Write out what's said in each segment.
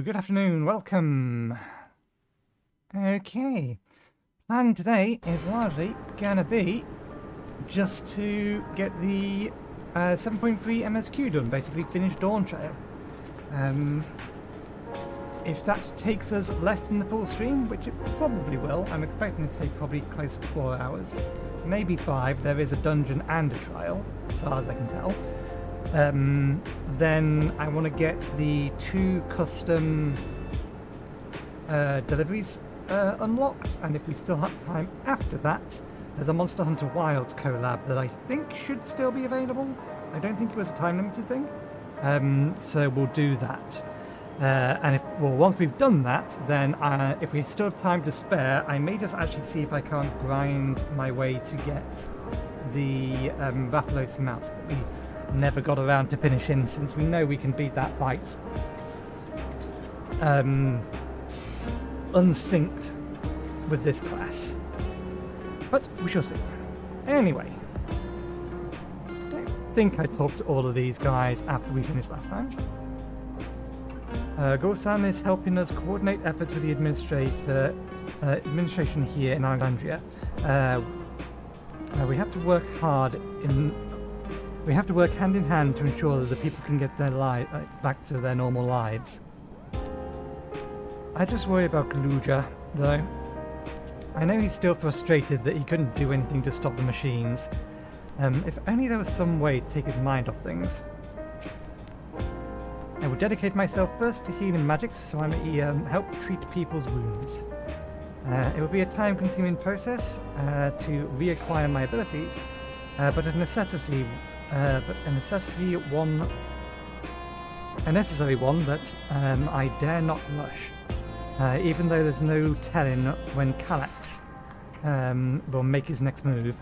good afternoon, welcome. Okay, plan today is largely gonna be just to get the 7.3 MSQ done, basically finish Dawntrail. If that takes us less than the full stream, which it probably will, I'm expecting it to take probably close to 4 hours, maybe 5. There is a dungeon and a trial, as far as I can tell. Then I want to get the 2 custom deliveries unlocked, and if we still have time after that, there's a Monster Hunter Wilds collab that I think should still be available. I don't think it was a time limited thing, so we'll do that. And once we've done that, then if we still have time to spare, I may just actually see if I can't grind my way to get the Rathalos mouse that we never got around to finishing, since we know we can beat that fight unsynced with this class. But we shall see. Anyway, I don't think I talked to all of these guys after we finished last time. Gorsan is helping us coordinate efforts with the administration here in Alexandria. We have to work hand in hand to ensure that the people can get their back to their normal lives. I just worry about Kaluja, though. I know he's still frustrated that he couldn't do anything to stop the machines. If only there was some way to take his mind off things. I will dedicate myself first to healing magics, so I may help treat people's wounds. It will be a time-consuming process to reacquire my abilities, but a necessary one that I dare not rush. Even though there's no telling when Kallax will make his next move.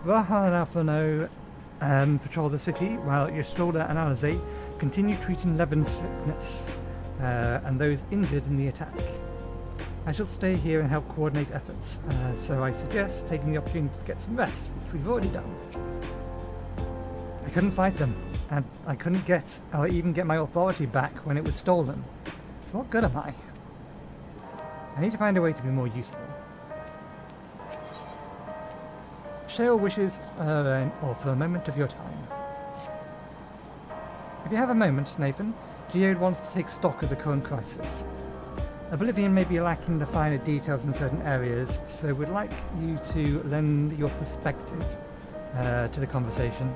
Raha and Alphano patrol the city, while Yastrola and Alizé continue treating Levin's sickness and those injured in the attack. I shall stay here and help coordinate efforts, so I suggest taking the opportunity to get some rest, which we've already done. I couldn't fight them, and I couldn't get or even get my authority back when it was stolen. So what good am I? I need to find a way to be more useful. Share your wishes or for a moment of your time. If you have a moment, Nathan, Geode wants to take stock of the current crisis. Oblivion may be lacking the finer details in certain areas, so we'd like you to lend your perspective to the conversation.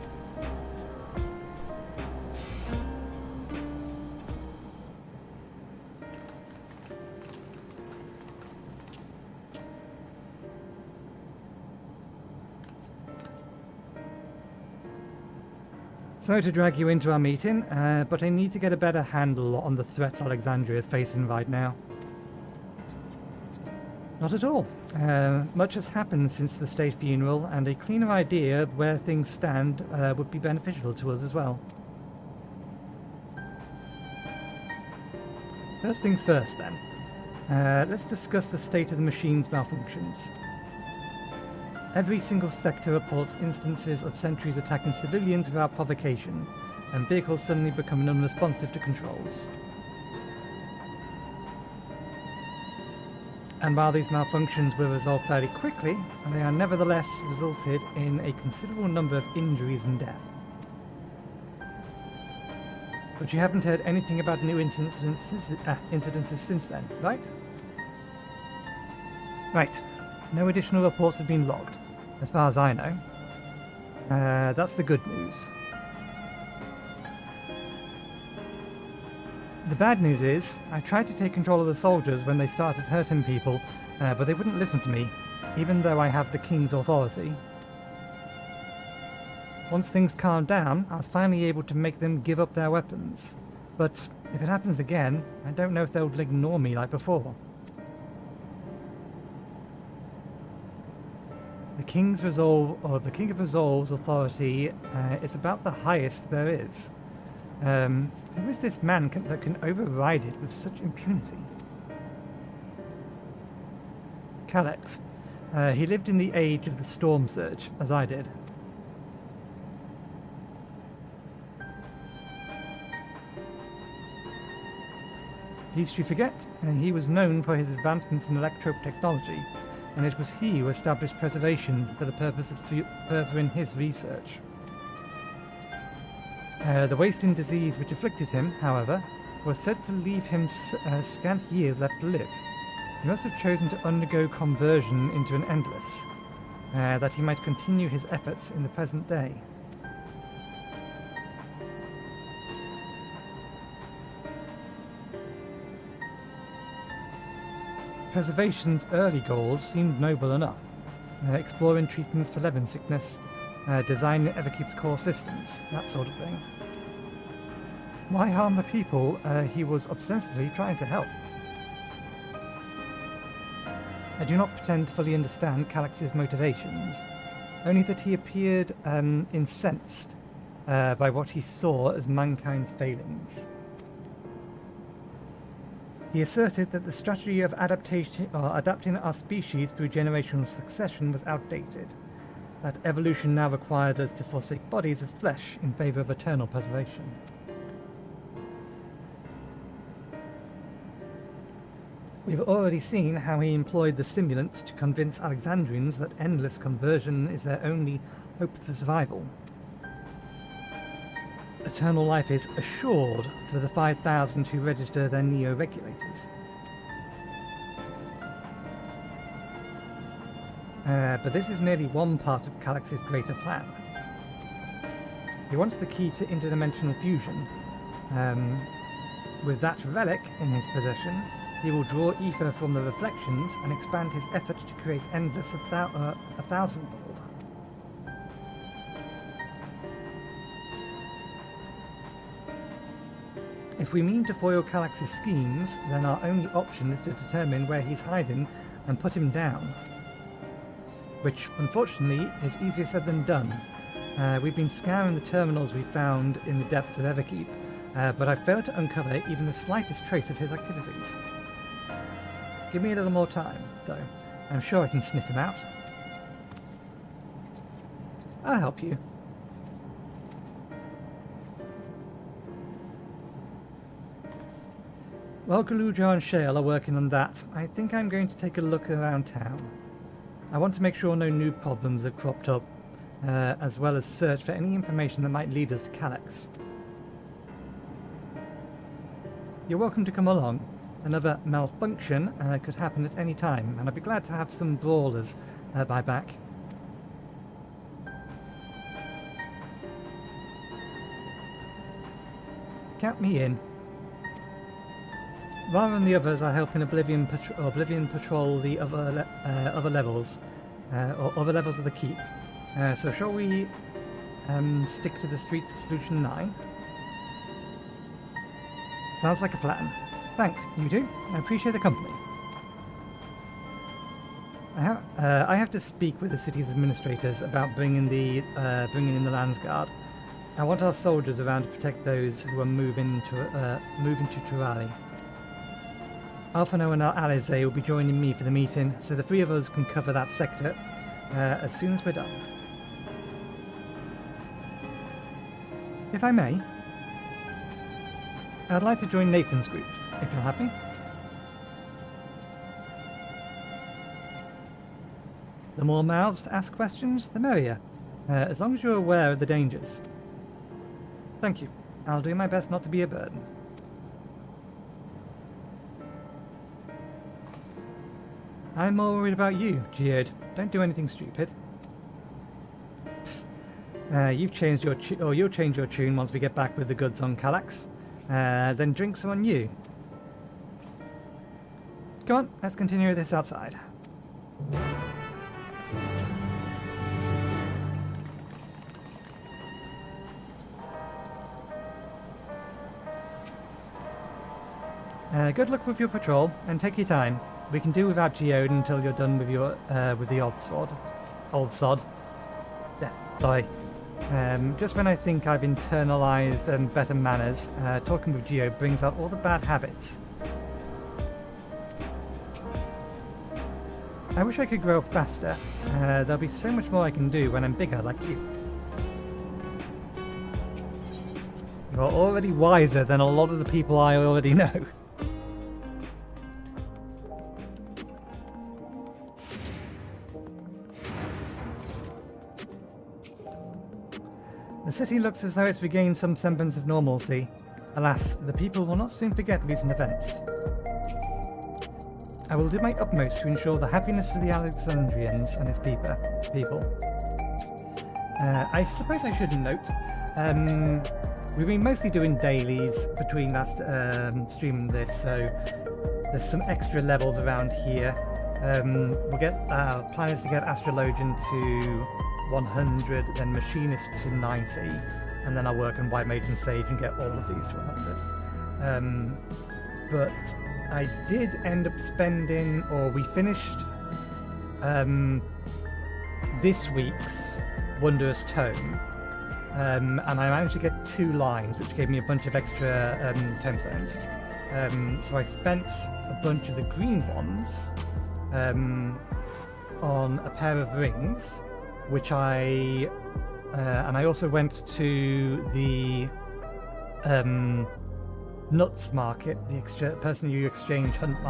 Sorry to drag you into our meeting, but I need to get a better handle on the threats Alexandria is facing right now. Not at all. Much has happened since the state funeral, and a cleaner idea of where things stand would be beneficial to us as well. First things first, then. Let's discuss the state of the machine's malfunctions. Every single sector reports instances of sentries attacking civilians without provocation, and vehicles suddenly becoming unresponsive to controls. And while these malfunctions were resolved fairly quickly, they are nevertheless resulted in a considerable number of injuries and death. But you haven't heard anything about new incidences since then, right? Right. No additional reports have been logged, as far as I know. That's the good news. The bad news is, I tried to take control of the soldiers when they started hurting people, but they wouldn't listen to me, even though I have the King's authority. Once things calmed down, I was finally able to make them give up their weapons. But if it happens again, I don't know if they'll ignore me like before. The King of Resolve's authority is about the highest there is. Who is this man that can override it with such impunity? Kallax. He lived in the age of the Storm Surge, as I did. Lest you forget, he was known for his advancements in electrope technology, and it was he who established preservation for the purpose of furthering his research. The wasting disease which afflicted him, however, was said to leave him scant years left to live. He must have chosen to undergo conversion into an endless, that he might continue his efforts in the present day. Preservation's early goals seemed noble enough. Exploring treatments for Levin sickness, designing Everkeep's core systems, that sort of thing. Why harm the people he was ostensibly trying to help? I do not pretend to fully understand Calyx's motivations, only that he appeared incensed by what he saw as mankind's failings. He asserted that the strategy of adapting our species through generational succession was outdated, that evolution now required us to forsake bodies of flesh in favour of eternal preservation. We've already seen how he employed the simulant to convince Alexandrians that endless conversion is their only hope for survival. Eternal life is assured for the 5,000 who register their neo-regulators. But this is merely one part of Calyx's greater plan. He wants the key to interdimensional fusion. With that relic in his possession, he will draw ether from the reflections and expand his effort to create endless a thousandfold. If we mean to foil Calyx's schemes, then our only option is to determine where he's hiding and put him down. Which, unfortunately, is easier said than done. We've been scouring the terminals we found in the depths of Everkeep, but I've failed to uncover even the slightest trace of his activities. Give me a little more time, though. I'm sure I can sniff him out. I'll help you. While Galuja and Shale are working on that, I think I'm going to take a look around town. I want to make sure no new problems have cropped up, as well as search for any information that might lead us to Calyx. You're welcome to come along. Another malfunction could happen at any time, and I'd be glad to have some brawlers at my back. Count me in. Rather than the others, I help in Oblivion patrol the other levels, or other levels of the keep. So shall we stick to the streets of Solution 9? Sounds like a plan. Thanks, you two. I appreciate the company. I have to speak with the city's administrators about bringing in the Landsguard. I want our soldiers around to protect those who are moving to Turali. Alphano and our allies will be joining me for the meeting, so the three of us can cover that sector as soon as we're done. If I may, I'd like to join Nathan's groups, if you'll have me. The more mouths to ask questions, the merrier, as long as you're aware of the dangers. Thank you. I'll do my best not to be a burden. I'm more worried about you, Geode. Don't do anything stupid. You'll change your tune once we get back with the goods on Calyx. Then drinks on you. Come on, let's continue this outside. Good luck with your patrol, and take your time. We can do without Geode until you're done with your with the old sod. Yeah, sorry. Just when I think I've internalized better manners, talking with Geode brings out all the bad habits. I wish I could grow up faster. There'll be so much more I can do when I'm bigger like you. You're already wiser than a lot of the people I already know. The city looks as though it's regained some semblance of normalcy. Alas, the people will not soon forget recent events. I will do my utmost to ensure the happiness of the Alexandrians and its people. I suppose I should note, we've been mostly doing dailies between last stream and this, so there's some extra levels around here. We'll get plan is to get Astrologian to 100, then Machinist to 90, and then I'll work on White Mage and Sage and get all of these to 100. But I did end up spending, or we finished this week's Wondrous Tome, and I managed to get 2 lines, which gave me a bunch of extra tome zones. So I spent a bunch of the green ones on a pair of rings, which and I also went to the nuts market, the person you exchange hunt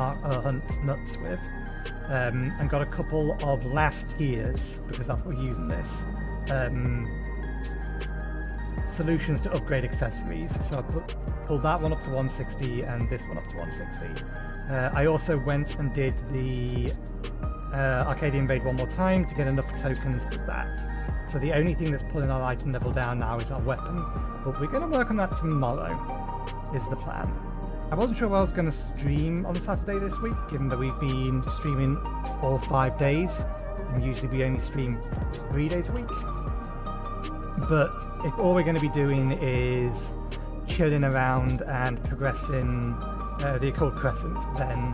nuts with, and got a couple of last tiers, because that's what we're using this. Solutions to upgrade accessories. So I pulled that one up to 160 and this one up to 160. I also went and did the Arcadion raid one more time to get enough tokens for that. So the only thing that's pulling our item level down now is our weapon, but we're going to work on that tomorrow, is the plan. I wasn't sure I was going to stream on Saturday this week, given that we've been streaming all 5 days, and usually we only stream 3 days a week. But if all we're going to be doing is chilling around and progressing the Occult Crescent, then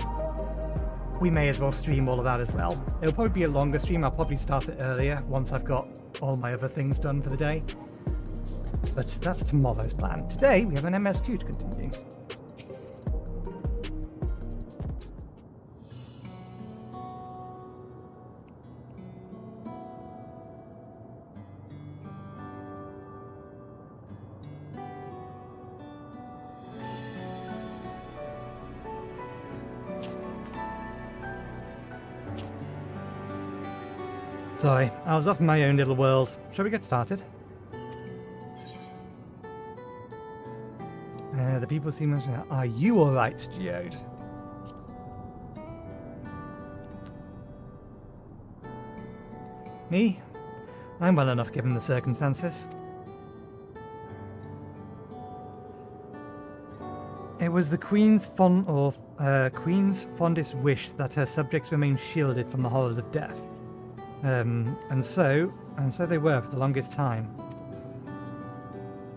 we may as well stream all of that as well. It'll probably be a longer stream. I'll probably start it earlier once I've got all my other things done for the day. But that's tomorrow's plan. Today we have an MSQ to continue. Sorry, I was off in my own little world. Shall we get started? The people seem... Are you alright, Geode? Me? I'm well enough given the circumstances. It was the Queen's fondest wish that her subjects remain shielded from the horrors of death. And so they were for the longest time.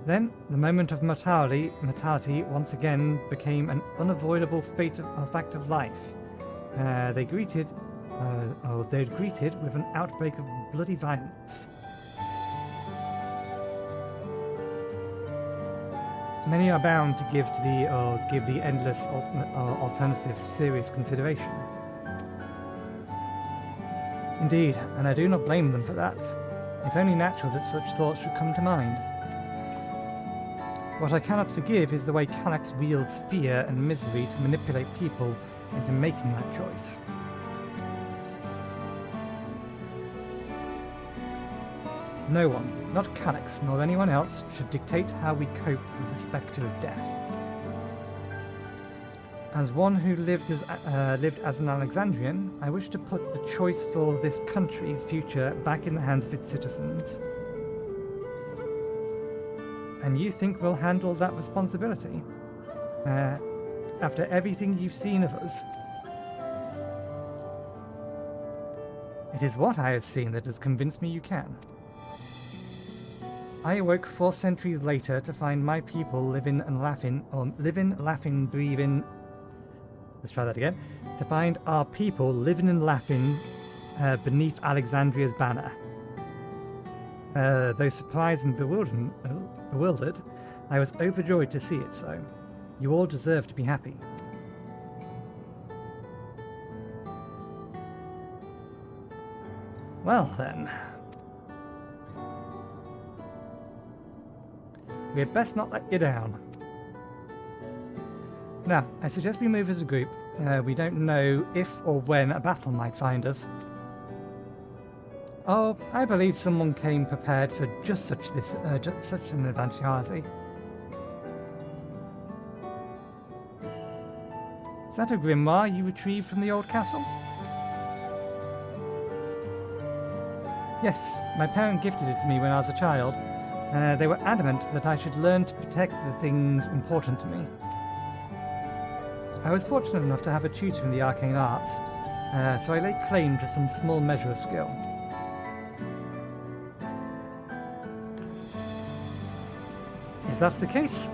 Then, the moment of mortality once again became an unavoidable fact of life. They'd greeted with an outbreak of bloody violence. Many are bound to give the endless alternative serious consideration. Indeed, and I do not blame them for that. It's only natural that such thoughts should come to mind. What I cannot forgive is the way Calax wields fear and misery to manipulate people into making that choice. No one, not Calax nor anyone else, should dictate how we cope with the spectre of death. As one who lived as an Alexandrian, I wish to put the choice for this country's future back in the hands of its citizens. And you think we'll handle that responsibility? After everything you've seen of us? It is what I have seen that has convinced me you can. I awoke 4 centuries later to find my people living, laughing, breathing... Let's try that again. To find our people living and laughing beneath Alexandria's banner. Though surprised and bewildered, I was overjoyed to see it so. You all deserve to be happy. Well then. We had best not let you down. Now, I suggest we move as a group. We don't know if or when a battle might find us. Oh, I believe someone came prepared for just such an eventuality. Is that a grimoire you retrieved from the old castle? Yes, my parent gifted it to me when I was a child. They were adamant that I should learn to protect the things important to me. I was fortunate enough to have a tutor in the arcane arts, so I laid claim to some small measure of skill. If that's the case,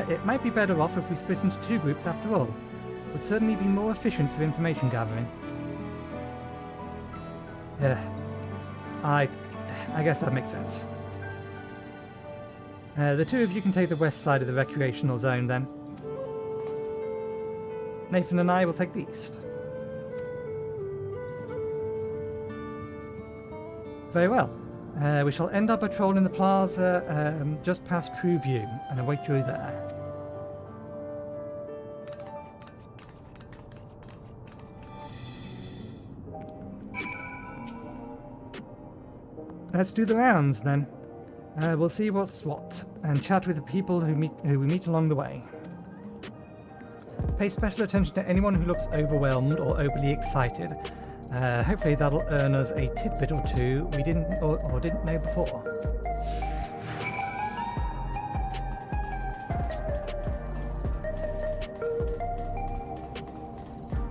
it might be better off if we split into two groups after all. It would certainly be more efficient for information gathering. I guess that makes sense. The two of you can take the west side of the recreational zone then. Nathan and I will take the east. Very well. We shall end our patrol in the plaza just past True View and await you there. Let's do the rounds then. We'll see what's what and chat with the people who we meet along the way. Pay special attention to anyone who looks overwhelmed or overly excited. Hopefully that'll earn us a tidbit or two we didn't know before.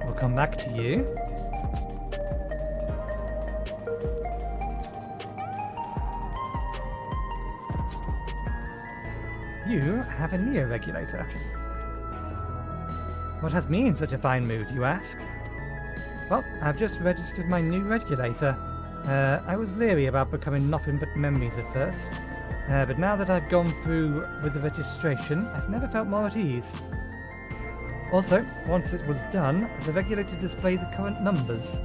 We'll come back to you. You have a neo-regulator. What has me in such a fine mood, you ask? Well, I've just registered my new regulator. I was leery about becoming nothing but memories at first, but now that I've gone through with the registration, I've never felt more at ease. Also, once it was done, the regulator displayed the current numbers.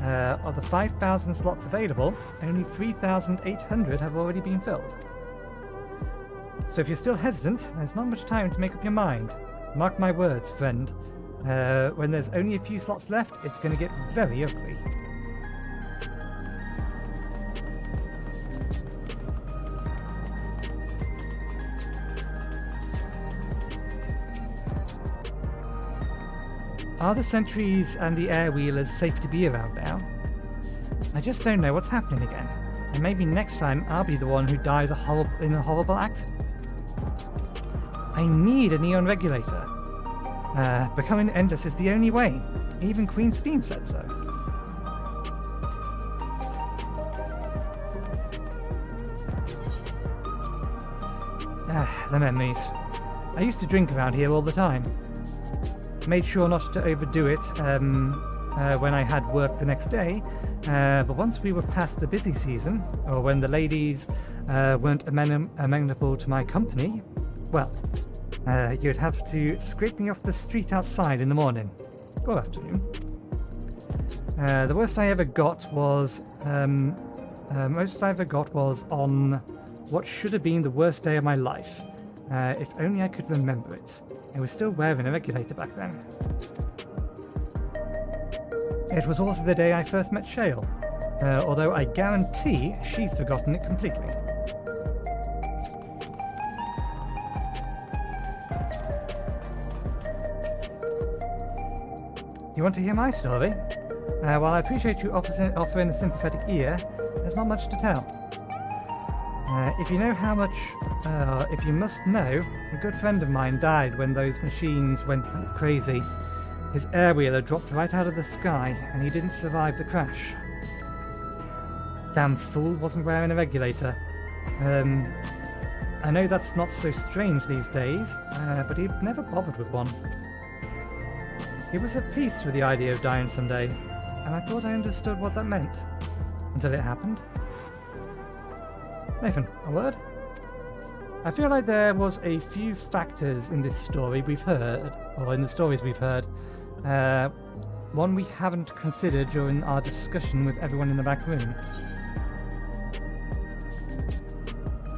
Of the 5,000 slots available, only 3,800 have already been filled. So if you're still hesitant, there's not much time to make up your mind. Mark my words, friend. When there's only a few slots left, it's going to get very ugly. Are the sentries and the air wheelers safe to be around now? I just don't know what's happening again. And maybe next time I'll be the one who dies in a horrible accident. I need a neon regulator. Becoming endless is the only way. Even Queen Speen said so. The memories. I used to drink around here all the time. Made sure not to overdo it when I had work the next day, but once we were past the busy season, or when the ladies weren't amenable to my company, well, you'd have to scrape me off the street outside in the morning or afternoon. The worst I ever got was on what should have been the worst day of my life. If only I could remember it. I was still wearing a regulator back then. It was also the day I first met Shale, although I guarantee she's forgotten it completely. You want to hear my story? While I appreciate you offering a sympathetic ear, there's not much to tell. If you must know, a good friend of mine died when those machines went crazy. His airwheeler dropped right out of the sky, and he didn't survive the crash. Damn fool wasn't wearing a regulator. I know that's not so strange these days, but he'd never bothered with one. He was at peace with the idea of dying someday, and I thought I understood what that meant, until it happened. Nathan, a word? I feel like there was a few factors in this story we've heard, or in the stories we've heard. One we haven't considered during our discussion with everyone in the back room.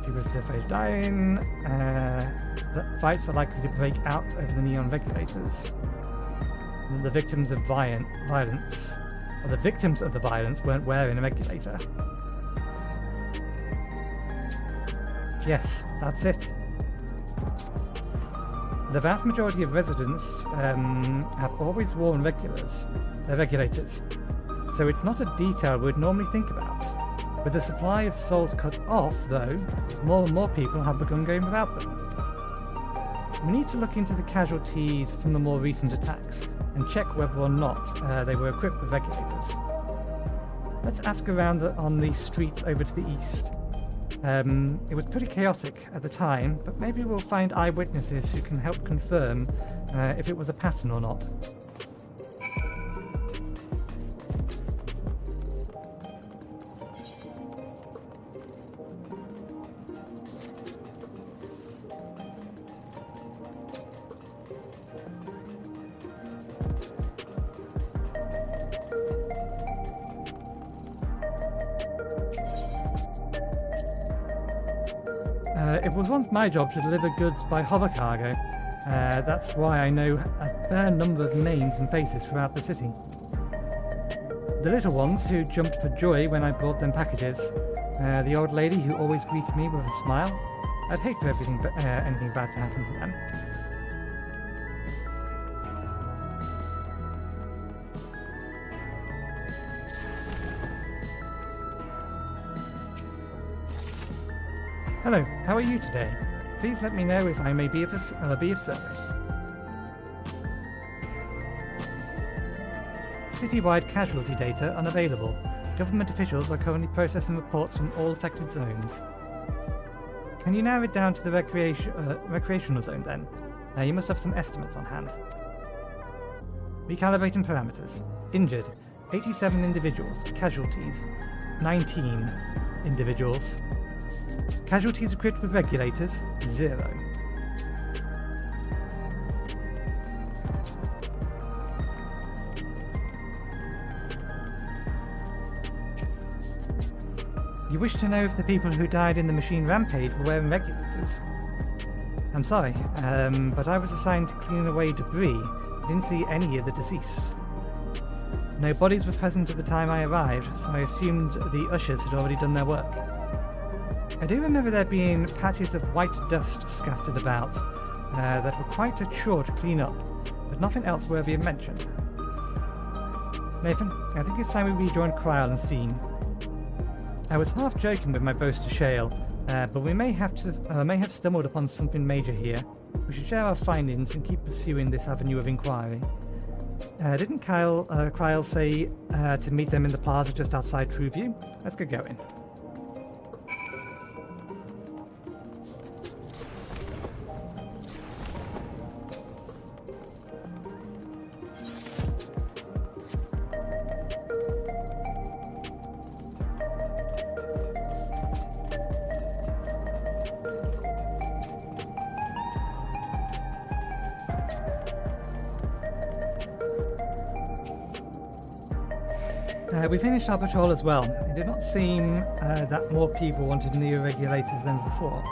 People still face dying, that fights are likely to break out over the neon regulators. The victims of violence, or the victims of the violence weren't wearing a regulator. Yes, that's it. The vast majority of residents have always worn regulators, so it's not a detail we'd normally think about. With the supply of souls cut off, though, more and more people have begun going without them. We need to look into the casualties from the more recent attacks and check whether or not they were equipped with regulators. Let's ask around on the streets over to the east. It was pretty chaotic at the time, but maybe we'll find eyewitnesses who can help confirm if it was a pattern or not. It was once my job to deliver goods by hover cargo. That's why I know a fair number of names and faces throughout the city. The little ones who jumped for joy when I brought them packages, the old lady who always greeted me with a smile. I'd hate for anything bad to happen to them. Hello, how are you today? Please let me know if I may be of service. Citywide casualty data unavailable. Government officials are currently processing reports from all affected zones. Can you narrow it down to the recreational zone then? You must have some estimates on hand. Recalibrating parameters. Injured, 87 individuals. Casualties, 19 individuals. Casualties equipped with regulators, 0. You wish to know if the people who died in the machine rampage were wearing regulators? I'm sorry, but I was assigned to clean away debris. I didn't see any of the deceased. No bodies were present at the time I arrived, so I assumed the ushers had already done their work. I do remember there being patches of white dust scattered about that were quite a chore to clean up, but nothing else worthy of mention. Nathan, I think it's time we rejoined Cryle and Steen. I was half joking with my boast to Shale, but we may have stumbled upon something major here. We should share our findings and keep pursuing this avenue of inquiry. Didn't Cryle say to meet them in the plaza just outside Trueview? Let's get going. We finished our patrol as well. It did not seem that more people wanted neo-regulators than before.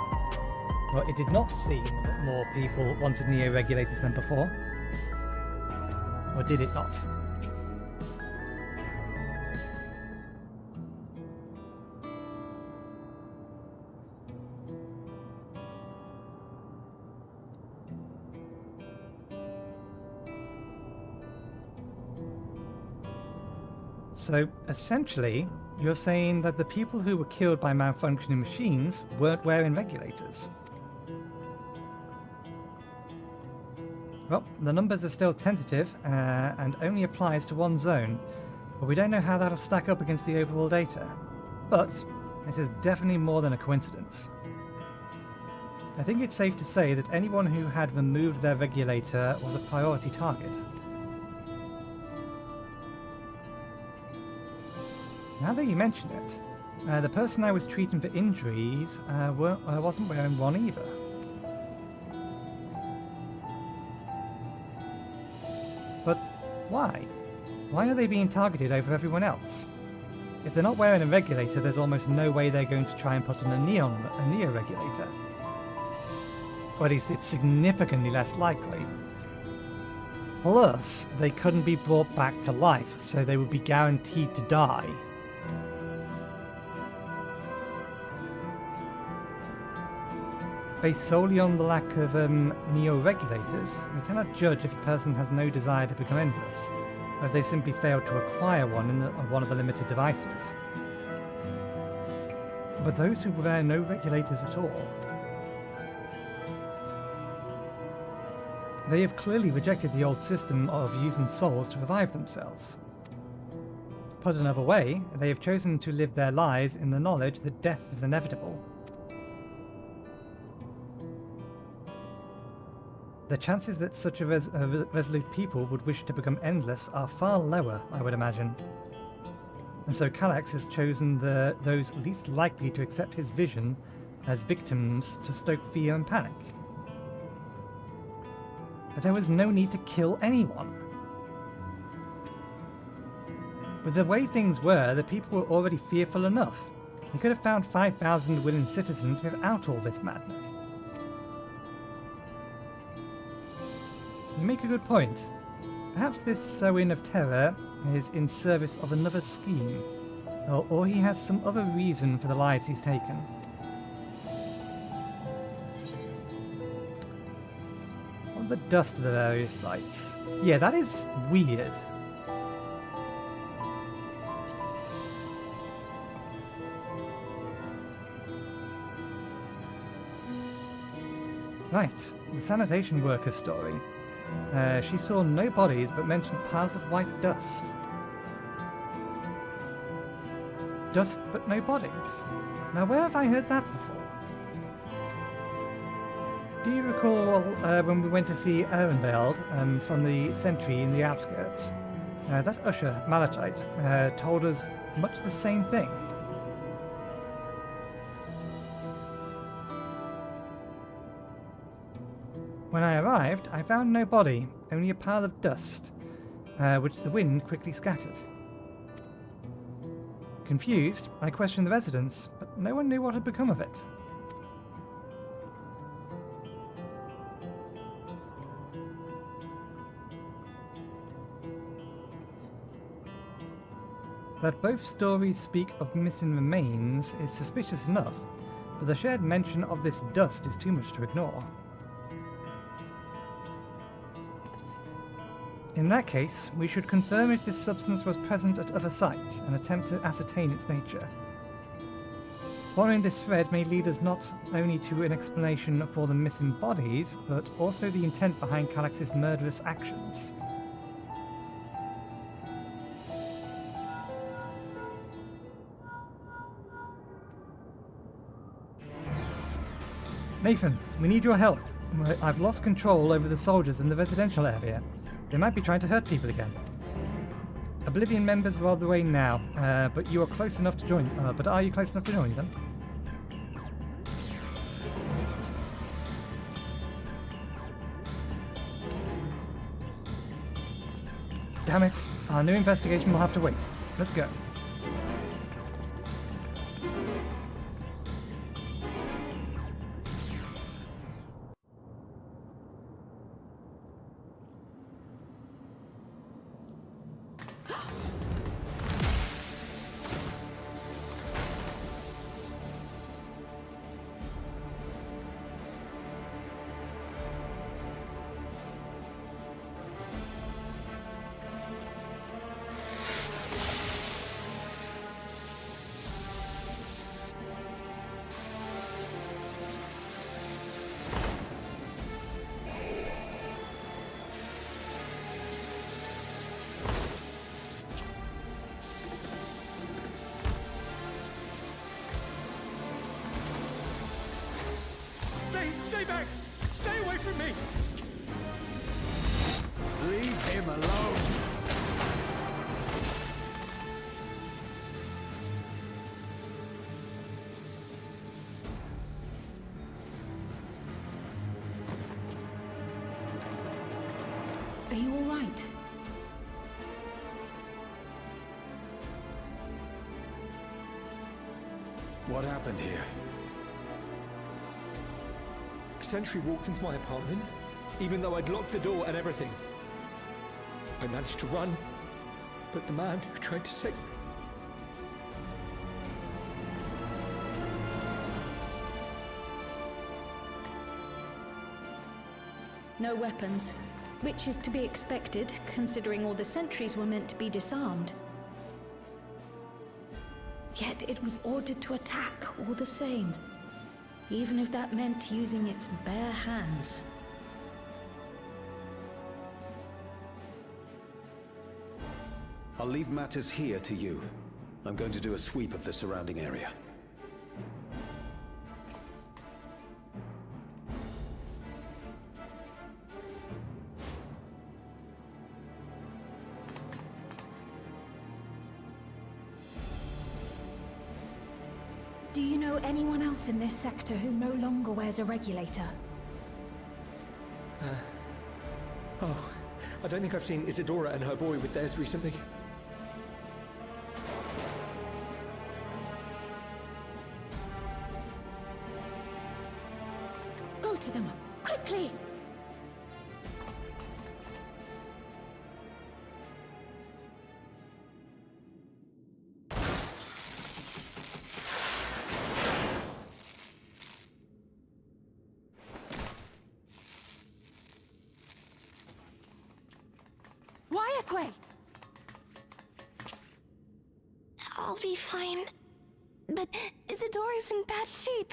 Well, it did not seem that more people wanted neo-regulators than before. Or did it not? So, essentially, you're saying that the people who were killed by malfunctioning machines weren't wearing regulators. Well, the numbers are still tentative, and only applies to one zone, but we don't know how that'll stack up against the overall data. But, this is definitely more than a coincidence. I think it's safe to say that anyone who had removed their regulator was a priority target. Now that you mention it, the person I was treating for injuries wasn't wearing one either. But why? Why are they being targeted over everyone else? If they're not wearing a regulator, there's almost no way they're going to try and put on a Neo regulator. Or at least it's significantly less likely. Plus, they couldn't be brought back to life, so they would be guaranteed to die. Based solely on the lack of neo-regulators, we cannot judge if a person has no desire to become endless, or if they simply failed to acquire one in one of the limited devices. But those who wear no regulators at all, they have clearly rejected the old system of using souls to revive themselves. Put another way, they have chosen to live their lives in the knowledge that death is inevitable. The chances that such a resolute people would wish to become endless are far lower, I would imagine. And so Kallax has chosen those least likely to accept his vision as victims to stoke fear and panic. But there was no need to kill anyone. With the way things were, the people were already fearful enough. They could have found 5,000 willing citizens without all this madness. You make a good point. Perhaps this sowing of terror is in service of another scheme, or he has some other reason for the lives he's taken. On the dust of the various sites. Yeah, that is weird. Right, the sanitation worker's story. She saw no bodies but mentioned piles of white dust. Dust but no bodies. Now where have I heard that before? Do you recall when we went to see Ehrenveld from the sentry in the outskirts? That usher, Malachite, told us much the same thing. When I arrived, I found no body, only a pile of dust, which the wind quickly scattered. Confused, I questioned the residents, but no one knew what had become of it. That both stories speak of missing remains is suspicious enough, but the shared mention of this dust is too much to ignore. In that case, we should confirm if this substance was present at other sites and attempt to ascertain its nature. Following this thread may lead us not only to an explanation for the missing bodies, but also the intent behind Kallax's murderous actions. Nathan, we need your help. I've lost control over the soldiers in the residential area. They might be trying to hurt people again. Oblivion members are on the way now, but you are close enough to join. But are you close enough to join them? Damn it! Our new investigation will have to wait. Let's go. Stay back! Stay away from me! Leave him alone! Are you all right? What happened here? Sentry walked into my apartment, even though I'd locked the door and everything. I managed to run, but the man who tried to save me... No weapons, which is to be expected, considering all the sentries were meant to be disarmed. Yet it was ordered to attack all the same, even if that meant using its bare hands. I'll leave matters here to you. I'm going to do a sweep of the surrounding area. Do you know anyone else in this sector who no longer wears a regulator? Oh, I don't think I've seen Isadora and her boy with theirs recently. Go to them, quickly! I'll be fine. But Isadora's in bad shape.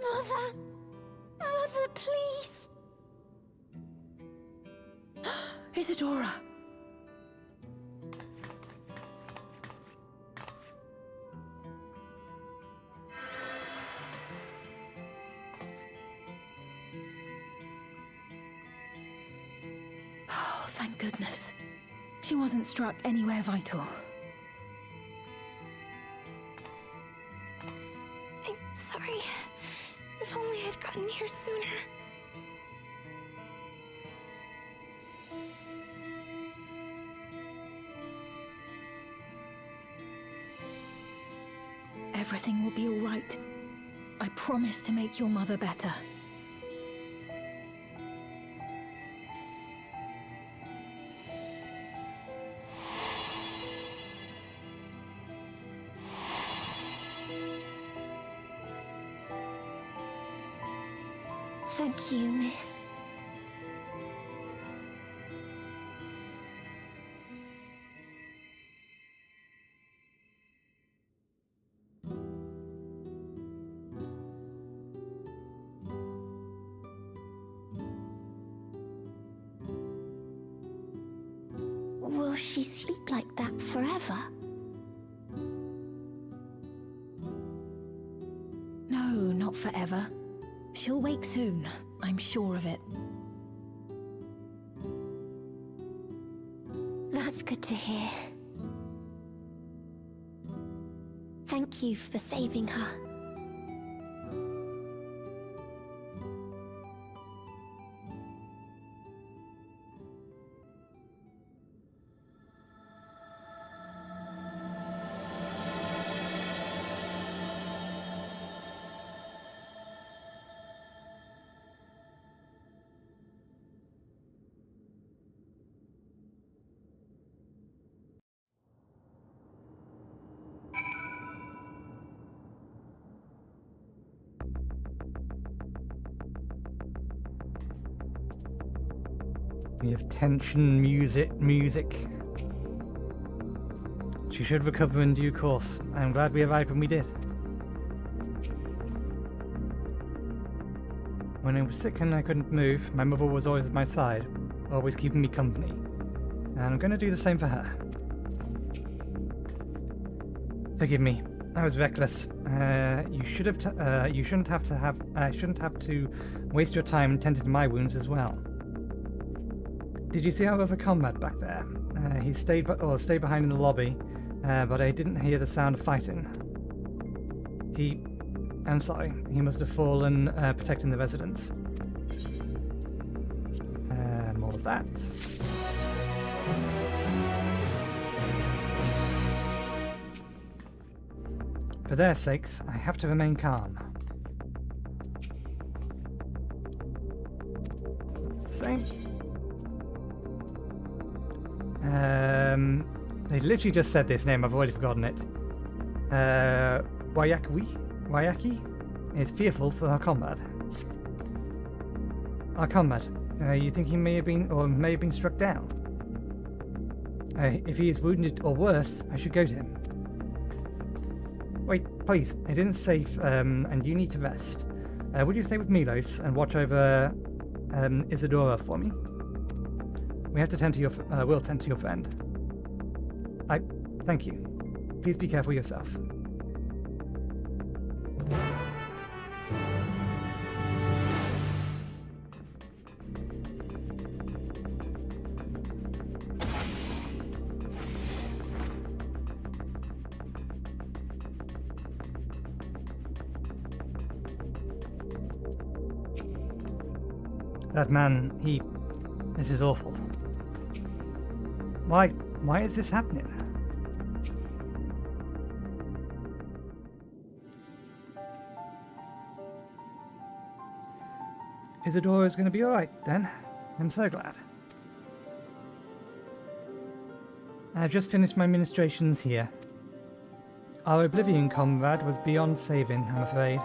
Mother! Mother, please! Isadora! Oh, thank goodness. She wasn't struck anywhere vital. I'm sorry. If only I'd gotten here sooner. Everything will be all right. I promise to make your mother better. Thank you, miss. Will she sleep like that forever? No, not forever. She'll wake soon, I'm sure of it. That's good to hear. Thank you for saving her. We have tension, music. She should recover in due course. I'm glad we arrived when we did. When I was sick and I couldn't move, my mother was always at my side, always keeping me company. And I'm going to do the same for her. Forgive me, I was reckless. You shouldn't have to waste your time tending to my wounds as well. Did you see our other comrade back there? He stayed behind in the lobby, but I didn't hear the sound of fighting. I'm sorry, he must have fallen protecting the residents. More of that. For their sakes, I have to remain calm. It's the same. literally just said this name, I've already forgotten it. Wayaki is fearful for our comrade. Our comrade. You think he may have been struck down? If he is wounded or worse, I should go to him. Wait, please. It isn't safe, and you need to rest. Would you stay with Milos and watch over Isadora for me? We have to tend to your. We'll tend to your friend. Thank you. Please be careful yourself. That man, this is awful. Why is this happening? Isadora's going to be alright then. I'm so glad. I've just finished my ministrations here. Our Oblivion comrade was beyond saving, I'm afraid.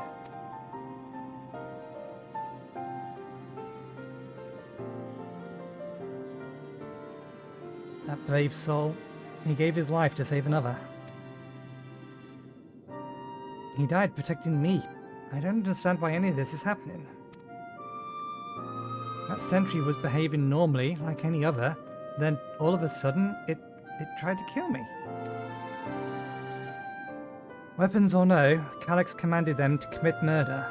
That brave soul, he gave his life to save another. He died protecting me. I don't understand why any of this is happening. That sentry was behaving normally, like any other, then all of a sudden, it tried to kill me. Weapons or no, Calyx commanded them to commit murder.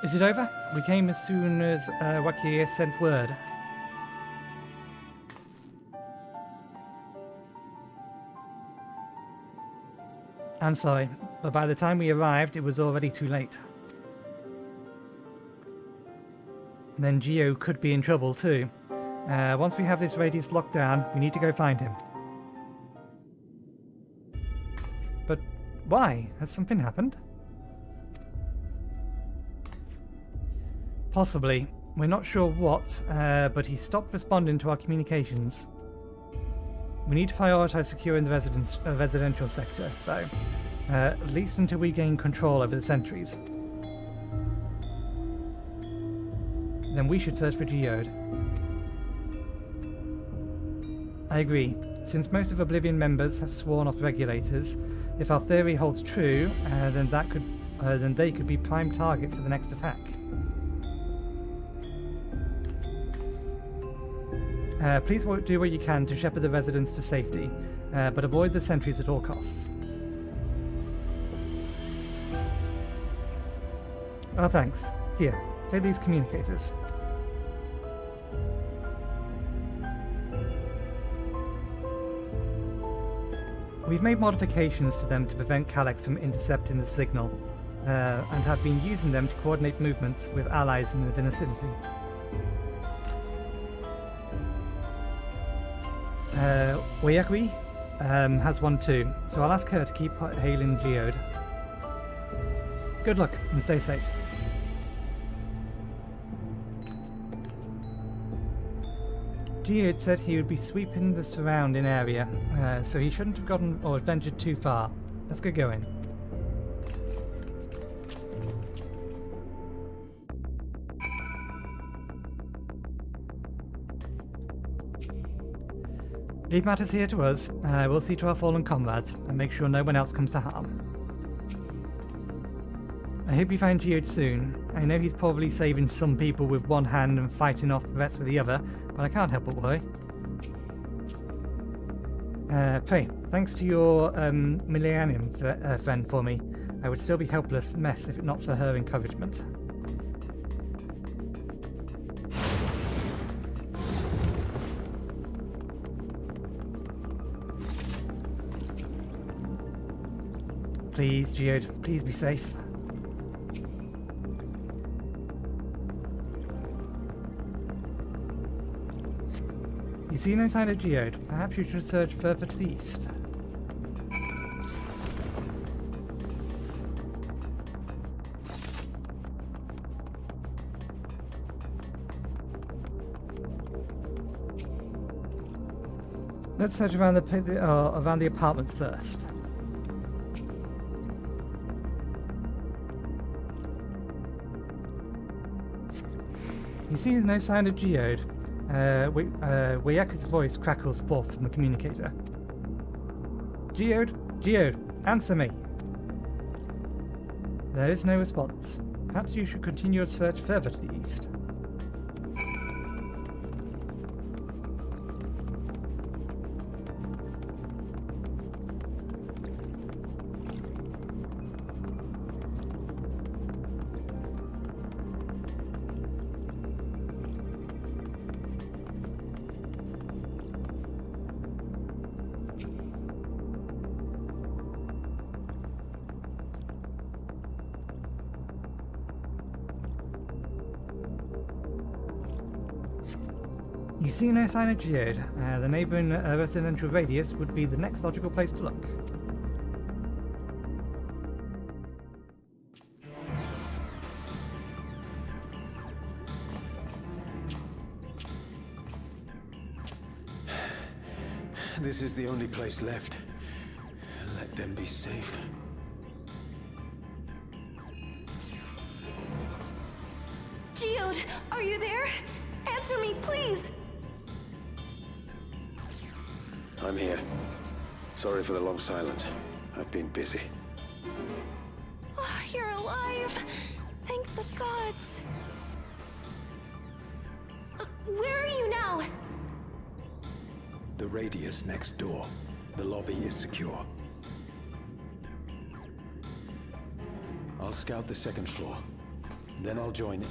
Is it over? We came as soon as Wakia sent word. I'm sorry, but by the time we arrived, it was already too late. And then Geo could be in trouble too. Once we have this radius locked down, we need to go find him. But why? Has something happened? Possibly. We're not sure what, but he stopped responding to our communications. We need to prioritize securing the residential sector, though. At least until we gain control over the sentries. Then we should search for Geode. I agree. Since most of Oblivion members have sworn off regulators, if our theory holds true, then they could be prime targets for the next attack. Please do what you can to shepherd the residents to safety, but avoid the sentries at all costs. Oh, thanks. Here, take these communicators. We've made modifications to them to prevent Calyx from intercepting the signal, and have been using them to coordinate movements with allies in the vicinity. Wayakwi has one too, so I'll ask her to keep hailing Geode. Good luck and stay safe. Geode said he would be sweeping the surrounding area, so he shouldn't have gotten or ventured too far. Let's get going. Leave matters here to us. We'll see to our fallen comrades and make sure no one else comes to harm. I hope you find Geode soon. I know he's probably saving some people with one hand and fighting off threats with the other, but I can't help but worry. Pray, thanks to your Millennium friend for me. I would still be helpless mess if not for her encouragement. Please, Geode, please be safe. You see no sign of Geode. Perhaps you should search further to the east. Let's search around around the apartments first. You see no sign of Geode. Wayaka's voice crackles forth from the communicator. Geode? Geode, answer me! There is no response. Perhaps you should continue your search further to the east. You see no sign of Geode. The neighbouring residential radius would be the next logical place to look. This is the only place left. Let them be safe. Geode, are you there? Answer me, please! I'm here. Sorry for the long silence. I've been busy. Oh, you're alive! Thank the gods! Where are you now? The radius next door. The lobby is secure. I'll scout the second floor. Then I'll join it.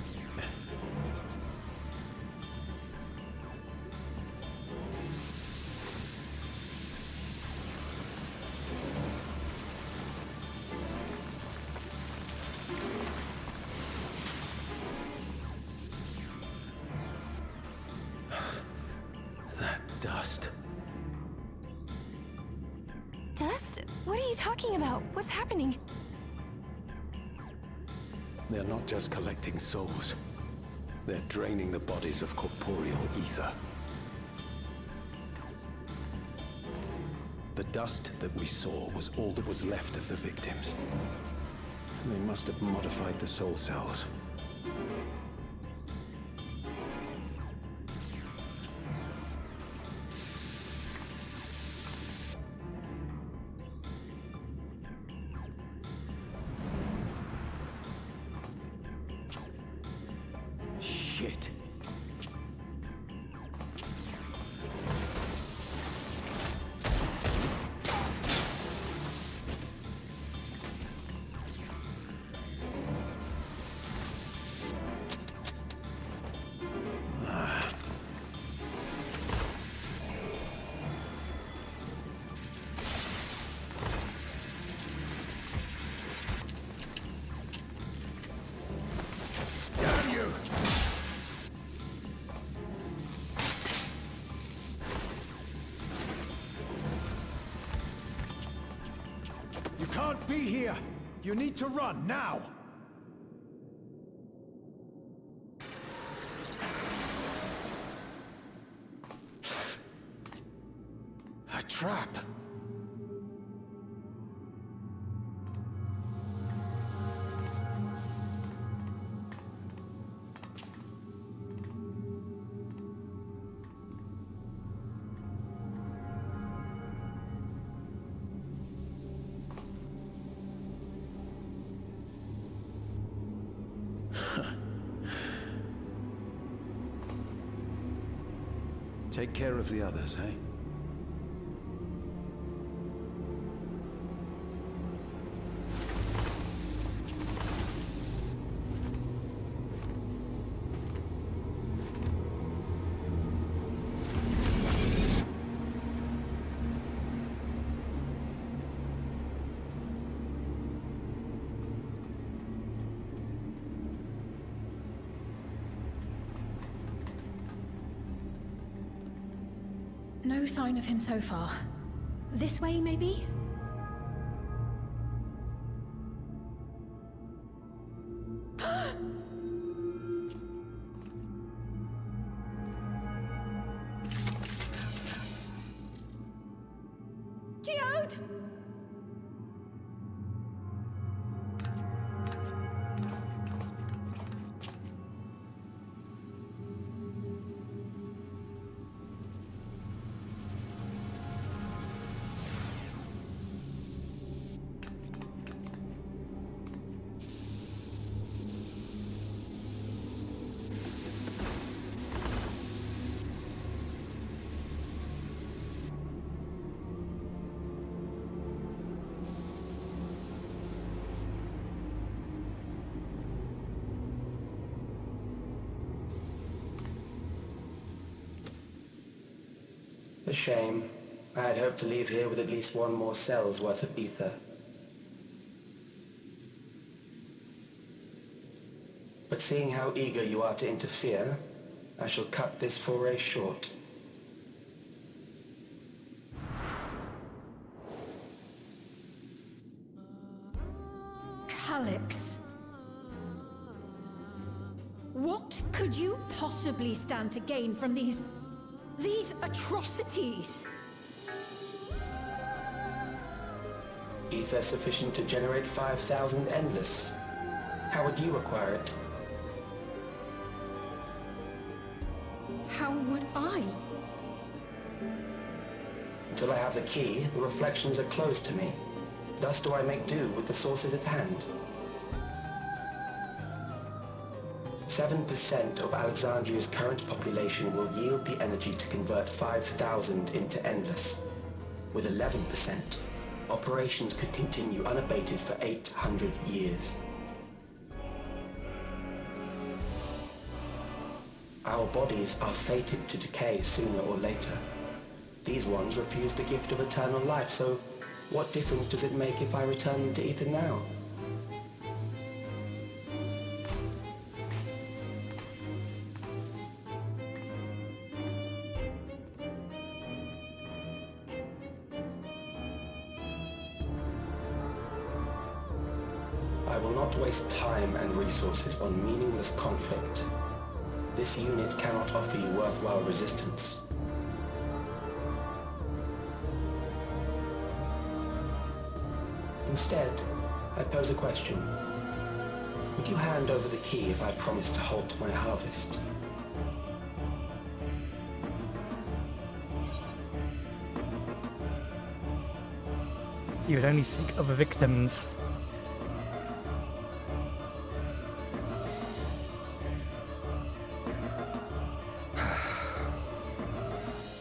That dust. Dust? What are you talking about? What's happening? They're not just collecting souls. They're draining the bodies of corporeal ether. The dust that we saw was all that was left of the victims. They must have modified the soul cells. Shit. Damn you! You can't be here! You need to run, now! A trap! Take care of the others, eh? No sign of him so far. This way, maybe? a shame. I had hoped to leave here with at least one more cell's worth of ether. But seeing how eager you are to interfere, I shall cut this foray short. Calyx. What could you possibly stand to gain from these atrocities? Ether sufficient to generate 5,000 endless. How would you acquire it? How would I? Until I have the key, the reflections are closed to me. Thus do I make do with the sources at hand. 7% of Alexandria's current population will yield the energy to convert 5,000 into endless. With 11%, operations could continue unabated for 800 years. Our bodies are fated to decay sooner or later. These ones refuse the gift of eternal life, so what difference does it make if I return them to ether now? I will not waste time and resources on meaningless conflict. This unit cannot offer you worthwhile resistance. Instead, I pose a question. Would you hand over the key if I promise to halt my harvest? You would only seek other victims.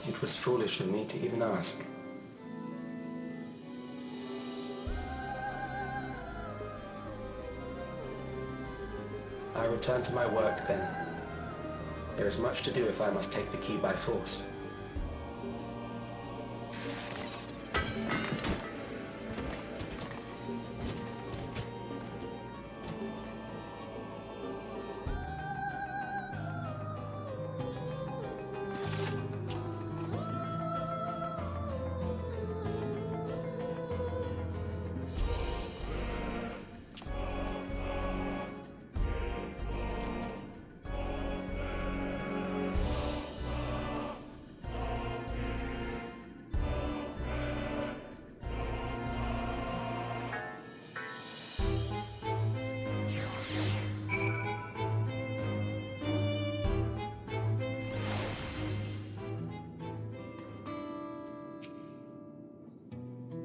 It was foolish of me to even ask. I return to my work then. There is much to do if I must take the key by force.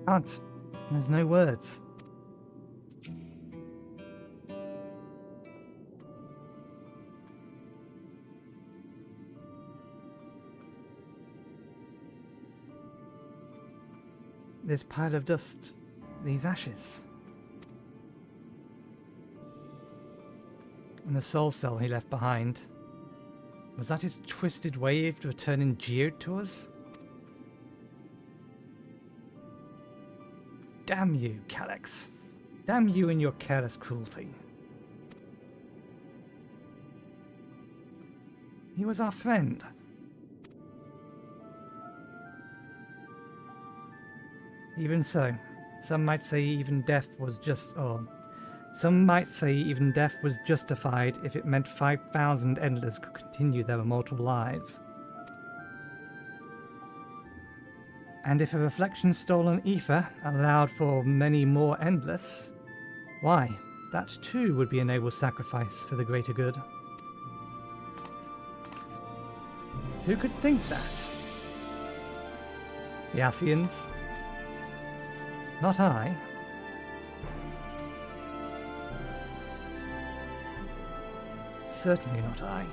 Can't. There's no words. This pile of dust, these ashes. And the soul cell he left behind. Was that his twisted wave returning jeered to us? Damn you, Calyx. Damn you and your careless cruelty. He was our friend. Even so, some might say even death was justified if it meant 5,000 endless could continue their immortal lives. And if a reflection-stolen ether allowed for many more endless, why, that too would be a noble sacrifice for the greater good. Who could think that? The Ascians? Not I. Certainly not I.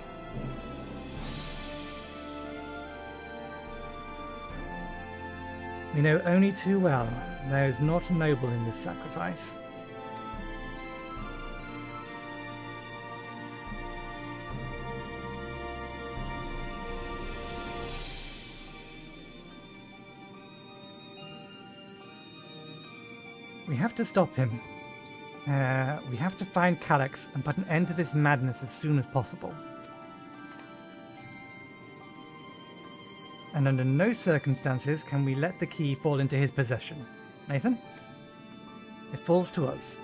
We know only too well there is naught noble in this sacrifice. We have to stop him. We have to find Calyx and put an end to this madness as soon as possible. And under no circumstances can we let the key fall into his possession. Nathan? It falls to us.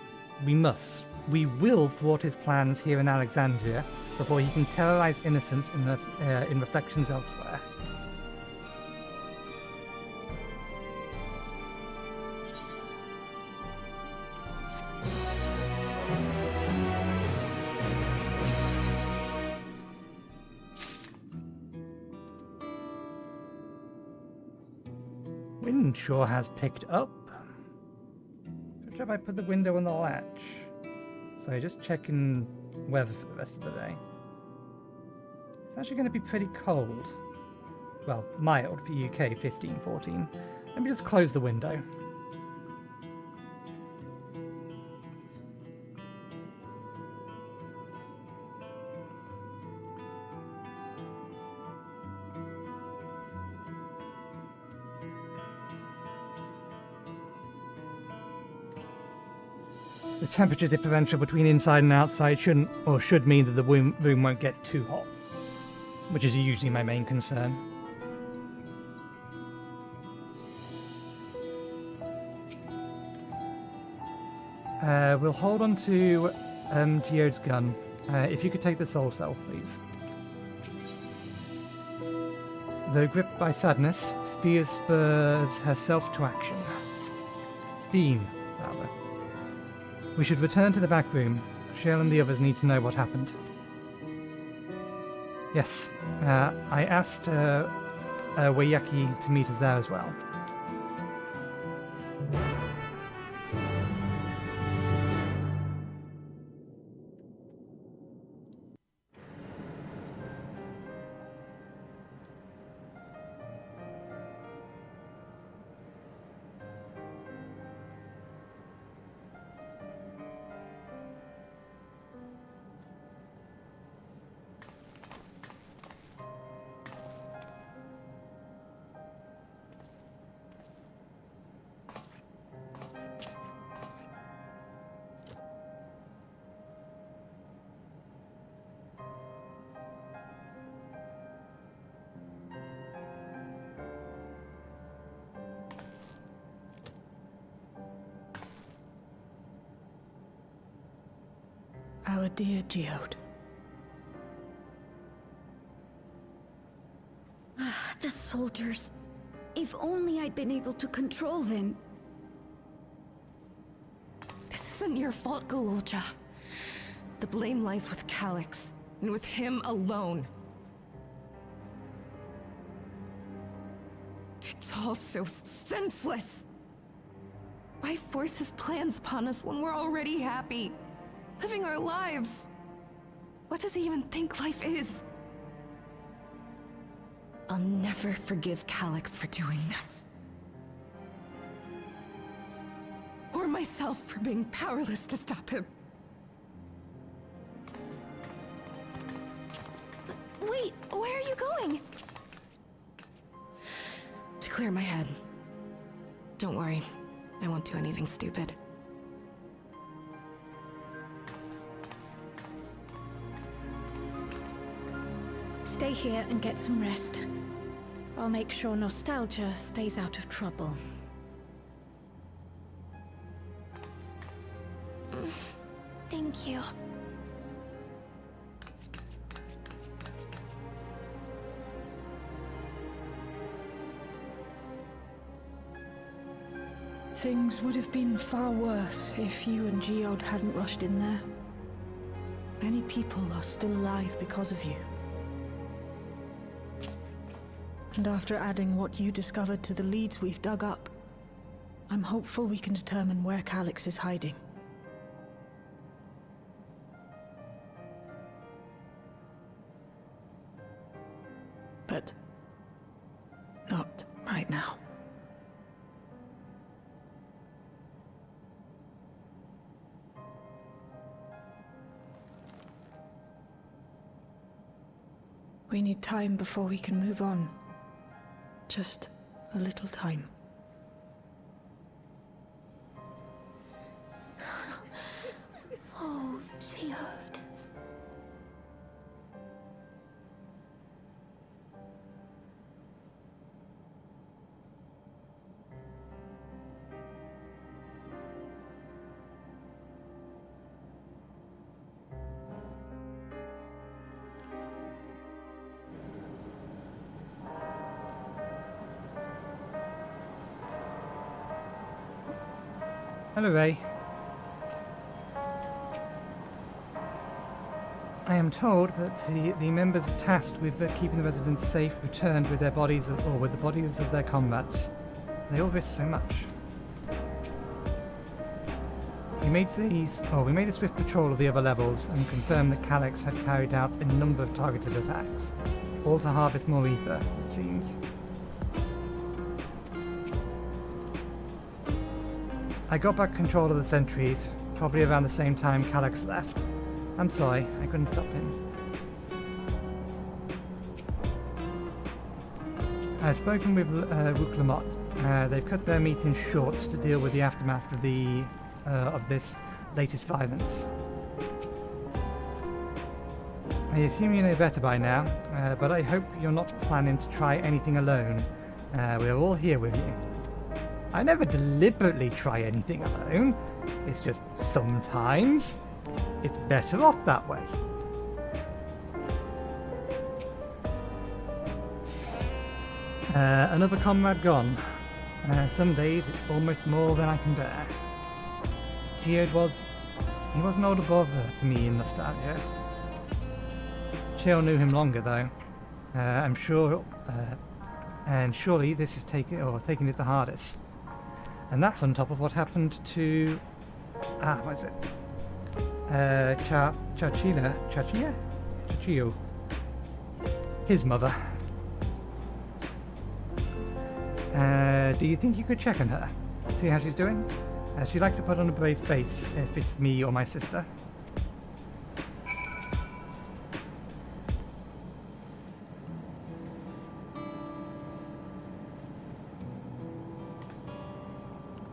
We must. We will thwart his plans here in Alexandria before he can terrorize innocents in reflections elsewhere. Wind sure has picked up. Good job I put the window on the latch. So just checking weather for the rest of the day. It's actually going to be pretty cold. Well, mild for UK 15, 14. Let me just close the window. The temperature differential between inside and outside should mean that the room won't get too hot, which is usually my main concern. We'll hold on to Geode's gun. If you could take the soul cell, please. Though gripped by sadness, Sphere spurs herself to action. Speen, rather. We should return to the back room. Shale and the others need to know what happened. Yes, I asked Wayaki to meet us there as well. Our dear Geode. The soldiers. If only I'd been able to control them. This isn't your fault, Gololja. The blame lies with Calyx, and with him alone. It's all so senseless. Why force his plans upon us when we're already happy? Living our lives. What does he even think life is? I'll never forgive Calyx for doing this. Or myself for being powerless to stop him. Wait, where are you going? To clear my head. Don't worry, I won't do anything stupid. Stay here and get some rest. I'll make sure Nostalgia stays out of trouble. Thank you. Things would have been far worse if you and Geode hadn't rushed in there. Many people are still alive because of you. And after adding what you discovered to the leads we've dug up, I'm hopeful we can determine where Calyx is hiding. But not right now. We need time before we can move on. Just a little time. Hello, Ray. I am told that the members tasked with keeping the residents safe returned with their bodies or with the bodies of their comrades. They all risked so much. We made a swift patrol of the other levels and confirmed that Calyx had carried out a number of targeted attacks, all to harvest more ether, it seems. I got back control of the sentries, probably around the same time Calyx left. I'm sorry, I couldn't stop him. I've spoken with Lamont. They've cut their meeting short to deal with the aftermath of this latest violence. I assume you know better by now, but I hope you're not planning to try anything alone. We're all here with you. I never deliberately try anything alone. It's just sometimes it's better off that way. Another comrade gone. Some days it's almost more than I can bear. Geode was an older brother to me in nostalgia. Chill knew him longer though. I'm sure, and surely this is taking it the hardest. And that's on top of what happened to, what is it? Chachio. His mother. Do you think you could check on her? See how she's doing? She likes to put on a brave face if it's me or my sister.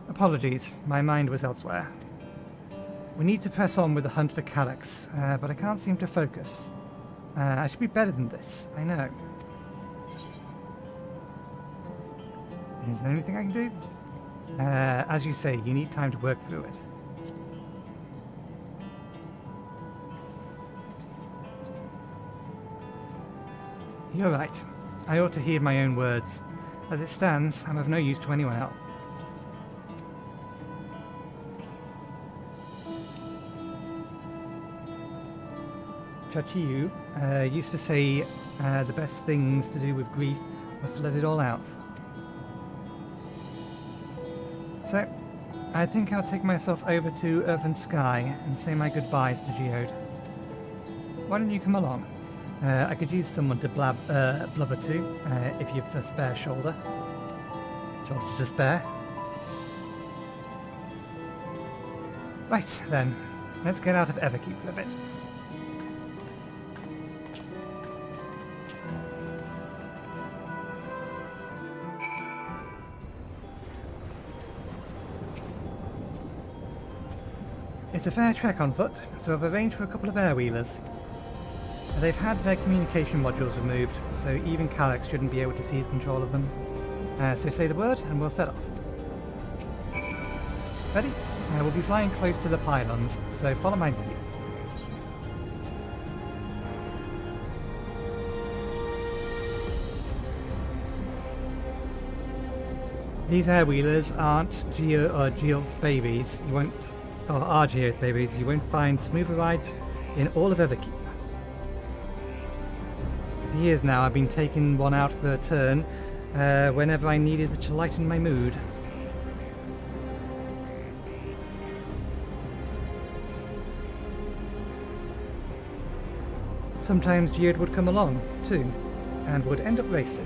Apologies, my mind was elsewhere. We need to press on with the hunt for Calyx, but I can't seem to focus. I should be better than this, I know. Is there anything I can do? As you say, you need time to work through it. You're right. I ought to heed my own words. As it stands, I'm of no use to anyone else. Chachiyu used to say the best things to do with grief was to let it all out. So, I think I'll take myself over to Earth and Sky and say my goodbyes to Geode. Why don't you come along? I could use someone to blubber to, if you've a spare shoulder. Shoulder to spare. Right, then. Let's get out of Everkeep for a bit. It's a fair trek on foot, so I've arranged for a couple of air-wheelers. They've had their communication modules removed, so even Calyx shouldn't be able to seize control of them. So say the word and we'll set off. Ready? We'll be flying close to the pylons, so follow my lead. These air-wheelers aren't Geode's babies. Are Geo's babies. You won't find smoother rides in all of Everkeep. For years now I've been taking one out for a turn whenever I needed it to lighten my mood. Sometimes Geode would come along too, and would end up racing.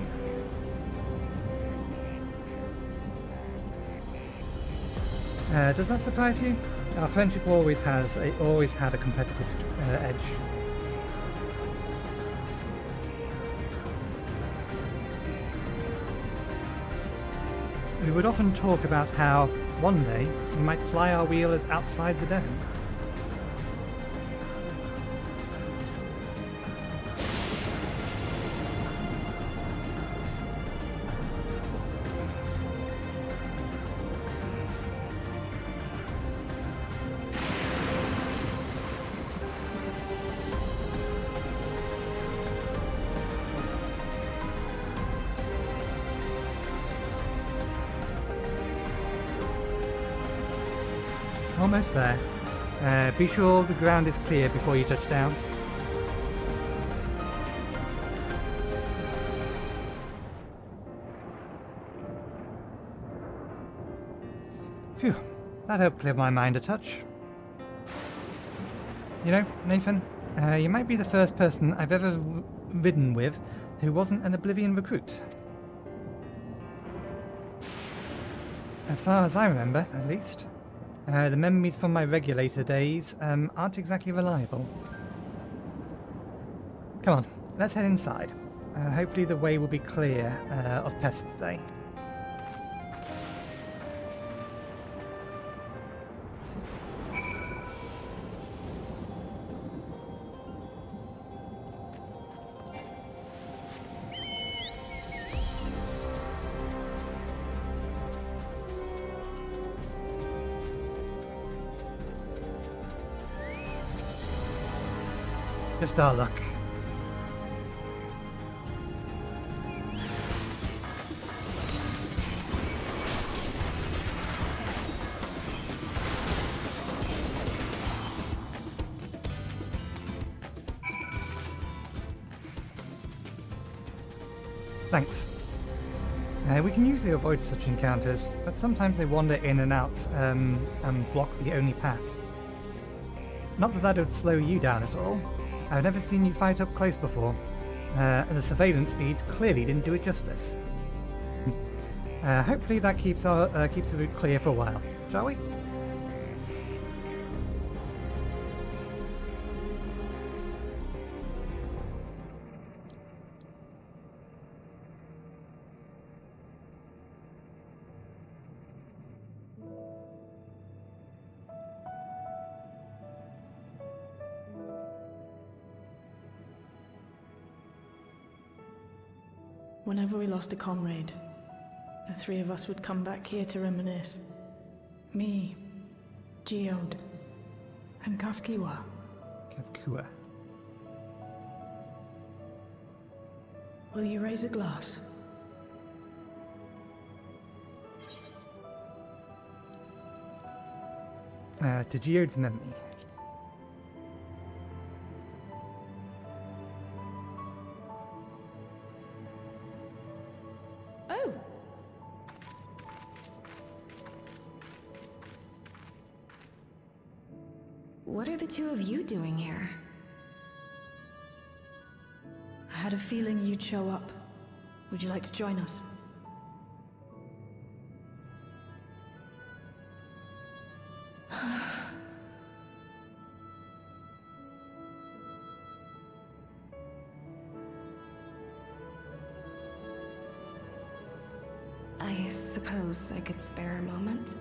Does that surprise you? Our friendship always had a competitive edge. We would often talk about how, one day, we might fly our wheelers outside the dome. Almost there. Be sure the ground is clear before you touch down. Phew, that helped clear my mind a touch. You know, Nathan, you might be the first person I've ever ridden with who wasn't an Oblivion recruit. As far as I remember, at least. The memories from my regulator days aren't exactly reliable. Come on, let's head inside. Hopefully the way will be clear of pests today. Just our luck. Thanks. We can usually avoid such encounters, but sometimes they wander in and out and block the only path. Not that would slow you down at all. I've never seen you fight up close before, and the surveillance feeds clearly didn't do it justice. Hopefully that keeps the route clear for a while, shall we? Whenever we lost a comrade, the three of us would come back here to reminisce. Me, Geode, and Kafkiwa. Kafkua. Will you raise a glass? To Geode's memory. Oh! What are the two of you doing here? I had a feeling you'd show up. Would you like to join us? I suppose I could spare a moment.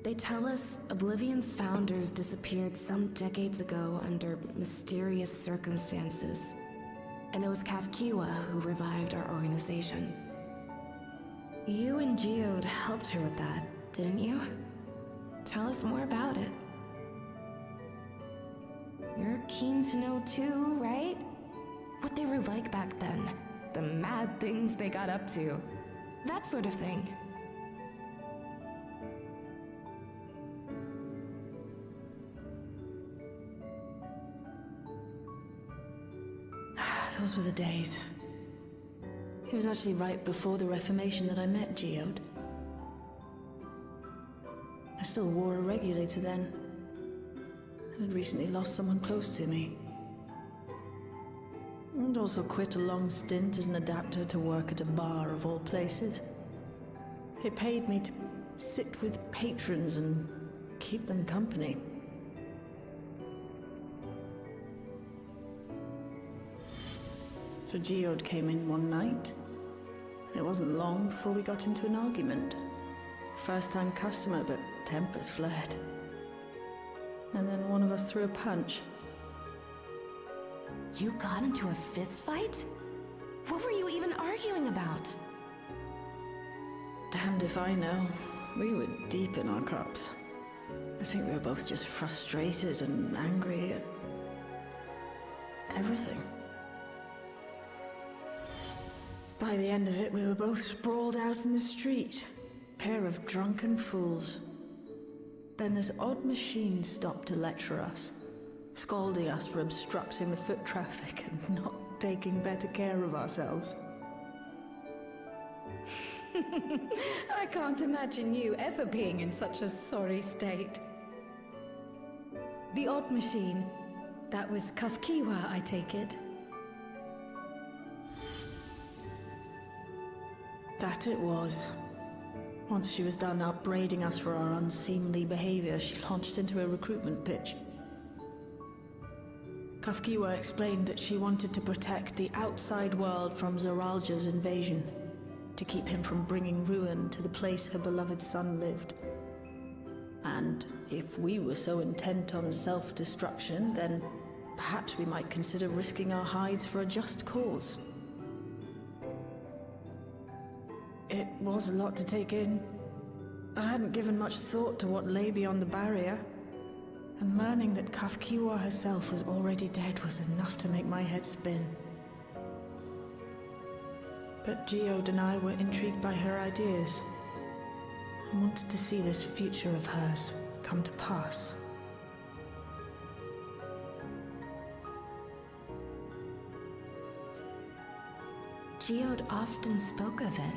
They tell us Oblivion's founders disappeared some decades ago under mysterious circumstances. And it was Kafkiwa who revived our organization. You and Geode helped her with that, didn't you? Tell us more about it. You're keen to know too, right? What they were like back then. The mad things they got up to. That sort of thing. Those were the days. It was actually right before the Reformation that I met Geode. I still wore a regulator then. I'd recently lost someone close to me. And also quit a long stint as an adapter to work at a bar of all places. It paid me to sit with patrons and keep them company. So Geode came in one night. It wasn't long before we got into an argument. First-time customer, but tempers flared. And then one of us threw a punch. You got into a fist fight? What were you even arguing about? Damned if I know. We were deep in our cups. I think we were both just frustrated and angry at everything. By the end of it, we were both sprawled out in the street. Pair of drunken fools. Then this odd machine stopped to lecture us, scolding us for obstructing the foot traffic and not taking better care of ourselves. I can't imagine you ever being in such a sorry state. The odd machine. That was Kafkiwa, I take it. That it was. Once she was done upbraiding us for our unseemly behavior, she launched into a recruitment pitch. Kafkiwa explained that she wanted to protect the outside world from Zoralja's invasion, to keep him from bringing ruin to the place her beloved son lived. And if we were so intent on self-destruction, then perhaps we might consider risking our hides for a just cause. It was a lot to take in. I hadn't given much thought to what lay beyond the barrier, and learning that Kafkiwa herself was already dead was enough to make my head spin. But Geode and I were intrigued by her ideas, and wanted to see this future of hers come to pass. Geode often spoke of it.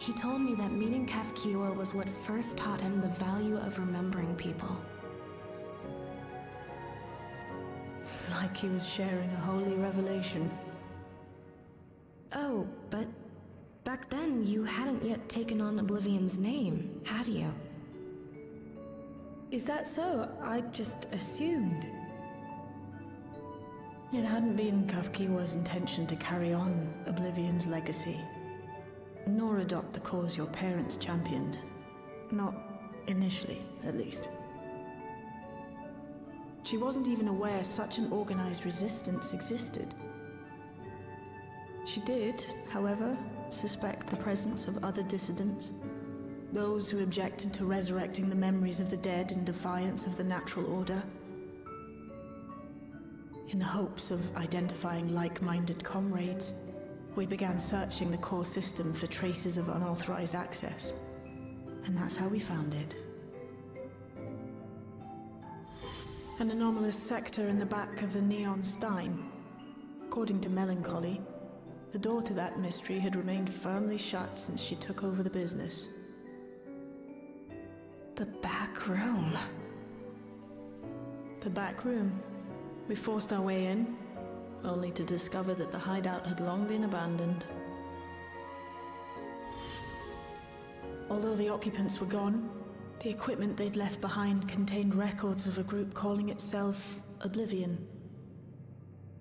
He told me that meeting Kafkiwa was what first taught him the value of remembering people. Like he was sharing a holy revelation. Oh, but back then you hadn't yet taken on Oblivion's name, had you? Is that so? I just assumed. It hadn't been Kafkiwa's intention to carry on Oblivion's legacy, nor adopt the cause your parents championed. Not initially, at least. She wasn't even aware such an organized resistance existed. She did, however, suspect the presence of other dissidents. Those who objected to resurrecting the memories of the dead in defiance of the natural order. In the hopes of identifying like-minded comrades, we began searching the core system for traces of unauthorized access. And that's how we found it. An anomalous sector in the back of the Neon Stein. According to Melancholy, the door to that mystery had remained firmly shut since she took over the business. The back room. The back room. We forced our way in, only to discover that the hideout had long been abandoned. Although the occupants were gone, the equipment they'd left behind contained records of a group calling itself Oblivion.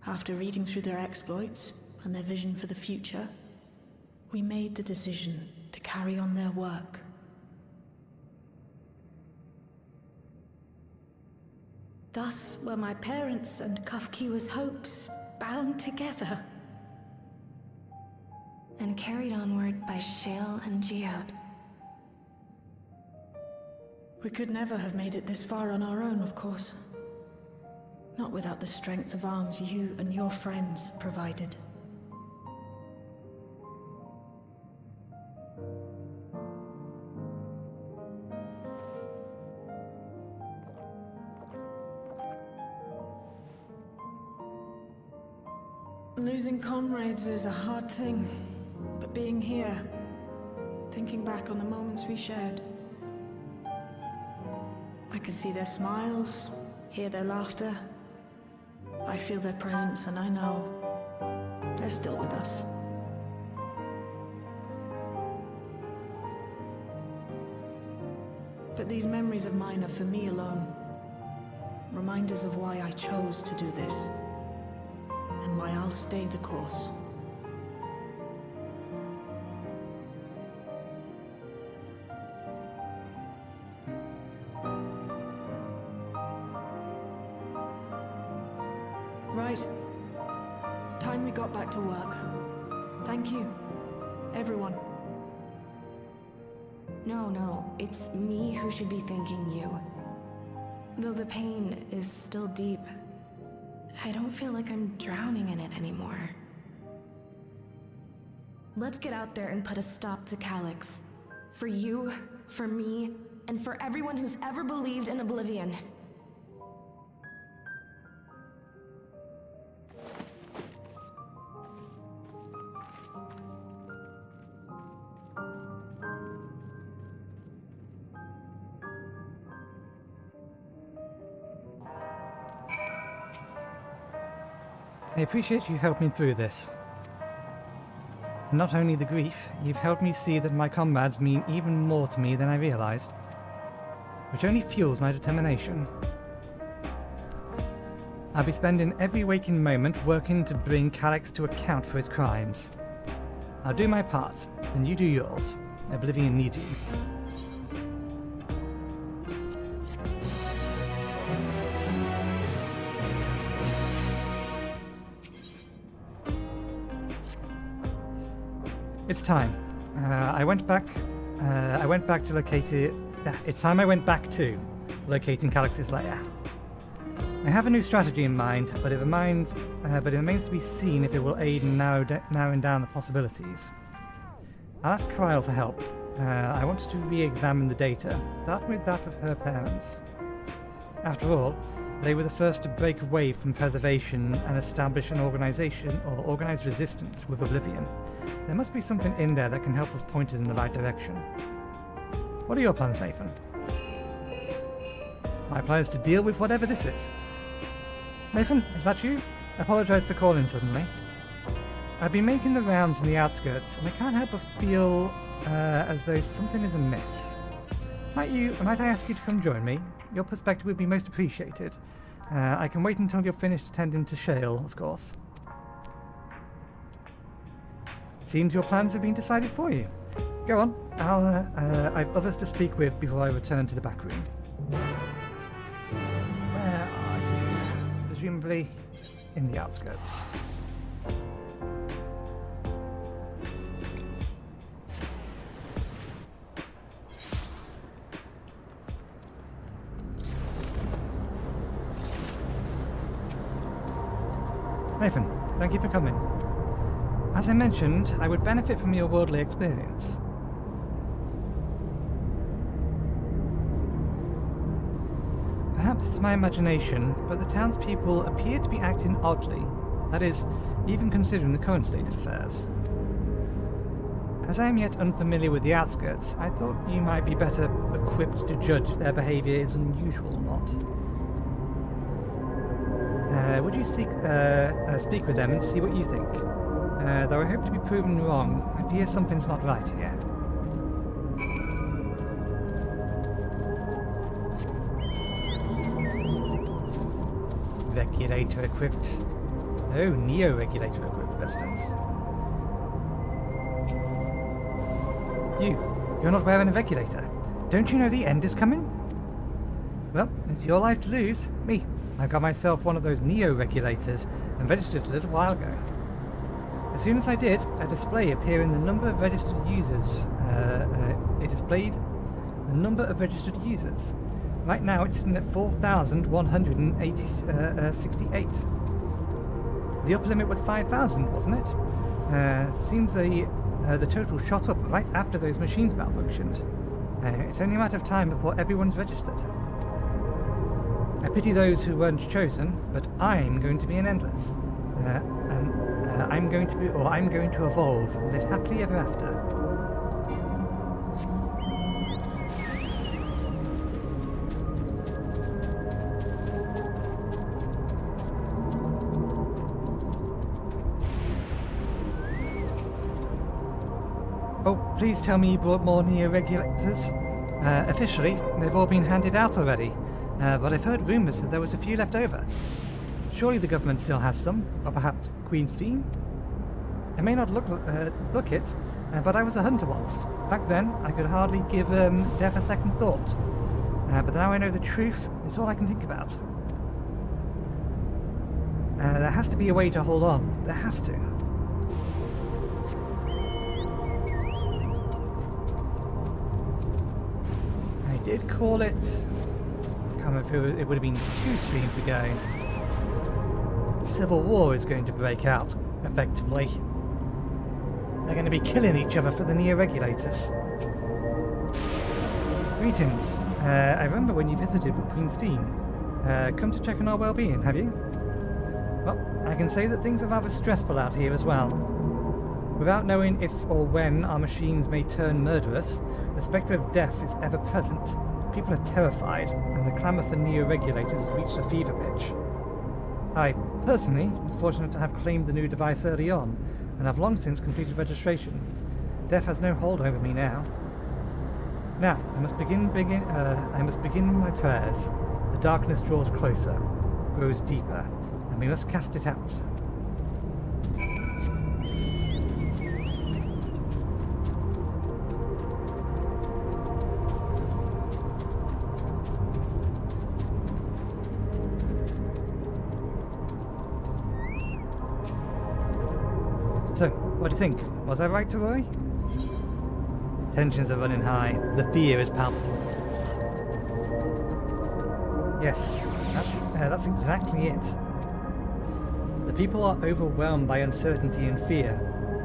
After reading through their exploits and their vision for the future, we made the decision to carry on their work. Thus were my parents' and Kafkiwa's hopes bound together. And carried onward by Shale and Geode. We could never have made it this far on our own, of course. Not without the strength of arms you and your friends provided. Losing comrades is a hard thing, but being here, thinking back on the moments we shared, I can see their smiles, hear their laughter. I feel their presence, and I know they're still with us. But these memories of mine are for me alone. Reminders of why I chose to do this, and why I'll stay the course. Right. Time we got back to work. Thank you, everyone. No, it's me who should be thanking you. Though the pain is still deep, I don't feel like I'm drowning in it anymore. Let's get out there and put a stop to Calyx. For you, for me, and for everyone who's ever believed in Oblivion. I appreciate you helping me through this. And not only the grief, you've helped me see that my comrades mean even more to me than I realized, which only fuels my determination. I'll be spending every waking moment working to bring Calyx to account for his crimes. I'll do my part, and you do yours. Oblivion needs you. It's time. I went back to locate it. It's time I went back to locating Calyx's lair. I have a new strategy in mind, but it remains to be seen if it will aid in narrowing down the possibilities. I'll ask Kryl for help. I wanted to re-examine the data, starting with that of her parents. After all, they were the first to break away from preservation and establish an organization or organized resistance with Oblivion. There must be something in there that can help us point us in the right direction. What are your plans, Nathan? My plan is to deal with whatever this is. Nathan, is that you? I apologize for calling suddenly. I've been making the rounds in the outskirts, and I can't help but feel as though something is amiss. Might I ask you to come join me? Your perspective would be most appreciated. I can wait until you're finished attending to Shale, of course. It seems your plans have been decided for you. Go on. I've others to speak with before I return to the back room. Where are you? Presumably in the outskirts. Nathan, thank you for coming. As I mentioned, I would benefit from your worldly experience. Perhaps it's my imagination, but the townspeople appear to be acting oddly. That is, even considering the current state of affairs. As I am yet unfamiliar with the outskirts, I thought you might be better equipped to judge if their behavior is unusual or not. Would you speak with them and see what you think? Though I hope to be proven wrong, I fear something's not right here. Regulator equipped. Oh, Neo-regulator equipped resident. You're not wearing a regulator. Don't you know the end is coming? Well, it's your life to lose. Me. I got myself one of those Neo-regulators and registered a little while ago. As soon as I did, a display appeared in the number of registered users. It displayed the number of registered users. Right now it's sitting at 4,168. The upper limit was 5,000, wasn't it? Seems the total shot up right after those machines malfunctioned. It's only a matter of time before everyone's registered. I pity those who weren't chosen, but I'm going to be an endless. I'm going to evolve and live happily ever after. Oh, please tell me you brought more Neo-regulators. Officially, they've all been handed out already. But I've heard rumours that there was a few left over. Surely the government still has some, or perhaps Queen's Theme? I may not look it, but I was a hunter once. Back then, I could hardly give death a second thought. But now I know the truth, it's all I can think about. There has to be a way to hold on. There has to. did call it, I can't remember if it would have been 2 streams ago, civil war is going to break out, effectively. They're going to be killing each other for the Neo-Regulators. Greetings. I remember when you visited with Queen Steam. Come to check on our well-being, have you? Well, I can say that things are rather stressful out here as well. Without knowing if or when our machines may turn murderous, the spectre of death is ever present. People are terrified, and the clamour for Neo-Regulators has reached a fever pitch. I, personally, was fortunate to have claimed the new device early on, and have long since completed registration. Death has no hold over me now. Now, I must begin my prayers. The darkness draws closer, grows deeper, and we must cast it out. So, what do you think? Was I right to worry? Tensions are running high. The fear is palpable. Yes, that's exactly it. The people are overwhelmed by uncertainty and fear,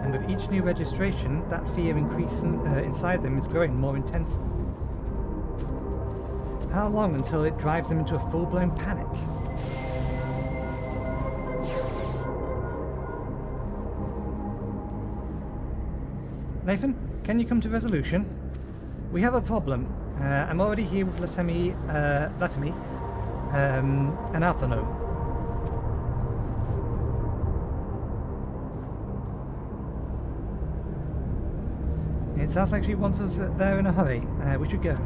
and with each new registration, that fear increasing inside them is growing more intense. How long until it drives them into a full-blown panic? Nathan, can you come to resolution? We have a problem. I'm already here with Latemi and Alphano. It sounds like she wants us there in a hurry. We should go.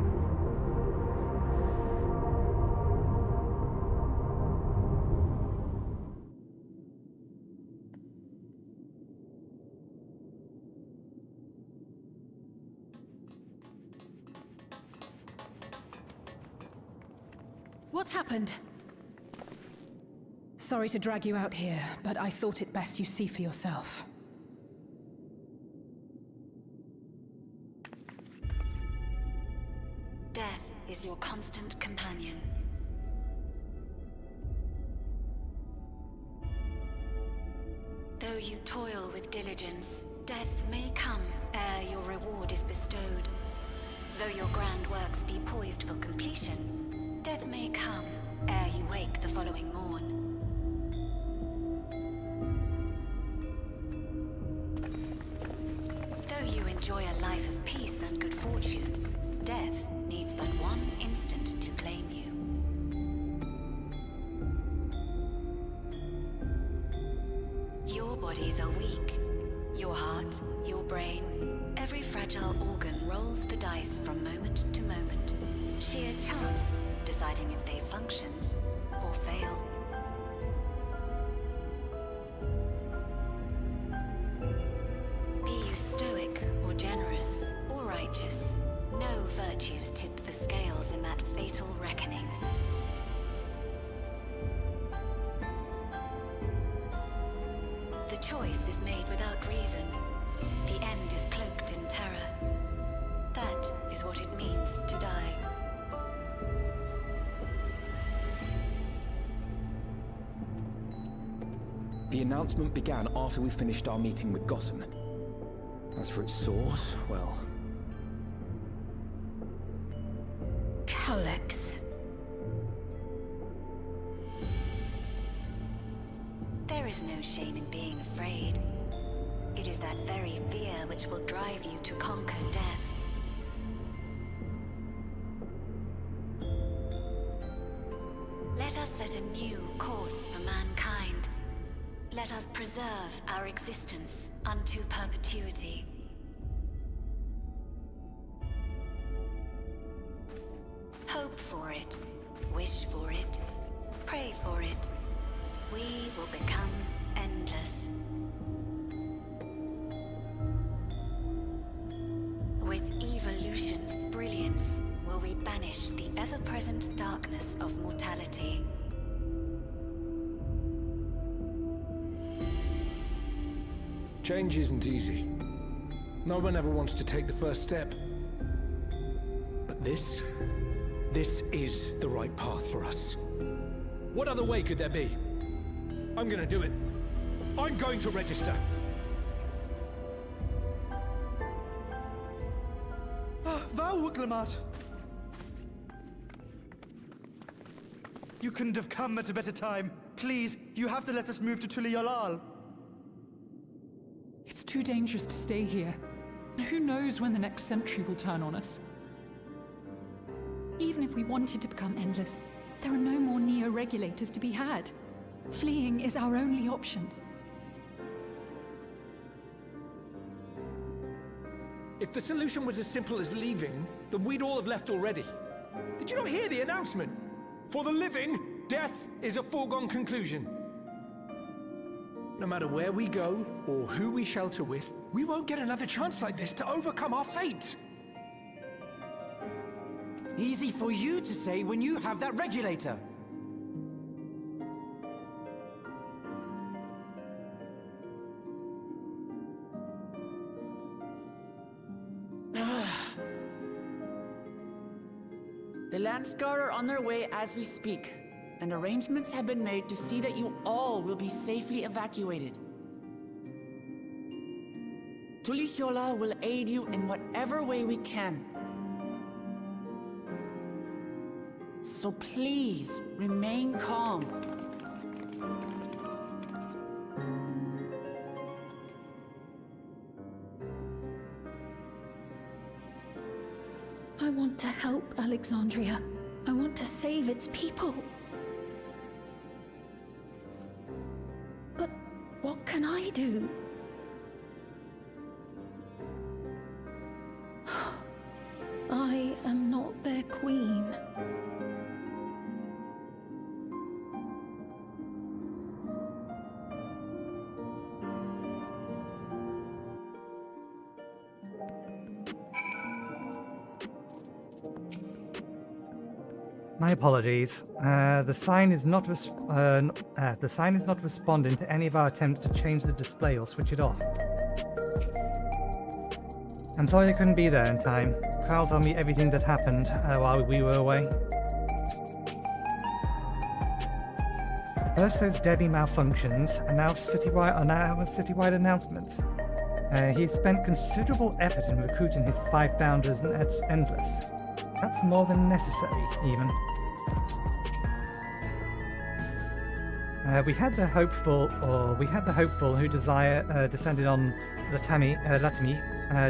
What's happened? Sorry to drag you out here, but I thought it best you see for yourself. Death is your constant companion. Though you toil with diligence, death may come ere your reward is bestowed. Though your grand works be poised for completion, death may come ere you wake the following morn. Though you enjoy a life of peace and good fortune, death needs but one instant to claim you. Your bodies are weak. Your heart, your brain, every fragile organ rolls the dice from moment to moment. Sheer chance deciding if they function or fail. Be you stoic or generous or righteous, no virtues tip the scales in that fatal reckoning. The choice is made without reason. The end is cloaked in terror. That is what it means to die. The announcement began after we finished our meeting with Gotham. As for its source, well... Alex. There is no shame in being afraid. It is that very fear which will drive you to conquer death. Let us set a new course for mankind. Let us preserve our existence unto perpetuity. Hope for it, wish for it, pray for it. We will become endless. With evolution's brilliance, will we banish the ever-present darkness of mortality. Change isn't easy. No one ever wants to take the first step. But this This is the right path for us. What other way could there be? I'm gonna do it. I'm going to register. Val Wuglamat! You couldn't have come at a better time. Please, you have to let us move to Tuliolal. It's too dangerous to stay here. Who knows when the next century will turn on us? Even if we wanted to become endless, there are no more neo-regulators to be had. Fleeing is our only option. If the solution was as simple as leaving, then we'd all have left already. Did you not hear the announcement? For the living, death is a foregone conclusion. No matter where we go, or who we shelter with, we won't get another chance like this to overcome our fate. Easy for you to say when you have that regulator. The Landscar are on their way as we speak, and arrangements have been made to see that you all will be safely evacuated. Tulichola will aid you in whatever way we can. So please, remain calm. I want to help Alexandria. I want to save its people. But what can I do? I am not their queen. My apologies. The sign is not responding to any of our attempts to change the display or switch it off. I'm sorry I couldn't be there in time. Kyle told me everything that happened while we were away. First, those deadly malfunctions, and now a citywide announcement. He spent considerable effort in recruiting his 5 founders, and that's endless. Perhaps more than necessary, even. We had the hopeful who descended on Latimi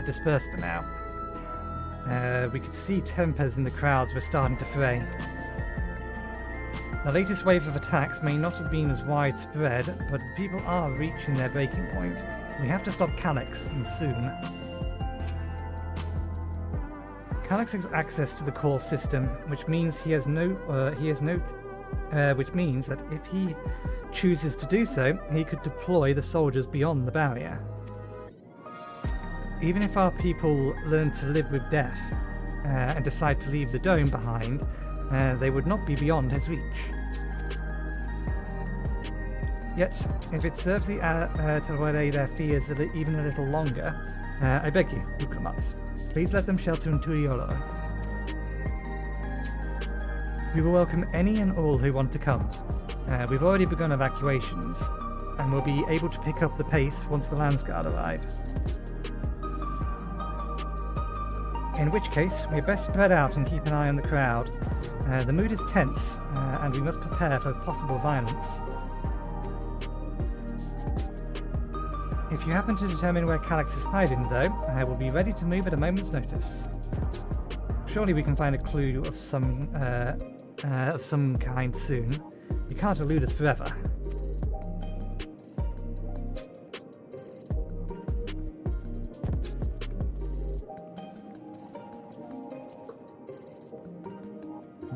dispersed for now. We could see tempers in the crowds were starting to fray. The latest wave of attacks may not have been as widespread, but people are reaching their breaking point. We have to stop Calyx, and soon. Calyx has access to the core system, which means which means that if he chooses to do so, he could deploy the soldiers beyond the barrier. Even if our people learn to live with death and decide to leave the dome behind, they would not be beyond his reach. Yet, if it serves the to allay their fears even a little longer, I beg you, diplomats, please let them shelter in Tuiolo. We will welcome any and all who want to come. We've already begun evacuations, and we'll be able to pick up the pace once the Landsguard arrive. In which case, we're best spread out and keep an eye on the crowd. The mood is tense, and we must prepare for possible violence. If you happen to determine where Calyx is hiding, though, I will be ready to move at a moment's notice. Surely we can find a clue of some kind soon. You can't elude us forever.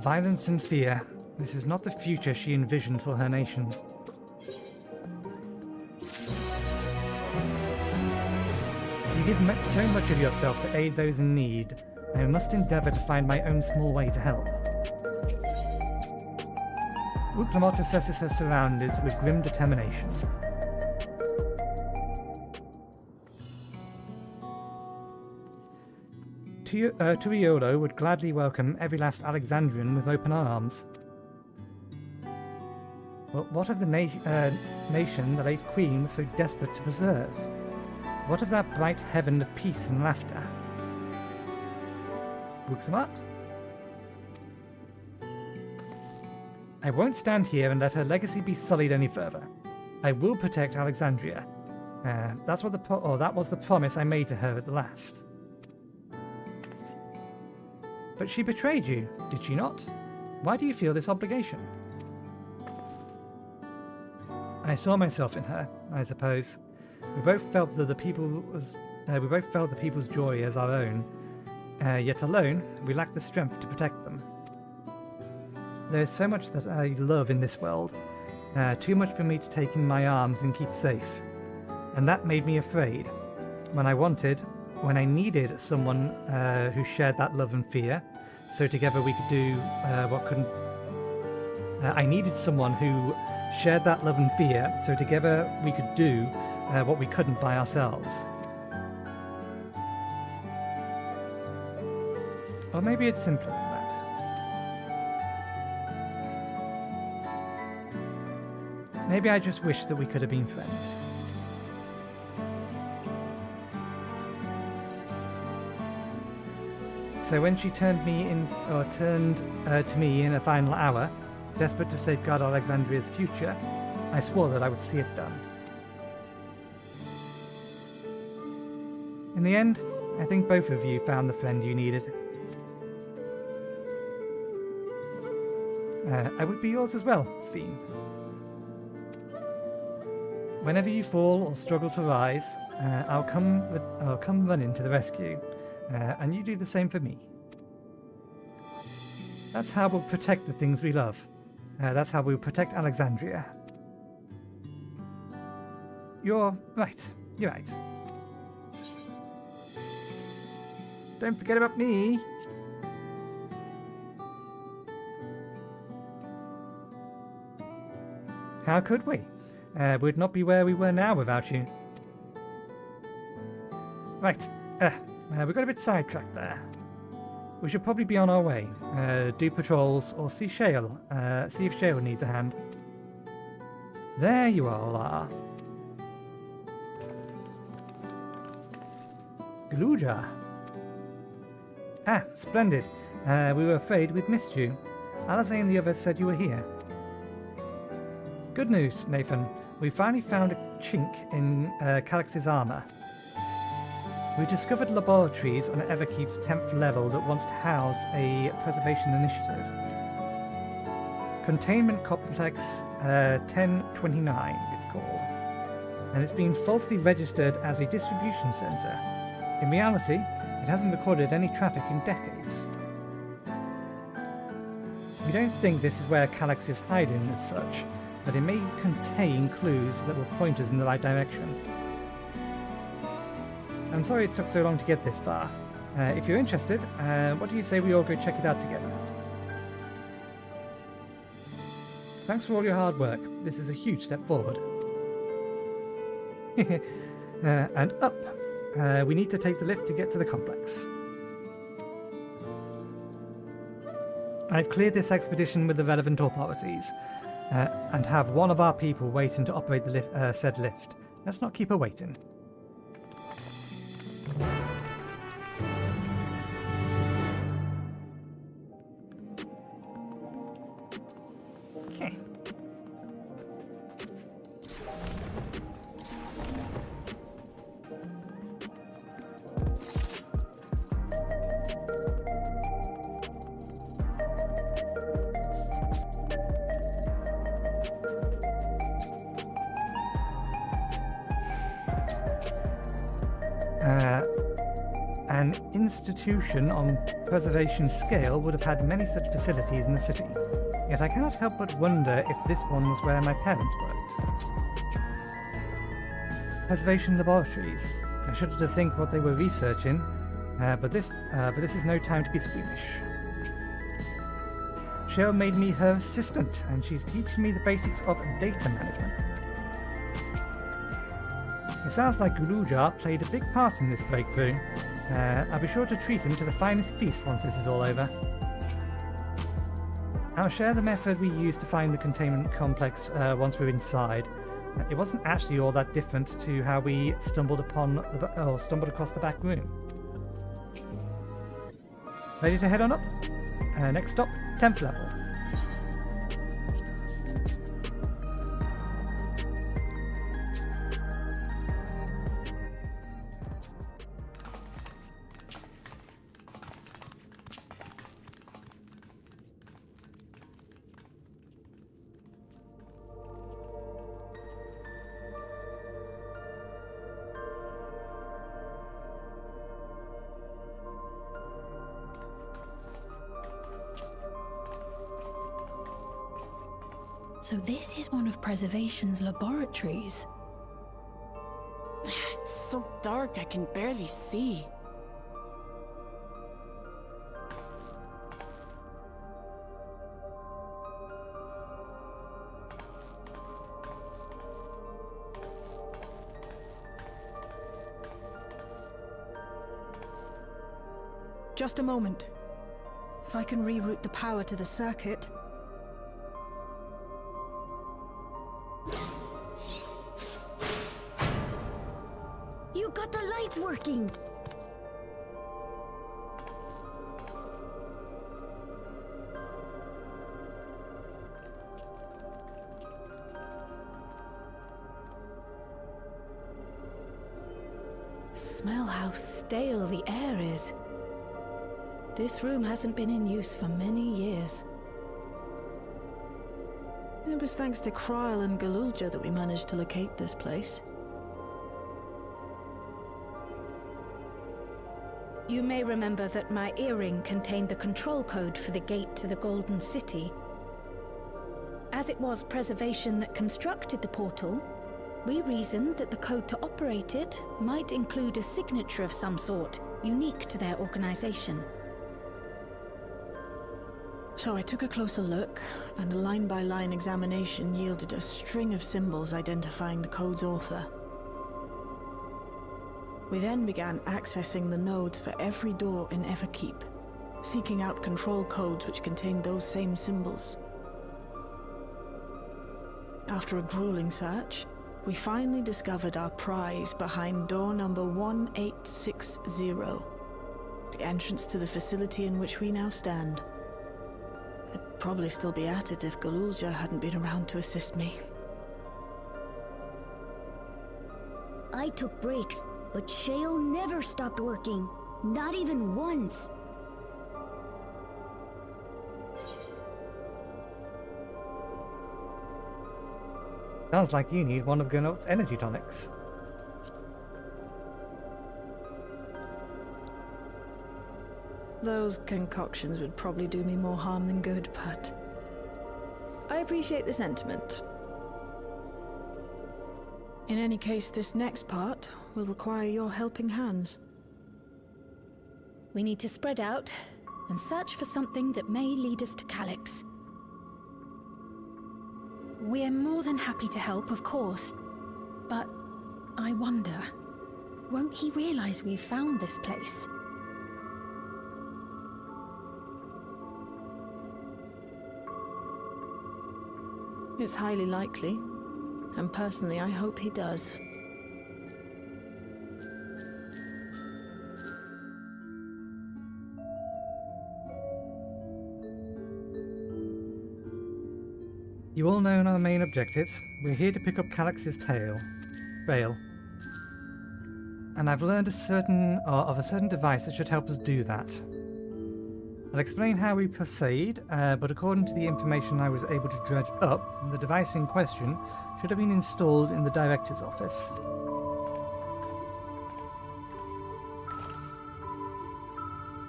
Violence and fear. This is not the future she envisioned for her nation. You give so much of yourself to aid those in need, and I must endeavour to find my own small way to help. Wuklamot assesses her surroundings with grim determination. Turiolo would gladly welcome every last Alexandrian with open arms. But what of the nation the late Queen was so desperate to preserve? What of that bright heaven of peace and laughter? I won't stand here and let her legacy be sullied any further. I will protect Alexandria. That was the promise I made to her at the last. But she betrayed you, did she not? Why do you feel this obligation? I saw myself in her, I suppose. We both felt the people's joy as our own. Yet alone, we lacked the strength to protect them. There is so much that I love in this world, too much for me to take in my arms and keep safe. And that made me afraid. When I needed someone who shared that love and fear, so together we could do what couldn't... I needed someone who shared that love and fear, so together we could do what we couldn't by ourselves. Or maybe it's simpler than that. Maybe I just wish that we could have been friends. So when she turned to me in a final hour, desperate to safeguard Alexandria's future, I swore that I would see it done. In the end, I think both of you found the friend you needed. I would be yours as well, Sven. Whenever you fall or struggle to rise, I'll come running to the rescue, and you do the same for me. That's how we'll protect the things we love. That's how we'll protect Alexandria. You're right. You're right. Don't forget about me. How could we? We'd not be where we were now without you. Right. We got a bit sidetracked there. We should probably be on our way. Do patrols or see if Shale needs a hand. There you all are. Gluja. Ah, splendid. We were afraid we'd missed you. Alize and the others said you were here. Good news, Nathan. We finally found a chink in Calix's armor. We discovered laboratories on Everkeep's 10th level that once housed a preservation initiative. Containment Complex 1029, it's called. And it's been falsely registered as a distribution center. In reality, it hasn't recorded any traffic in decades. We don't think this is where Calix is hiding as such, but it may contain clues that will point us in the right direction. I'm sorry it took so long to get this far. If you're interested, what do you say we all go check it out together? Thanks for all your hard work. This is a huge step forward. And up. We need to take the lift to get to the complex. I've cleared this expedition with the relevant authorities, and have one of our people waiting to operate the said lift. Let's not keep her waiting. Okay. An institution on preservation scale would have had many such facilities in the city, yet I cannot help but wonder if this one was where my parents worked. Preservation laboratories. I shudder to think what they were researching, but this is no time to be squeamish. Cheryl made me her assistant, and she's teaching me the basics of data management. It sounds like Gulujar played a big part in this breakthrough. I'll be sure to treat him to the finest feast once this is all over. I'll share the method we used to find the containment complex once we're inside. It wasn't actually all that different to how we stumbled across the back room. Ready to head on up? Next stop, 10th level. So this is one of Preservation's laboratories. It's so dark I can barely see. Just a moment. If I can reroute the power to the circuit. You got the lights working! Smell how stale the air is. This room hasn't been in use for many years. It was thanks to Kryl and Galulja that we managed to locate this place. You may remember that my earring contained the control code for the gate to the Golden City. As it was Preservation that constructed the portal, we reasoned that the code to operate it might include a signature of some sort, unique to their organization. So I took a closer look, and a line-by-line examination yielded a string of symbols identifying the code's author. We then began accessing the nodes for every door in Everkeep, seeking out control codes which contained those same symbols. After a grueling search, we finally discovered our prize behind door number 1860, the entrance to the facility in which we now stand. I'd probably still be at it if Galulja hadn't been around to assist me. I took breaks, but Shale never stopped working. Not even once. Sounds like you need one of Gernot's energy tonics. Those concoctions would probably do me more harm than good, but I appreciate the sentiment. In any case, this next part will require your helping hands. We need to spread out and search for something that may lead us to Calyx. We're more than happy to help, of course. But I wonder, won't he realize we've found this place? It's highly likely, and personally I hope he does. You all know our main objectives. We're here to pick up Calyx's trail. And I've learned of a certain device that should help us do that. I'll explain how we proceed, but according to the information I was able to dredge up, the device in question should have been installed in the director's office.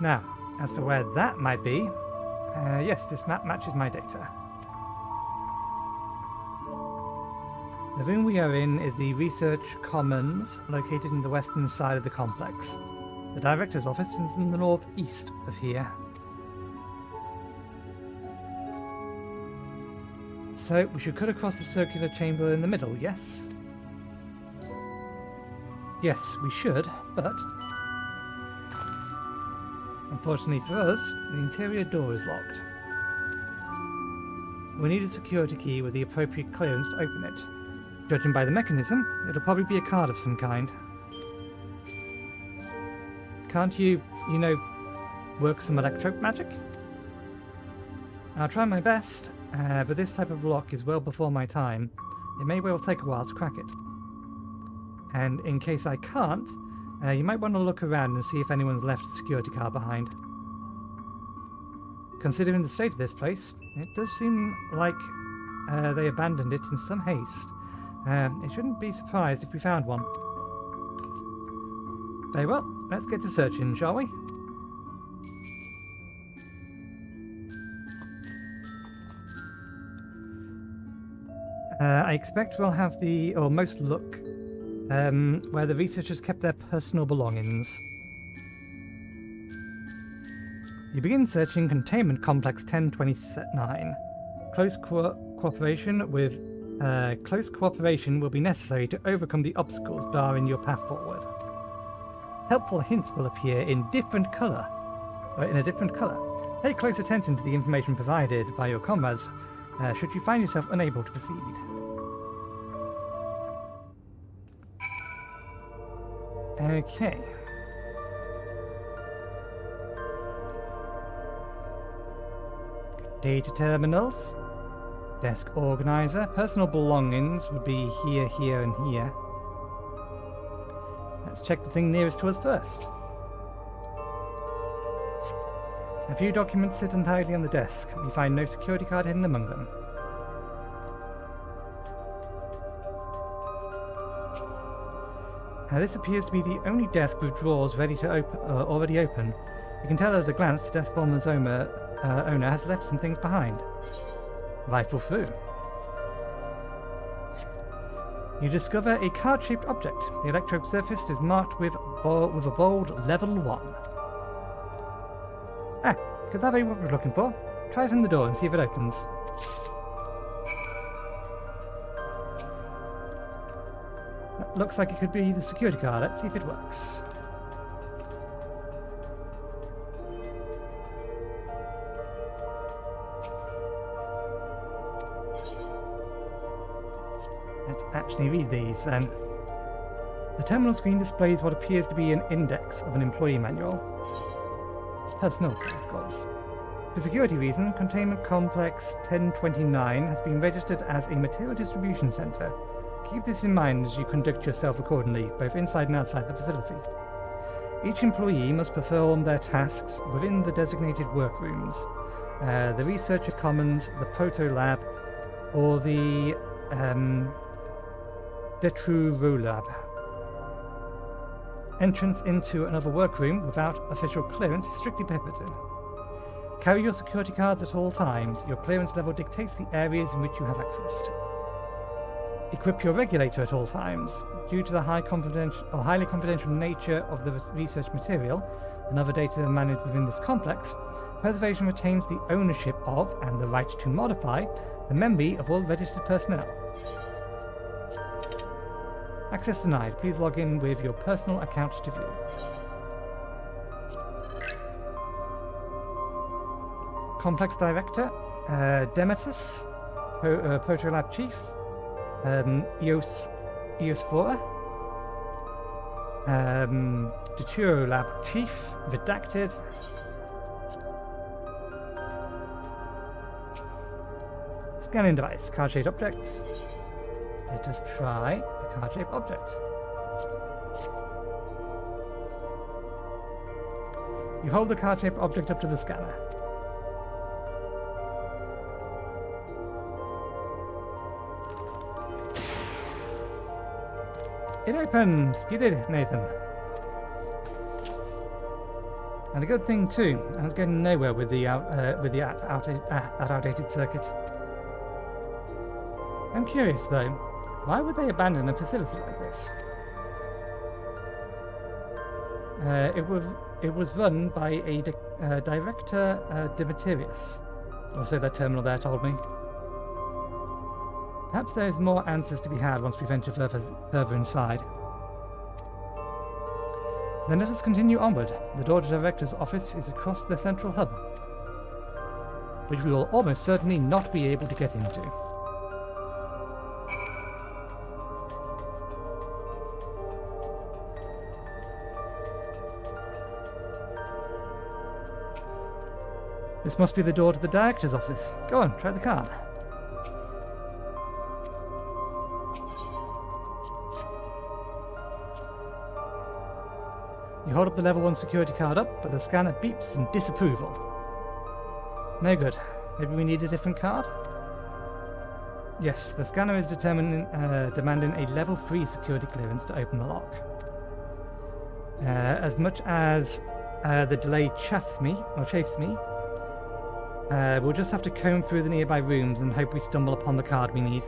Now, as for where that might be, yes, this map matches my data. The room we are in is the Research Commons, located in the western side of the complex. The director's office is in the northeast of here. So, we should cut across the circular chamber in the middle, yes? Yes, we should, but Unfortunately for us, the interior door is locked. We need a security key with the appropriate clearance to open it. Judging by the mechanism, it'll probably be a card of some kind. Can't you work some electro magic? I'll try my best, but this type of lock is well before my time. It may well take a while to crack it. And in case I can't, you might want to look around and see if anyone's left a security card behind. Considering the state of this place, it does seem like they abandoned it in some haste. I shouldn't be surprised if we found one. Very well, let's get to searching, shall we? I expect we'll have the most look where the researchers kept their personal belongings. You begin searching Containment Complex 1029. Close cooperation will be necessary to overcome the obstacles barring your path forward. Helpful hints will appear in a different color. Pay close attention to the information provided by your comrades should you find yourself unable to proceed. Okay. Data terminals. Desk organizer. Personal belongings would be here, here, and here. Let's check the thing nearest to us first. A few documents sit untidy on the desk. We find no security card hidden among them. This appears to be the only desk with drawers ready to already open. You can tell at a glance the desk bomber's owner has left some things behind. Rifle through. You discover a card-shaped object. The electrode surface is marked with a bold level 1. Ah, could that be what we're looking for? Try it in the door and see if it opens. That looks like it could be the security card. Let's see if it works. Let's actually read these then. The terminal screen displays what appears to be an index of an employee manual. Personnel protocols. For security reasons, Containment Complex 1029 has been registered as a material distribution center. Keep this in mind as you conduct yourself accordingly, both inside and outside the facility. Each employee must perform their tasks within the designated workrooms, the Researcher Commons, the Proto Lab, or the Detruro Lab. Entrance into another workroom without official clearance is strictly prohibited. Carry your security cards at all times. Your clearance level dictates the areas in which you have access to. Equip your regulator at all times. Due to the highly confidential nature of the research material and other data managed within this complex, Preservation retains the ownership of and the right to modify the memory of all registered personnel. Access denied. Please log in with your personal account to view. Complex Director, Demetus, Protolab Chief, Eosphora, Deturo Lab Chief, Redacted, Scanning Device, Card-shaped Object. Let us try the card-shaped object. You hold the card-shaped object up to the scanner. It opened! You did it, Nathan. And a good thing too, I was getting nowhere with the outdated circuit. I'm curious though, why would they abandon a facility like this? It was run by a Director Demetrius, or so that terminal there told me. Perhaps there is more answers to be had once we venture further inside. Then let us continue onward. The door to the Director's office is across the central hub, which we will almost certainly not be able to get into. This must be the door to the Director's office. Go on, try the card. You hold up the level 1 security card up, but the scanner beeps in disapproval. No good. Maybe we need a different card? Yes, the scanner is demanding a level 3 security clearance to open the lock. As much as the delay chafes me, we'll just have to comb through the nearby rooms and hope we stumble upon the card we need.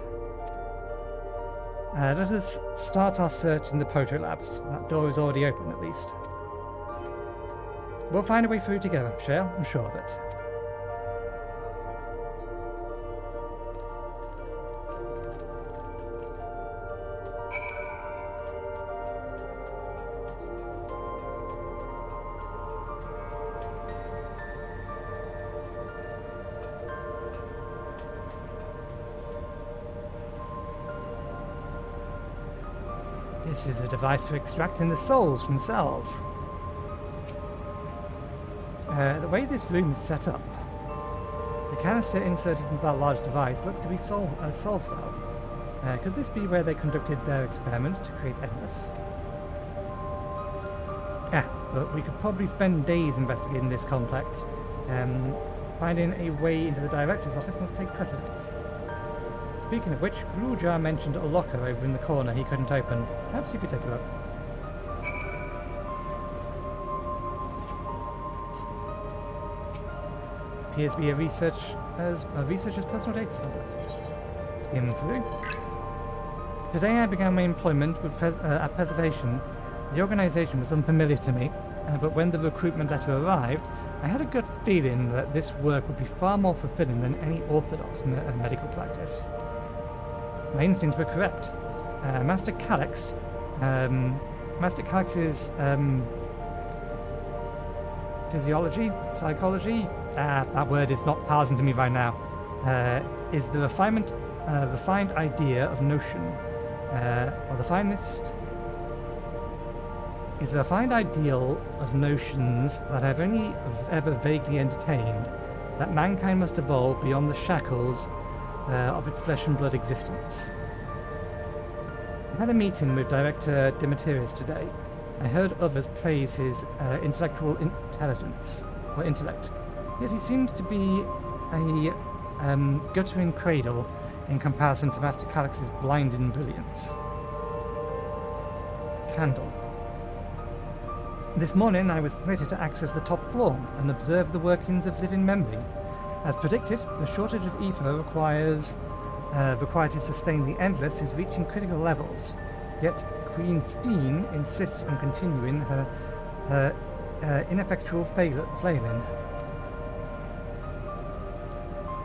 Let us start our search in the Proto Labs. That door is already open, at least. We'll find a way through together, Shale. I'm sure of it. This is a device for extracting the souls from cells. The way this room is set up, the canister inserted into that large device looks to be a soul cell. Could this be where they conducted their experiments to create Endless? But we could probably spend days investigating this complex. Finding a way into the Director's office must take precedence. Speaking of which, Grujar mentioned a locker over in the corner he couldn't open. Perhaps you could take a look. Appears to be a researcher's personal data tablet. Skim through. Today I began my employment with at Preservation. The organization was unfamiliar to me, but when the recruitment letter arrived, I had a gut feeling that this work would be far more fulfilling than any orthodox medical practice. My instincts were correct. Master Calix's physiology, psychology, that word is not passing to me right now, is the refined idea of notion, or the finest, is the refined ideal of notions that I've only ever vaguely entertained, that mankind must evolve beyond the shackles of its flesh and blood existence. I had a meeting with Director Demetrius today. I heard others praise his intellectual intelligence, or intellect, yet he seems to be a guttering cradle in comparison to Master Calix's blinding brilliance. Candle. This morning I was permitted to access the top floor and observe the workings of living memory. As predicted, the shortage of ether required to sustain the Endless is reaching critical levels, yet Queen Speen insists on continuing her ineffectual flailing.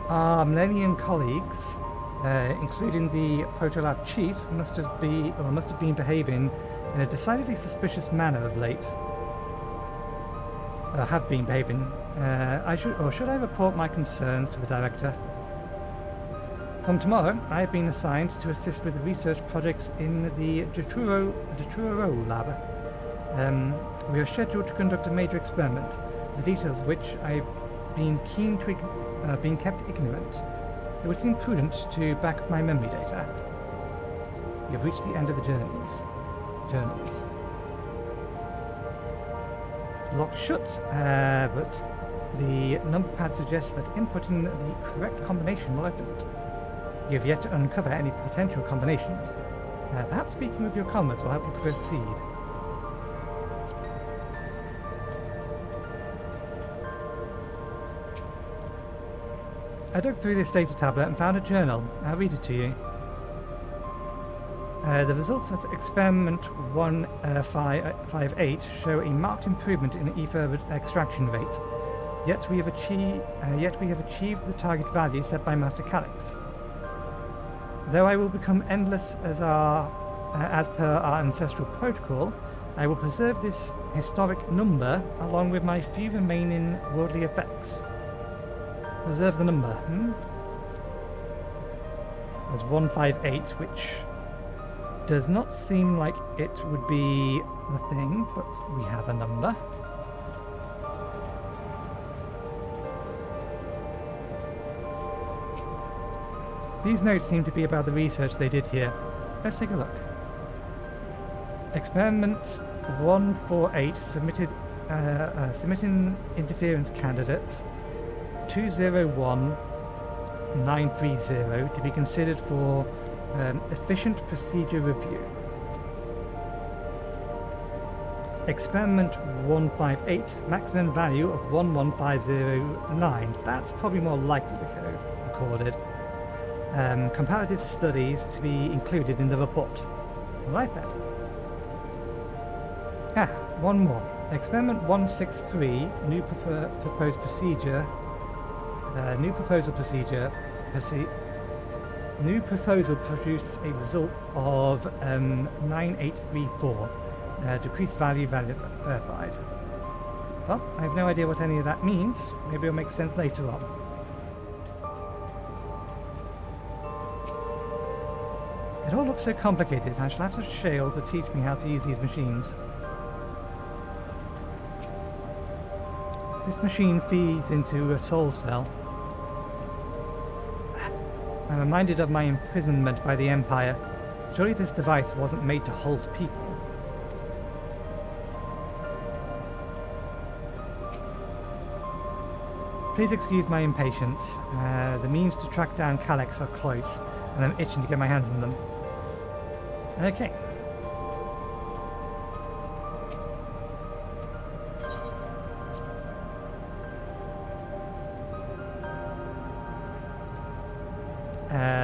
Our Millennium colleagues, including the Protolab chief, must have been behaving in a decidedly suspicious manner of late. Have been behaving. Should I report my concerns to the director? From tomorrow, I have been assigned to assist with the research projects in the Detruro lab. We are scheduled to conduct a major experiment, the details of which I've been been kept ignorant. It would seem prudent to back up my memory data. We have reached the end of the journals. It's locked shut, but the number pad suggests that inputting the correct combination will open it. You have yet to uncover any potential combinations. Perhaps speaking with your comrades will help you proceed. I dug through this data tablet and found a journal. I'll read it to you. The results of experiment 158 show a marked improvement in ether extraction rates. Yet we have achieved the target value set by Master Calix. Though I will become endless as per our ancestral protocol, I will preserve this historic number along with my few remaining worldly effects. Preserve the number, There's 158, which does not seem like it would be the thing, but we have a number. These notes seem to be about the research they did here. Let's take a look. Experiment 148 submitting interference candidate 201930 to be considered for efficient procedure review. Experiment 158, maximum value of 11509. That's probably more likely the code recorded. Comparative studies to be included in the report. Right then. One more. Experiment 163, new proposed procedure. New proposal produces a result of 9834. Decreased value verified. Well, I have no idea what any of that means. Maybe it'll make sense later on. It all looks so complicated. I shall have to Shale to teach me how to use these machines. This machine feeds into a soul cell. I'm reminded of my imprisonment by the Empire. Surely this device wasn't made to hold people. Please excuse my impatience. The means to track down Calyx are close, and I'm itching to get my hands on them. Okay.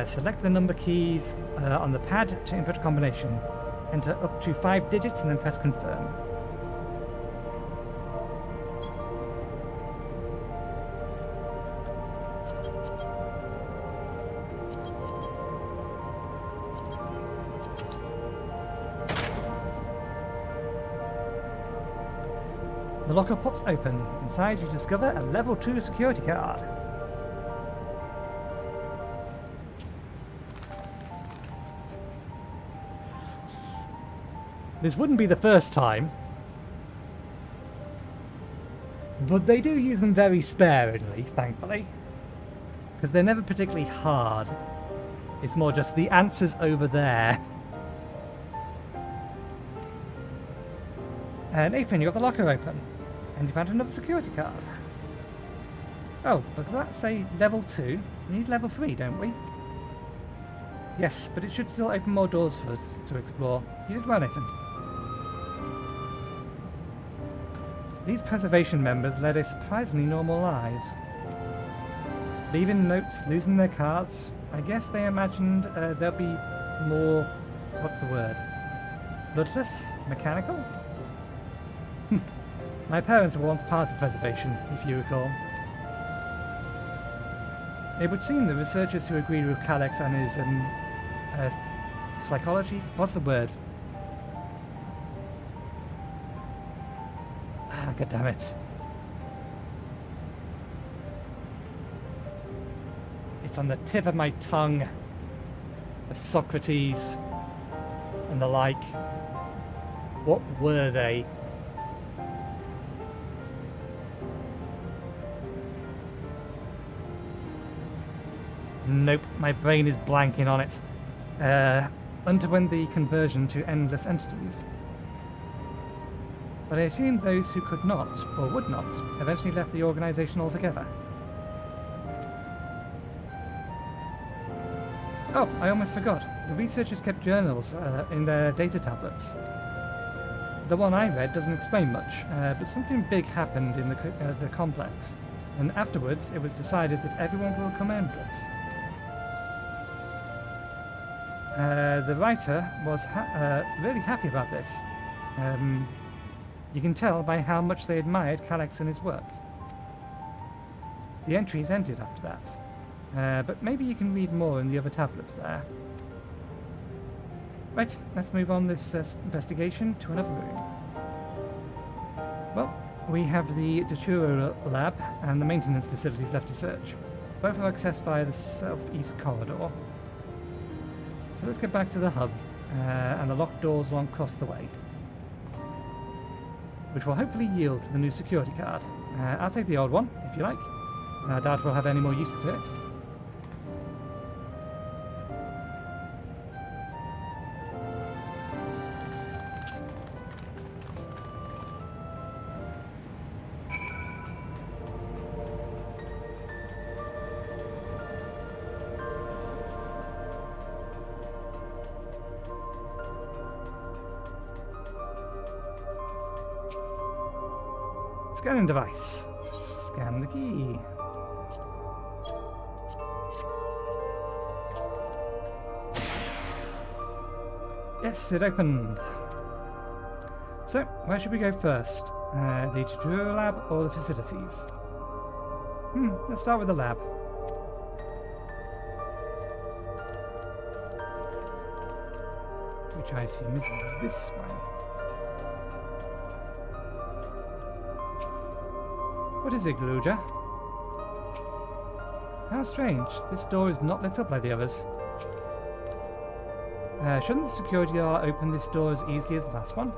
Select the number keys on the pad to input a combination. Enter up to 5 digits and then press confirm. The locker pops open. Inside you discover a level 2 security card. This wouldn't be the first time, but they do use them very sparingly, thankfully, because they're never particularly hard. It's more just the answer's over there. And Nathan, you got the locker open, and you found another security card. Oh, but does that say level 2? We need level 3, don't we? Yes, but it should still open more doors for us to explore. You did well, Nathan. These preservation members led a surprisingly normal lives. Leaving notes, losing their cards. I guess they imagined there'll be more... what's the word? Bloodless? Mechanical? My parents were once part of preservation, if you recall. It would seem the researchers who agreed with Calyx and his psychology? What's the word? God damn it. It's on the tip of my tongue. The Socrates and the like. What were they? Nope, my brain is blanking on it. Underwent the conversion to endless entities. But I assume those who could not, or would not, eventually left the organization altogether. Oh, I almost forgot. The researchers kept journals in their data tablets. The one I read doesn't explain much, but something big happened in the complex, and afterwards it was decided that everyone will become endless. The writer was really happy about this. You can tell by how much they admired Calyx and his work. The entries ended after that, but maybe you can read more in the other tablets there. Right, let's move on this investigation to another room. Well, we have the Datura lab and the maintenance facilities left to search. Both are accessed via the southeast corridor. So let's get back to the hub and the locked doors along across the way, which will hopefully yield to the new security card. I'll take the old one, if you like. I doubt we'll have any more use for it. Scanning device. Scan the key. Yes, it opened. So, where should we go first? The tutorial lab or the facilities? Let's start with the lab. Which I assume is this way. What is it, Gluja? How strange. This door is not lit up like the others. Shouldn't the security guard open this door as easily as the last one?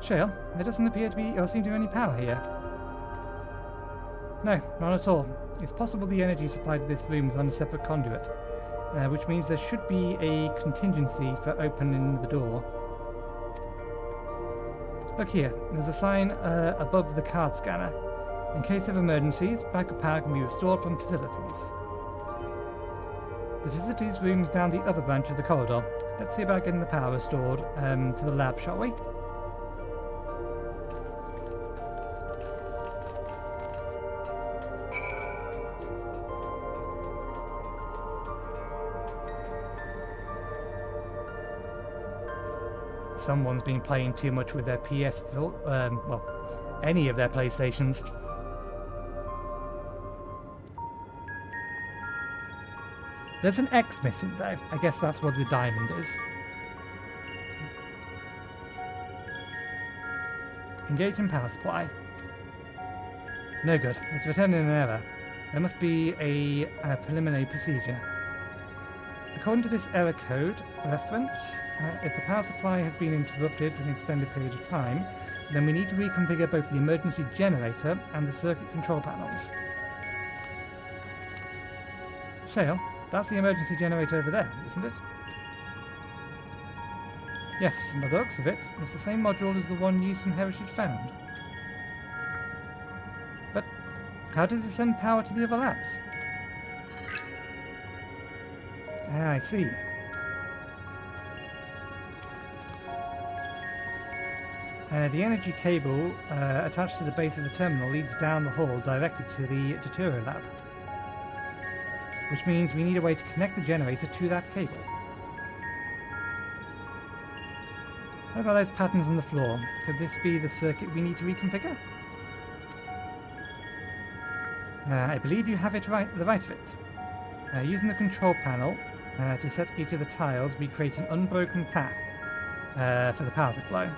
Shale, there doesn't appear to be or seem to be any power here. No, not at all. It's possible the energy supplied to this room is on a separate conduit, which means there should be a contingency for opening the door. Look here, there's a sign above the card scanner. In case of emergencies, backup power can be restored from facilities. The facilities room's down the other branch of the corridor. Let's see about getting the power restored to the lab, shall we? Someone's been playing too much with their well, any of their PlayStations. There's an X missing though. I guess that's what the diamond is. Engaging power supply. No good. It's returning an error. There must be a preliminary procedure. According to this error code reference, if the power supply has been interrupted for an extended period of time, then we need to reconfigure both the emergency generator and the circuit control panels. Shale, that's the emergency generator over there, isn't it? Yes, by the looks of it, it's the same module as the one used in Heritage Found. But how does it send power to the other labs? Ah, I see. The energy cable attached to the base of the terminal leads down the hall directly to the Datura lab. Which means we need a way to connect the generator to that cable. What about those patterns on the floor? Could this be the circuit we need to reconfigure? I believe you have it right, the right of it. Using the control panel to set each of the tiles, we create an unbroken path for the power to flow.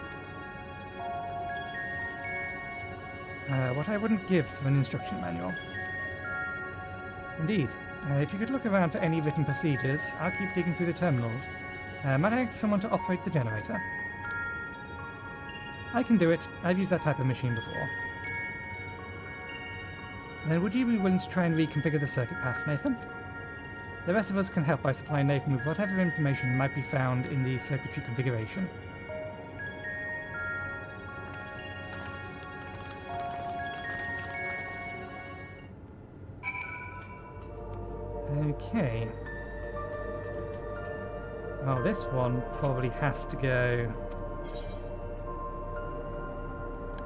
What I wouldn't give for an instruction manual. Indeed. If you could look around for any written procedures, I'll keep digging through the terminals. Might I ask someone to operate the generator? I can do it. I've used that type of machine before. Then would you be willing to try and reconfigure the circuit path, Nathan? The rest of us can help by supplying Nathan with whatever information might be found in the circuitry configuration. Okay. Well, this one probably has to go...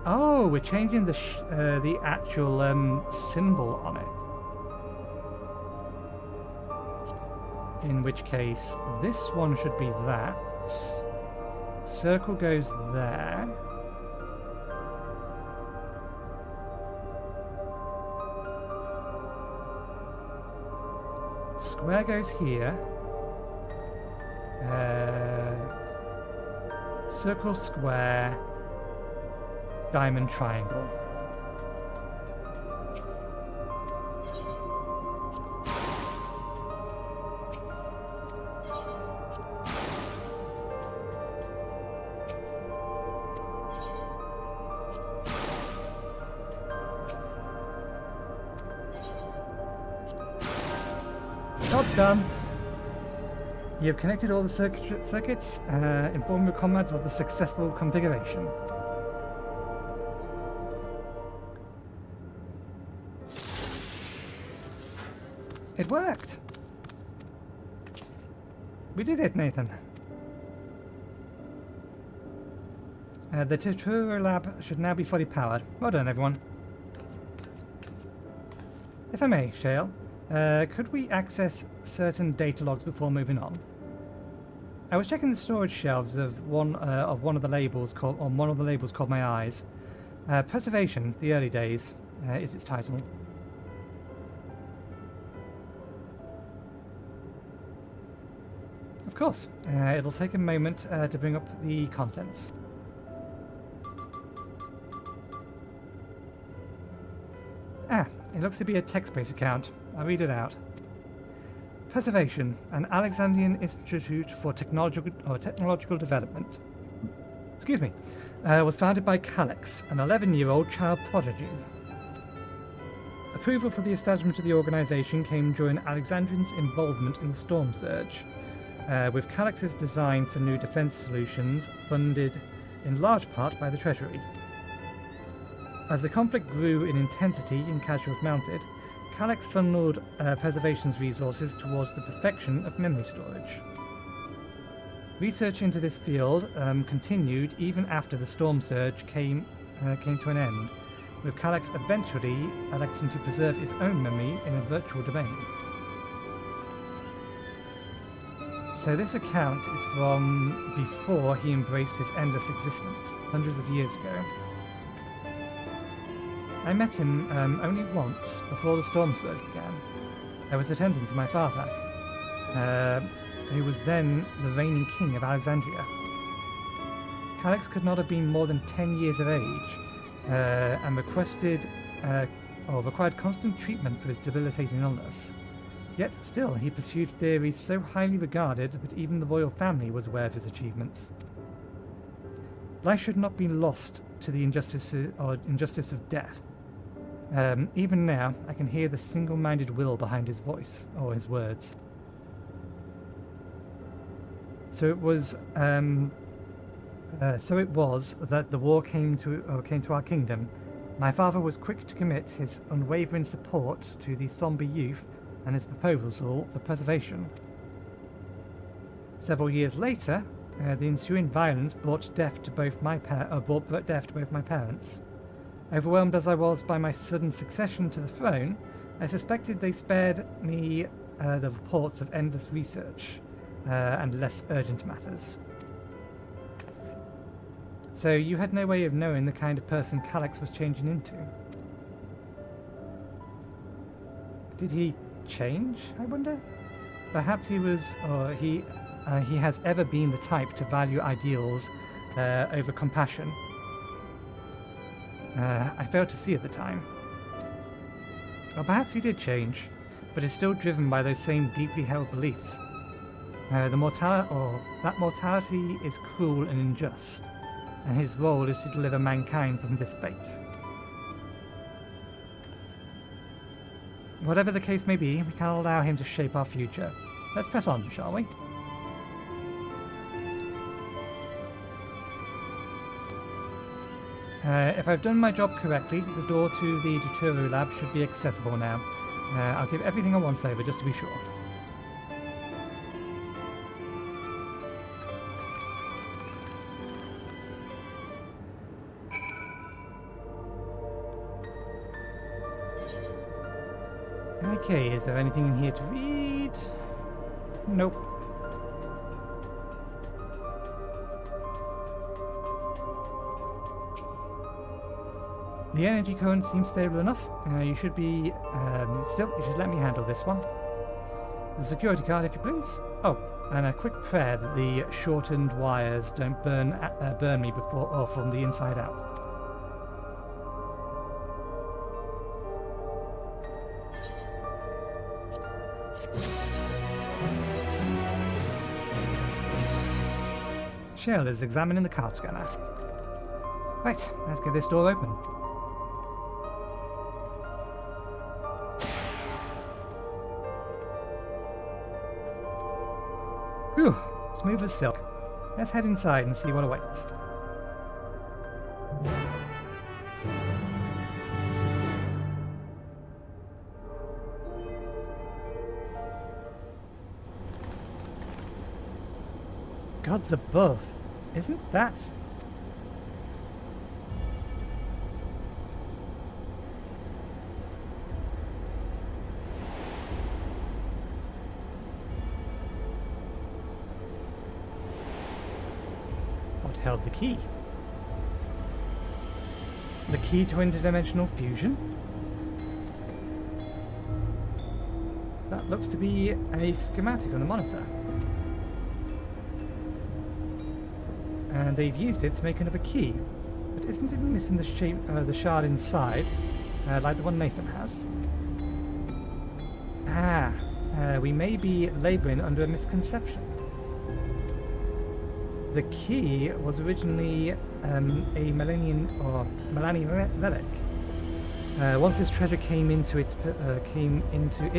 Oh, we're changing the actual symbol on it. In which case, this one should be that. Circle goes there. Square goes here. Circle, square. diamond triangle. Job's done. You have connected all the circuits. Inform your comrades of the successful configuration. It worked! We did it, Nathan. The Tutorial Lab should now be fully powered. Well done, everyone. If I may, Shale, could we access certain data logs before moving on? I was checking the storage shelves of one of the labels called My Eyes. Preservation, the early days, is its title. Of course, it'll take a moment to bring up the contents. Ah, it looks to be a text-based account. I'll read it out. Preservation, an Alexandrian Institute for Technological Development. Excuse me. Was founded by Calix, an 11-year-old child prodigy. Approval for the establishment of the organization came during Alexandrian's involvement in the Storm Surge, with Calix's design for new defense solutions funded in large part by the Treasury. As the conflict grew in intensity and casualties mounted, Calix funneled Preservation's resources towards the perfection of memory storage. Research into this field continued even after the Storm Surge came to an end, with Calix eventually electing to preserve his own memory in a virtual domain. So this account is from before he embraced his endless existence, hundreds of years ago. I met him only once before the Storm Surge began. I was attending to my father, who was then the reigning king of Alexandria. Calix could not have been more than 10 years of age, and required constant treatment for his debilitating illness. Yet still, he pursued theories so highly regarded that even the royal family was aware of his achievements. Life should not be lost to the injustice of death. Even now, I can hear the single-minded will behind his voice, or his words. So it was that the war came to our kingdom. My father was quick to commit his unwavering support to the somber youth and his proposal for preservation. Several years later, the ensuing violence brought death to both my parents. Overwhelmed as I was by my sudden succession to the throne, I suspected they spared me the reports of endless research and less urgent matters. So you had no way of knowing the kind of person Calix was changing into. Did he change, I wonder? Perhaps he was, or he has ever been the type to value ideals over compassion. I failed to see at the time. Or perhaps he did change, but is still driven by those same deeply held beliefs. That mortality is cruel and unjust, and his role is to deliver mankind from this fate. Whatever the case may be, we cannot allow him to shape our future. Let's press on, shall we? If I've done my job correctly, the door to the Tutorial Lab should be accessible now. I'll give everything a once-over just to be sure. Okay, is there anything in here to read? Nope. The energy current seems stable enough. You should be... you should let me handle this one. The security card, if you please. Oh, and a quick prayer that the shortened wires don't burn me before or from the inside out. Shell is examining the card scanner. Right, let's get this door open. Whew, smooth as silk. Let's head inside and see what awaits. Gods above, isn't that? What held the key? The key to interdimensional fusion? That looks to be a schematic on the monitor. And they've used it to make another key. But isn't it missing the shape, the shard inside, like the one Nathan has? We may be labouring under a misconception. The key was originally a Millennium relic. Once this treasure came into its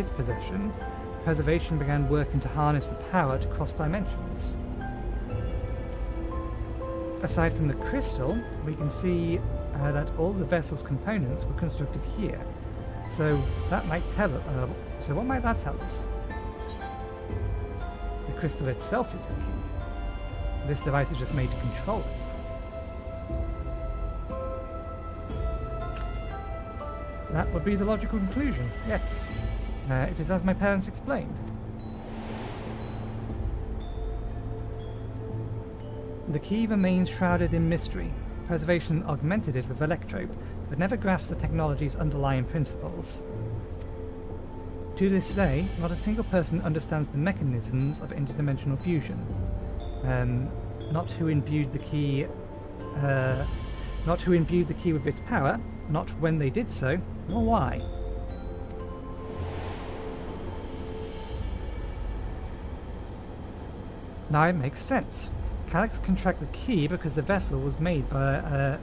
possession, Preservation began working to harness the power to cross dimensions. Aside from the crystal, we can see that all the vessel's components were constructed here. So that might tell. So what might that tell us? The crystal itself is the key. This device is just made to control it. That would be the logical conclusion. Yes, it is as my parents explained. The key remains shrouded in mystery. Preservation augmented it with Electrope, but never grasped the technology's underlying principles. To this day, not a single person understands the mechanisms of interdimensional fusion. Not who imbued the key with its power, not when they did so, nor why. Now it makes sense. Calyx contract the key because the vessel was made by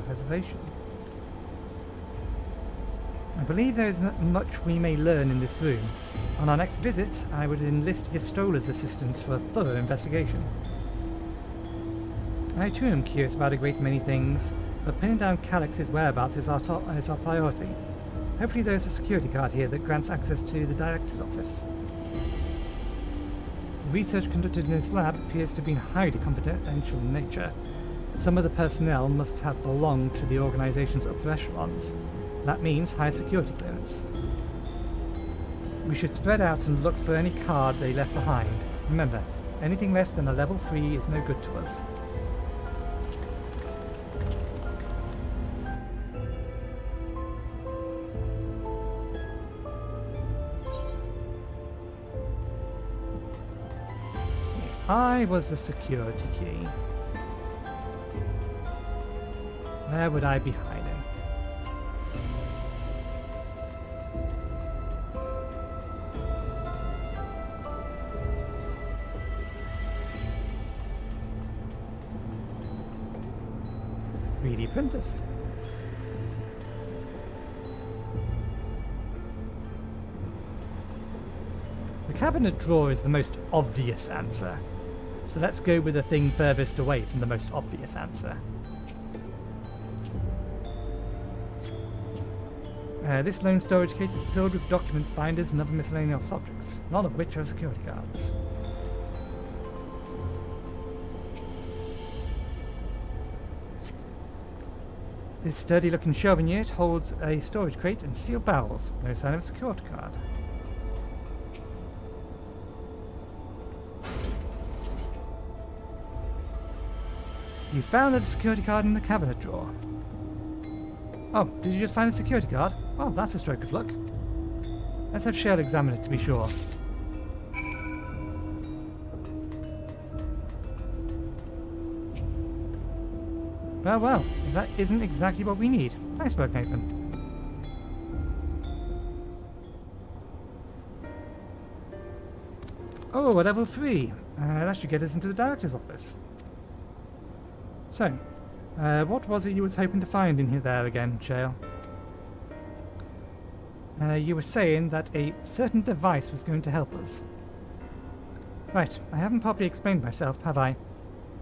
Preservation. I believe there is not much we may learn in this room. On our next visit, I would enlist Histola's assistance for a thorough investigation. I too am curious about a great many things, but pinning down Calyx's whereabouts is our priority. Hopefully there is a security card here that grants access to the director's office. The research conducted in this lab appears to be highly confidential in nature. Some of the personnel must have belonged to the organization's upper echelons. That means high security clearance. We should spread out and look for any card they left behind. Remember, anything less than a level 3 is no good to us. If I was the security key, where would I be hiding? Printers. The cabinet drawer is the most obvious answer, so let's go with the thing furthest away from the most obvious answer. This lone storage crate is filled with documents, binders, and other miscellaneous objects, none of which are security guards. This sturdy-looking shelving unit holds a storage crate and sealed barrels. No sign of a security card. You found a security card in the cabinet drawer. Oh, did you just find a security card? Oh, that's a stroke of luck. Let's have Shell examine it to be sure. Well, that isn't exactly what we need. Nice work, Nathan. Oh, a level 3. That should get us into the director's office. So, what was it you was hoping to find in here there again, Shale? You were saying that a certain device was going to help us. Right, I haven't properly explained myself, have I?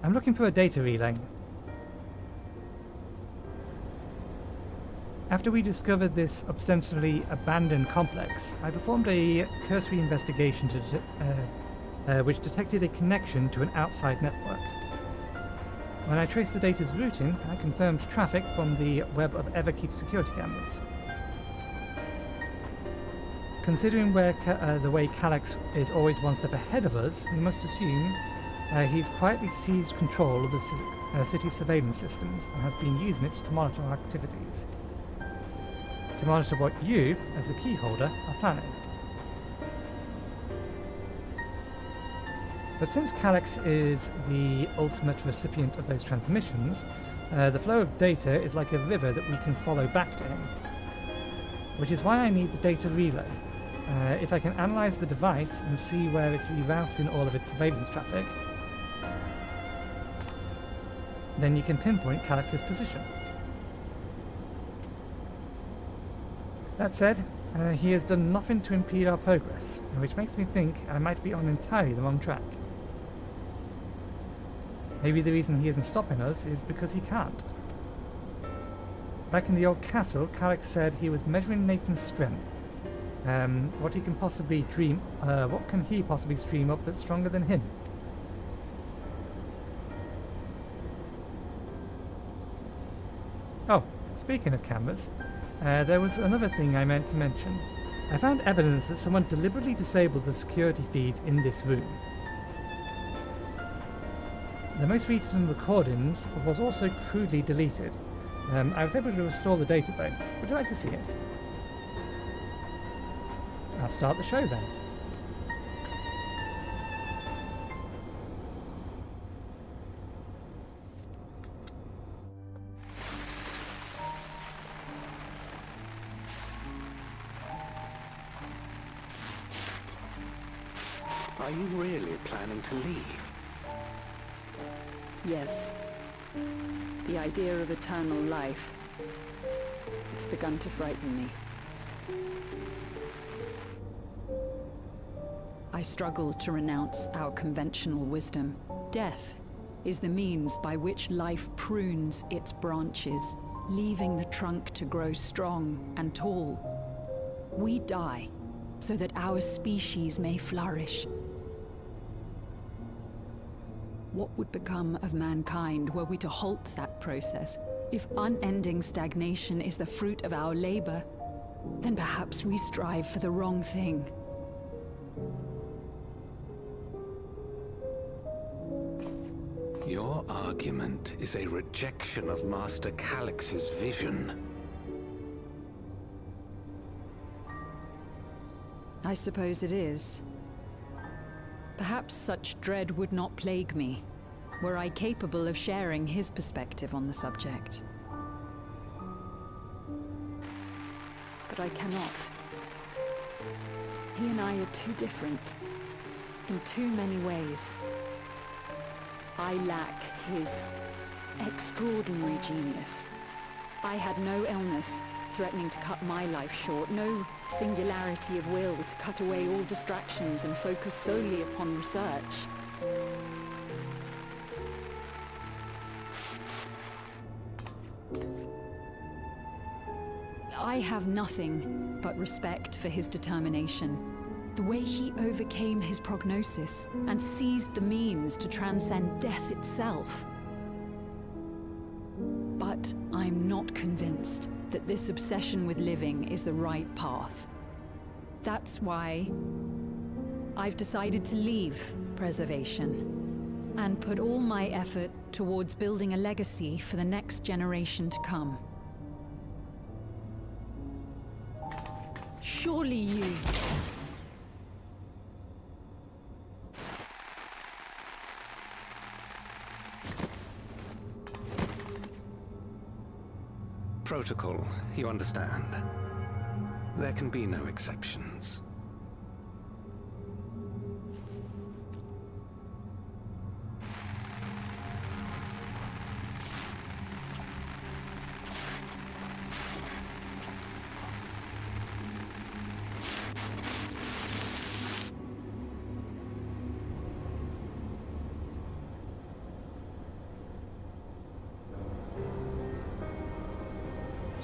I'm looking for a data relay. After we discovered this ostensibly abandoned complex, I performed a cursory investigation which detected a connection to an outside network. When I traced the data's routing, I confirmed traffic from the web of Everkeep security cameras. Considering the way Calyx is always one step ahead of us, we must assume he's quietly seized control of the city's surveillance systems and has been using it to monitor our activities. To monitor what you, as the key holder, are planning. But since Calyx is the ultimate recipient of those transmissions, the flow of data is like a river that we can follow back to him. Which is why I need the data relay. If I can analyze the device and see where it's rerouting all of its surveillance traffic, then you can pinpoint Calyx's position. That said, he has done nothing to impede our progress, which makes me think I might be on entirely the wrong track. Maybe the reason he isn't stopping us is because he can't. Back in the old castle, Calyx said he was measuring Nathan's strength. What can he possibly dream up that's stronger than him? Oh, speaking of cameras, there was another thing I meant to mention. I found evidence that someone deliberately disabled the security feeds in this room. The most recent recordings was also crudely deleted. I was able to restore the data though. Would you like to see it? I'll start the show then. Are you really planning to leave? Yes. The idea of eternal life. It's begun to frighten me. I struggle to renounce our conventional wisdom. Death is the means by which life prunes its branches, leaving the trunk to grow strong and tall. We die so that our species may flourish. What would become of mankind were we to halt that process? If unending stagnation is the fruit of our labor, then perhaps we strive for the wrong thing. Your argument is a rejection of Master Calyx's vision. I suppose it is. Perhaps such dread would not plague me, were I capable of sharing his perspective on the subject. But I cannot. He and I are too different, in too many ways. I lack his extraordinary genius. I had no illness threatening to cut my life short, no singularity of will to cut away all distractions and focus solely upon research. I have nothing but respect for his determination. The way he overcame his prognosis and seized the means to transcend death itself. But I'm not convinced that this obsession with living is the right path. That's why I've decided to leave preservation and put all my effort towards building a legacy for the next generation to come. Surely you... Protocol, you understand. There can be no exceptions.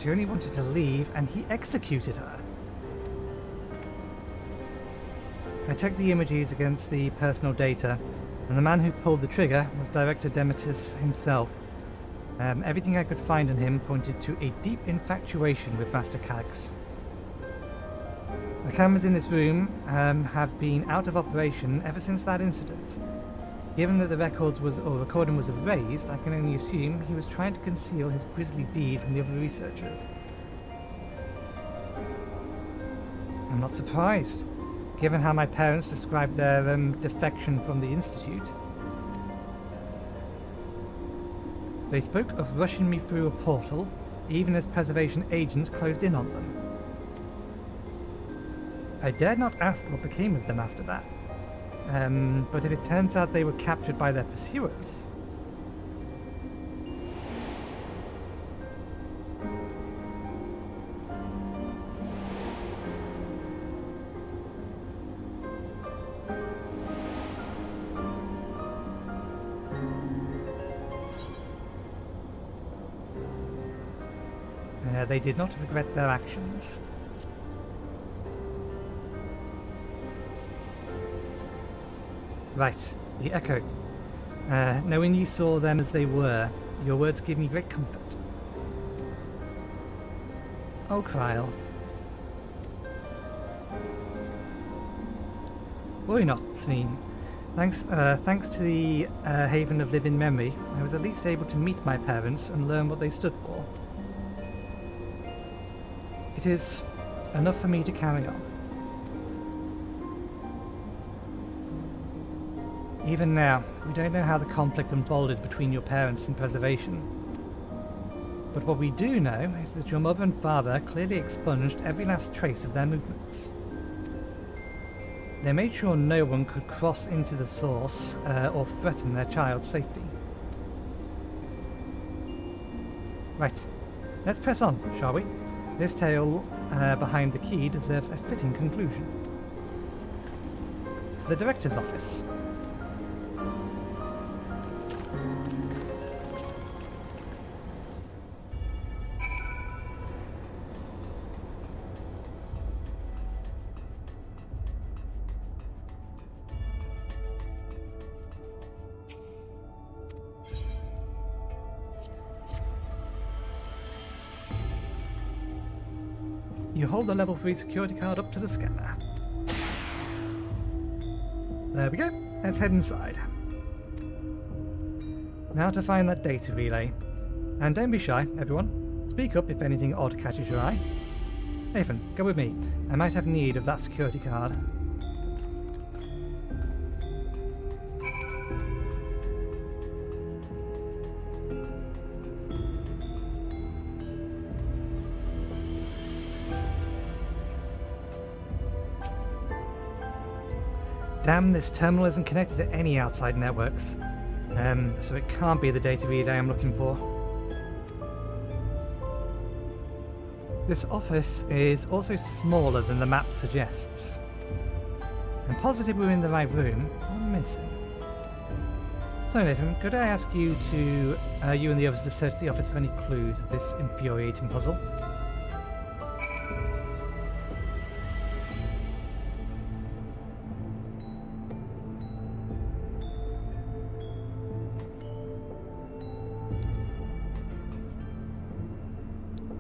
She only wanted to leave, and he executed her. I checked the images against the personal data, and the man who pulled the trigger was Director Demetrius himself. Everything I could find on him pointed to a deep infatuation with Master Calyx. The cameras in this room have been out of operation ever since that incident. Given that the recording was erased, I can only assume he was trying to conceal his grisly deed from the other researchers. I'm not surprised, given how my parents described their defection from the Institute. They spoke of rushing me through a portal, even as preservation agents closed in on them. I dared not ask what became of them after that. But if it turns out they were captured by their pursuers... they did not regret their actions. Right, the Echo. Knowing you saw them as they were, your words give me great comfort. Oh, Kryl. Worry not, Sveen. Thanks to the Haven of Living Memory, I was at least able to meet my parents and learn what they stood for. It is enough for me to carry on. Even now, we don't know how the conflict unfolded between your parents and Preservation. But what we do know is that your mother and father clearly expunged every last trace of their movements. They made sure no one could cross into the source or threaten their child's safety. Right, let's press on, shall we? This tale behind the key deserves a fitting conclusion. To the Director's office. You hold the level 3 security card up to the scanner. There we go. Let's head inside. Now to find that data relay. And don't be shy, everyone. Speak up if anything odd catches your eye. Nathan, go with me. I might have need of that security card. Damn, this terminal isn't connected to any outside networks. So it can't be the data relay I'm looking for. This office is also smaller than the map suggests. I'm positive we're in the right room. What am I missing? So Nathan, could I ask you to, you and the others to search the office for any clues of this infuriating puzzle?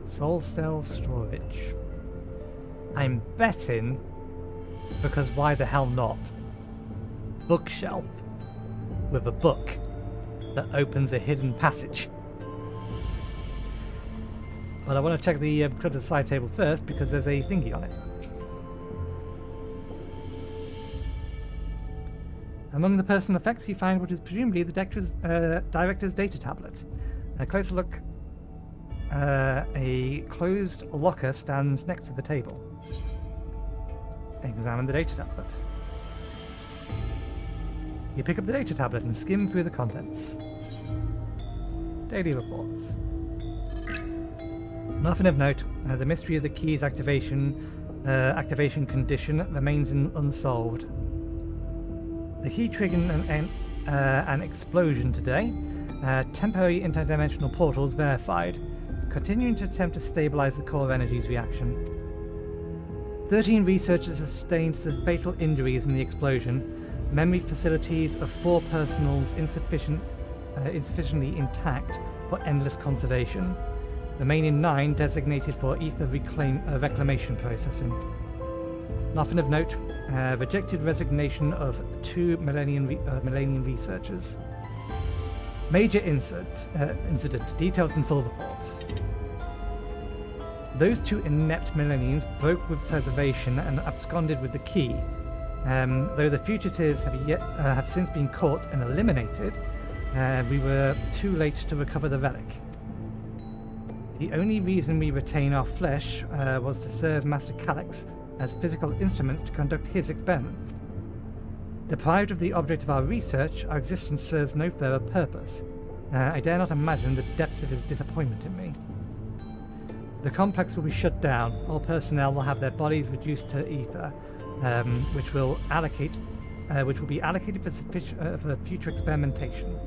Soul cell storage. I'm betting, because why the hell not? Bookshelf with a book that opens a hidden passage. But I want to check the credit side table first because there's a thingy on it. Among the personal effects you find what is presumably the director's data tablet. A closer look. A closed locker stands next to the table. Examine the data tablet. You pick up the data tablet and skim through the contents. Daily reports. Nothing of note. The mystery of the key's activation condition remains unsolved. The key triggered an explosion today. Temporary interdimensional portals verified. continuing to attempt to stabilize the core energies reaction. 13 researchers sustained fatal injuries in the explosion. Memory facilities of 4 personals insufficiently intact for endless conservation. Remaining 9 designated for ether reclamation processing. Nothing of note. Rejected resignation of 2 Millennium researchers. Major incident. Details in full report. Those 2 inept Millenniums broke with preservation and absconded with the key. Though the fugitives have since been caught and eliminated, we were too late to recover the relic. The only reason we retain our flesh was to serve Master Calyx as physical instruments to conduct his experiments. Deprived of the object of our research, our existence serves no further purpose. I dare not imagine the depths of his disappointment in me. The complex will be shut down. All personnel will have their bodies reduced to ether, which will be allocated for future experimentation.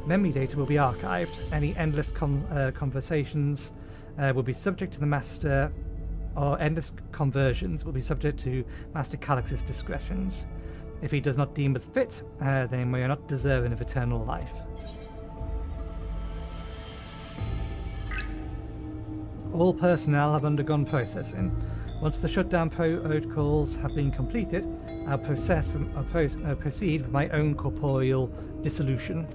Memory data will be archived. Any endless conversations will be subject to the Master, or endless conversions will be subject to Master Calyx's discretions. If he does not deem us fit, then we are not deserving of eternal life. All personnel have undergone processing. Once the shutdown protocols have been completed, I'll proceed with my own corporeal dissolution.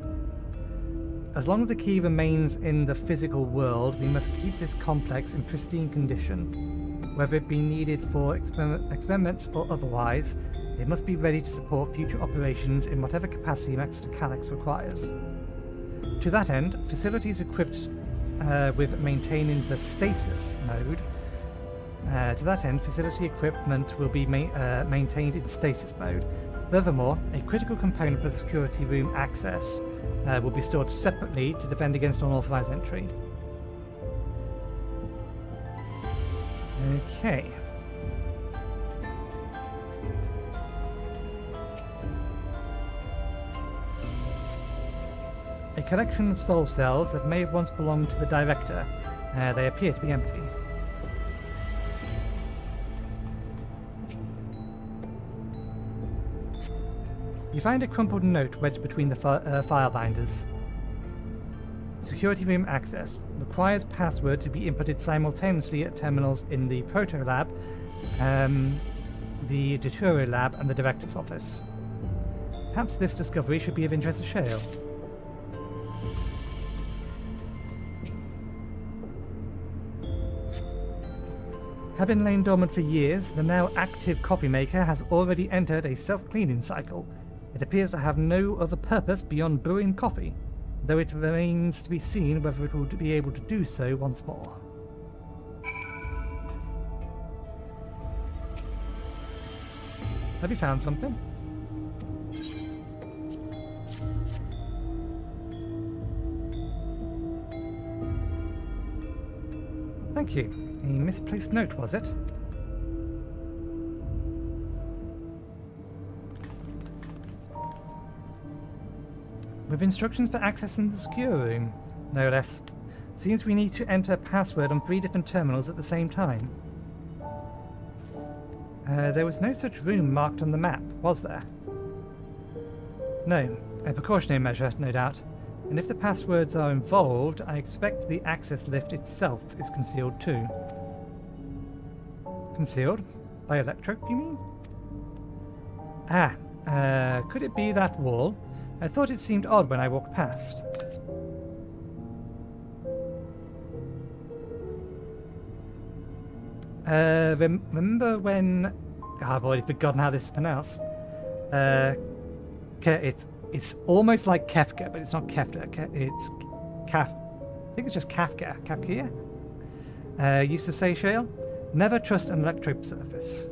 As long as the key remains in the physical world, we must keep this complex in pristine condition. Whether it be needed for experiments or otherwise, it must be ready to support future operations in whatever capacity Master Calyx requires. To that end, facilities equipped with maintaining the stasis mode. Facility equipment will be maintained in stasis mode. Furthermore, a critical component for the security room access will be stored separately to defend against unauthorized entry. Okay. A collection of soul cells that may have once belonged to the Director. They appear to be empty. You find a crumpled note wedged between the file binders. Security room access. Requires password to be inputted simultaneously at terminals in the Proto Lab, the Deturo Lab, and the Director's office. Perhaps this discovery should be of interest to Shale. Having lain dormant for years, the now active coffee maker has already entered a self-cleaning cycle. It appears to have no other purpose beyond brewing coffee, though it remains to be seen whether it will be able to do so once more. Have you found something? Thank you. A misplaced note, was it? With instructions for accessing the secure room, no less. Seems we need to enter a password on 3 different terminals at the same time. There was no such room marked on the map, was there? No. A precautionary measure, no doubt. And if the passwords are involved, I expect the access lift itself is concealed too. Concealed? By electrope, you mean? Could it be that wall? I thought it seemed odd when I walked past. Remember when... I've already forgotten how this is pronounced. It's almost like Kefka, but it's not Kefka. It's I think it's just Kafka. Kafka? Used to say, Shale, never trust an electrope surface.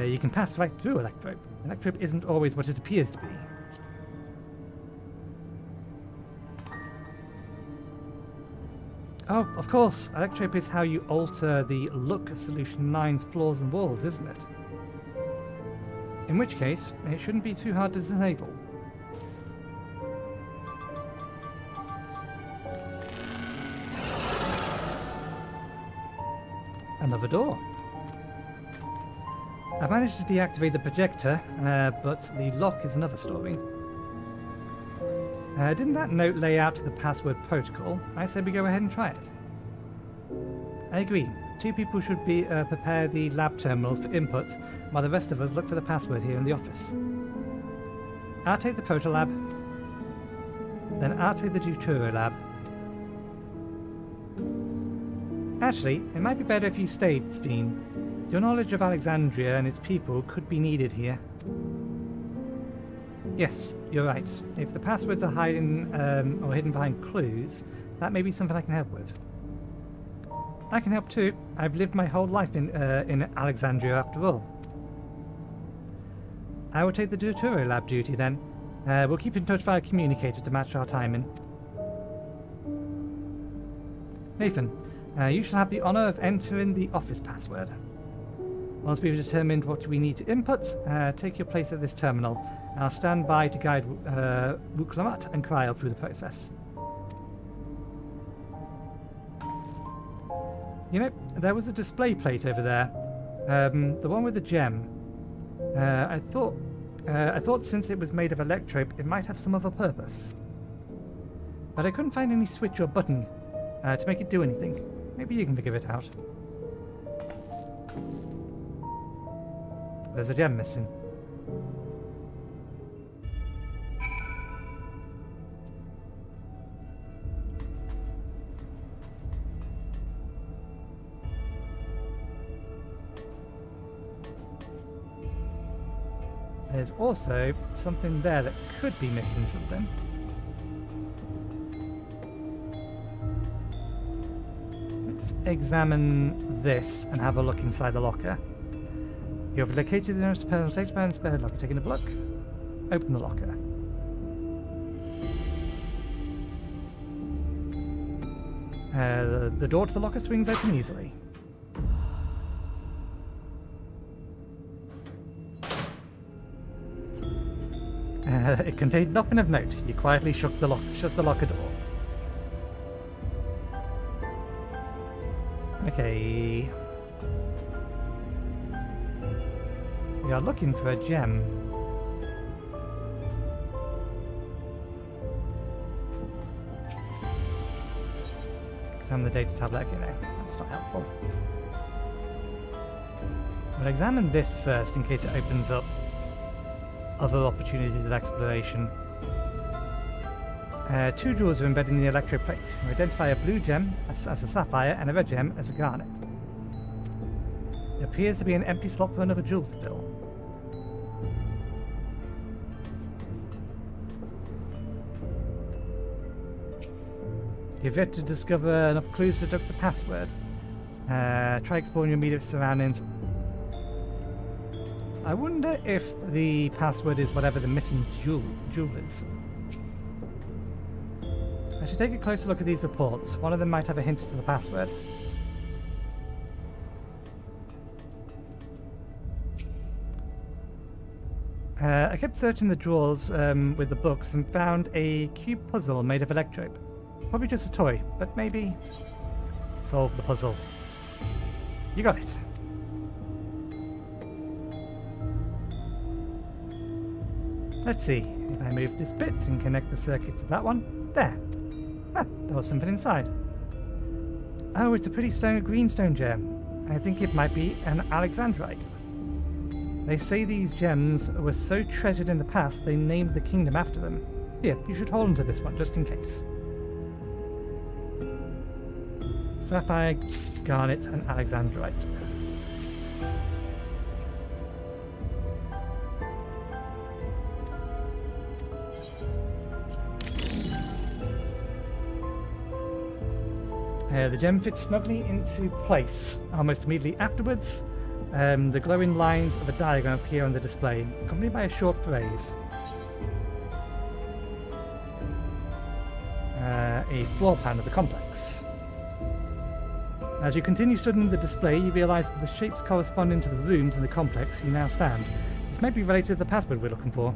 You can pass right through electrope. Electrope isn't always what it appears to be. Oh, of course, electrope is how you alter the look of Solution 9's floors and walls, isn't it? In which case, it shouldn't be too hard to disable. Another door. I managed to deactivate the projector, but the lock is another story. Didn't that note lay out the password protocol? I said we go ahead and try it. I agree. 2 people should be prepare the lab terminals for input, while the rest of us look for the password here in the office. I'll take the proto lab, then I'll take the Dawntrail lab. Actually, it might be better if you stayed, Steen. Your knowledge of Alexandria and its people could be needed here. Yes, you're right. If the passwords are hidden or hidden behind clues, that may be something I can help with. I can help too. I've lived my whole life in Alexandria after all. I will take the Dawntrail lab duty then. We'll keep in touch via communicator to match our timing. Nathan, you shall have the honor of entering the office password. Once we've determined what we need to input, take your place at this terminal. I'll stand by to guide Wuklamat and Kryl through the process. You know, there was a display plate over there. The one with the gem. I thought since it was made of electrope, it might have some other purpose. But I couldn't find any switch or button to make it do anything. Maybe you can figure it out. There's a gem missing. There's also something there that could be missing something. Let's examine this and have a look inside the locker. You have located the nearest personal data and spare locker. Taking a look. Open the locker. The door to the locker swings open easily. It contained nothing of note. You quietly shut the locker door. Okay. We are looking for a gem. Examine the data tablet. Okay, no, that's not helpful. We'll examine this first in case it opens up other opportunities of exploration. 2 jewels are embedded in the electrode plate. We identify a blue gem as a sapphire and a red gem as a garnet. There appears to be an empty slot for another jewel to fill. You've yet to discover enough clues to deduct the password. Try exploring your immediate surroundings. I wonder if the password is whatever the missing jewel is. I should take a closer look at these reports. One of them might have a hint to the password. I kept searching the drawers with the books and found a cube puzzle made of electrope. Probably just a toy, but maybe solve the puzzle. You got it. Let's see, if I move this bit and connect the circuit to that one, there. Ah, there was something inside. Oh, it's a pretty greenstone gem. I think it might be an Alexandrite. They say these gems were so treasured in the past they named the kingdom after them. Here, you should hold onto this one just in case. Sapphire, garnet, and Alexandrite. The gem fits snugly into place. Almost immediately afterwards, the glowing lines of a diagram appear on the display, accompanied by a short phrase. A floor plan of the complex. As you continue studying the display, you realise that the shapes corresponding to the rooms in the complex you now stand. This This may be related to the password we're looking for.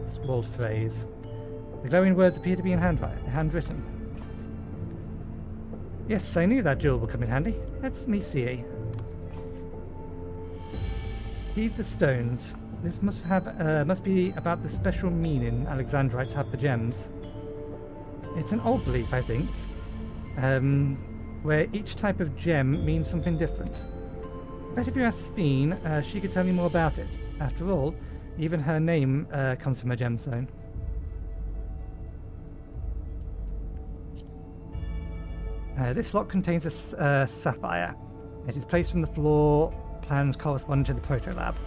Scrawled phrase. The glowing words appear to be in handwritten. Yes, I knew that jewel would come in handy. Let me see. Heed the stones. This must be about the special meaning Alexandrites have for gems. It's an old belief, I think, where each type of gem means something different. Bet if you ask Speen, she could tell you more about it. After all, even her name comes from a gemstone. This lock contains a sapphire. It is placed on the floor plans corresponding to the proto-lab.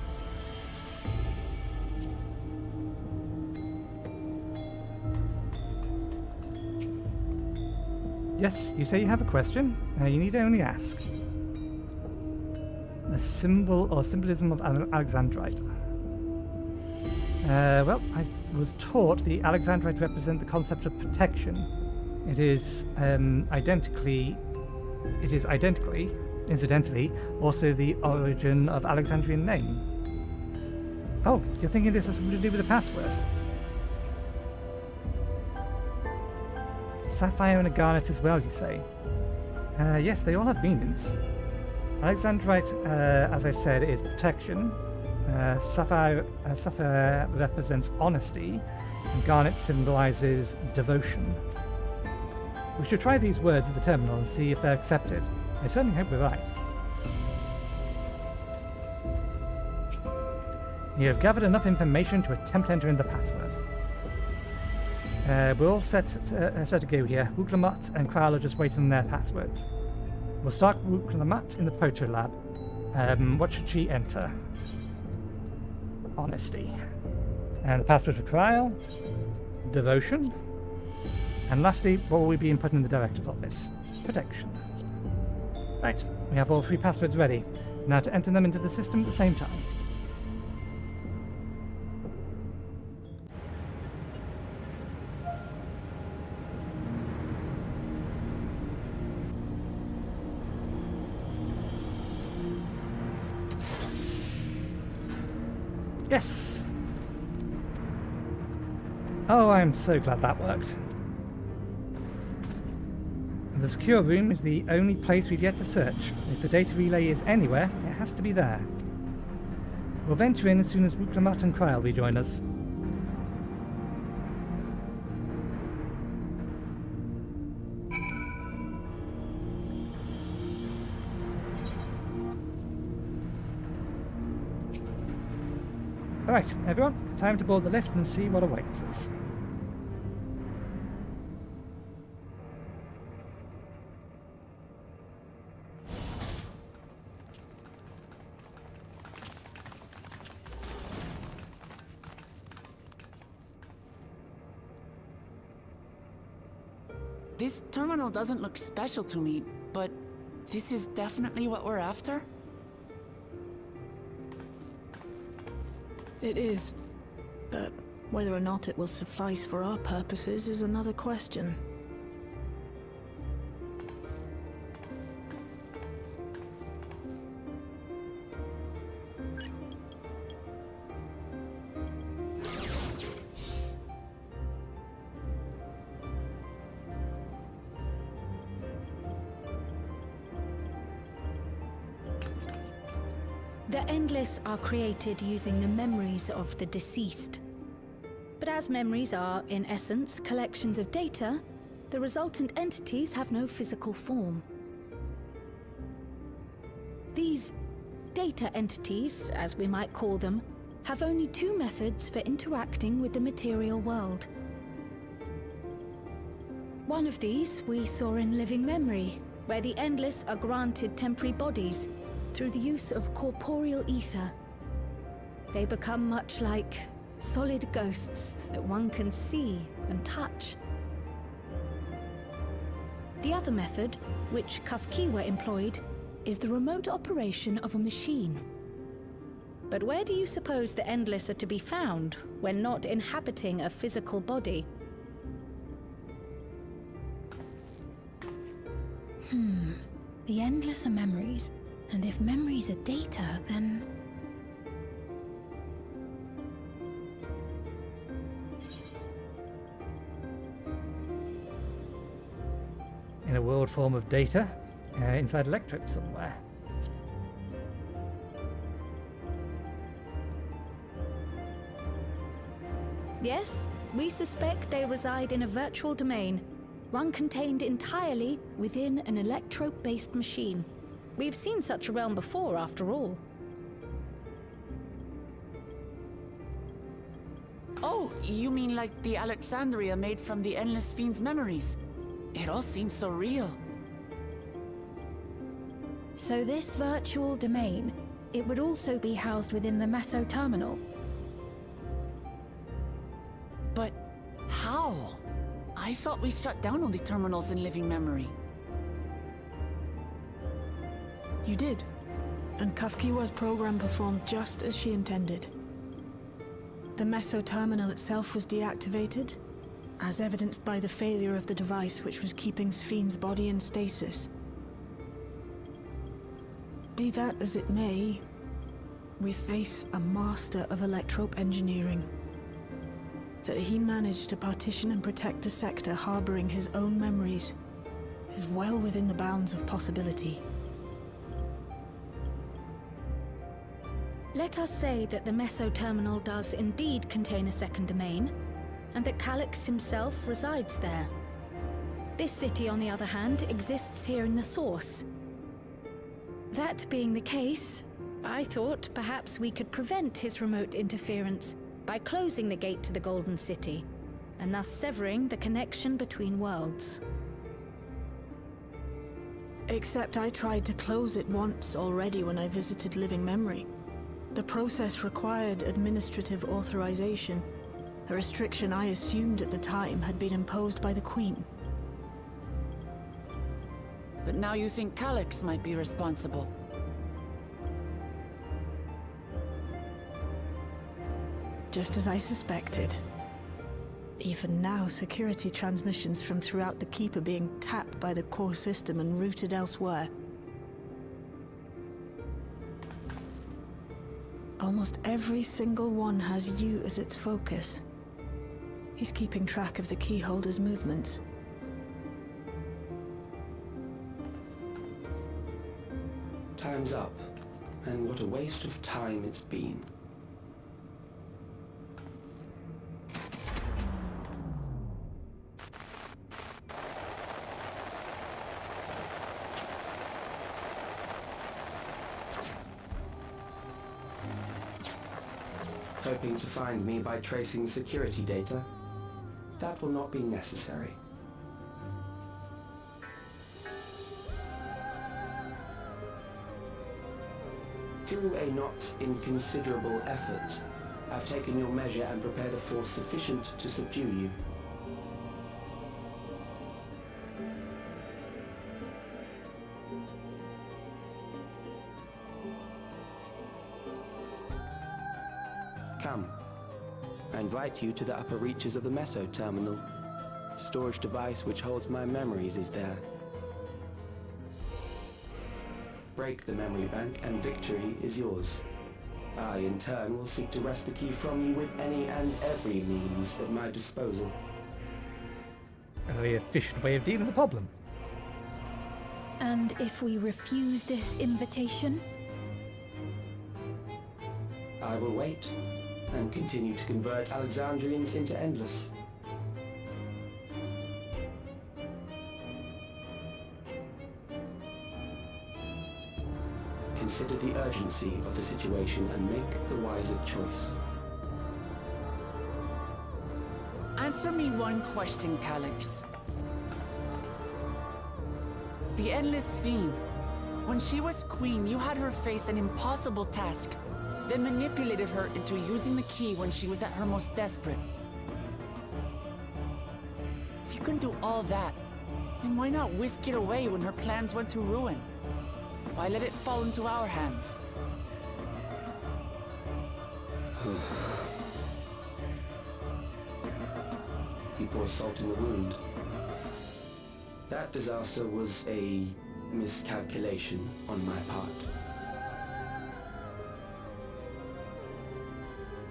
Yes, you say you have a question? You need only ask. The symbol or symbolism of Alexandrite. Well, I was taught the Alexandrite represent the concept of protection. It is identically, incidentally, also the origin of Alexandrian name. Oh, you're thinking this has something to do with the password? Sapphire and a garnet as well, you say? Yes, they all have meanings. Alexandrite, as I said, is protection. Sapphire represents honesty, and garnet symbolizes devotion. We should try these words at the terminal and see if they're accepted. I certainly hope we're right. You have gathered enough information to attempt entering the password. We're all set to go here. Wuklamat and Kral are just waiting on their passwords. We'll start Wuklamat in the Proto Lab. What should she enter? Honesty. And the password for Kral? Devotion. And lastly, what will we be inputting in the director's office? Protection. Right, we have all three passwords ready. Now to enter them into the system at the same time. Yes! Oh, I'm so glad that worked. The secure room is the only place we've yet to search. If the data relay is anywhere, it has to be there. We'll venture in as soon as Wuklamat and Krile rejoin us. Alright, everyone, time to board the lift and see what awaits us. This terminal doesn't look special to me, but this is definitely what we're after? It is, but whether or not it will suffice for our purposes is another question. The Endless are created using the memories of the deceased. But as memories are, in essence, collections of data, the resultant entities have no physical form. These data entities, as we might call them, have only two methods for interacting with the material world. One of these we saw in Living Memory, where the Endless are granted temporary bodies through the use of corporeal ether. They become much like solid ghosts that one can see and touch. The other method, which Kafkiwa employed, is the remote operation of a machine. But where do you suppose the Endless are to be found when not inhabiting a physical body? The Endless are memories, And if memories are data, then... In a world form of data, inside Electric somewhere. Yes, we suspect they reside in a virtual domain, one contained entirely within an electrope-based machine. We've seen such a realm before, after all. Oh, you mean like the Alexandria made from the Endless Fiend's memories? It all seems so real. So this virtual domain, it would also be housed within the Meso Terminal. But how? I thought we shut down all the terminals in living memory. You did. And Kafkiwa's program performed just as she intended. The Meso Terminal itself was deactivated, as evidenced by the failure of the device which was keeping Sphne's body in stasis. Be that as it may, we face a master of electrope engineering. That he managed to partition and protect a sector harboring his own memories is well within the bounds of possibility. Let us say that the Meso Terminal does indeed contain a second domain, and that Calyx himself resides there. This city, on the other hand, exists here in the Source. That being the case, I thought perhaps we could prevent his remote interference by closing the gate to the Golden City, and thus severing the connection between worlds. Except I tried to close it once already when I visited living memory. The process required administrative authorization, a restriction I assumed at the time had been imposed by the Queen. But now you think Calyx might be responsible. Just as I suspected. Even now, security transmissions from throughout the Keep are being tapped by the core system and routed elsewhere. Almost every single one has you as its focus. He's keeping track of the keyholder's movements. Time's up, and what a waste of time it's been. Hoping to find me by tracing security data? That will not be necessary. Through a not inconsiderable effort, I've taken your measure and prepared a force sufficient to subdue you. Come. I invite you to the upper reaches of the Meso Terminal. The storage device which holds my memories is there. Break the memory bank and victory is yours. I, in turn, will seek to wrest the key from you with any and every means at my disposal. A very efficient way of dealing with the problem. And if we refuse this invitation? I will wait and continue to convert Alexandrians into Endless. Consider the urgency of the situation and make the wiser choice. Answer me one question, Calyx. The Endless Fiend. When she was queen, you had her face an impossible task, then manipulated her into using the key when she was at her most desperate. If you can do all that, then why not whisk it away when her plans went to ruin? Why let it fall into our hands? He pours salt in the wound. That disaster was a miscalculation on my part.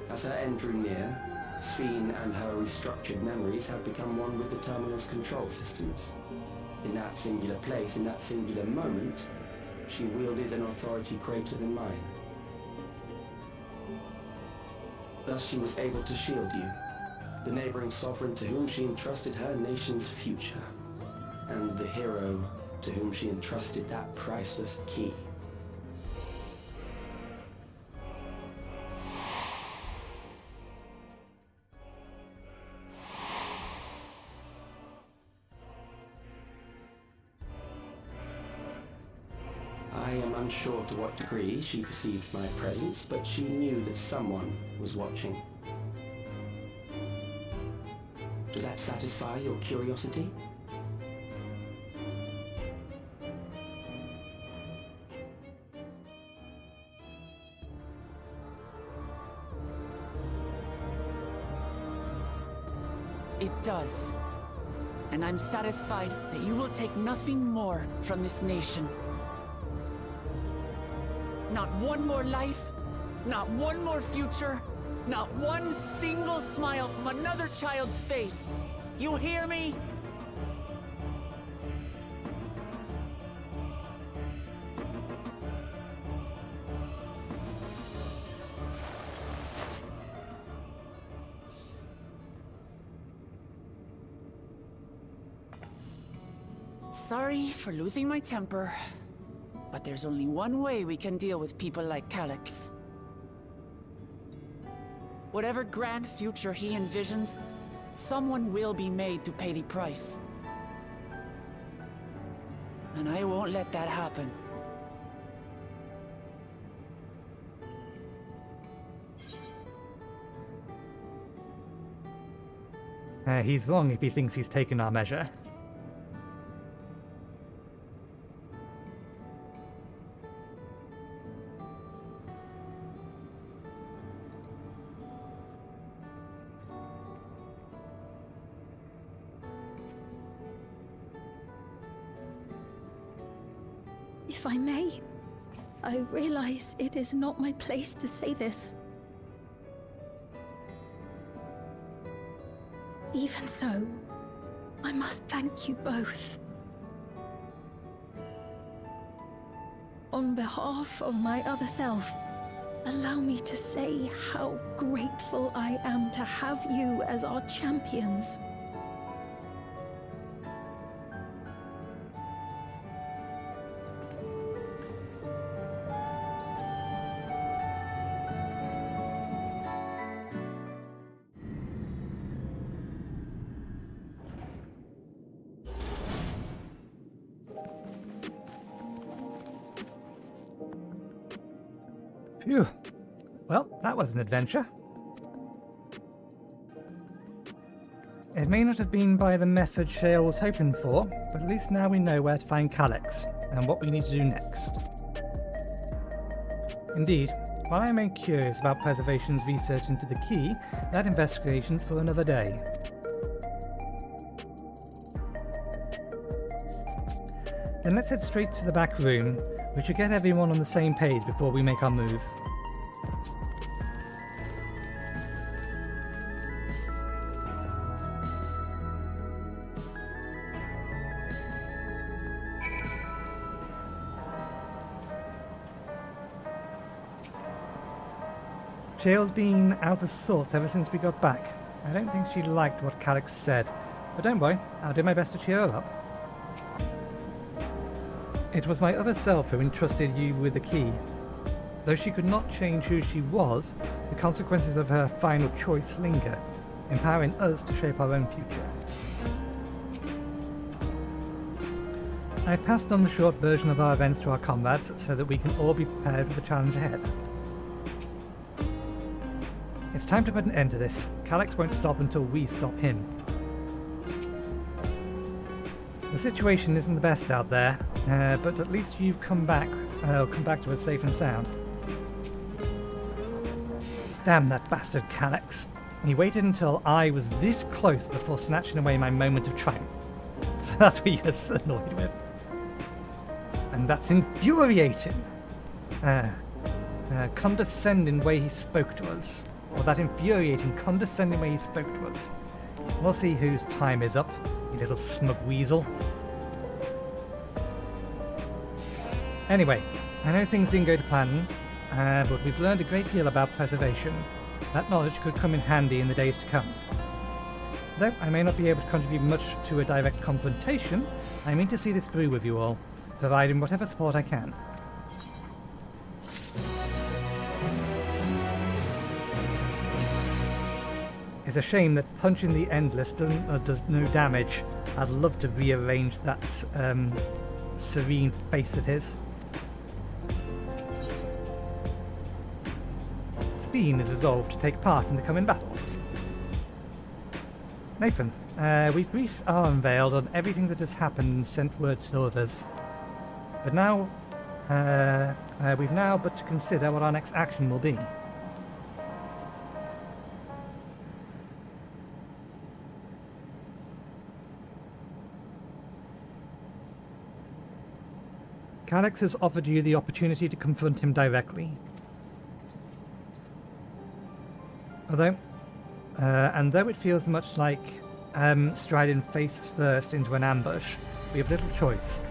As her end drew near, Sphene and her restructured memories had become one with the terminal's control systems. In that singular place, in that singular moment, she wielded an authority greater than mine. Thus she was able to shield you, the neighboring sovereign to whom she entrusted her nation's future, and the hero to whom she entrusted that priceless key. I am unsure to what degree she perceived my presence, but she knew that someone was watching. Does that satisfy your curiosity? It does. And I'm satisfied that you will take nothing more from this nation. Not one more life, not one more future, not one single smile from another child's face. You hear me? Sorry for losing my temper. But there's only one way we can deal with people like Calyx. Whatever grand future he envisions, someone will be made to pay the price. And I won't let that happen. He's wrong if he thinks he's taken our measure. If I may, I realize it is not my place to say this. Even so, I must thank you both. On behalf of my other self, allow me to say how grateful I am to have you as our champions. Phew. Well, that was an adventure. It may not have been by the method Shale was hoping for, but at least now we know where to find Calyx, and what we need to do next. Indeed, while I remain curious about Preservation's research into the key, that investigation's for another day. Then let's head straight to the back room, which will get everyone on the same page before we make our move. Shale's been out of sorts ever since we got back. I don't think she liked what Calyx said, but don't worry, I'll do my best to cheer her up. It was my other self who entrusted you with the key. Though she could not change who she was, the consequences of her final choice linger, empowering us to shape our own future. I passed on the short version of our events to our comrades so that we can all be prepared for the challenge ahead. It's time to put an end to this. Calyx won't stop until we stop him. The situation isn't the best out there, but at least you've come back to us safe and sound. Damn that bastard Calyx. He waited until I was this close before snatching away my moment of triumph. So that's what you're so annoyed with. and that's infuriating. Condescending way he spoke to us. Or that infuriating, condescending way he spoke to us. We'll see whose time is up, you little smug weasel. Anyway, I know things didn't go to plan, but we've learned a great deal about preservation. That knowledge could come in handy in the days to come. Though I may not be able to contribute much to a direct confrontation, I mean to see this through with you all, providing whatever support I can. It's a shame that punching the Endless does no damage. I'd love to rearrange that serene face of his. Sphene is resolved to take part in the coming battles. Nathan, we've briefed our unveiled on everything that has happened and sent word to others. But now, we've now but to consider what our next action will be. Calix has offered you the opportunity to confront him directly. Although, and though it feels much like striding face first into an ambush, we have little choice.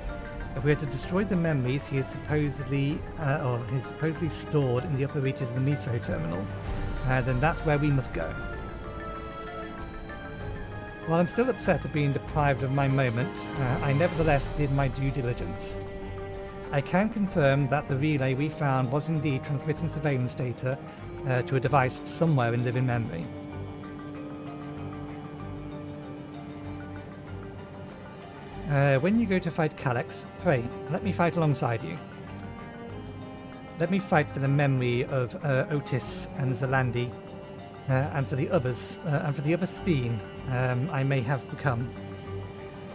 If we are to destroy the memories he is supposedly stored in the upper reaches of the Miso terminal, then that's where we must go. While I'm still upset at being deprived of my moment, I nevertheless did my due diligence. I can confirm that the relay we found was indeed transmitting surveillance data to a device somewhere in living memory. When you go to fight Calix, pray, let me fight alongside you. Let me fight for the memory of Otis and Zalandi, and for the others, and for the other Sphene I may have become.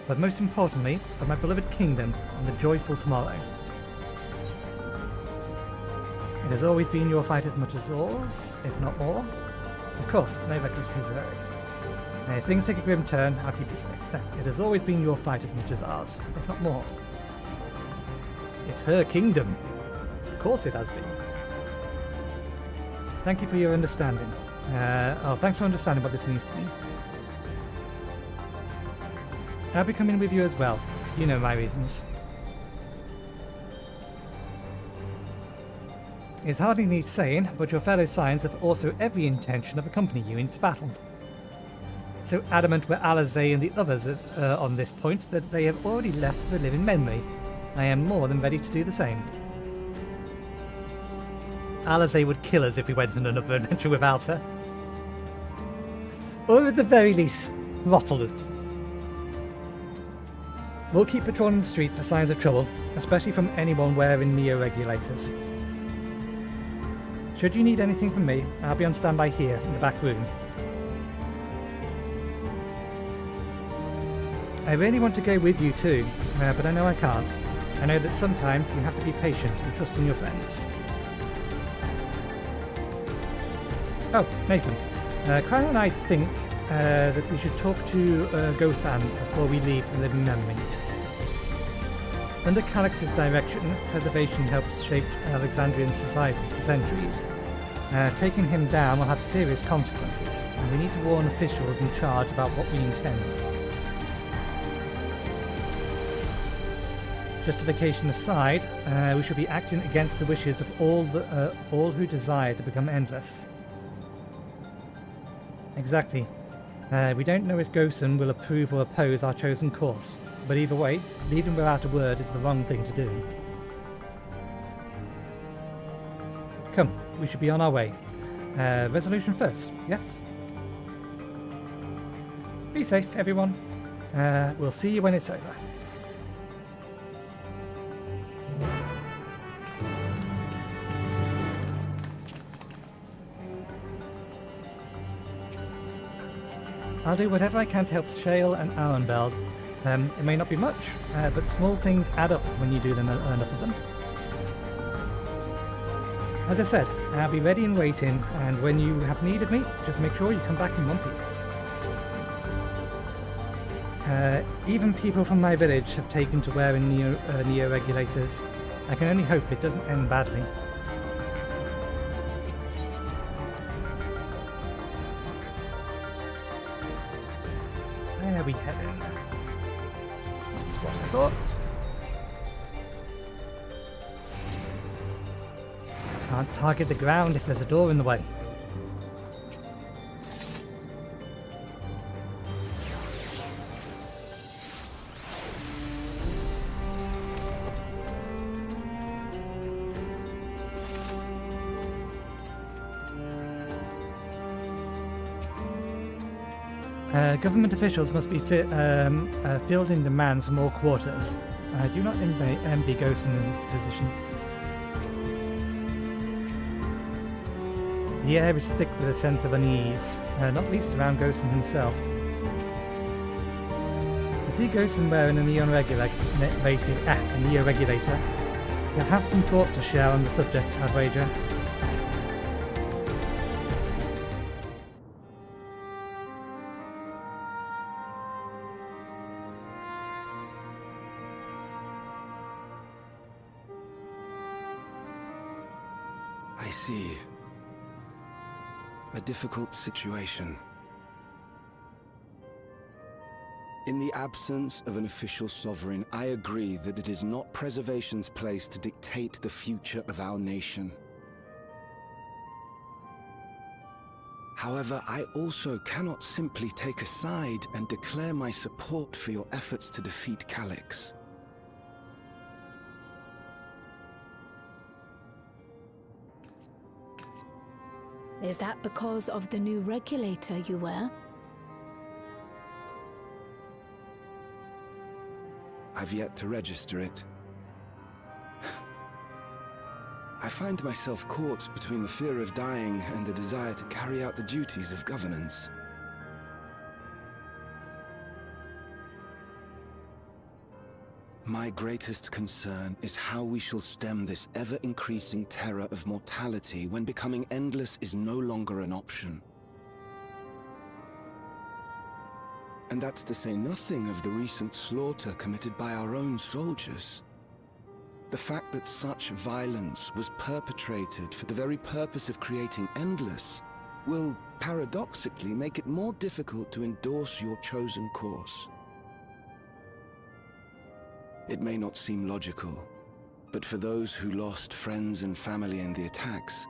But most importantly, for my beloved kingdom and the joyful tomorrow. It has always been your fight as much as yours, if not more. Of course, no reckless heroics. If things take a grim turn, I'll keep you safe. No, it has always been your fight as much as ours, if not more. It's her kingdom. Of course it has been. Thank you for your understanding. Thanks for understanding what this means to me. I'll be coming with you as well. You know my reasons. It hardly needs saying, but your fellow Scions have also every intention of accompanying you into battle. So adamant were Alizé and the others on this point that they have already left the living memory. I am more than ready to do the same. Alizé would kill us if we went on another adventure without her. Or at the very least, throttle us. We'll keep patrolling the streets for signs of trouble, especially from anyone wearing neo-regulators. Should you need anything from me, I'll be on standby here in the back room. I really want to go with you too, but I know I can't. I know that sometimes you have to be patient and trust in your friends. Oh, Nathan. Cryo and I think that we should talk to Gosan before we leave the living memory. Under Calix's direction, preservation helps shape Alexandrian societies for centuries. Taking him down will have serious consequences, and we need to warn officials in charge about what we intend. Justification aside, we should be acting against the wishes of all who desire to become endless. Exactly. We don't know if Gosan will approve or oppose our chosen course, but either way, leaving without a word is the wrong thing to do. Come, we should be on our way. Resolution first, yes? Be safe, everyone. We'll see you when it's over. I'll do whatever I can to help Shale and Arenveld. It may not be much, but small things add up when you do them enough of them. As I said, I'll be ready and waiting, and when you have need of me, just make sure you come back in one piece. Even people from my village have taken to wearing neo-regulators. I can only hope it doesn't end badly. Where are we heading? That's what I thought. Can't target the ground if there's a door in the way. Government officials must be fielding demands for more quarters. I do not envy Ghosten in his position. The air is thick with a sense of unease, not least around Ghosten himself. I see Ghosten wearing a neo-regulator. He'll have some thoughts to share on the subject, I'd wager. I see. A difficult situation. In the absence of an official sovereign, I agree that it is not Preservation's place to dictate the future of our nation. However, I also cannot simply take a side and declare my support for your efforts to defeat Calyx. Is that because of the new regulator you wear? I've yet to register it. I find myself caught between the fear of dying and the desire to carry out the duties of governance. My greatest concern is how we shall stem this ever-increasing terror of mortality when becoming endless is no longer an option. And that's to say nothing of the recent slaughter committed by our own soldiers. The fact that such violence was perpetrated for the very purpose of creating endless will, paradoxically, make it more difficult to endorse your chosen course. It may not seem logical, but for those who lost friends and family in the attacks,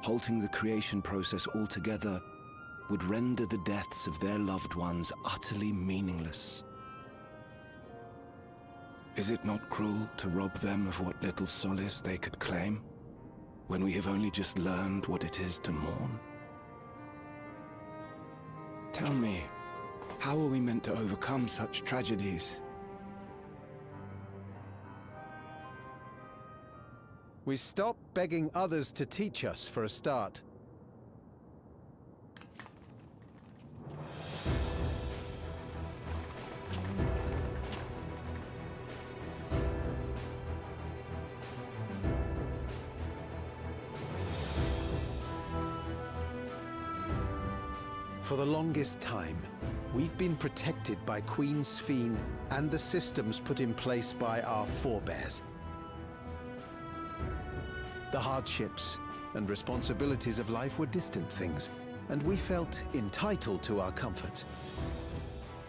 halting the creation process altogether would render the deaths of their loved ones utterly meaningless. Is it not cruel to rob them of what little solace they could claim, when we have only just learned what it is to mourn? Tell me, how are we meant to overcome such tragedies? We stop begging others to teach us for a start. For the longest time, we've been protected by Queen Sphene and the systems put in place by our forebears. The hardships and responsibilities of life were distant things, and we felt entitled to our comforts,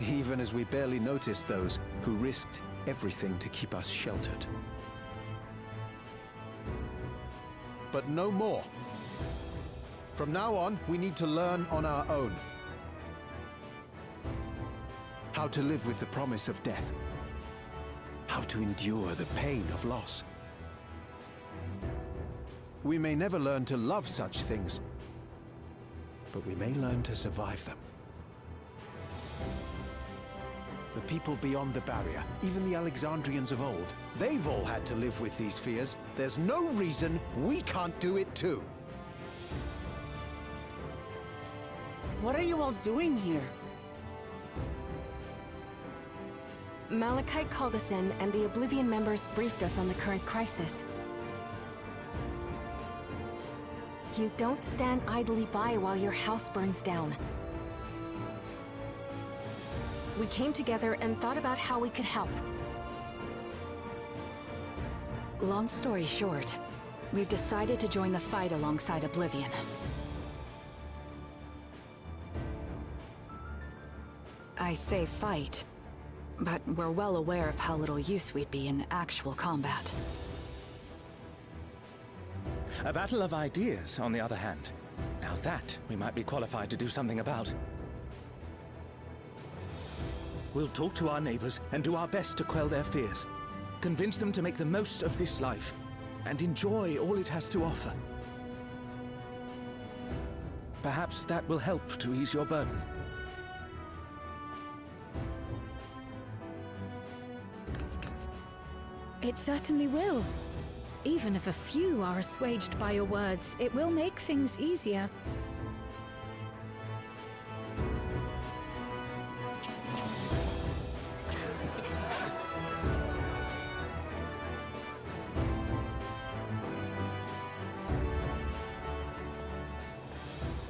even as we barely noticed those who risked everything to keep us sheltered. But no more. From now on, we need to learn on our own. How to live with the promise of death. How to endure the pain of loss. We may never learn to love such things, but we may learn to survive them. The people beyond the barrier, even the Alexandrians of old, they've all had to live with these fears. There's no reason we can't do it too. What are you all doing here? Malachite called us in, and the Oblivion members briefed us on the current crisis. You don't stand idly by while your house burns down. We came together and thought about how we could help. Long story short, we've decided to join the fight alongside Oblivion. I say fight, but we're well aware of how little use we'd be in actual combat. A battle of ideas, on the other hand. Now that we might be qualified to do something about. We'll talk to our neighbors and do our best to quell their fears. Convince them to make the most of this life and enjoy all it has to offer. Perhaps that will help to ease your burden. It certainly will. Even if a few are assuaged by your words, it will make things easier.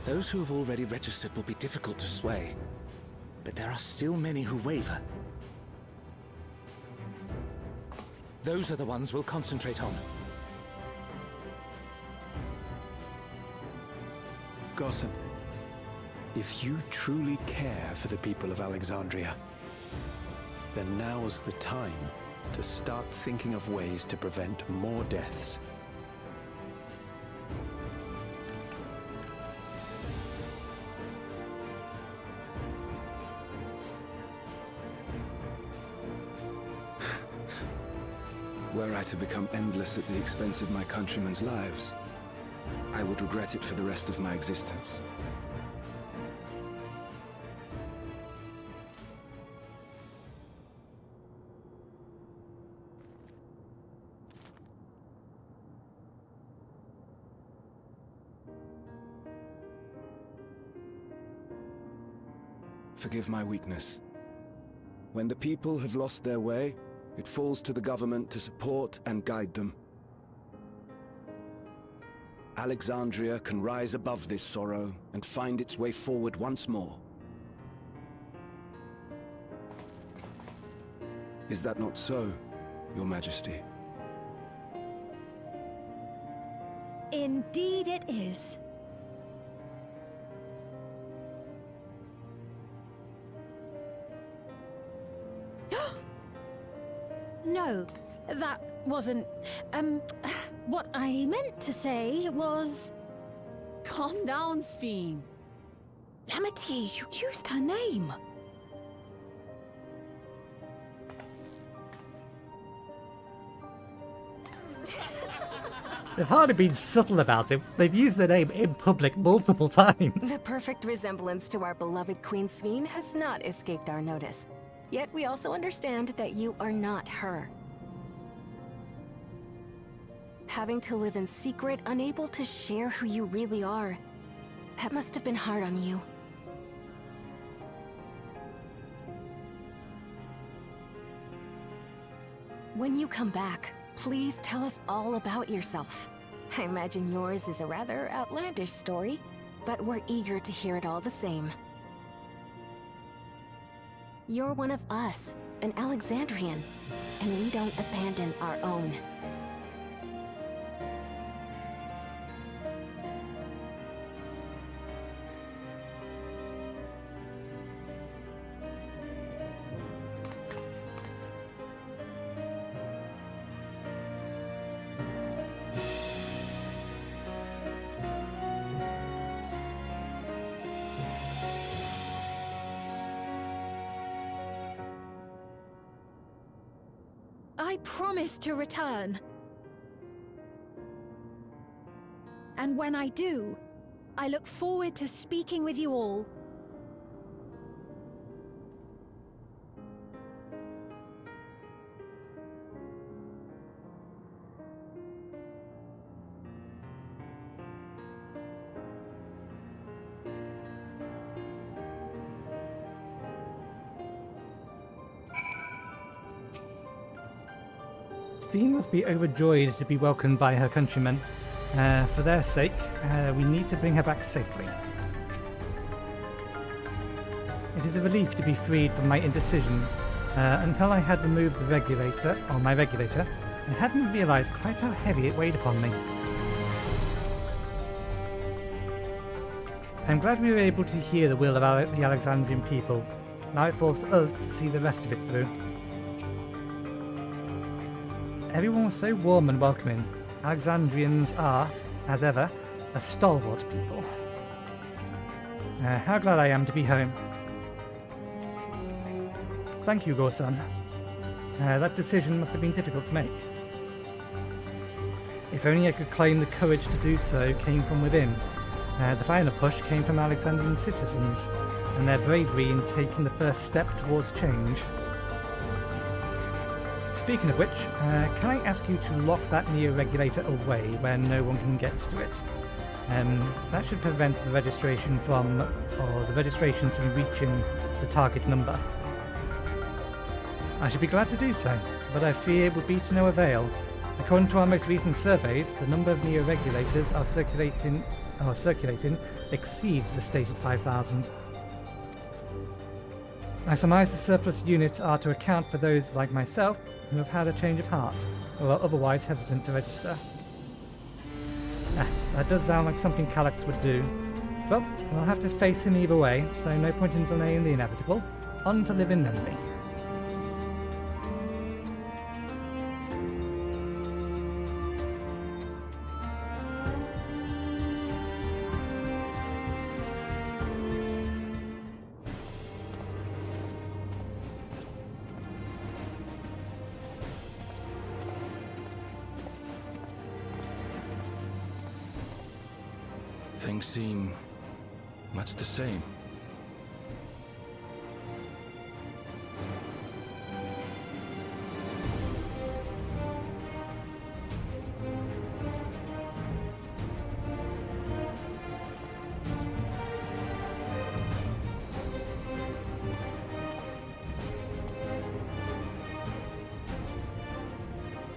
Those who have already registered will be difficult to sway, but there are still many who waver. Those are the ones we'll concentrate on. Gossen, if you truly care for the people of Alexandria, then now's the time to start thinking of ways to prevent more deaths. Were I to become endless at the expense of my countrymen's lives, I would regret it for the rest of my existence. Forgive my weakness. When the people have lost their way, it falls to the government to support and guide them. Alexandria can rise above this sorrow and find its way forward once more. Is that not so, Your Majesty? Indeed it is. No, that wasn't... what I meant to say was... Calm down, Sphene. Lamity, you used her name. They've hardly been subtle about it. They've used their name in public multiple times. The perfect resemblance to our beloved Queen Sphene has not escaped our notice. Yet we also understand that you are not her. Having to live in secret, unable to share who you really are, that must have been hard on you. When you come back, please tell us all about yourself. I imagine yours is a rather outlandish story, but we're eager to hear it all the same. You're one of us, an Alexandrian, and we don't abandon our own. I promise to return. And when I do, I look forward to speaking with you all. Sphene must be overjoyed to be welcomed by her countrymen. For their sake, we need to bring her back safely. It is a relief to be freed from my indecision. Until I had removed the regulator, or my regulator, I hadn't realised quite how heavy it weighed upon me. I'm glad we were able to hear the will of the Alexandrian people. Now it falls to us to see the rest of it through. Everyone was so warm and welcoming. Alexandrians are, as ever, a stalwart people. How glad I am to be home. Thank you, Gorsan. That decision must have been difficult to make. If only I could claim the courage to do so came from within. The final push came from Alexandrian citizens, and their bravery in taking the first step towards change. Speaking of which, can I ask you to lock that Neo-regulator away where no one can get to it? That should prevent the registration from, or the registrations from reaching the target number. I should be glad to do so, but I fear it would be to no avail. According to our most recent surveys, the number of Neo-regulators are circulating exceeds the stated 5,000. I surmise the surplus units are to account for those like myself who have had a change of heart, or are otherwise hesitant to register. That does sound like something Calyx would do. Well, we'll have to face him either way, so no point in delaying the inevitable. On to live in memory. Things seem much the same.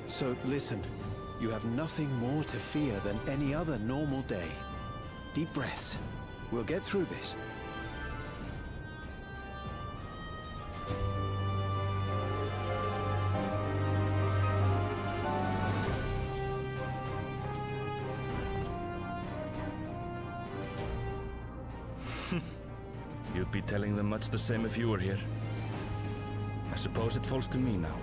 So listen, you have nothing more to fear than any other normal day. Deep breaths. We'll get through this. You'd be telling them much the same if you were here. I suppose it falls to me now.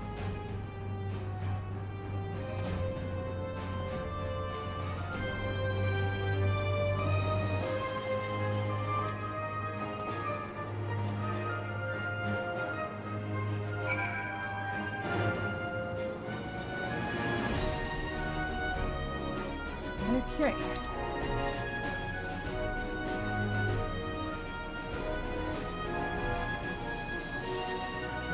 Okay.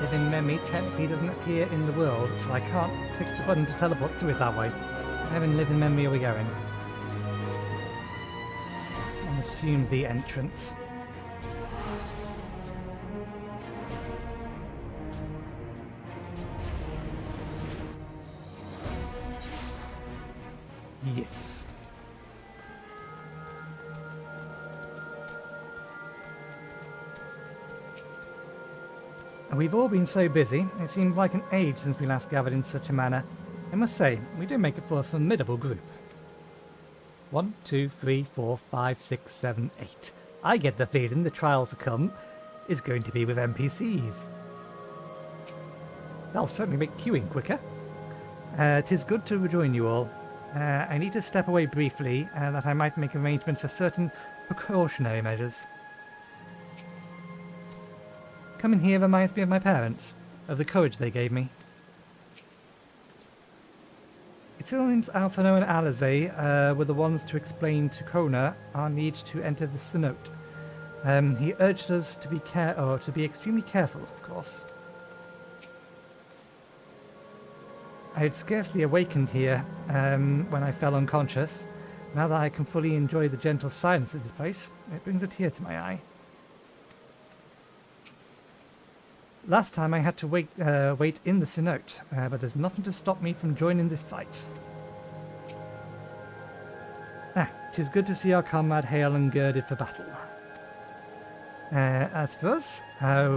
Living memory technically doesn't appear in the world, so I can't click the button to teleport to it that way. Where in living memory are we going? I'll assume the entrance. Yes. We've all been so busy, it seems like an age since we last gathered in such a manner. I must say, we do make it for a formidable group. 1, 2, 3, 4, 5, 6, 7, 8. I get the feeling the trial to come is going to be with NPCs. That'll certainly make queuing quicker. 'Tis good to rejoin you all. I need to step away briefly, that I might make arrangements for certain precautionary measures. Coming here reminds me of my parents, of the courage they gave me. It seems Alphino and Alizé were the ones to explain to Kona our need to enter the Cenote. He urged us to be extremely careful, of course. I had scarcely awakened here when I fell unconscious. Now that I can fully enjoy the gentle silence of this place, it brings a tear to my eye. Last time I had to wait in the Cenote, but there's nothing to stop me from joining this fight. 'Tis good to see our comrade hale and girded for battle. As for us,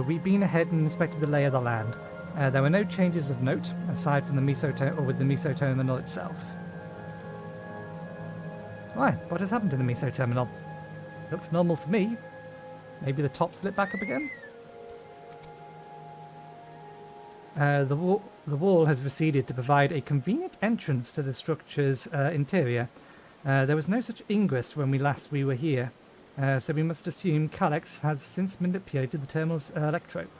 we've been ahead and inspected the lay of the land. There were no changes of note, aside from the Mesoterminal, or with the Mesoterminal itself. Why? What has happened to the Mesoterminal? Looks normal to me. Maybe the top lit back up again? The wall has receded to provide a convenient entrance to the structure's interior. There was no such ingress when we were here, so we must assume Calyx has since manipulated the terminal's electrope.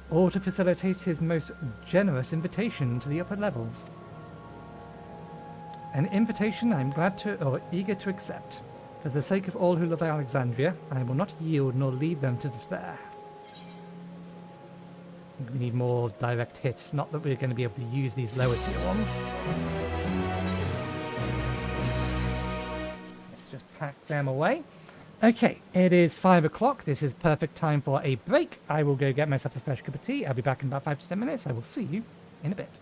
Or to facilitate his most generous invitation to the upper levels. An invitation I am glad to, or eager to accept. For the sake of all who love Alexandria, I will not yield nor leave them to despair. We need more direct hits, not that we're going to be able to use these lower tier ones. Let's just pack them away. Okay, it is 5 o'clock. This is perfect time for a break. I will go get myself a fresh cup of tea. I'll be back in about 5 to 10 minutes. I will see you in a bit.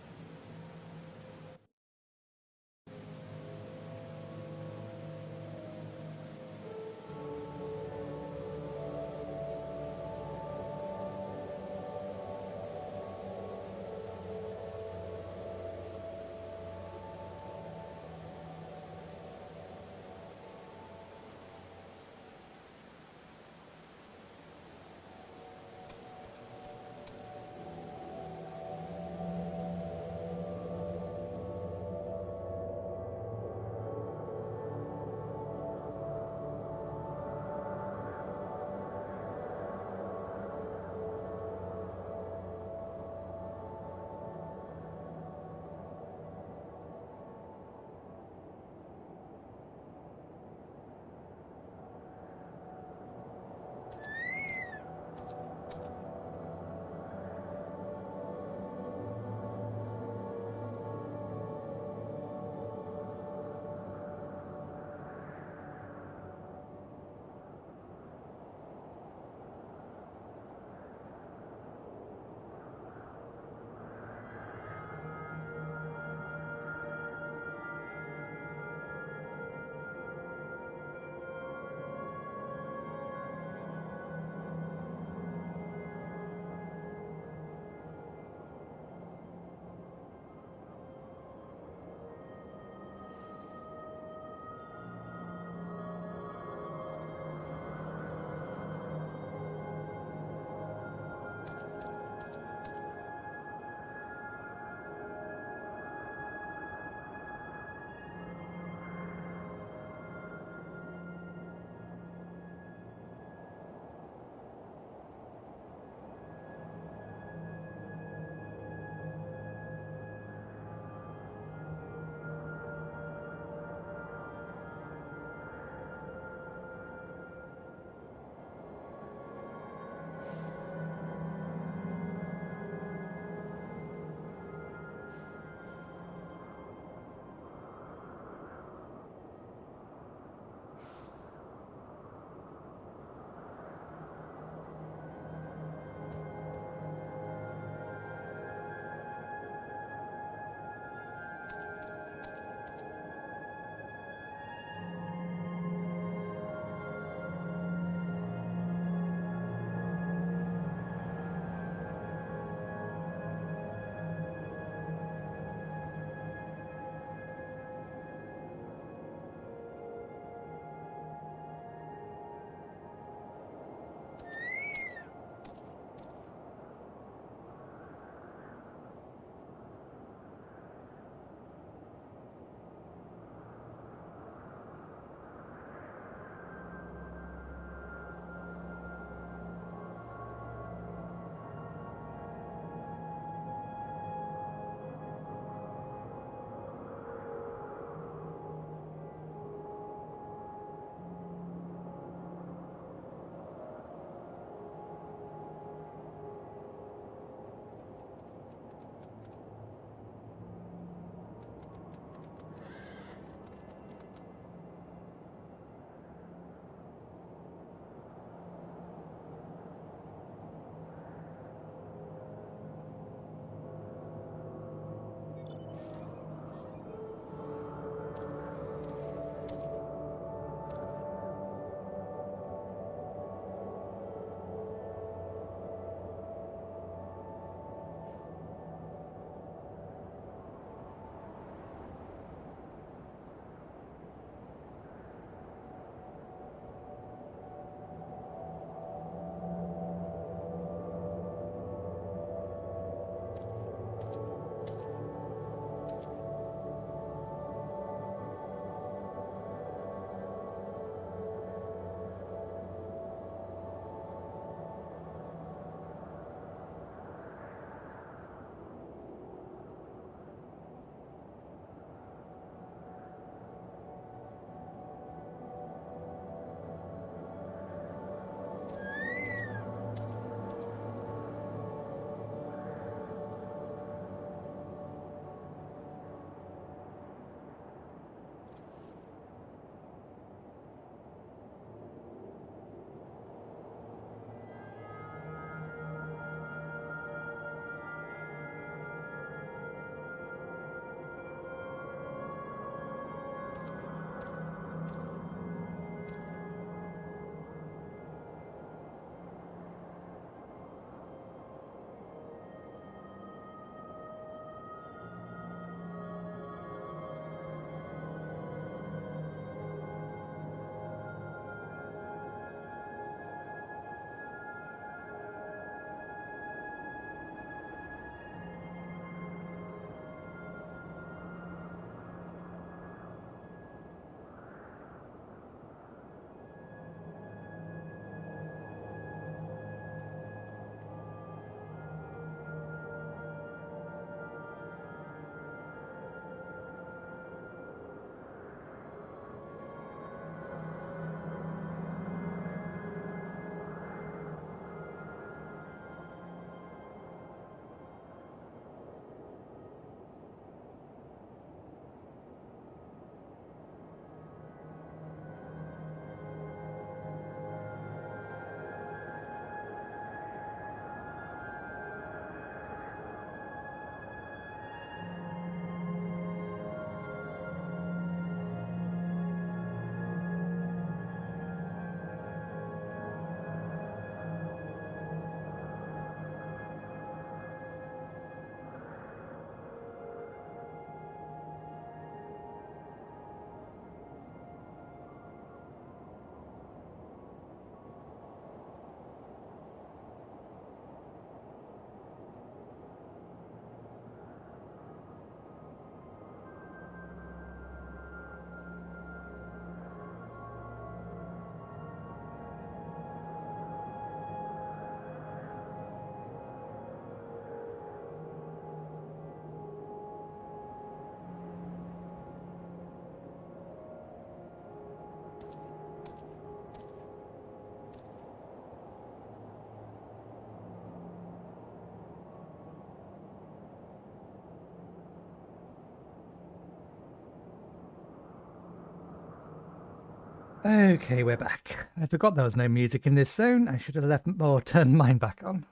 Okay, we're back. I forgot there was no music in this zone. I should have left or turned mine back on.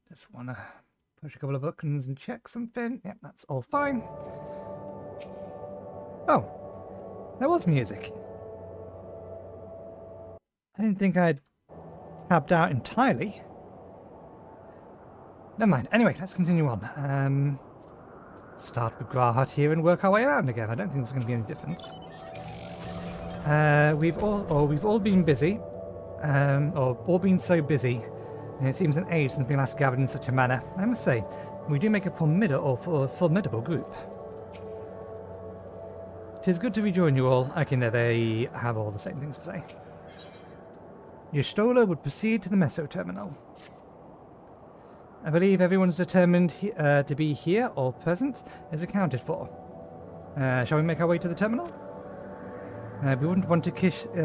Just want to push a couple of buttons and check something. Yep, that's all fine. Oh, there was music. I didn't think I'd tabbed out entirely. Never mind. Anyway, let's continue on. Start with Grahat here and work our way around again. I don't think there's going to be any difference. We've all been busy, or all been so busy, and it seems an age since we last gathered in such a manner. I must say, we do make a formidable group. 'Tis good to rejoin you all. Okay, no, they have all the same things to say. Your stroller would proceed to the Meso terminal. I believe everyone's determined to be here or present is accounted for. Shall we make our way to the terminal? We wouldn't want to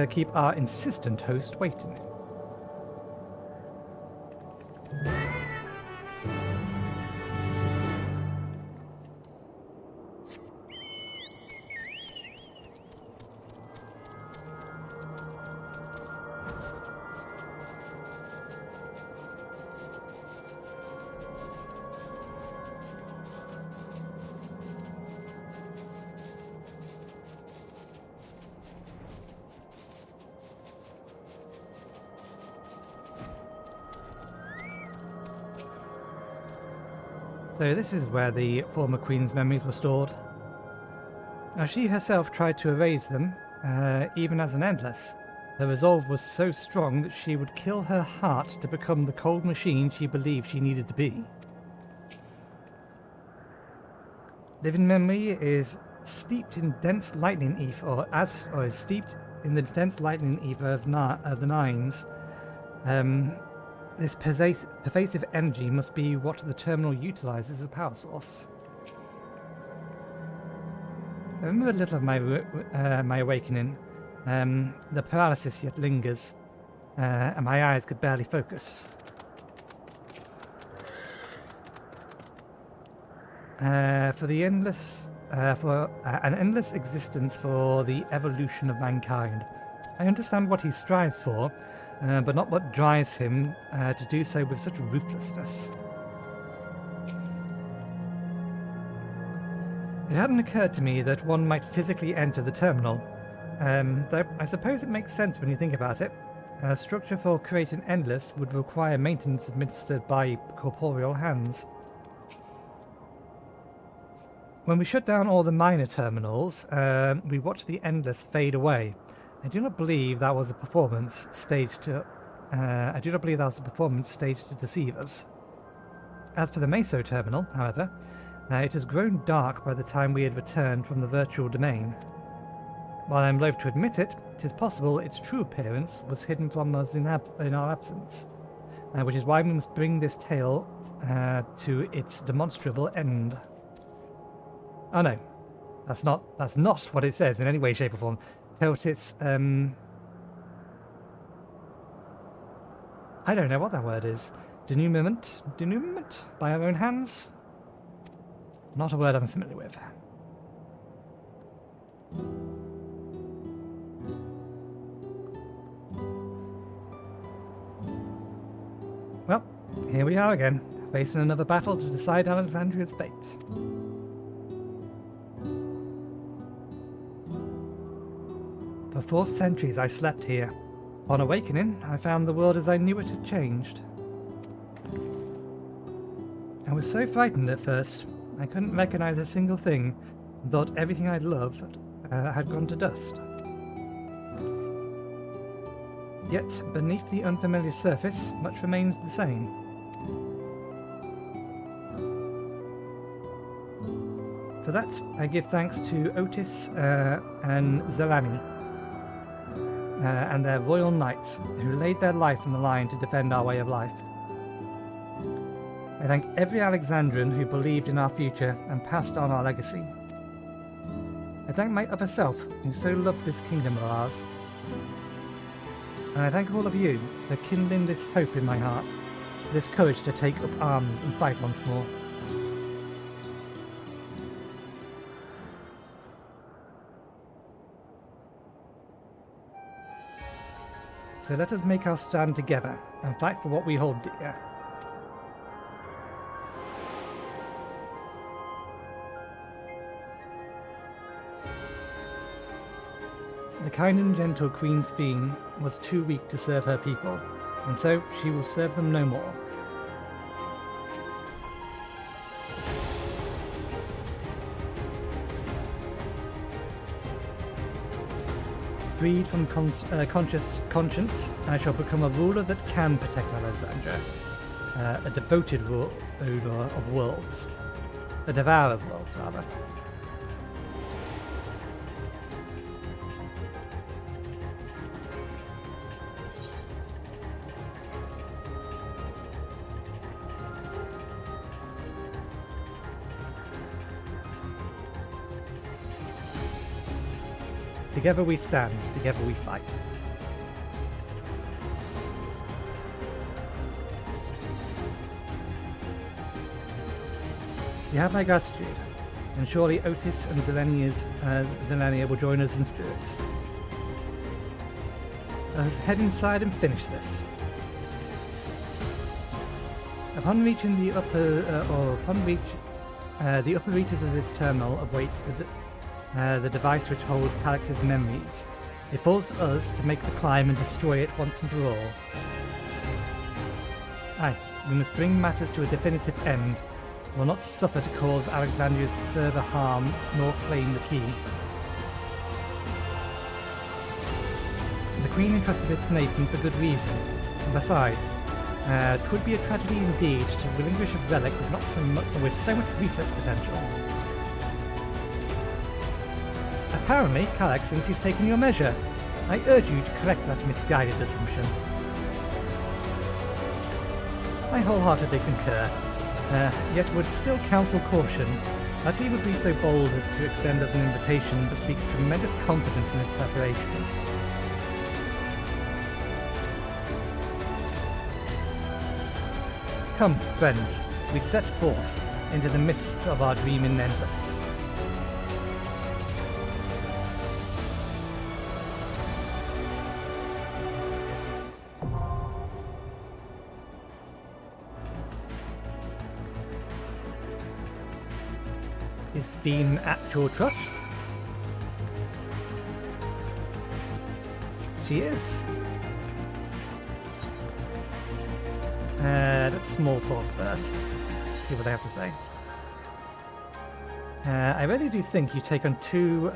keep our insistent host waiting. So this is where the former Queen's memories were stored. Now she herself tried to erase them, even as an Endless. Her resolve was so strong that she would kill her heart to become the cold machine she believed she needed to be. Living memory is steeped in dense lightning ether, or is steeped in the dense lightning ether of the Nines. This pervasive energy must be what the terminal utilizes as a power source. I remember a little of my awakening. The paralysis yet lingers, and my eyes could barely focus. For an endless existence for the evolution of mankind. I understand what he strives for, but not what drives him to do so with such ruthlessness. It hadn't occurred to me that one might physically enter the terminal, though I suppose it makes sense when you think about it. A structure for creating Endless would require maintenance administered by corporeal hands. When we shut down all the minor terminals, we watched the Endless fade away. I do not believe that was a performance staged to deceive us. As for the Meso terminal, however, it has grown dark by the time we had returned from the virtual domain. While I am loath to admit it, 'tis possible its true appearance was hidden from us in our absence, which is why we must bring this tale to its demonstrable end. Oh no, that's not what it says in any way, shape or form. Its I don't know what that word is. Denouement by our own hands? Not a word I'm familiar with. Well, here we are again, facing another battle to decide Alexandria's fate. For 4 centuries I slept here. On awakening, I found the world as I knew it had changed. I was so frightened at first, I couldn't recognize a single thing, and thought everything I'd loved had gone to dust. Yet, beneath the unfamiliar surface, much remains the same. For that, I give thanks to Otis and Zelani, and their royal knights, who laid their life on the line to defend our way of life. I thank every Alexandrian who believed in our future and passed on our legacy. I thank my other self, who so loved this kingdom of ours. And I thank all of you for kindling this hope in my heart, this courage to take up arms and fight once more. So let us make our stand together and fight for what we hold dear. The kind and gentle Queen Sphene was too weak to serve her people, and so she will serve them no more. Freed from conscious conscience, I shall become a ruler that can protect Alexandria. A devoted ruler of worlds. A devourer of worlds, rather. Together we stand, together we fight. You have my gratitude, and surely Otis and Zelenia will join us in spirit. Let us head inside and finish this. Upon reaching the upper reaches of this terminal awaits the device which holds Calix's memories. It falls to us to make the climb and destroy it once and for all. Aye, we must bring matters to a definitive end. We will not suffer to cause Alexandria's further harm, nor claim the key. The Queen entrusted it to Nathan for good reason. And besides, 'twould be a tragedy indeed to relinquish a relic with so much research potential. Apparently, Calix thinks he's taken your measure. I urge you to correct that misguided assumption. I wholeheartedly concur, yet would still counsel caution. That he would be so bold as to extend us an invitation bespeaks tremendous confidence in his preparations. Come, friends, we set forth into the mists of our dream in Endless. Is Sphene at your trust? She is. Let's small talk first. See what they have to say. I really do think you take on too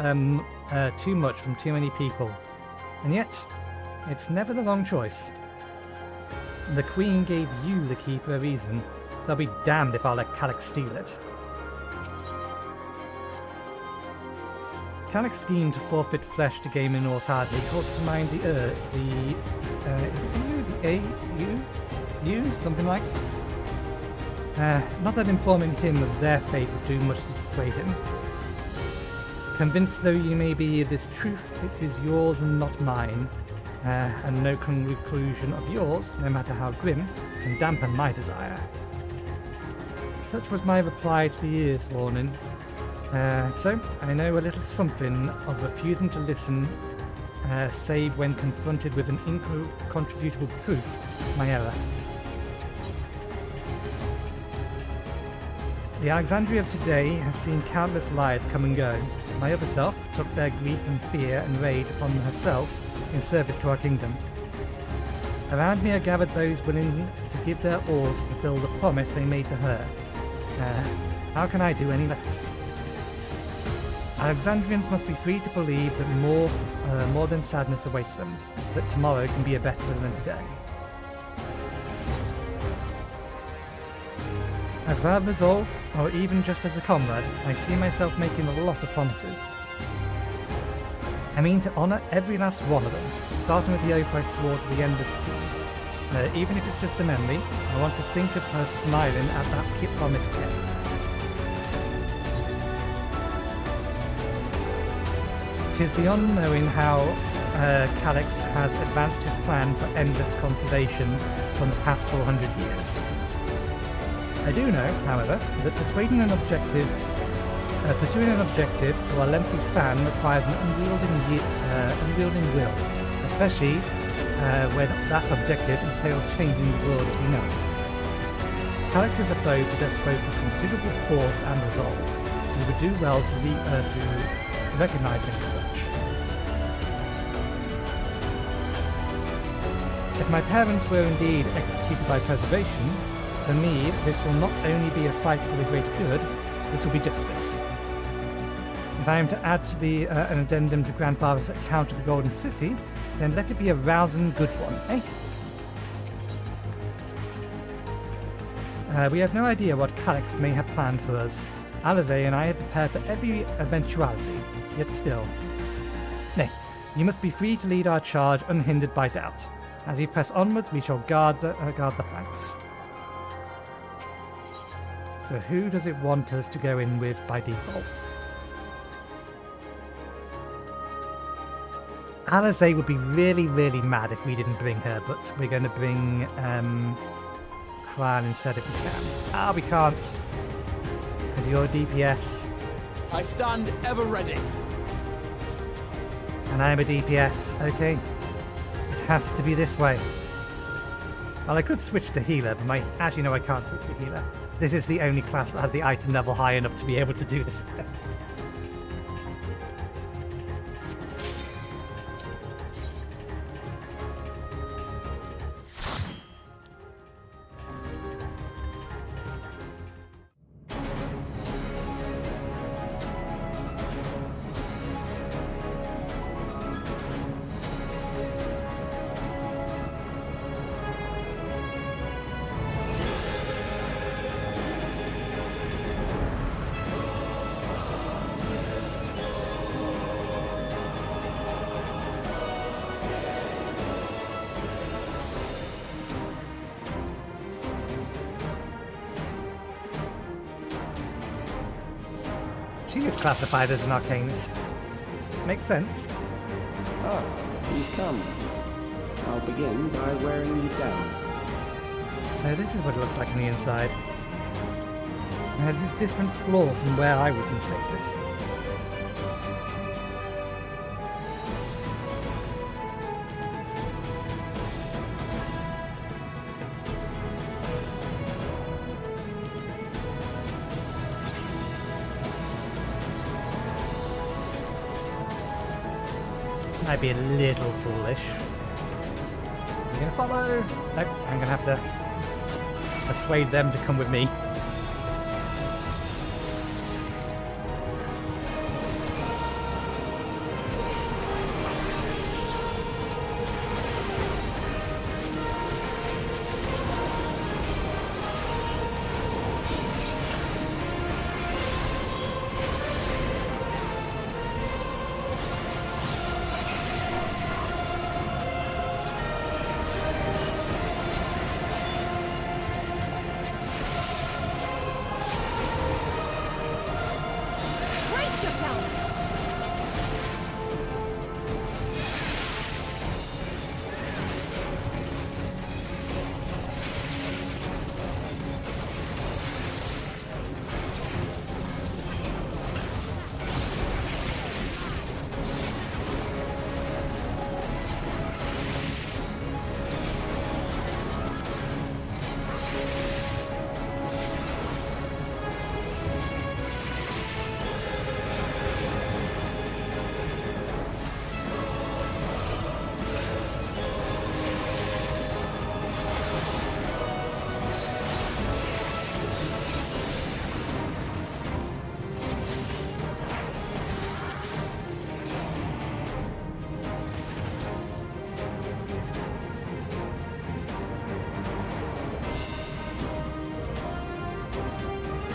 much from too many people, and yet it's never the wrong choice. The Queen gave you the key for a reason, so I'll be damned if I'll let Calix steal it. Calix scheme to forfeit flesh to gain immortality calls to mind is it you? Something like? Not that informing him of their fate would do much to dissuade him. Convinced though you may be of this truth, it is yours and not mine, and no conclusion of yours, no matter how grim, can dampen my desire. Such was my reply to the ears warning. So, I know a little something of refusing to listen, save when confronted with an incontrovertible proof of my error. The Alexandria of today has seen countless lives come and go. My other self took their grief and fear and rage upon herself in service to our kingdom. Around me are gathered those willing to give their all to fulfill the promise they made to her. How can I do any less? Alexandrians must be free to believe that more than sadness awaits them, that tomorrow can be a better than today. As vow resolve, or even just as a comrade, I see myself making a lot of promises. I mean to honour every last one of them, starting with the oath I swore to the Endless Scheme. Even if it's just a memory, I want to think of her smiling at that promise kept. Tis beyond knowing how Calix has advanced his plan for endless conservation from the past 400 years. I do know, however, that pursuing an objective for a lengthy span requires an unwielding will, especially when that objective entails changing the world as we know it. Characters of both possess both a considerable force and resolve. We would do well to recognise him as such. If my parents were indeed executed by preservation, for me this will not only be a fight for the greater good, this will be justice. If I am to add to an addendum to Grandfather's account of the Golden City, then let it be a rousing good one, eh? We have no idea what Calyx may have planned for us. Alize and I have prepared for every eventuality, yet still. Nay, you must be free to lead our charge unhindered by doubt. As we press onwards, we shall guard the flanks. So who does it want us to go in with by default? Alize would be really, really mad if we didn't bring her, but we're going to bring Kran instead if we can. Ah, we can't. Because you're a DPS. I stand ever ready. And I am a DPS. Okay. It has to be this way. Well, I could switch to healer, but actually no, I can't switch to healer. This is the only class that has the item level high enough to be able to do this effect. She is classified as an arcanist. Makes sense. Ah, you've come. I'll begin by wearing you down. So this is what it looks like on the inside. It has this different floor from where I was in stasis. Might be a little foolish. You gonna follow? Nope, I'm gonna have to persuade them to come with me.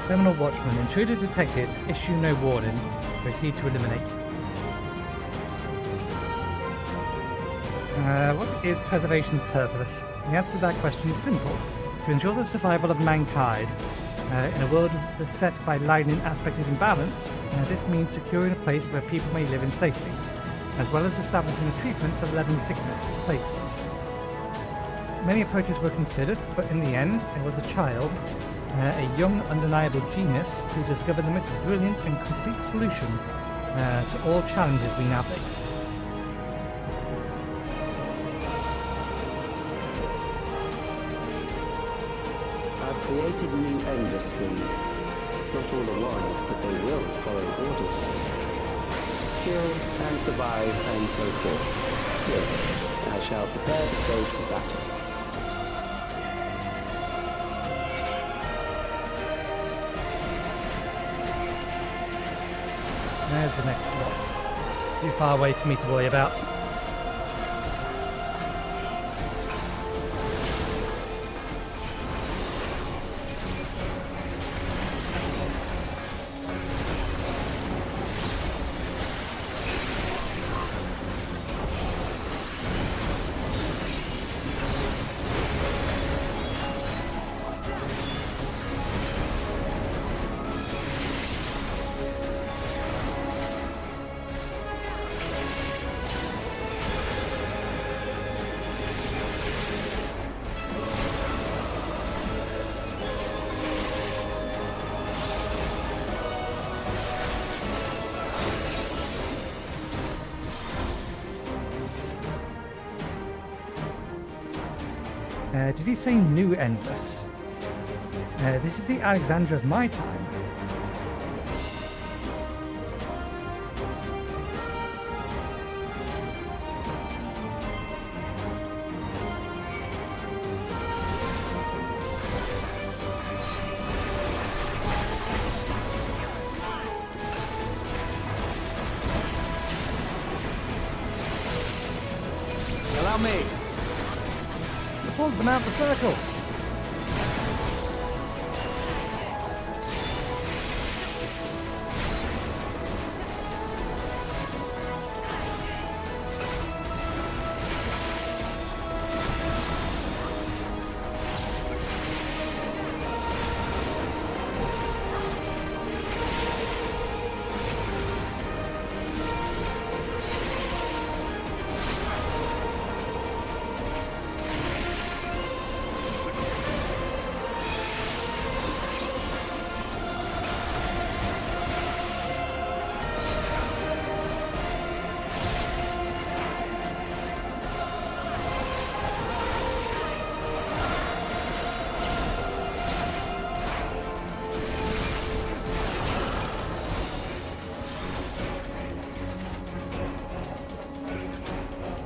Criminal Watchman. Intruder detected. Issue no warning. Proceed to eliminate. What is preservation's purpose? The answer to that question is simple. To ensure the survival of mankind. In a world beset by lightning aspect of imbalance, this means securing a place where people may live in safety, as well as establishing a treatment for the leaden sickness which plagues us. Many approaches were considered, but in the end, it was a child, a young, undeniable genius, who discovered the most brilliant and complete solution to all challenges we now face. created new endless for you. Not all at once, but they will follow orders. Kill and survive and so forth. Good. I shall prepare the stage for battle. There's the next lot. Too far away for me to worry about. Did he say new endless? This is the Alexandra of my time. Allow me. Pulled them out the circle.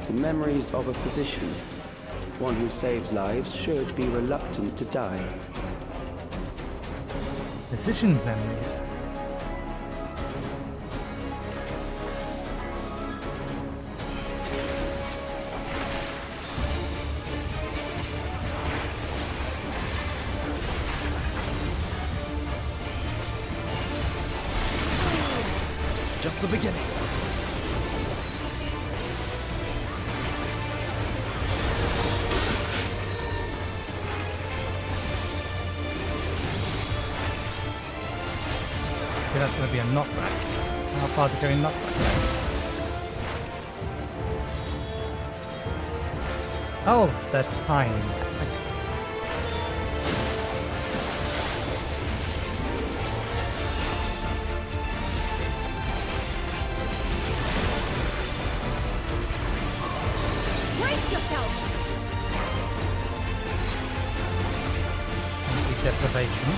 The memories of a physician. One who saves lives should be reluctant to die. Physician memories. Just the beginning. Okay, that's going to be a knockback. How far is it going knockback? Oh, the time. Brace yourself! Deprivation.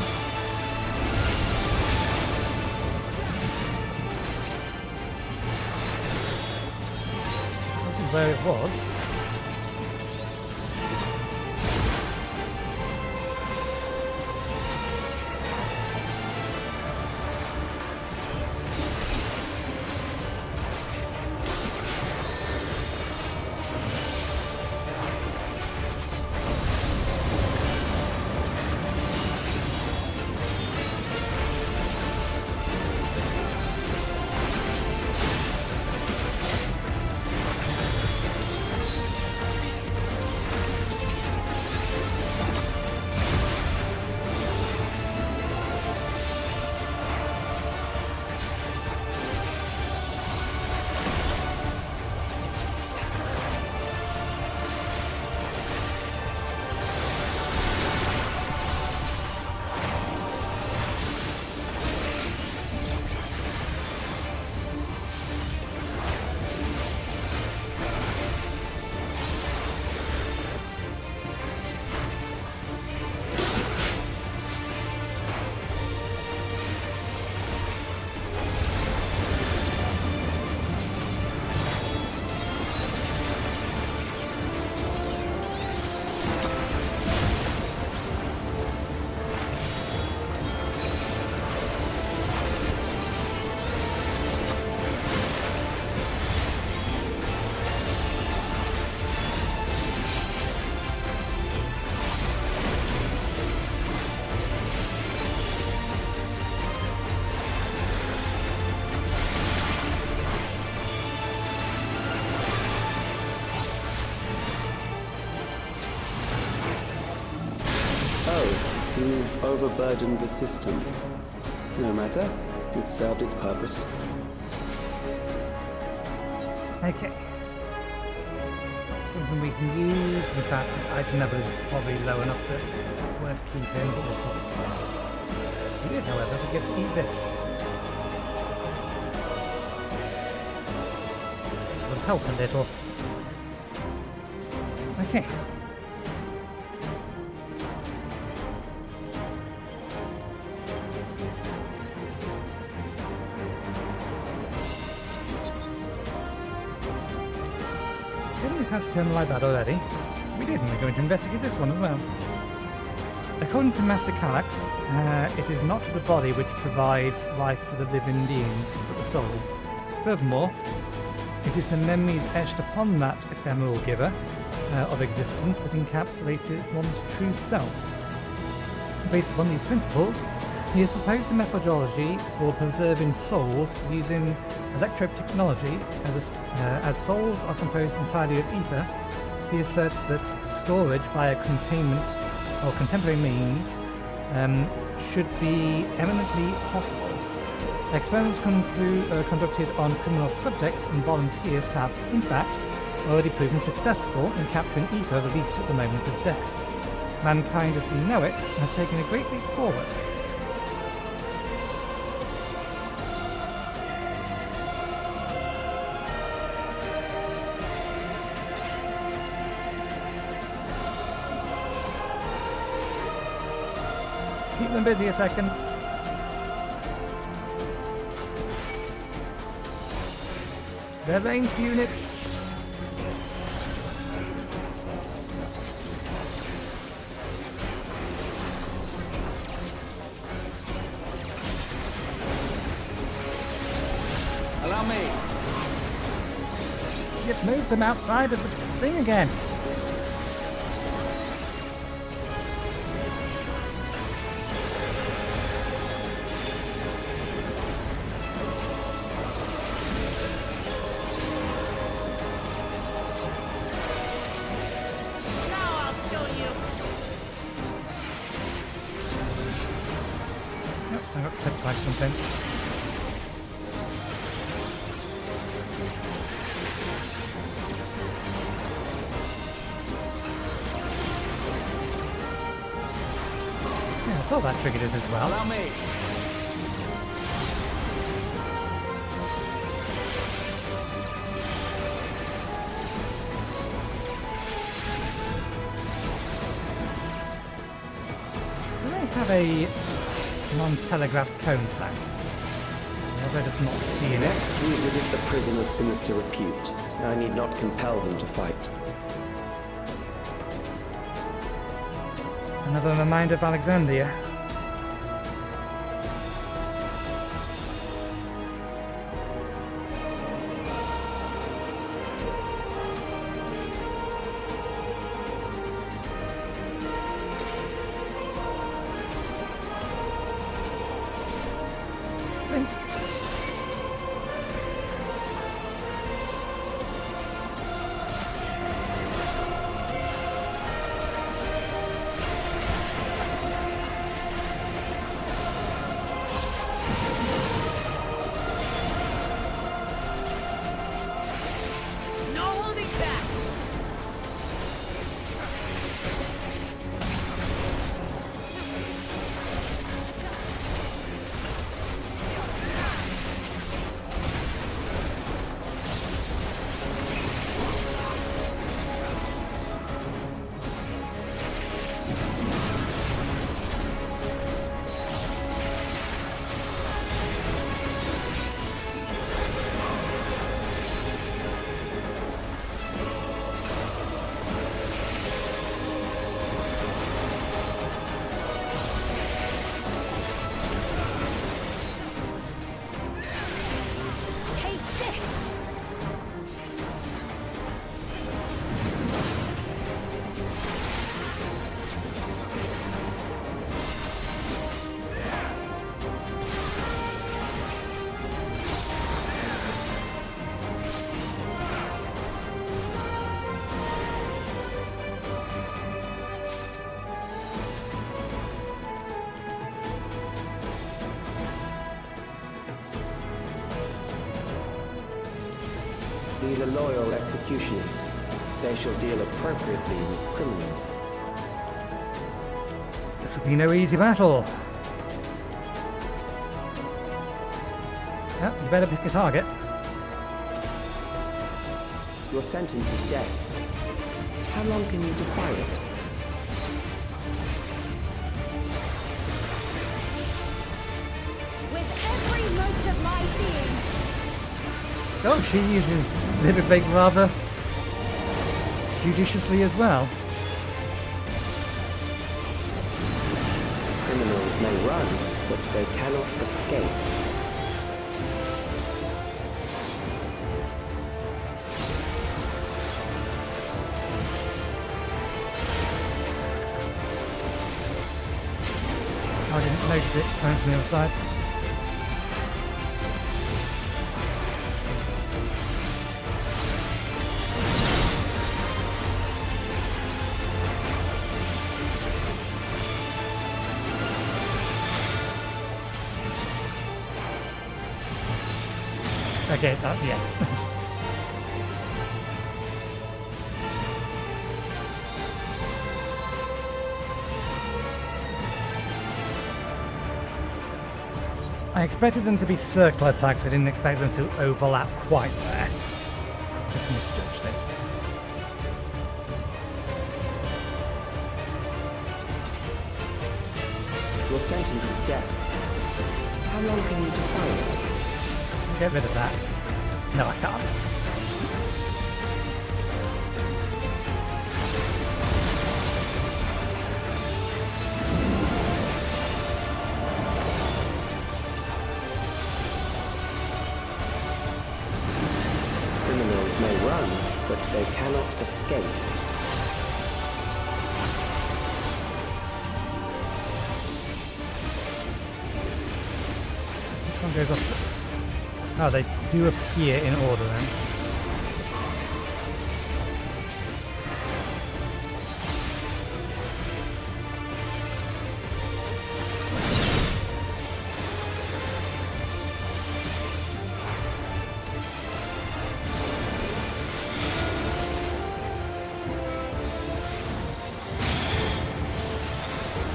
Where it was. overburdened the system. No matter, it served its purpose. Okay. Something we can use. In fact, this item level is probably low enough that it's worth keeping, but we'll probably... Weird, however, we get to eat this. Will help a little. Okay. Didn't we pass a terminal like that already? We did, and we're going to investigate this one as well. According to Master Kallax, it is not the body which provides life for the living beings, but the soul. Furthermore, it is the memories etched upon that ephemeral giver of existence that encapsulates one's true self. Based upon these principles, he has proposed a methodology for preserving souls using electrope technology. As souls are composed entirely of ether, he asserts that storage via containment or contemporary means should be eminently possible. Experiments conducted on criminal subjects and volunteers have, in fact, already proven successful in capturing ether released at the moment of death. Mankind as we know it has taken a great leap forward. Keep them busy a second. They're ranged units. Allow me. You've moved them outside of the thing again. I got clipped by something. Yeah, I thought that triggered it as well. Allow me. Do they have a non-telegraphed cone tank? As I just not seeing it. Next, we visit a prison of sinister repute. I need not compel them to fight. Another reminder of Alexandria. These are loyal executioners. They shall deal appropriately with criminals. This will be no easy battle. Yep, you better pick a target. Your sentence is death. How long can you defy it? With every mote of my being. Oh, she uses Livid Bait rather judiciously as well. Criminals may run, but they cannot escape. I didn't notice it coming from the other side. Okay, yeah. I expected them to be circle attacks, I didn't expect them to overlap quite there. Just misjudged it. Your sentence is death. How long can you defy it? Get rid of that. No, I can't. Criminals may run, but they cannot escape. Which one goes off? Oh, they do appear in order then.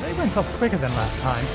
They went off quicker than last time.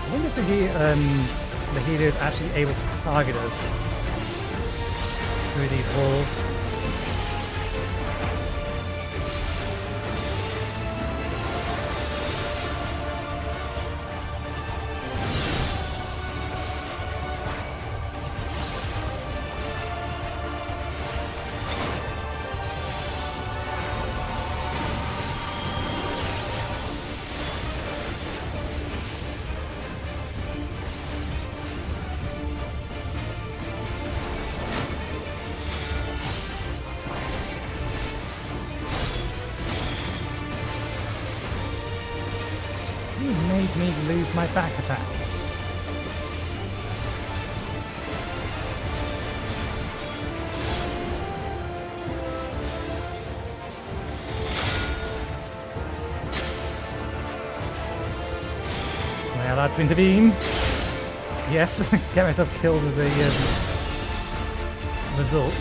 I wonder if the healer is actually able to target us through these walls. You made me lose my back attack. Am I allowed to intervene? Yes, get myself killed as a result.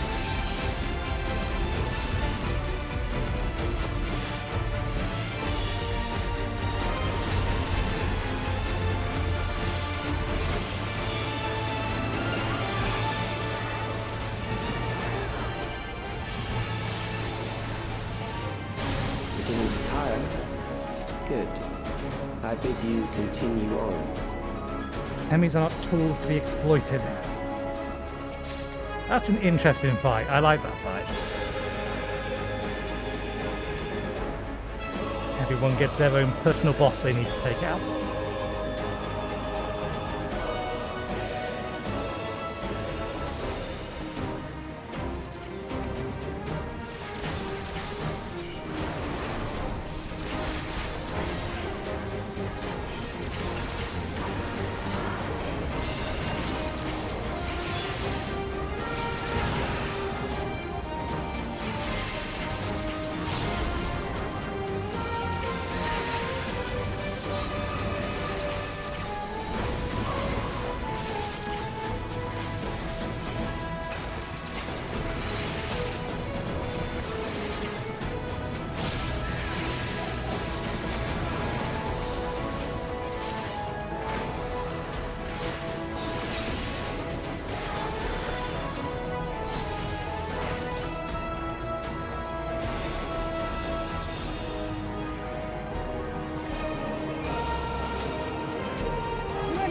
Beginning to tire? Good. I bid you continue on. Enemies are not tools to be exploited. That's an interesting fight. I like that fight. Everyone gets their own personal boss they need to take out.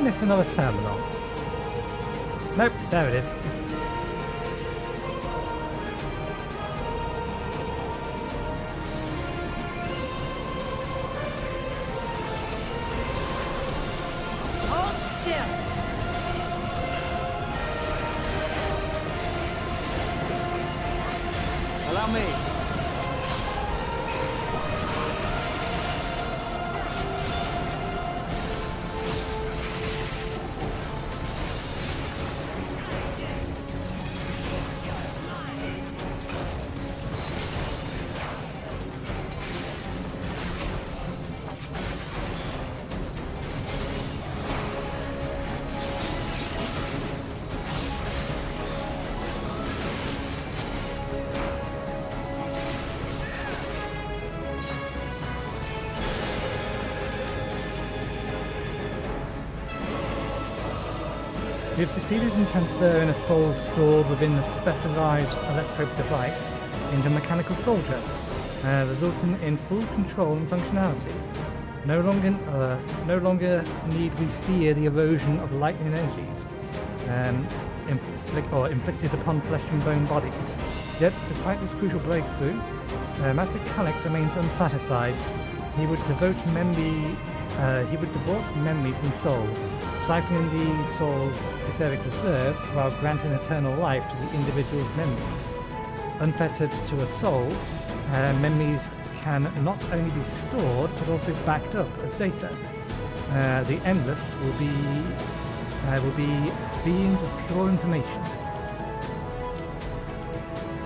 Miss another terminal. Nope, there it is. Hold still. Allow me. We have succeeded in transferring a soul stored within a specialized electrode device into a mechanical soldier, resulting in full control and functionality. No longer need we fear the erosion of lightning energies inflicted upon flesh and bone bodies. Yet, despite this crucial breakthrough, Master Calyx remains unsatisfied. He would divorce memory from soul, siphoning the soul's etheric reserves while granting eternal life to the individual's memories. Unfettered to a soul, memories can not only be stored but also backed up as data. The Endless will be beings of pure information.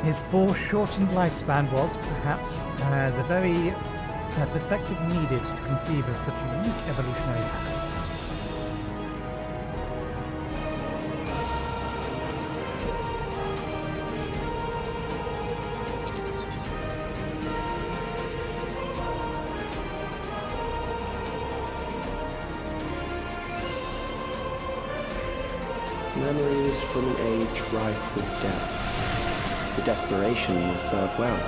His foreshortened lifespan was, perhaps, the very perspective needed to conceive of such a unique evolutionary path. Memories from an age rife with death. The desperation will serve well.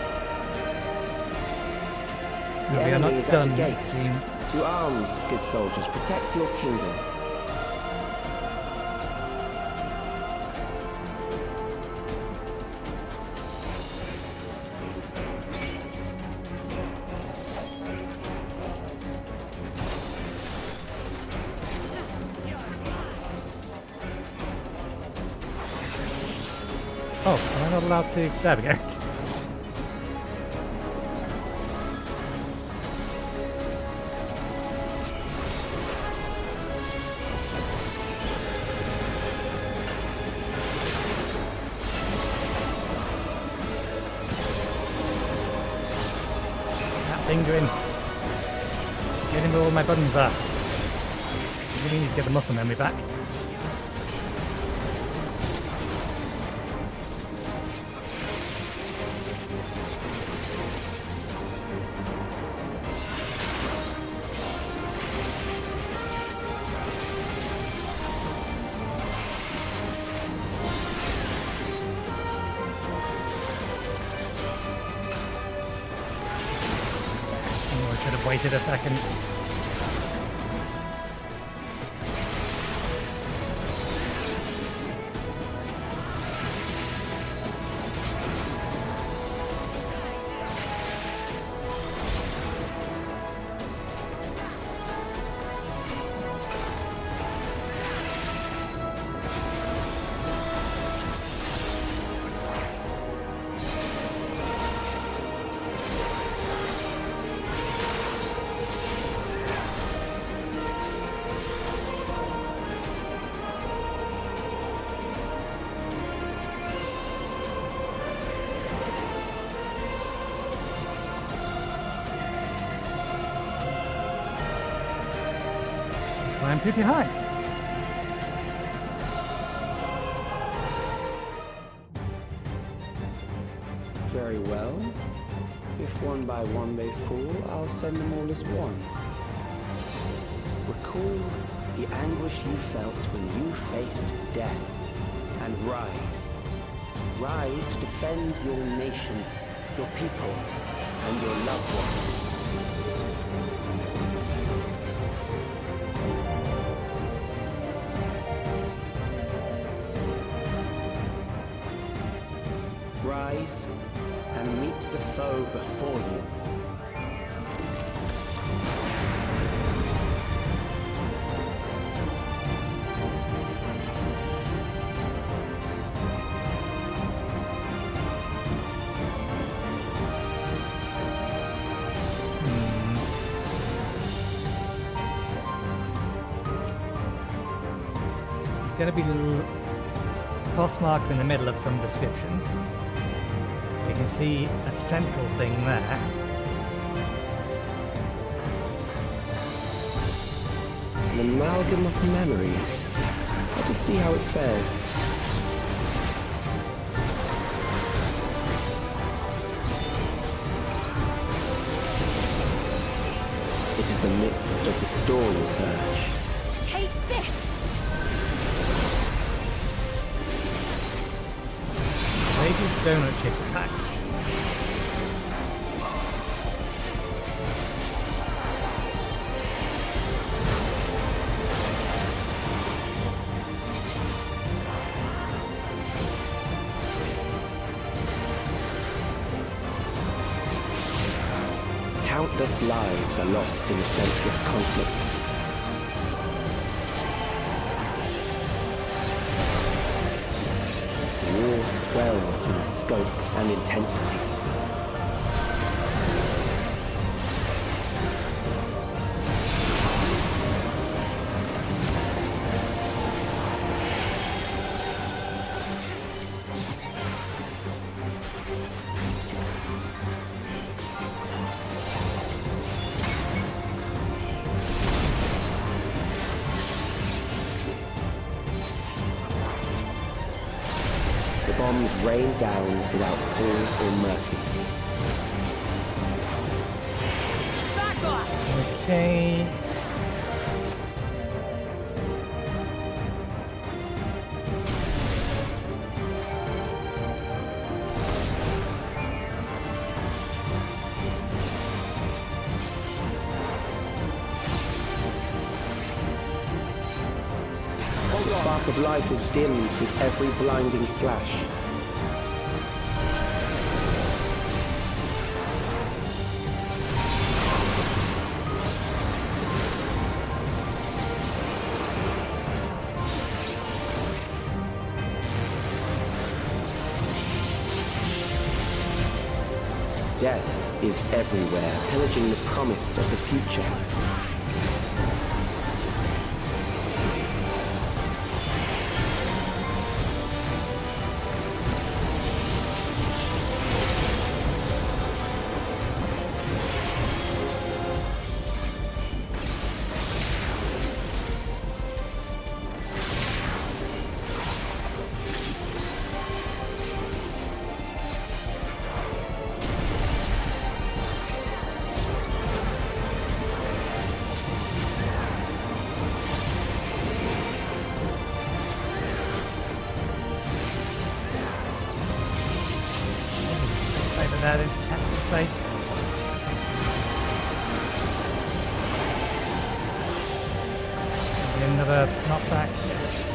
The We are enemy not is done, at the it gate. seems. To arms, good soldiers, protect your kingdom. Oh, am I not allowed to? There we go. Fingering. Getting where all my buttons are. I really need to get the muscle memory back. Waited a second. I'm pretty high. Very well. If one by one they fall, I'll send them all as one. Recall the anguish you felt when you faced death, and rise. Rise to defend your nation, your people, and your loved ones. Rise and meet the foe before you. There's going to be a little cross mark in the middle of some description. You can see a central thing there. An amalgam of memories. Let us see how it fares. It is the midst of the storm surge. Take this! Maybe donut chip attacks. Countless lives are lost in the senseless conflict. War swells in scope and intensity. Bombs rain down without pause or mercy. Back off! Okay. The spark of life is dimmed with every blinding flash. Death is everywhere, pillaging the promise of the future. That is technically safe. Another knockback. Yes.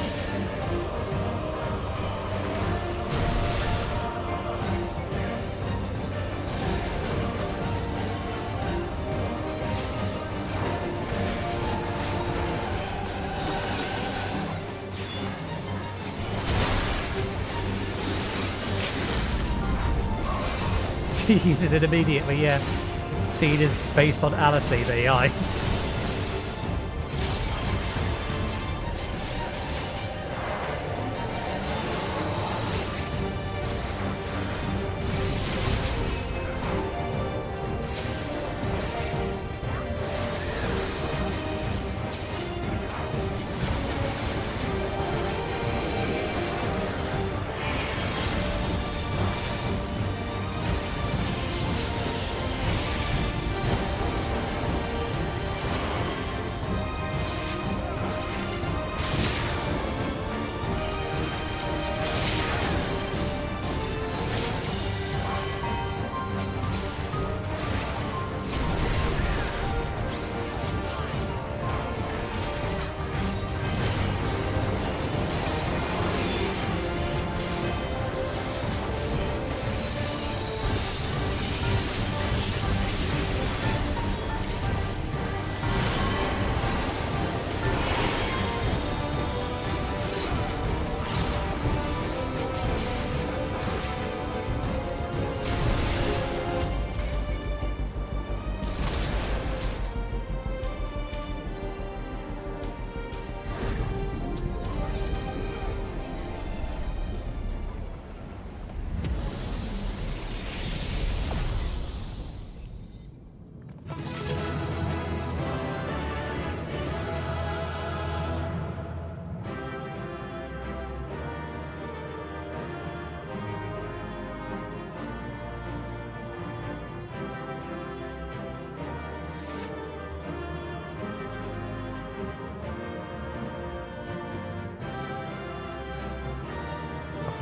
He uses it immediately, yeah. Feed is based on Alice's AI.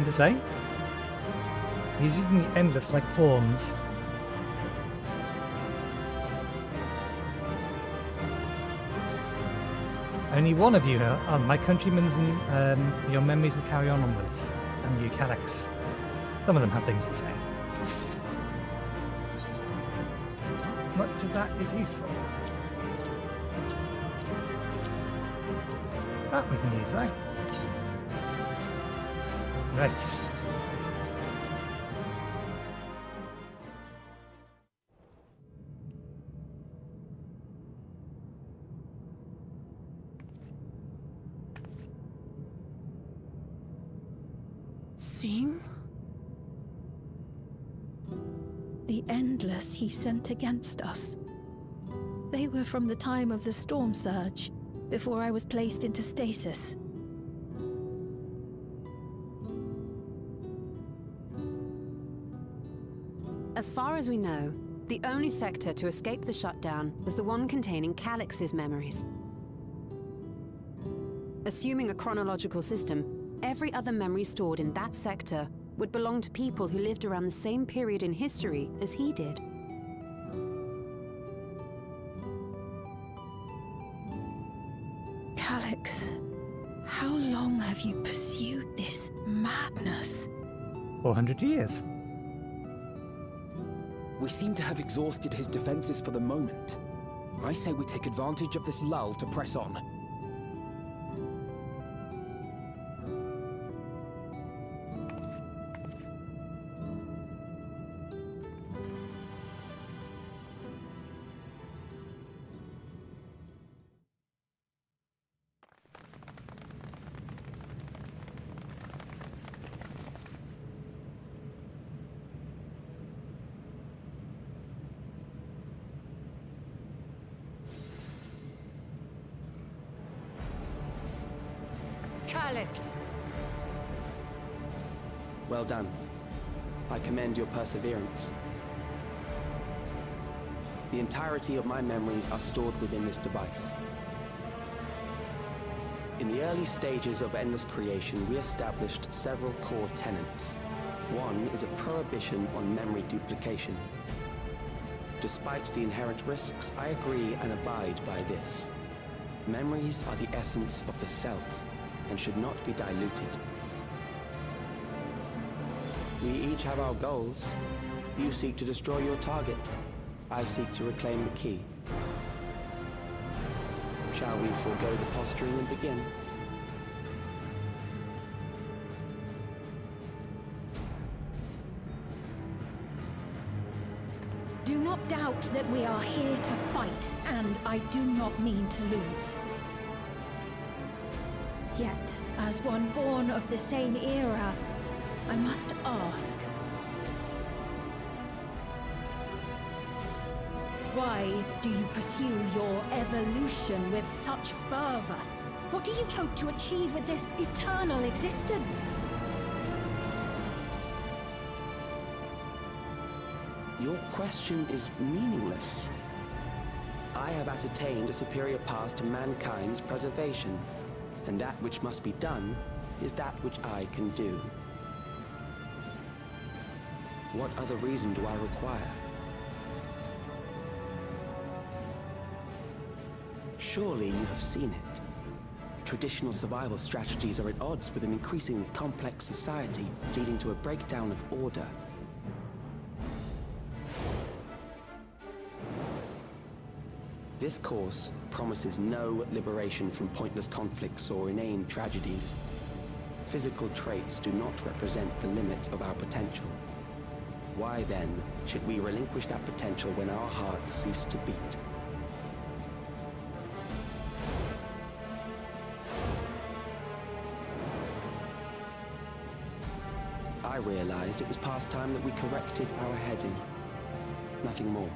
Nothing to say? He's using the Endless like pawns. Only one of you are my countrymen's, and your memories will carry on onwards. And you, Calyx. Some of them have things to say. Not much of that is useful. That we can use though. Right. Sphene? The Endless he sent against us. They were from the time of the storm surge, before I was placed into stasis. As far as we know, the only sector to escape the shutdown was the one containing Calyx's memories. Assuming a chronological system, every other memory stored in that sector would belong to people who lived around the same period in history as he did. Calyx, how long have you pursued this madness? 400 years. We seem to have exhausted his defenses for the moment. I say we take advantage of this lull to press on. Calyx! Well done. I commend your perseverance. The entirety of my memories are stored within this device. In the early stages of Endless creation, we established several core tenets. One is a prohibition on memory duplication. Despite the inherent risks, I agree and abide by this. Memories are the essence of the self, and should not be diluted. We each have our goals. You seek to destroy your target. I seek to reclaim the key. Shall we forego the posturing and begin? Do not doubt that we are here to fight, and I do not mean to lose. Yet, as one born of the same era, I must ask. Why do you pursue your evolution with such fervor? What do you hope to achieve with this eternal existence? Your question is meaningless. I have ascertained a superior path to mankind's preservation, and that which must be done is that which I can do. What other reason do I require? Surely you have seen it. Traditional survival strategies are at odds with an increasingly complex society, leading to a breakdown of order. This course promises no liberation from pointless conflicts or inane tragedies. Physical traits do not represent the limit of our potential. Why then should we relinquish that potential when our hearts cease to beat? I realized it was past time that we corrected our heading. Nothing more.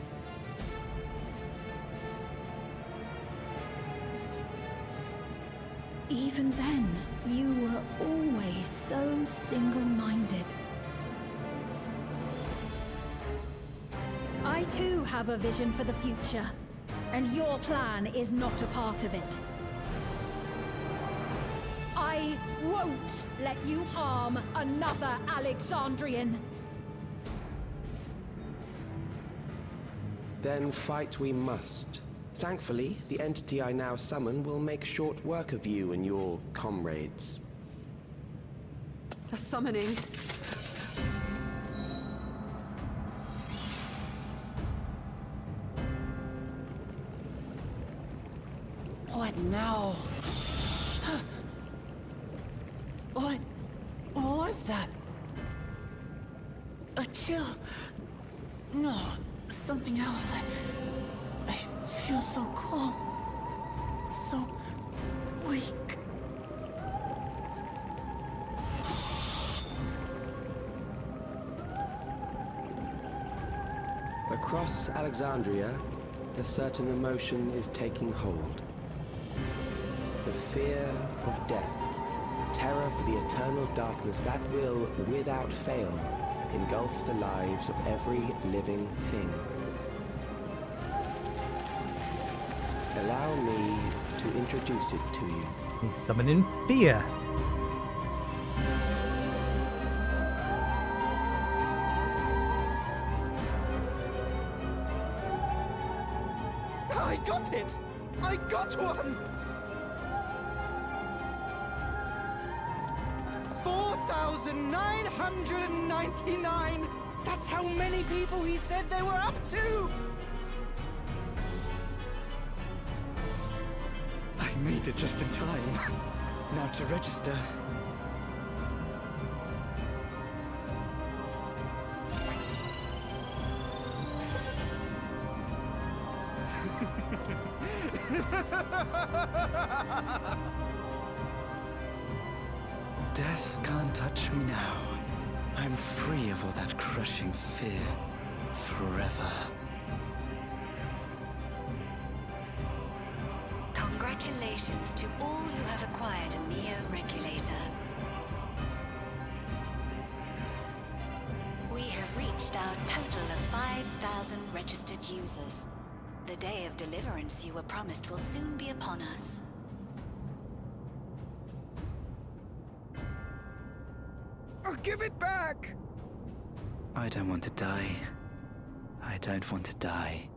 Even then, you were always so single-minded. I too have a vision for the future, and your plan is not a part of it. I I won't let you harm another Alexandrian. Then fight we must. Thankfully, the entity I now summon will make short work of you and your comrades. A summoning. What now? What was that? A chill? No, something else. I feel so cold. So weak. Across Alexandria, a certain emotion is taking hold. The fear of death. Terror for the eternal darkness that will, without fail, engulf the lives of every living thing. Allow me to introduce it to you. He's summoning fear. I got it! I got one! 4,999! That's how many people he said they were up to! I made it just in time. Now to register. Death can't touch me now. I'm free of all that crushing fear. Forever. Congratulations to all who have acquired a Neo-Regulator. We have reached our total of 5,000 registered users. The day of deliverance you were promised will soon be upon us. I'll give it back! I don't want to die. I don't want to die.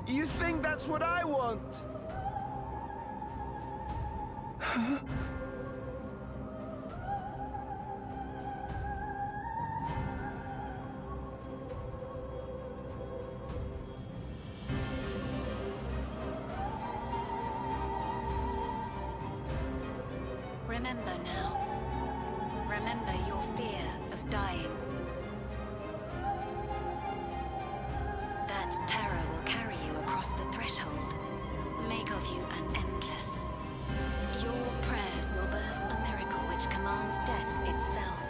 You think that's what I want? Remember now. Remember your fear of dying. That terror will carry you across the threshold. Make of you an endless. Your prayers will birth a miracle which commands death itself.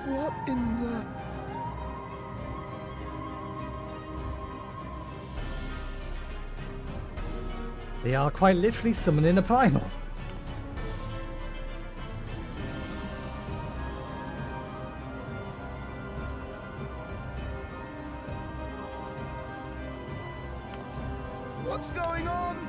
What in the... They are quite literally summoning a primal. What's going on?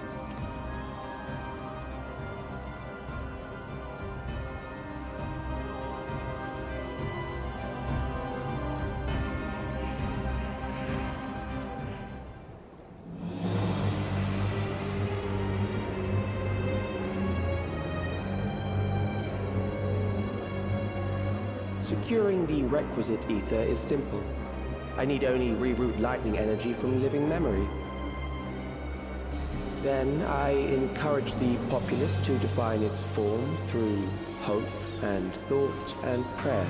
Securing the requisite ether is simple. I need only reroute lightning energy from living memory. Then I encourage the populace to define its form through hope and thought and prayer.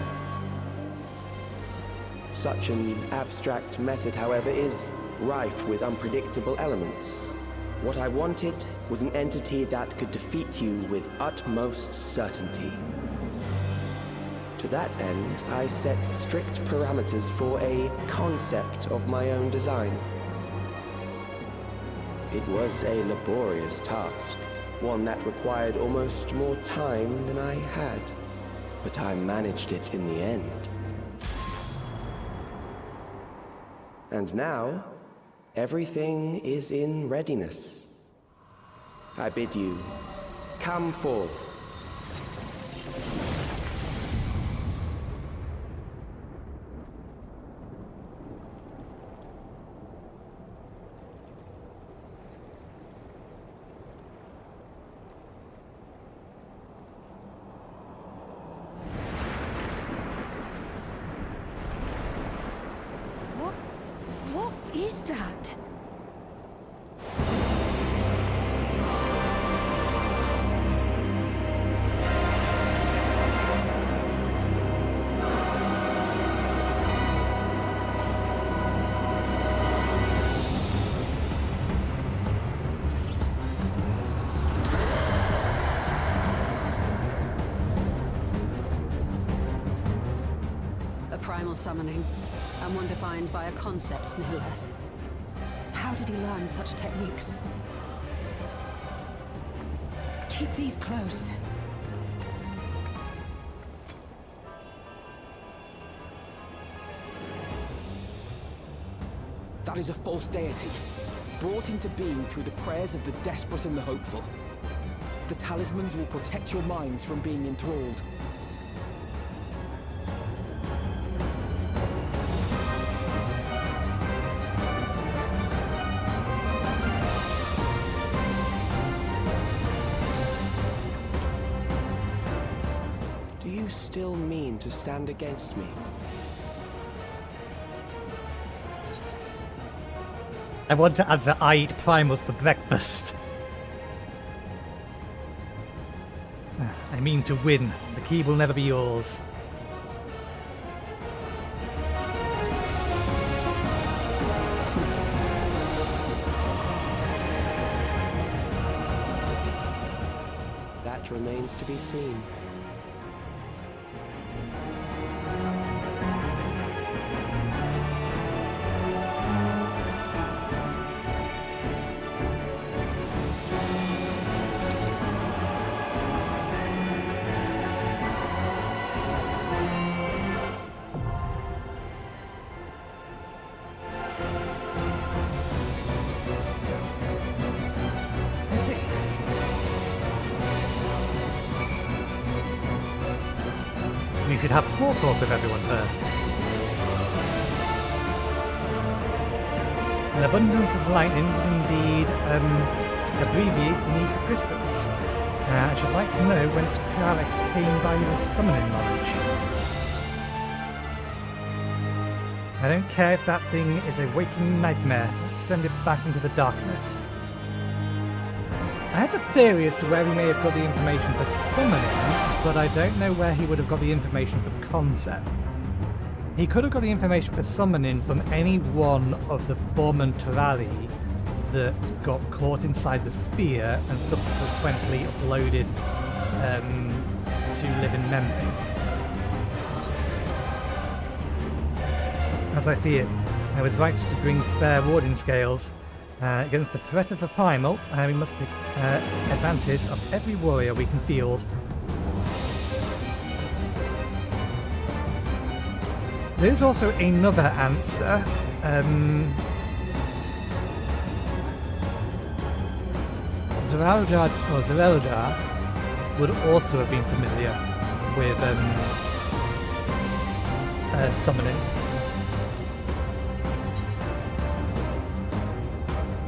Such an abstract method, however, is rife with unpredictable elements. What I wanted was an entity that could defeat you with utmost certainty. To that end, I set strict parameters for a concept of my own design. It was a laborious task, One that required almost more time than I had. But I managed it in the end. And now, everything is in readiness. I bid you, come forth. What is that? A primal summoning, and one defined by a concept, no less. How did he learn such techniques? Keep these close. That is a false deity, brought into being through the prayers of the desperate and the hopeful. The talismans will protect your minds from being enthralled. Do you still mean to stand against me? I want to answer, I eat primals for breakfast. I mean to win. The key will never be yours. That remains to be seen. We should have small talk with everyone first. An abundance of lightning would indeed abbreviate beneath the crystals. I should like to know whence Kralix came by your summoning knowledge. I don't care if that thing is a waking nightmare. Let's send it back into the darkness. I have a theory as to where he may have got the information for summoning, but I don't know where he would have got the information for concept. He could have got the information for summoning from any one of the Formentorali that got caught inside the sphere and subsequently uploaded to live in memory. As I feared, I was right to bring spare warding scales. Against the threat of the primal, we must take advantage of every warrior we can field. There's also another answer. Zereljar would also have been familiar with summoning.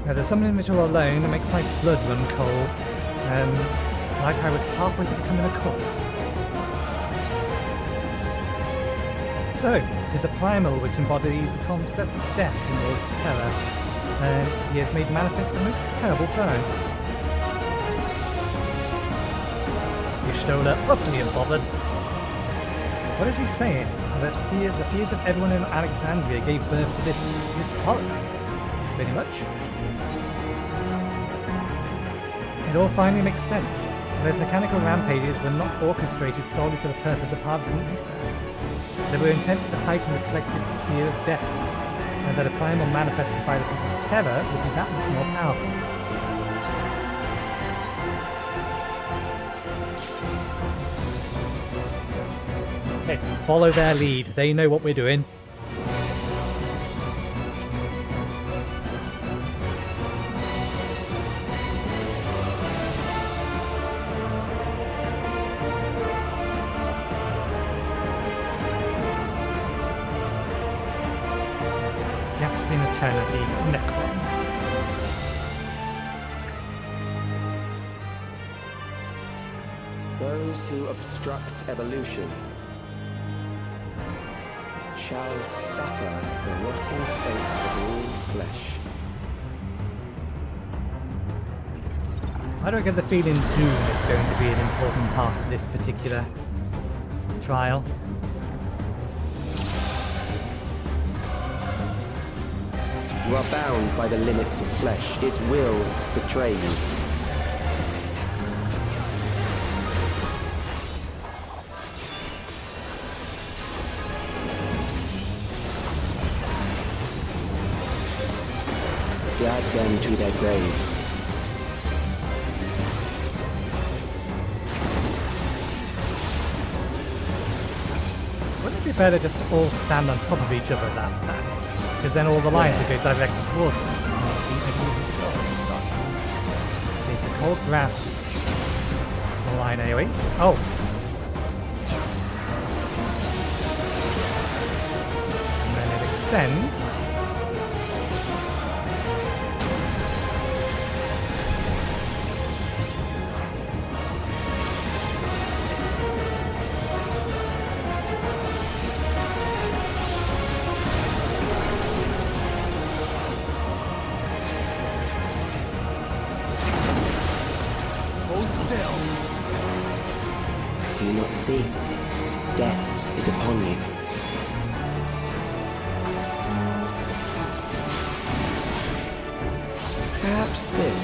The summoning ritual alone makes my blood run cold, like I was halfway to becoming a corpse. So, it is a primal which embodies the concept of death in Lord's terror. He has made manifest a most terrible foe. Y'shtola utterly unbothered. What is he saying? That the fears of everyone in Alexandria gave birth to this horror? Pretty much. It all finally makes sense. Those mechanical rampages were not orchestrated solely for the purpose of harvesting ether. They were intended to heighten the collective fear of death, and that a primal manifested by the people's terror would be that much more powerful. Okay, follow their lead. They know what we're doing. Gasping Eternity, Necron. Those who obstruct evolution shall suffer the rotting fate of all flesh. I don't get the feeling Doom is going to be an important part of this particular trial. You are bound by the limits of flesh. It will betray you. Drag them to their graves. Wouldn't it be better just to all stand on top of each other that time? Because then all the lines would go directly towards us. Okay, so cold grass. The line AoE. Oh! And then it extends. Do you not see? Death is upon you. Perhaps this.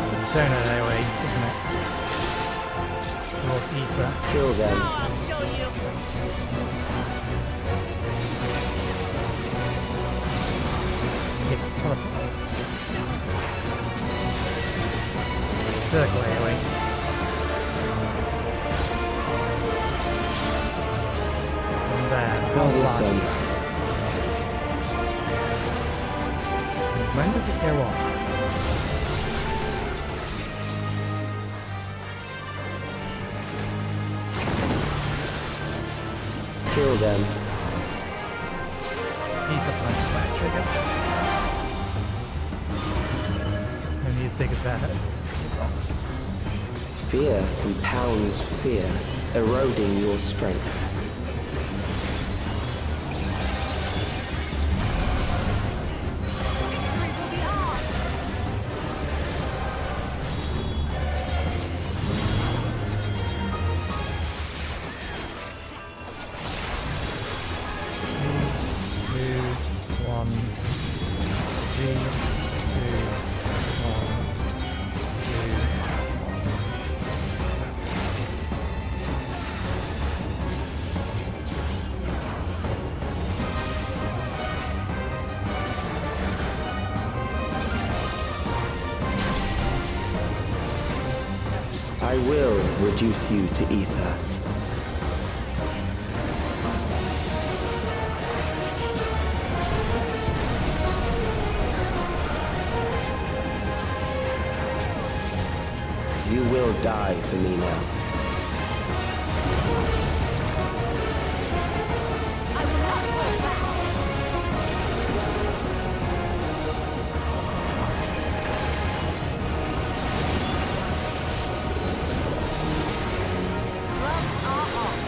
It's a donor AoE, isn't it? Towards Ether. Kill them. I'll show you. Yeah, that's what I thought. Circle AoE. And there. Brother son. When does it go on? Kill them. Ether plants fire triggers. Only as big as theirs. Rocks. Fear compounds fear, eroding your strength. I will reduce you to ether. You will die for me now. I will not hold back. Gloves are off.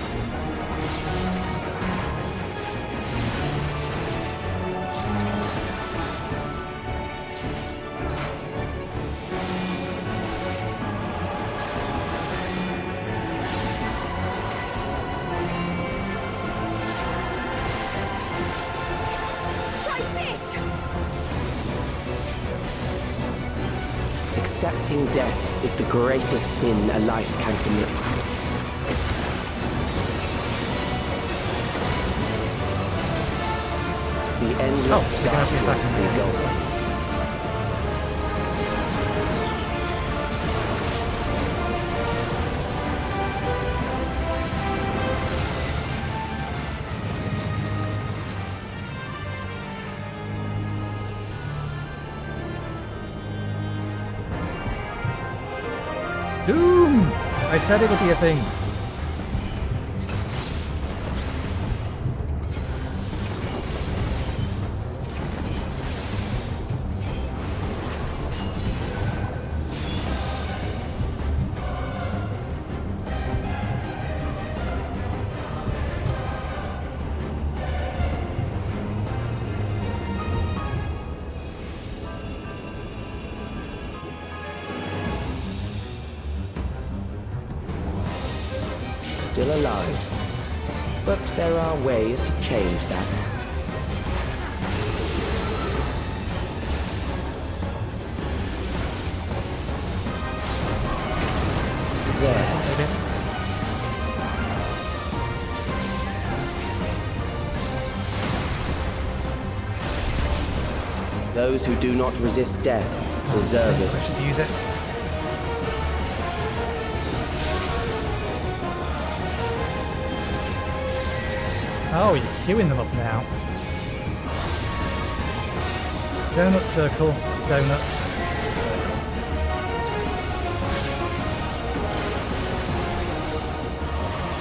Try this. Accepting death is the greatest sin a life can commit. The endless darkness engulfs you. Doom! I said it would be a thing. Still alive. But there are ways to change that. There. Those who do not resist death deserve it. I should use it. Oh, you're queuing them up now. Donut circle, donuts.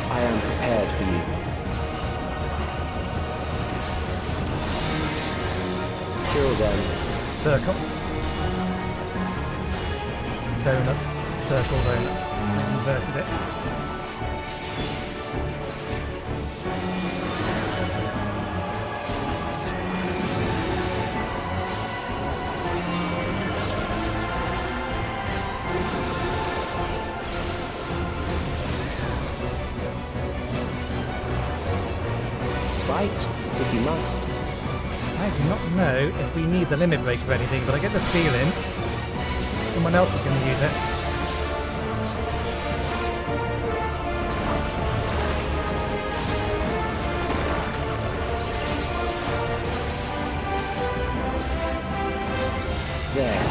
I am prepared for you. Kill them. Circle. Donut. Circle, donut. I inverted it. Fight, if you must. I do not know if we need the limit break or anything, but I get the feeling someone else is going to use it. There.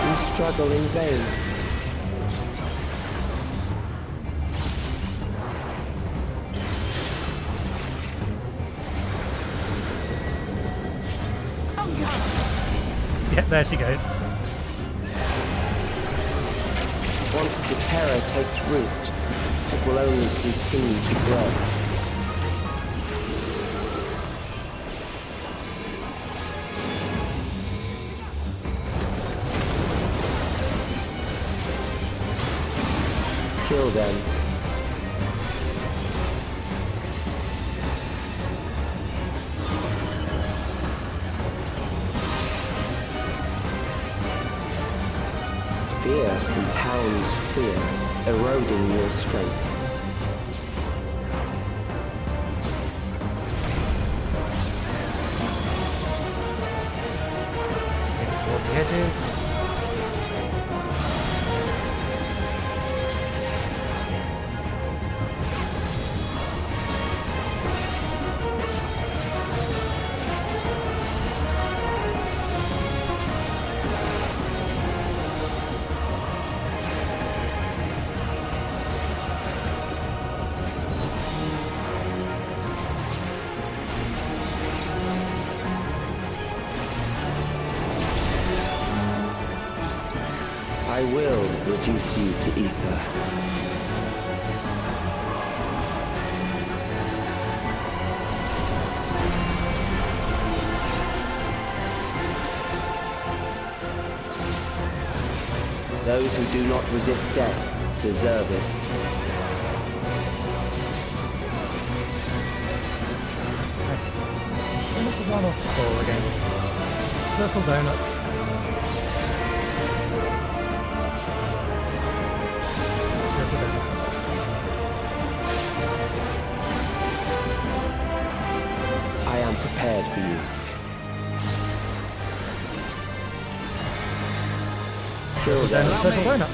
You struggle in vain. Yeah, there she goes. Once the terror takes root, it will only continue to grow. Kill them. Fear compounds fear, eroding your strength. Stay towards the edges. I will reduce you to ether. Those who do not resist death deserve it. Look at one off the ball again. Circle donuts. Circle donuts. I am prepared for you. Kill them. Donut, circle donut.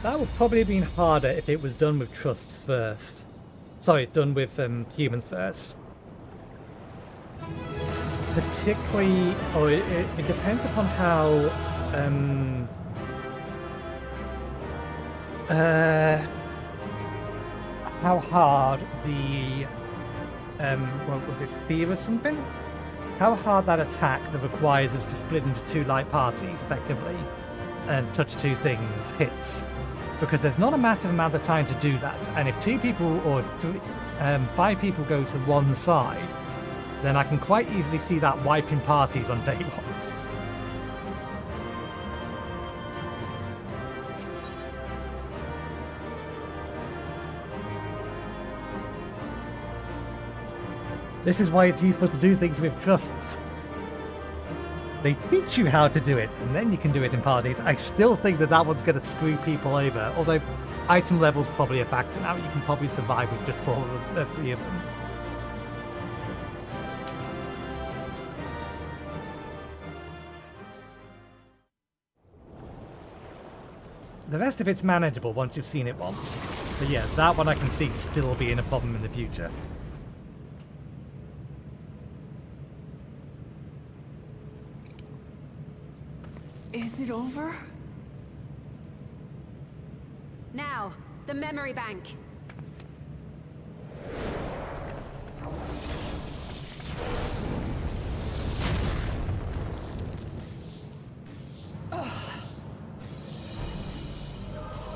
That would probably have been harder if it was done with trusts first. Sorry, done with humans first. Particularly, or it depends upon how hard the what was it, fear or something? How hard that attack that requires us to split into two light parties effectively and touch two things hits. Because there's not a massive amount of time to do that, and if 2 people or 5 people go to one side, then I can quite easily see that wiping parties on day 1. This is why it's useful to do things with trusts. They teach you how to do it, and then you can do it in parties. I still think that that one's going to screw people over, although item level's probably a factor now. You can probably survive with just 3 of them. The rest of it's manageable once you've seen it once. But yeah, that one I can see still being a problem in the future. Is it over? Now, the memory bank.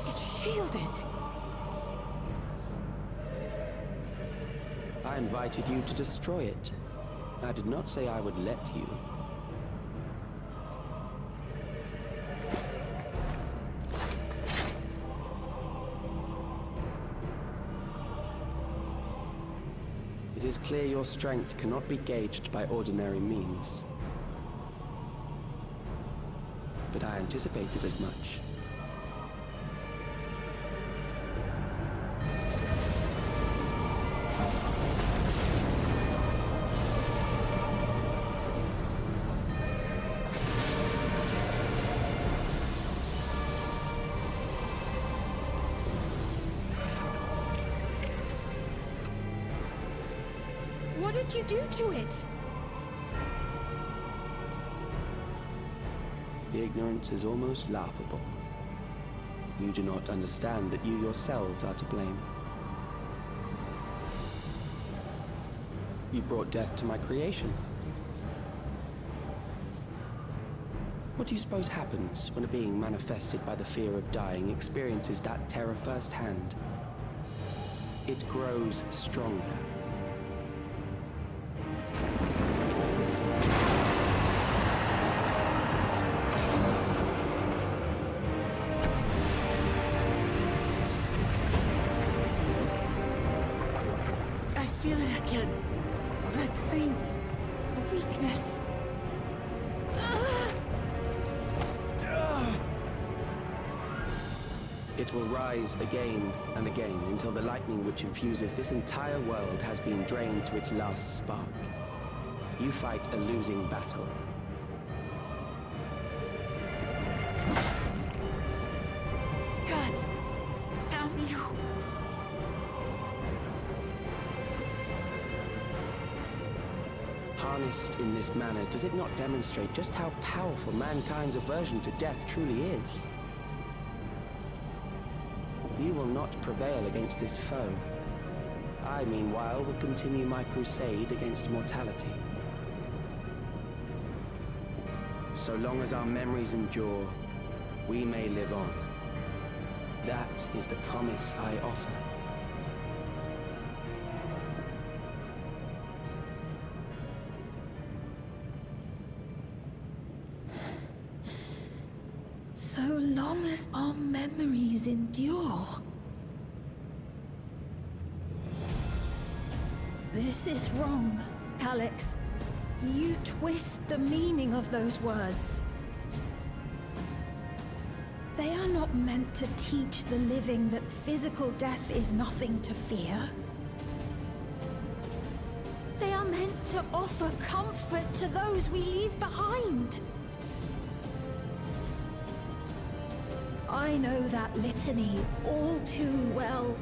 It's shielded. I invited you to destroy it. I did not say I would let you. It is clear your strength cannot be gauged by ordinary means. But I anticipated as much. What did you do to it? The ignorance is almost laughable. You do not understand that you yourselves are to blame. You brought death to my creation. What do you suppose happens when a being manifested by the fear of dying experiences that terror firsthand? It grows stronger. I feel it again. That same weakness. It will rise again and again until the lightning which infuses this entire world has been drained to its last spark. You fight a losing battle. God damn you. Harnessed in this manner, does it not demonstrate just how powerful mankind's aversion to death truly is? You will not prevail against this foe. I, meanwhile, will continue my crusade against mortality. So long as our memories endure, we may live on. That is the promise I offer. So long as our memories endure. This is wrong, Alex. You twist the meaning of those words. They are not meant to teach the living that physical death is nothing to fear. They are meant to offer comfort to those we leave behind. I know that litany all too well.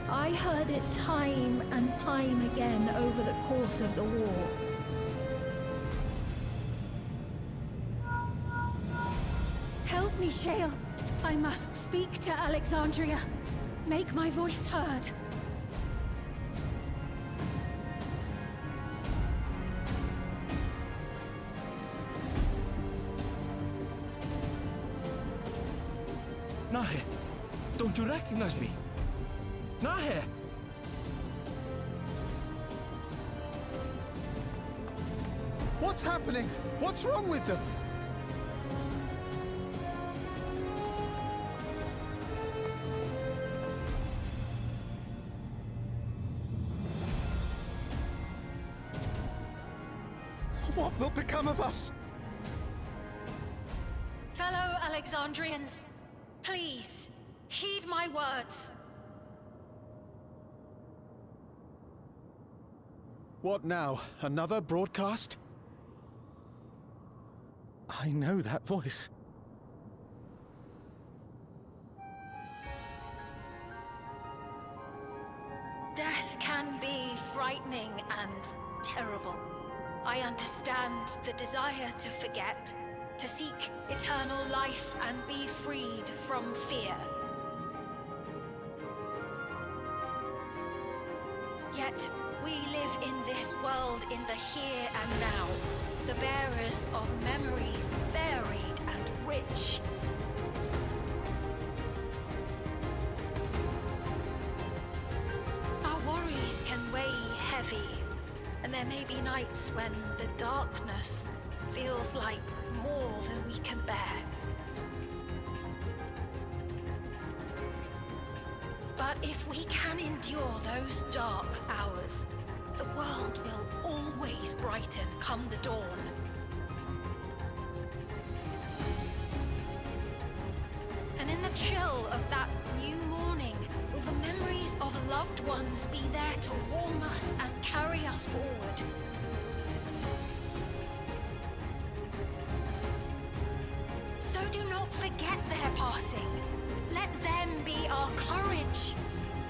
I heard it time and time again over the course of the war. Help me, Shale. I must speak to Alexandria. Make my voice heard. Nahe, don't you recognize me? Nahe! What's happening? What's wrong with them? What will become of us? Fellow Alexandrians, please, heed my words. What now? Another broadcast? I know that voice. Death can be frightening and terrible. I understand the desire to forget, to seek eternal life and be freed from fear. Yet, we live in this world in the here and now, the bearers of memories varied and rich. Our worries can weigh heavy, and there may be nights when the darkness feels like more than we can bear. But if we can endure those dark hours, the world will always brighten come the dawn. And in the chill of that new morning, will the memories of loved ones be there to warm us and carry us forward? So do not forget their passing. Let them be our courage.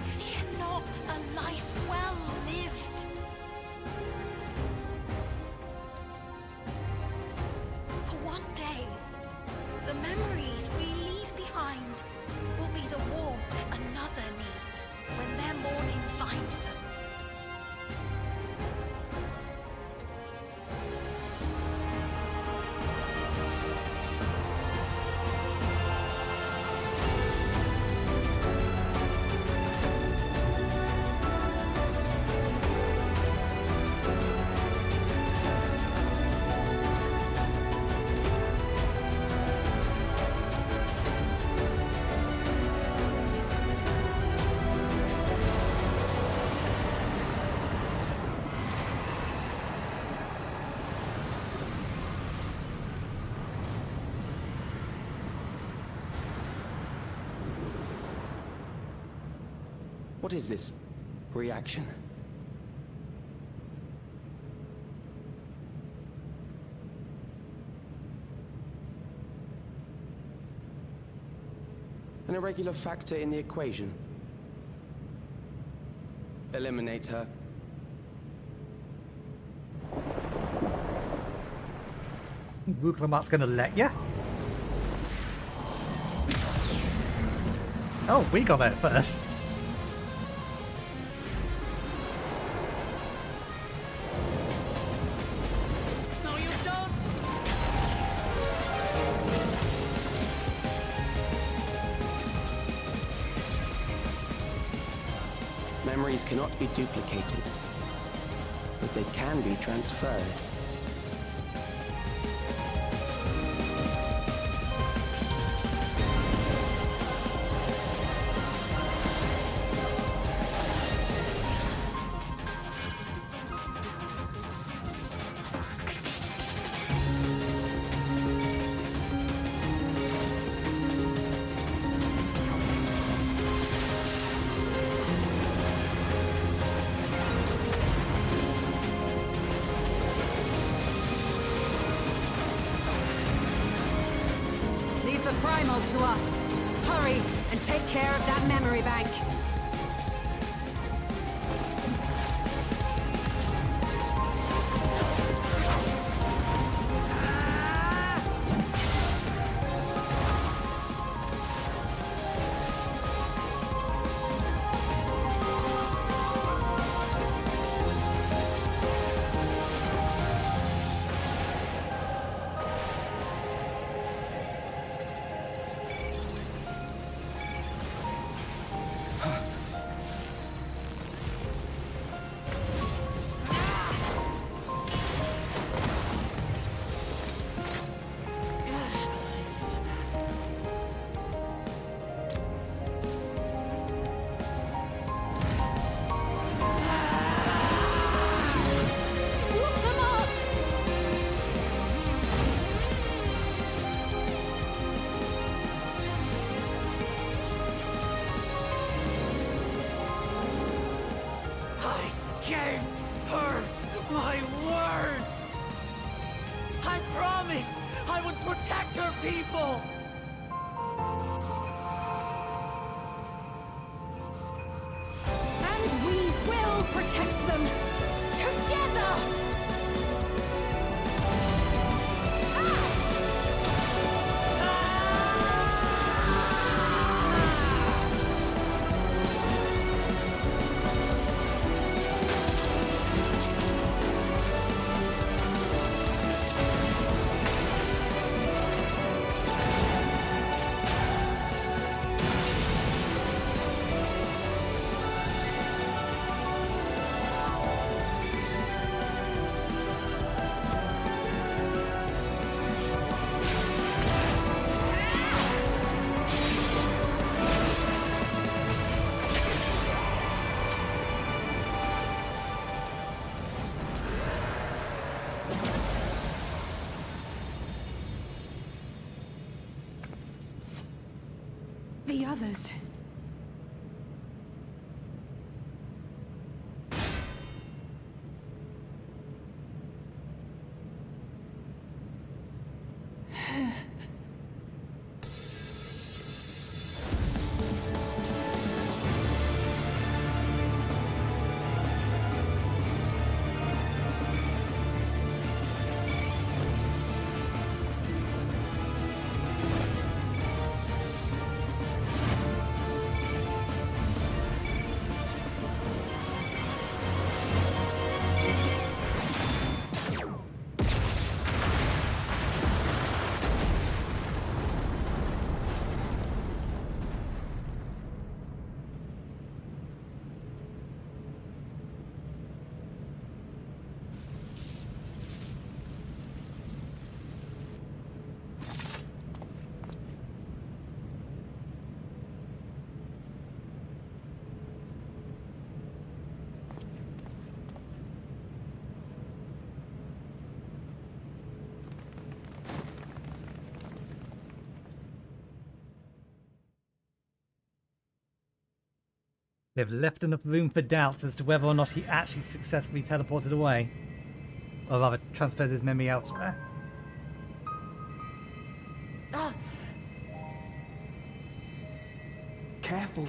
Fear not a life well lived. For one day, the memories we leave behind will be the warmth another needs when their morning finds them. What is this reaction? An irregular factor in the equation. Eliminate her. Wuklamart's gonna let ya? Oh, we got there first. No, you don't! Memories cannot be duplicated, but they can be transferred. Leave the primal to us. and take care of that memory bank. Gave her my word! I promised I would protect her people! And we will protect them! Together! The others. They've left enough room for doubts as to whether or not he actually successfully teleported away. Or rather, transferred his memory elsewhere. Careful.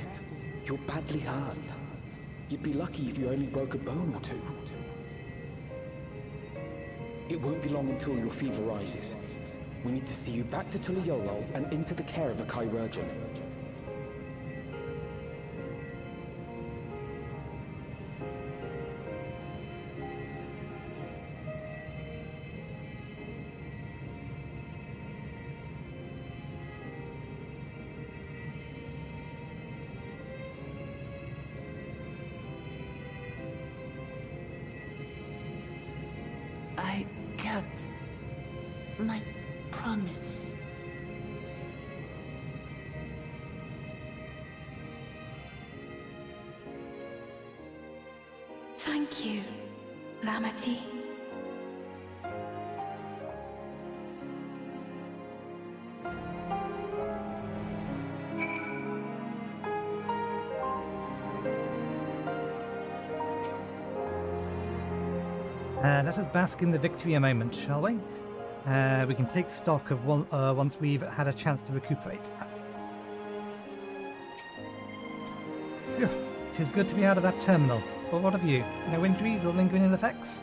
You're badly hurt. You'd be lucky if you only broke a bone or two. It won't be long until your fever rises. We need to see you back to Tulayolo and into the care of a chirurgeon. I kept my promise. Thank you, Lamity. Let us bask in the victory a moment, shall we? We can take stock of once we've had a chance to recuperate. Phew. It is good to be out of that terminal. But what of you? No injuries or lingering ill effects?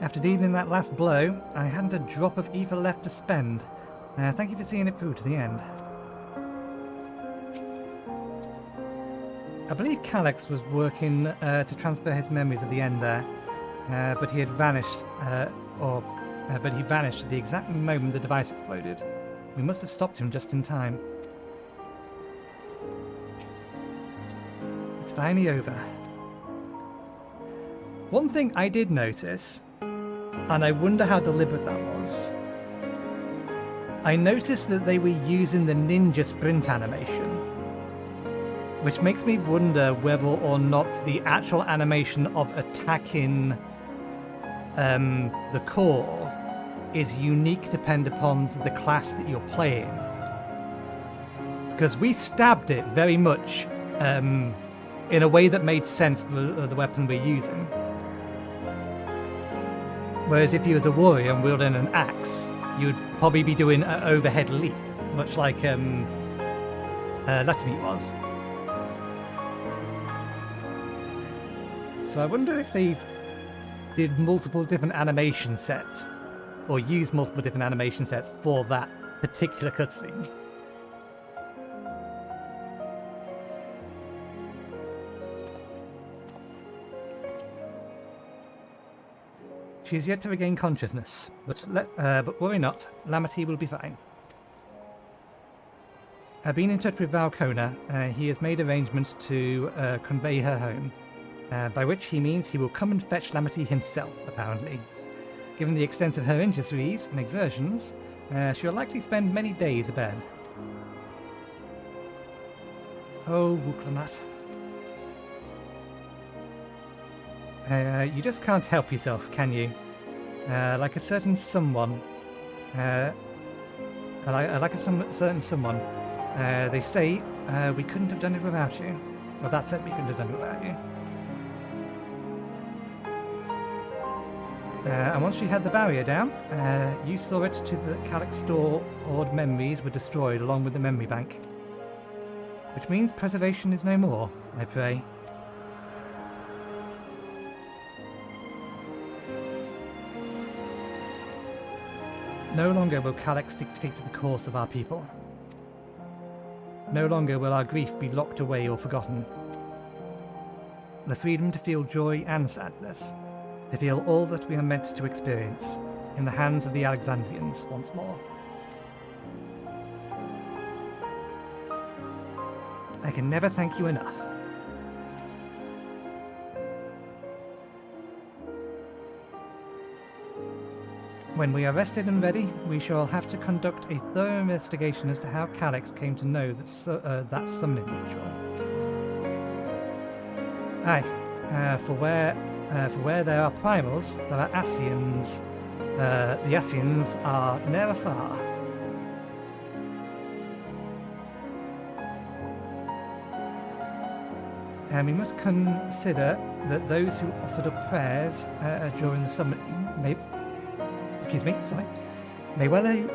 After dealing that last blow, I hadn't a drop of ether left to spend. Thank you for seeing it through to the end. I believe Calyx was working to transfer his memories at the end there, but he had vanished, but he vanished at the exact moment the device exploded. We must have stopped him just in time. It's finally over. One thing I did notice, and I wonder how deliberate that was. I noticed that they were using the ninja sprint animation, which makes me wonder whether or not the actual animation of attacking the core is unique depending upon the class that you're playing. Because we stabbed it very much in a way that made sense for the weapon we're using. Whereas if you was a warrior and wielding an axe, you'd probably be doing an overhead leap, much like Latamete was. So I wonder if they did multiple different animation sets, or used multiple different animation sets for that particular cutscene. She is yet to regain consciousness, but worry not, Latamete will be fine. I've been in touch with Valkona. He has made arrangements to convey her home, by which he means he will come and fetch Latamete himself, apparently. Given the extent of her injuries and exertions, she will likely spend many days abed. Oh, Wuklamat. You just can't help yourself, can you? Like a certain someone. Certain someone. They say we couldn't have done it without you. Well, that said, we couldn't have done it without you. And once you had the barrier down, you saw it to the Calyx store. Old memories were destroyed along with the memory bank. Which means preservation is no more, I pray. No longer will Calyx dictate the course of our people. No longer will our grief be locked away or forgotten. The freedom to feel joy and sadness, to feel all that we are meant to experience, in the hands of the Alexandrians once more. I can never thank you enough. When we are rested and ready, we shall have to conduct a thorough investigation as to how Calyx came to know that summoning ritual. Aye, for where there are primals, there are Ascians. The Ascians are never far. And we must consider that those who offered up prayers during the summoning may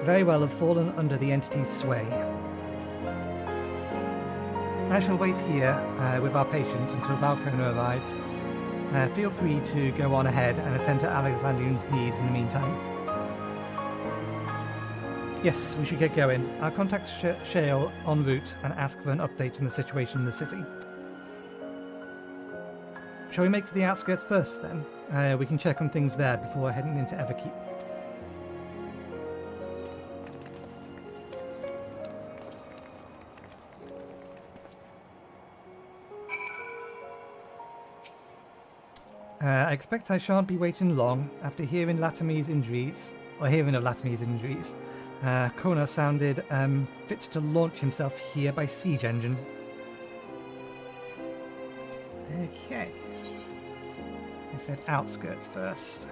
very well have fallen under the entity's sway. I shall wait here with our patient until Valkona arrives. Feel free to go on ahead and attend to Alexandrian's needs in the meantime. Yes, we should get going. I'll contact Shale en route and ask for an update on the situation in the city. Shall we make for the outskirts first, then? We can check on things there before heading into Everkeep. I expect I shan't be waiting long. After hearing of Latamete's injuries, Kona sounded fit to launch himself here by siege engine. Okay. I said outskirts first.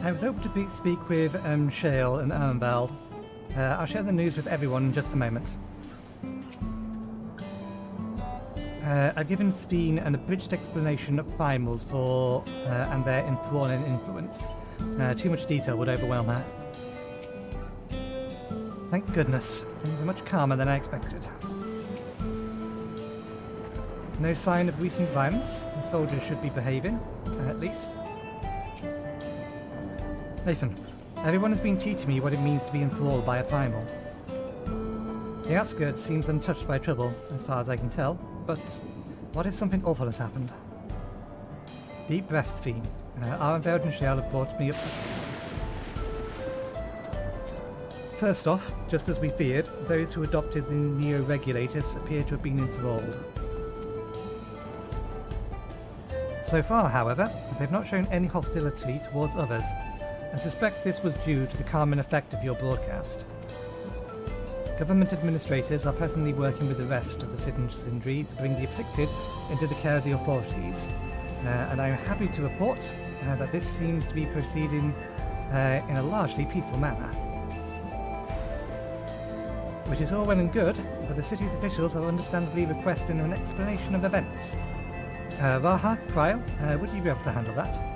I was able to speak with Shale and Ermenveld. I'll share the news with everyone in just a moment. I've given Sveen an abridged explanation of primals for and their enthralling influence. Too much detail would overwhelm her. Thank goodness. Things are much calmer than I expected. No sign of recent violence. The soldiers should be behaving, at least. Nathan, everyone has been teaching me what it means to be enthralled by a primal. The outskirts seems untouched by trouble, as far as I can tell, but what if something awful has happened? Deep breaths, Sveen. Ermenveld and Shale have brought me up to speed. First off, just as we feared, those who adopted the neo-regulators appear to have been enthralled. So far, however, they've not shown any hostility towards others. I suspect this was due to the calming effect of your broadcast. Government administrators are presently working with the rest of the citizenry to bring the afflicted into the care of the authorities, and I am happy to report that this seems to be proceeding in a largely peaceful manner. Which is all well and good, but the city's officials are understandably requesting an explanation of events. Raha, Cryle, would you be able to handle that?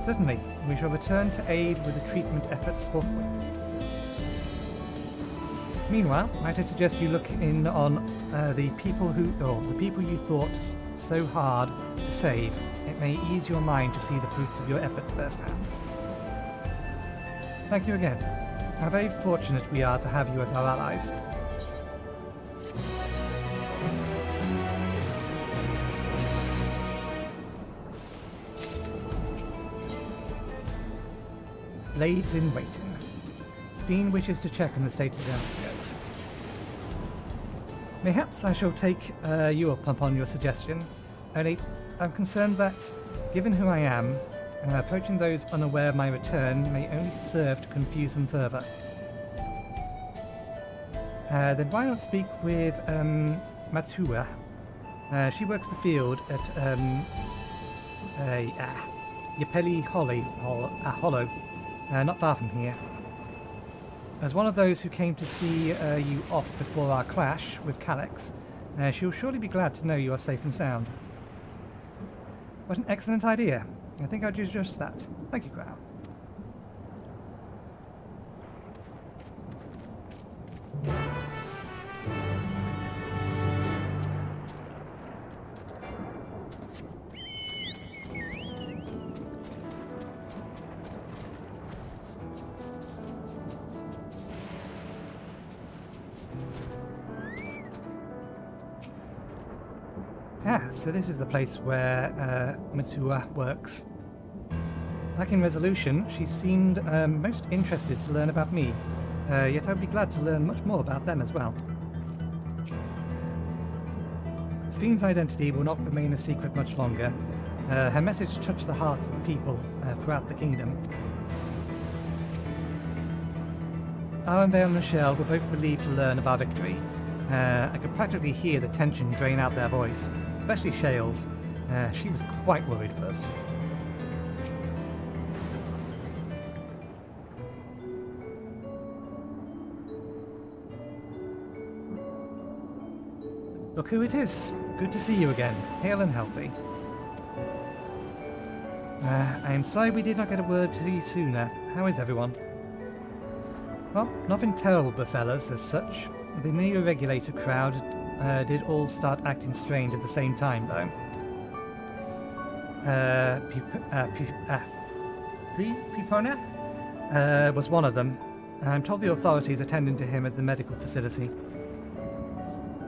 Certainly. We shall return to aid with the treatment efforts forthwith. Meanwhile, might I suggest you look in on the people you thought so hard to save. It may ease your mind to see the fruits of your efforts firsthand. Thank you again. How very fortunate we are to have you as our allies. Laids in waiting. Sveen wishes to check on the state of the outskirts. Perhaps I shall take you up upon your suggestion, only I'm concerned that, given who I am, approaching those unaware of my return may only serve to confuse them further. Then why not speak with Matsua? She works the field at Yapeli Hollow, not far from here. As one of those who came to see you off before our clash with Calyx, she'll surely be glad to know you are safe and sound. What an excellent idea. I think I'll do just that. Thank you, Crow. So this is the place where Matsua works. Back in Resolution, she seemed most interested to learn about me, yet I'd be glad to learn much more about them as well. Sveen's identity will not remain a secret much longer. Her message touched the hearts of people throughout the kingdom. Ermenveld and Shale were both relieved to learn of our victory. I could practically hear the tension drain out their voice, especially Shale's. She was quite worried for us. Look who it is. Good to see you again, hale and healthy. I am sorry we did not get a word to you sooner. How is everyone? Well, nothing terrible befell us as such. The neo-regulator crowd did all start acting strange at the same time, though. Pipona was one of them. I'm told the authorities are tending to him at the medical facility.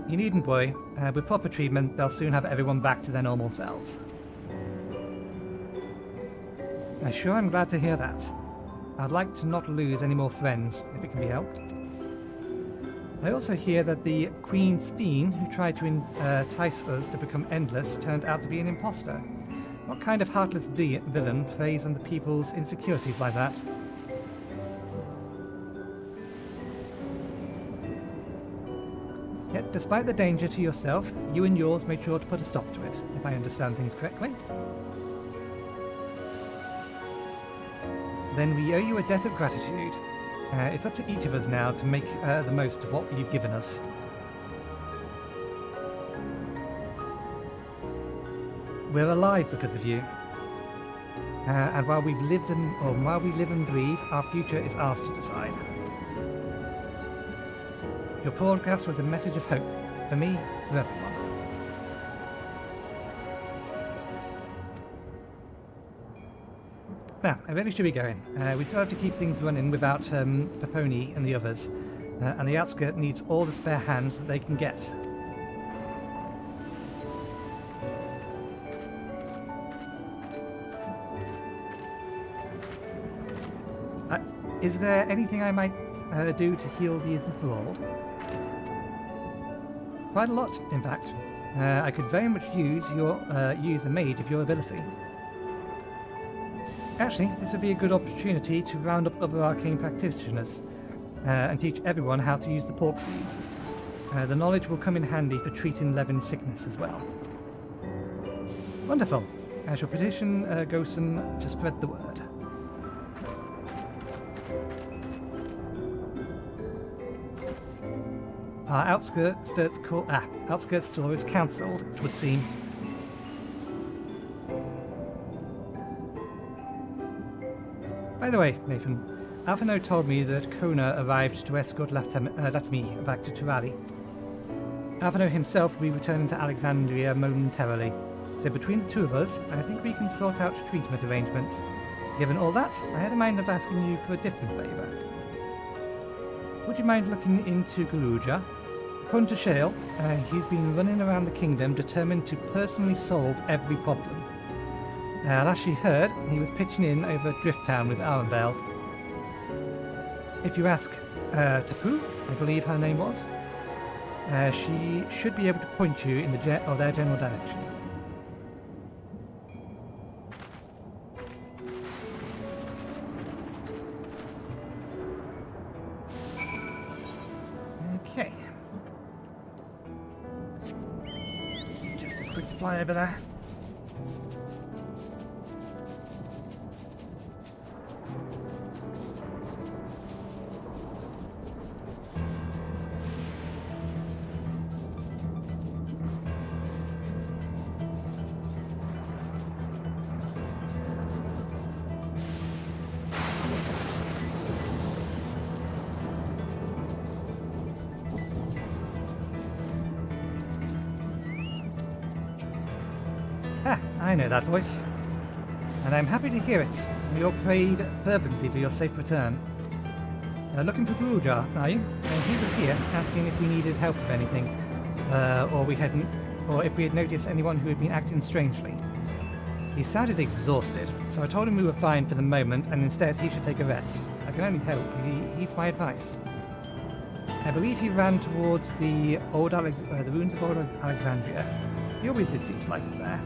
You needn't worry. With proper treatment, they'll soon have everyone back to their normal selves. I'm glad to hear that. I'd like to not lose any more friends, if it can be helped. I also hear that the Queen Sveen, who tried to entice us to become endless, turned out to be an imposter. What kind of heartless villain preys on the people's insecurities like that? Yet, despite the danger to yourself, you and yours made sure to put a stop to it, if I understand things correctly. then we owe you a debt of gratitude. It's up to each of us now to make the most of what you've given us. We're alive because of you. And while we live and breathe, our future is ours to decide. Your broadcast was a message of hope, for me, for everyone. Now, I really should be going. We still have to keep things running without Paponi and the others, and the outskirt needs all the spare hands that they can get. Is there anything I might do to heal the enthralled? Quite a lot, in fact. I could very much use the mage of your ability. Actually, this would be a good opportunity to round up other arcane practitioners and teach everyone how to use the porksies. The knowledge will come in handy for treating Levin's sickness as well. Wonderful. I shall petition Gosen to spread the word. Our outskirts tour is cancelled, it would seem. By the way, Nathan, Alphino told me that Kona arrived to escort Latmi back to Turali. Alphino himself will be returning to Alexandria momentarily, so between the two of us, I think we can sort out treatment arrangements. Given all that, I had a mind of asking you for a different favour. Would you mind looking into Garuja? According to Shale, he's been running around the kingdom determined to personally solve every problem. Last you heard, he was pitching in over Drifttown with Arenveld. If you ask Tapu, I believe her name was, she should be able to point you in their general direction. Okay. Just a quick fly over there. I know that voice, and I'm happy to hear it. We all prayed fervently for your safe return. Looking for Gurujar, are you? He was here, asking if we needed help with anything, or if we had noticed anyone who had been acting strangely. He sounded exhausted, so I told him we were fine for the moment, and instead he should take a rest. I can only hope he heeds my advice. I believe he ran towards the ruins of Old Alexandria. He always did seem to like it there.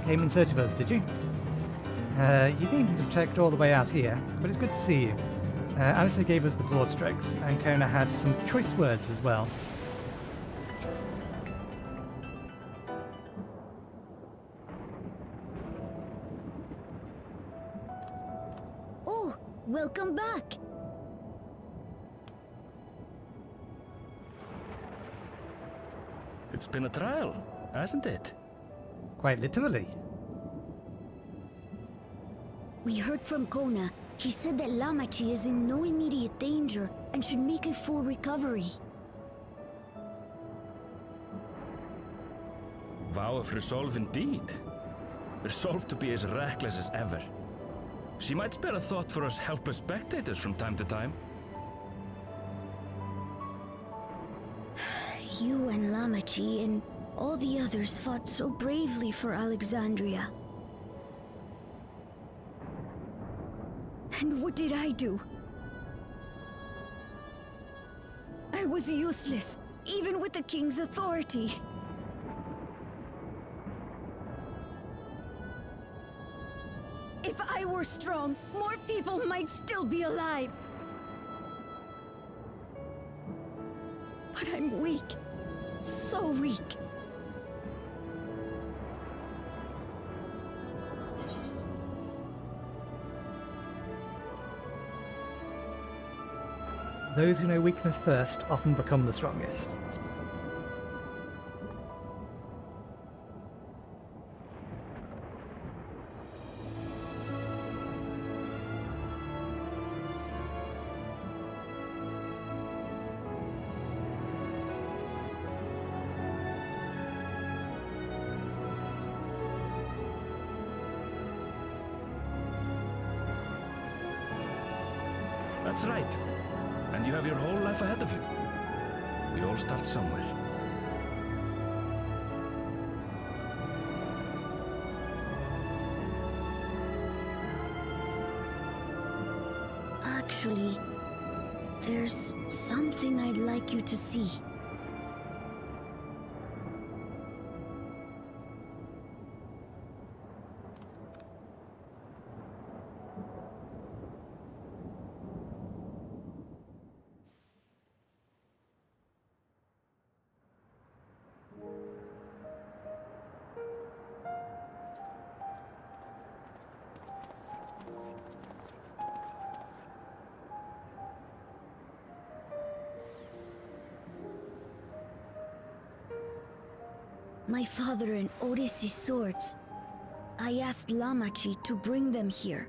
Came in search of us, did you? You needn't have checked all the way out here, but it's good to see you. Alistair gave us the broad strokes, and Kona had some choice words as well. Oh, welcome back! It's been a trial, hasn't it? Quite literally. We heard from Kona. He said that Lamachi is in no immediate danger and should make a full recovery. Vow of resolve indeed. Resolved to be as reckless as ever. She might spare a thought for us helpless spectators from time to time. You and Lamachi and all the others fought so bravely for Alexandria. And What did I do? I was useless, even with the king's authority. If I were strong, more people might still be alive. But I'm weak. So weak. Those who know weakness first often become the strongest. That's right. And you have your whole life ahead of you. We all start somewhere. Actually, there's something I'd like you to see. My father and Odyssey's swords. I asked Lamachi to bring them here.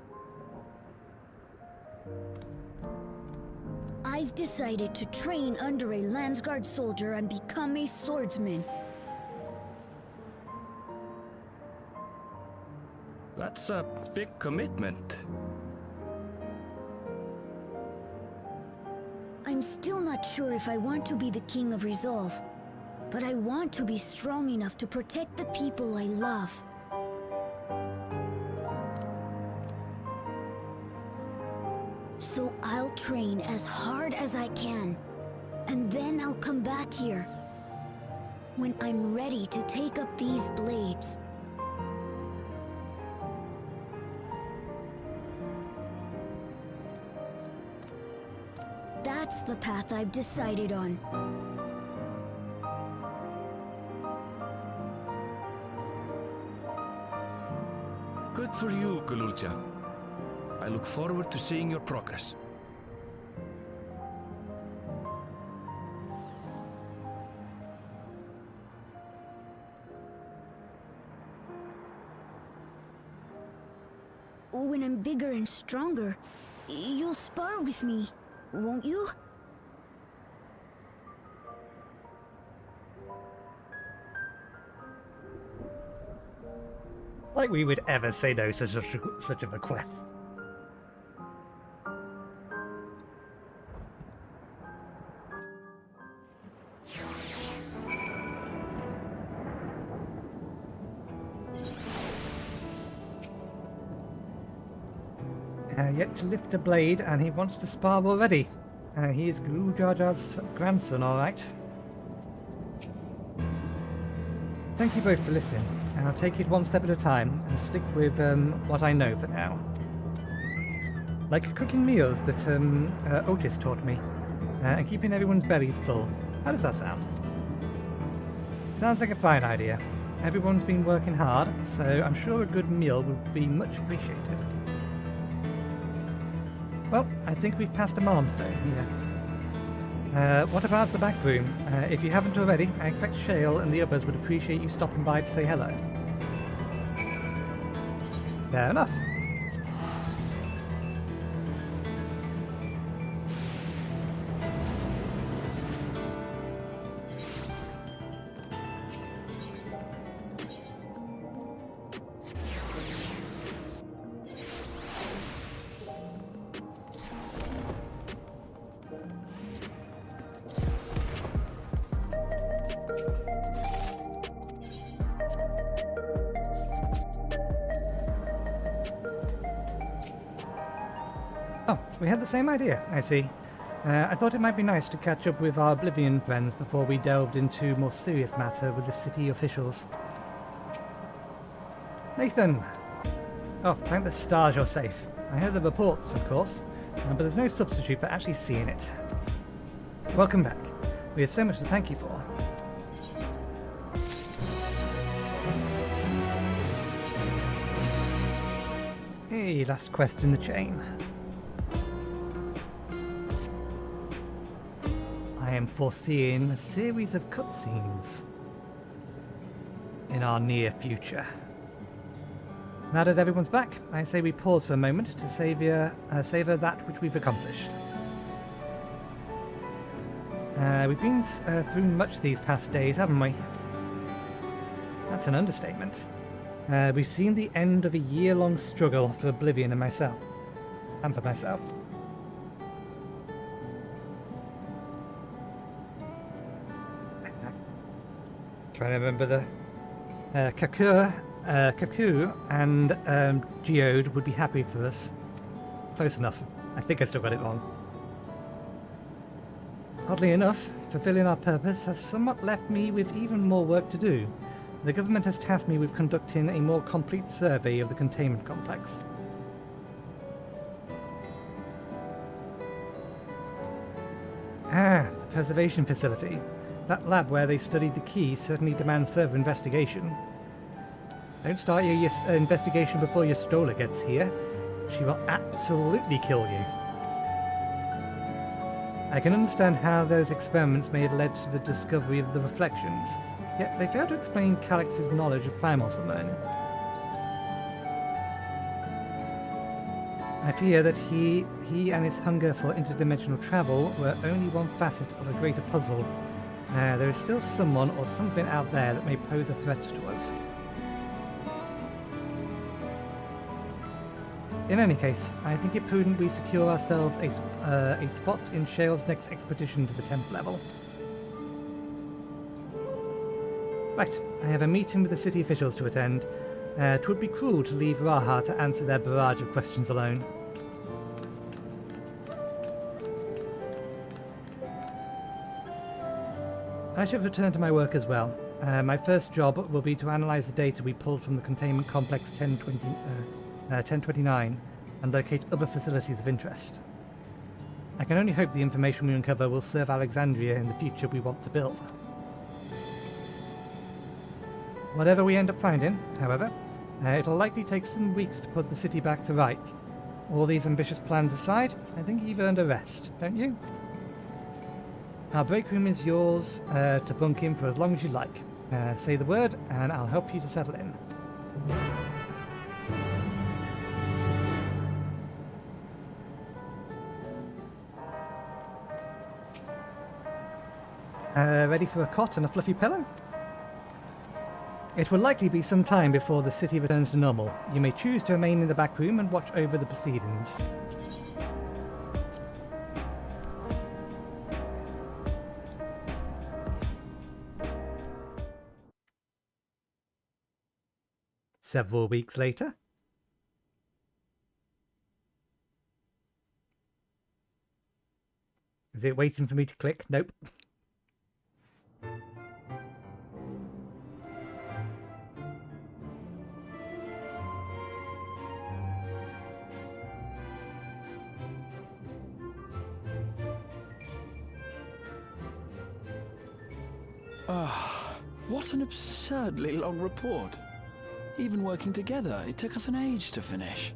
I've decided to train under a Landsguard soldier and become a swordsman. That's a big commitment. I'm still not sure if I want to be the King of Resolve, but I want to be strong enough to protect the people I love. So I'll train as hard as I can, and then I'll come back here when I'm ready to take up these blades. That's the path I've decided on. Good for you, Gululcha. I look forward to seeing your progress. When I'm bigger and stronger, you'll spar with me, won't you? Like we would ever say no to such a request. Yet to lift a blade, and he wants to spar already. He is Guru Jar Jar's grandson, alright. Thank you both for listening. I'll take it one step at a time and stick with what I know for now. Like cooking meals that Otis taught me, and keeping everyone's bellies full. How does that sound? Sounds like a fine idea. Everyone's been working hard, so I'm sure a good meal would be much appreciated. Well, I think we've passed a milestone here. What about the back room? If you haven't already, I expect Shale and the others would appreciate you stopping by to say hello. Fair enough. We had the same idea, I see. I thought it might be nice to catch up with our Oblivion friends before we delved into more serious matter with the city officials. Nathan! Oh, thank the stars you're safe. I heard the reports, of course, but there's no substitute for actually seeing it. Welcome back. We have so much to thank you for. Hey, last quest in the chain. I am foreseeing a series of cutscenes in our near future. Now that everyone's back, I say we pause for a moment to savor that which we've accomplished. We've been through much these past days, haven't we? That's an understatement. We've seen the end of a year-long struggle for Oblivion and myself. And for myself. Trying to remember the... Kaku and Geode would be happy for us. Close enough. I think I still got it wrong. Oddly enough, fulfilling our purpose has somewhat left me with even more work to do. The government has tasked me with conducting a more complete survey of the containment complex. Ah, the preservation facility. That lab where they studied the key certainly demands further investigation. Don't start your investigation before your Stola gets here. She will absolutely kill you. I can understand how those experiments may have led to the discovery of the reflections, yet they fail to explain Calix's knowledge of primal submarine. I fear that he and his hunger for interdimensional travel were only one facet of a greater puzzle. There is still someone or something out there that may pose a threat to us. In any case, I think it prudent we secure ourselves a spot in Shale's next expedition to the 10th level. Right, I have a meeting with the city officials to attend. It would be cruel to leave Raha to answer their barrage of questions alone. I should return to my work as well. My first job will be to analyse the data we pulled from the containment complex 1029 and locate other facilities of interest. I can only hope the information we uncover will serve Alexandria in the future we want to build. Whatever we end up finding, however, it'll likely take some weeks to put the city back to rights. All these ambitious plans aside, I think you've earned a rest, don't you? Our break room is yours to bunk in for as long as you like. Say the word and I'll help you to settle in. Ready for a cot and a fluffy pillow? It will likely be some time before the city returns to normal. You may choose to remain in the back room and watch over the proceedings. Several weeks later. Is it waiting for me to click? Nope. What an absurdly long report. Even working together, it took us an age to finish.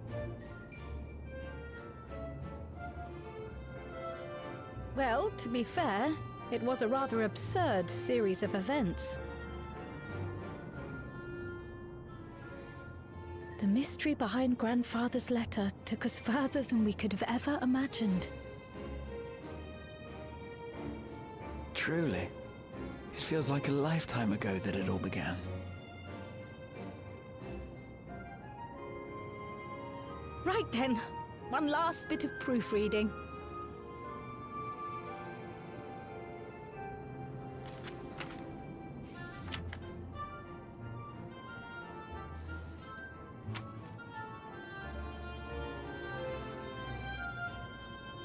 Well, to be fair, it was a rather absurd series of events. The mystery behind Grandfather's letter took us further than we could have ever imagined. Truly. It feels like a lifetime ago that it all began. Right then, one last bit of proofreading.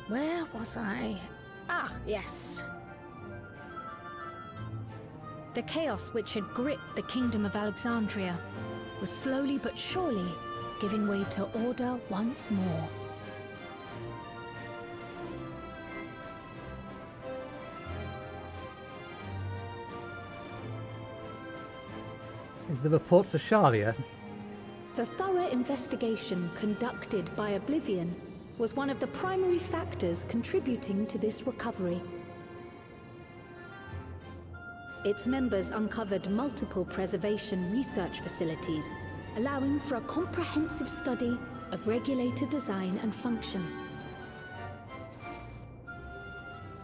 Where was I? Ah, yes. The chaos which had gripped the Kingdom of Alexandria was slowly but surely giving way to order once more. Is the report for Sharia? The thorough investigation conducted by Oblivion was one of the primary factors contributing to this recovery. Its members uncovered multiple preservation research facilities, allowing for a comprehensive study of regulator design and function.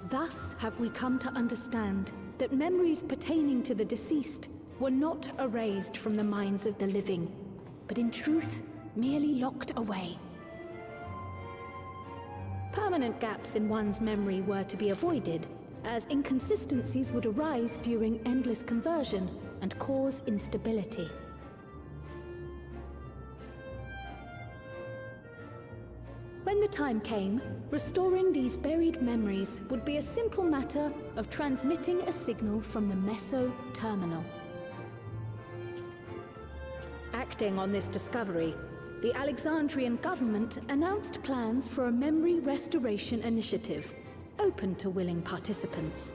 Thus have we come to understand that memories pertaining to the deceased were not erased from the minds of the living, but in truth, merely locked away. Permanent gaps in one's memory were to be avoided, as inconsistencies would arise during endless conversion and cause instability. When the time came, restoring these buried memories would be a simple matter of transmitting a signal from the Meso terminal. Acting on this discovery, the Alexandrian government announced plans for a memory restoration initiative, open to willing participants.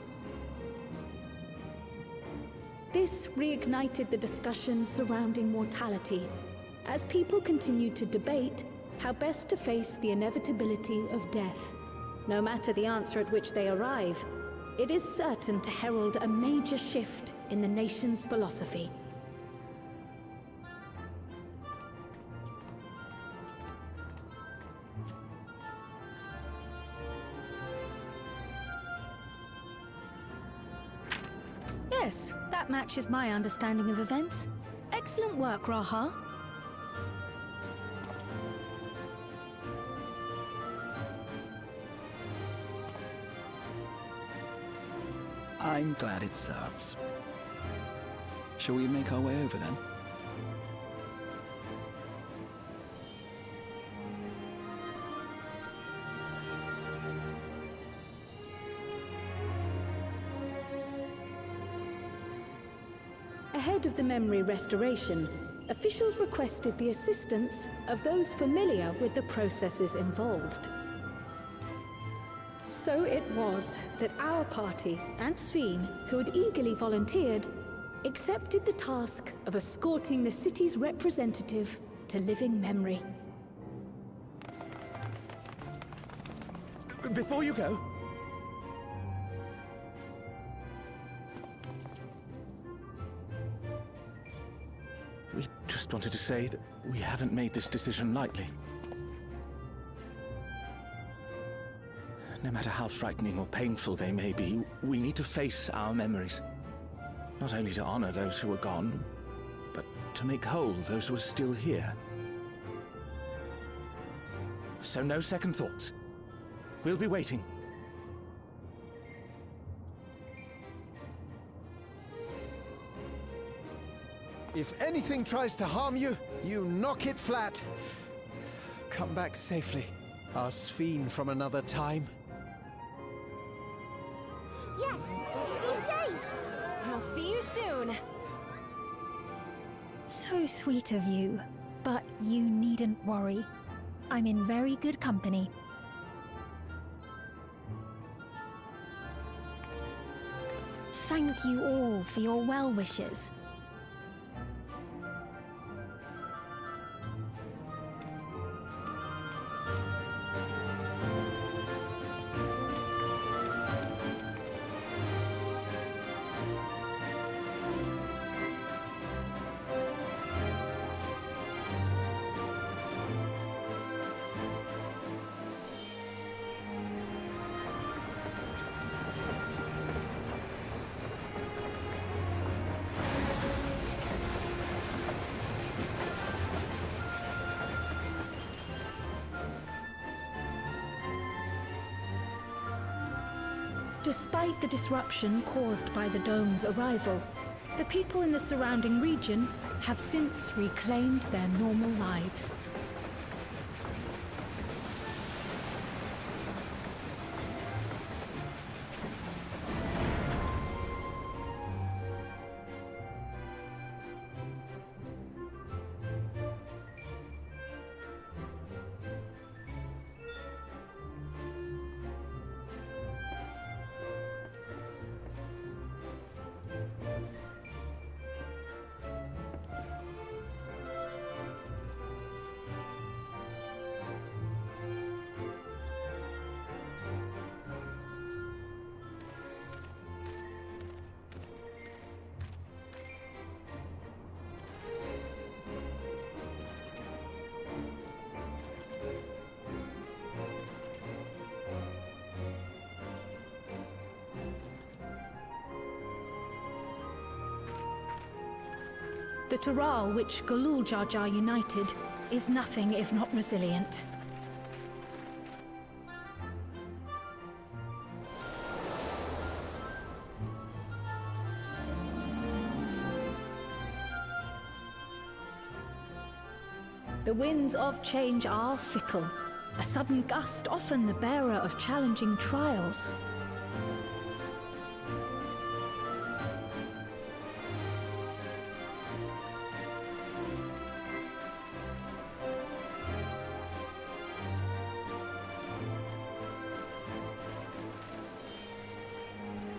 This reignited the discussion surrounding mortality, as people continued to debate how best to face the inevitability of death. No matter the answer at which they arrive, it is certain to herald a major shift in the nation's philosophy. Yes, that matches my understanding of events. Excellent work, Raha. I'm glad it serves. Shall we make our way over then? Ahead of the memory restoration, officials requested the assistance of those familiar with the processes involved. So it was that our party and Sveen, who had eagerly volunteered, accepted the task of escorting the city's representative to living memory. Before you go, we just wanted to say that we haven't made this decision lightly. No matter how frightening or painful they may be, we need to face our memories. Not only to honor those who are gone, but to make whole those who are still here. So no second thoughts. We'll be waiting. If anything tries to harm you, you knock it flat. Come back safely, our Sveen from another time. Yes! Be safe! I'll see you soon. So sweet of you, but you needn't worry. I'm in very good company. Thank you all for your well wishes. Despite the disruption caused by the dome's arrival, the people in the surrounding region have since reclaimed their normal lives. The Tural which Galul Jar Jar united is nothing if not resilient. The winds of change are fickle. A sudden gust often the bearer of challenging trials.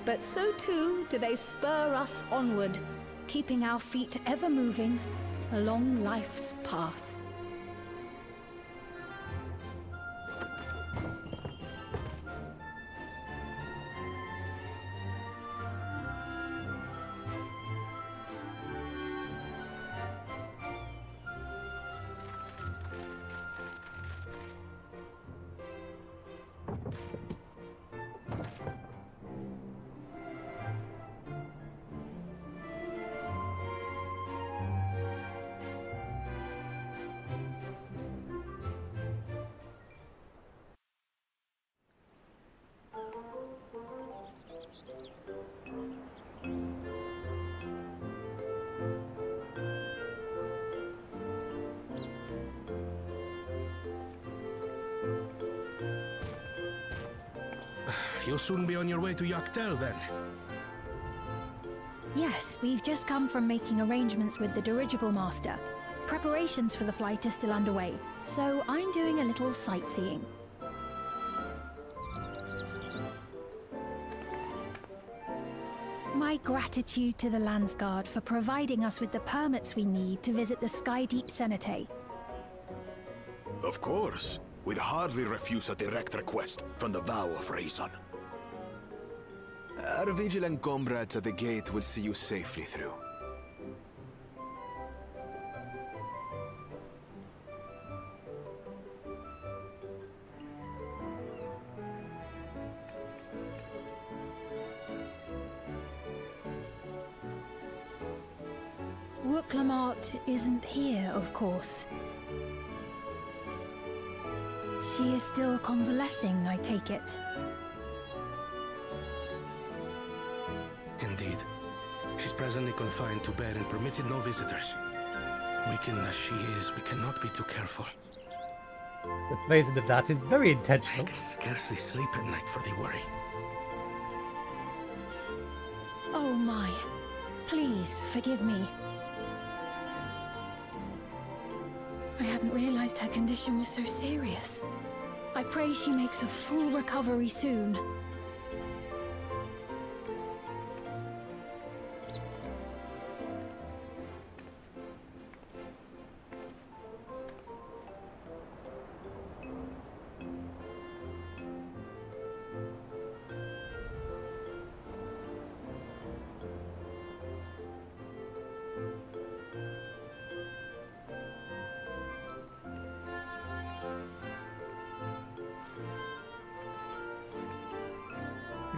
But so too do they spur us onward, keeping our feet ever moving along life's path. You'll soon be on your way to Yaktel, then? Yes, we've just come from making arrangements with the dirigible master. Preparations for the flight are still underway, so I'm doing a little sightseeing. My gratitude to the Landsguard for providing us with the permits we need to visit the Skydeep Cenotaph. Of course. We'd hardly refuse a direct request from the Vow of Reason. Our vigilant comrades at the gate will see you safely through. Wooklamart isn't here, of course. She is still convalescing, I take it. Indeed. She's presently confined to bed and permitted no visitors. Weakened as she is, we cannot be too careful. The phrasing of that is very intentional. I can scarcely sleep at night for the worry. Oh my. Please, forgive me. I hadn't realized her condition was so serious. I pray she makes a full recovery soon.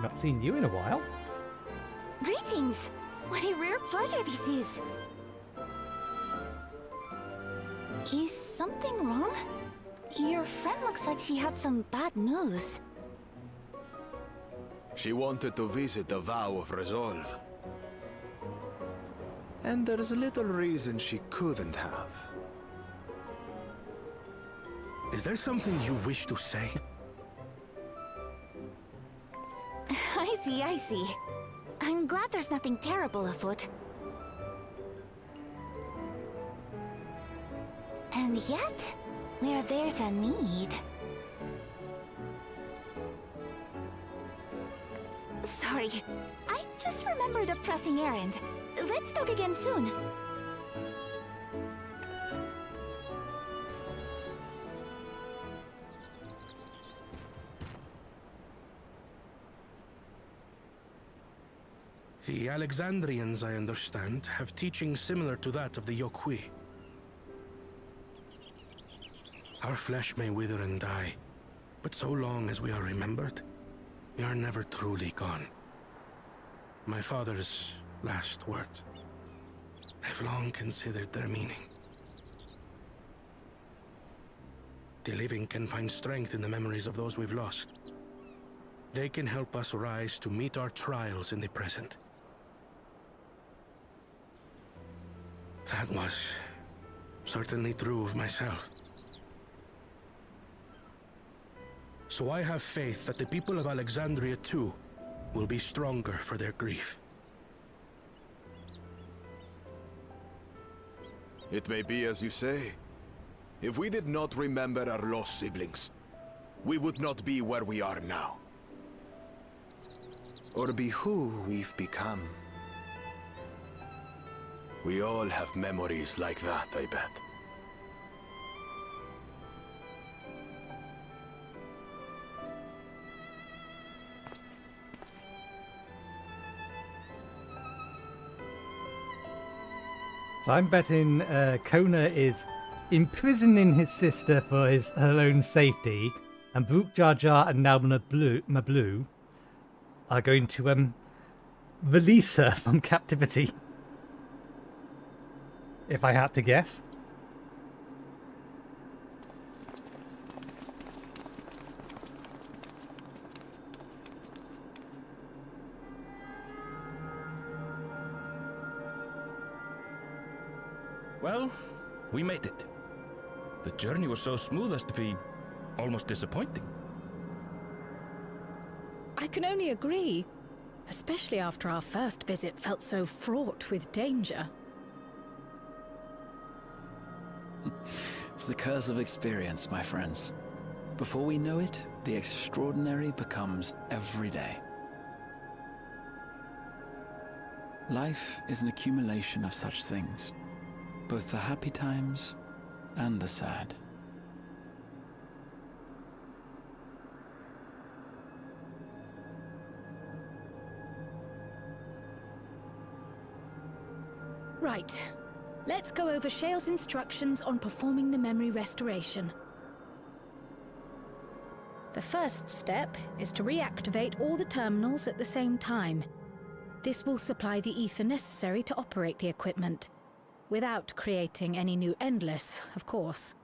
Not seen you in a while. Greetings! What a rare pleasure this is! Is something wrong? Your friend looks like she had some bad news. She wanted to visit the Vow of Resolve. And there's little reason she couldn't have. Is there something you wish to say? I see. I'm glad there's nothing terrible afoot. And yet, where there's a need... Sorry, I just remembered a pressing errand. Let's talk again soon. The Alexandrians, I understand, have teaching similar to that of the Yokui. Our flesh may wither and die, but so long as we are remembered, we are never truly gone. My father's last words. I've long considered their meaning. The living can find strength in the memories of those we've lost. They can help us rise to meet our trials in the present. That was certainly true of myself. So I have faith that the people of Alexandria too will be stronger for their grief. It may be as you say. If we did not remember our lost siblings, we would not be where we are now. Or be who we've become. We all have memories like that, I bet. So I'm betting Kona is imprisoning his sister for her own safety, and Brook Jar Jar and now Mablu are going to release her from captivity. If I had to guess. Well, we made it. The journey was so smooth as to be almost disappointing. I can only agree, especially after our first visit felt so fraught with danger. It's the curse of experience, my friends. Before we know it, the extraordinary becomes every day. Life is an accumulation of such things, both the happy times and the sad. Right. Let's go over Shale's instructions on performing the memory restoration. The first step is to reactivate all the terminals at the same time. This will supply the ether necessary to operate the equipment, without creating any new Endless, of course.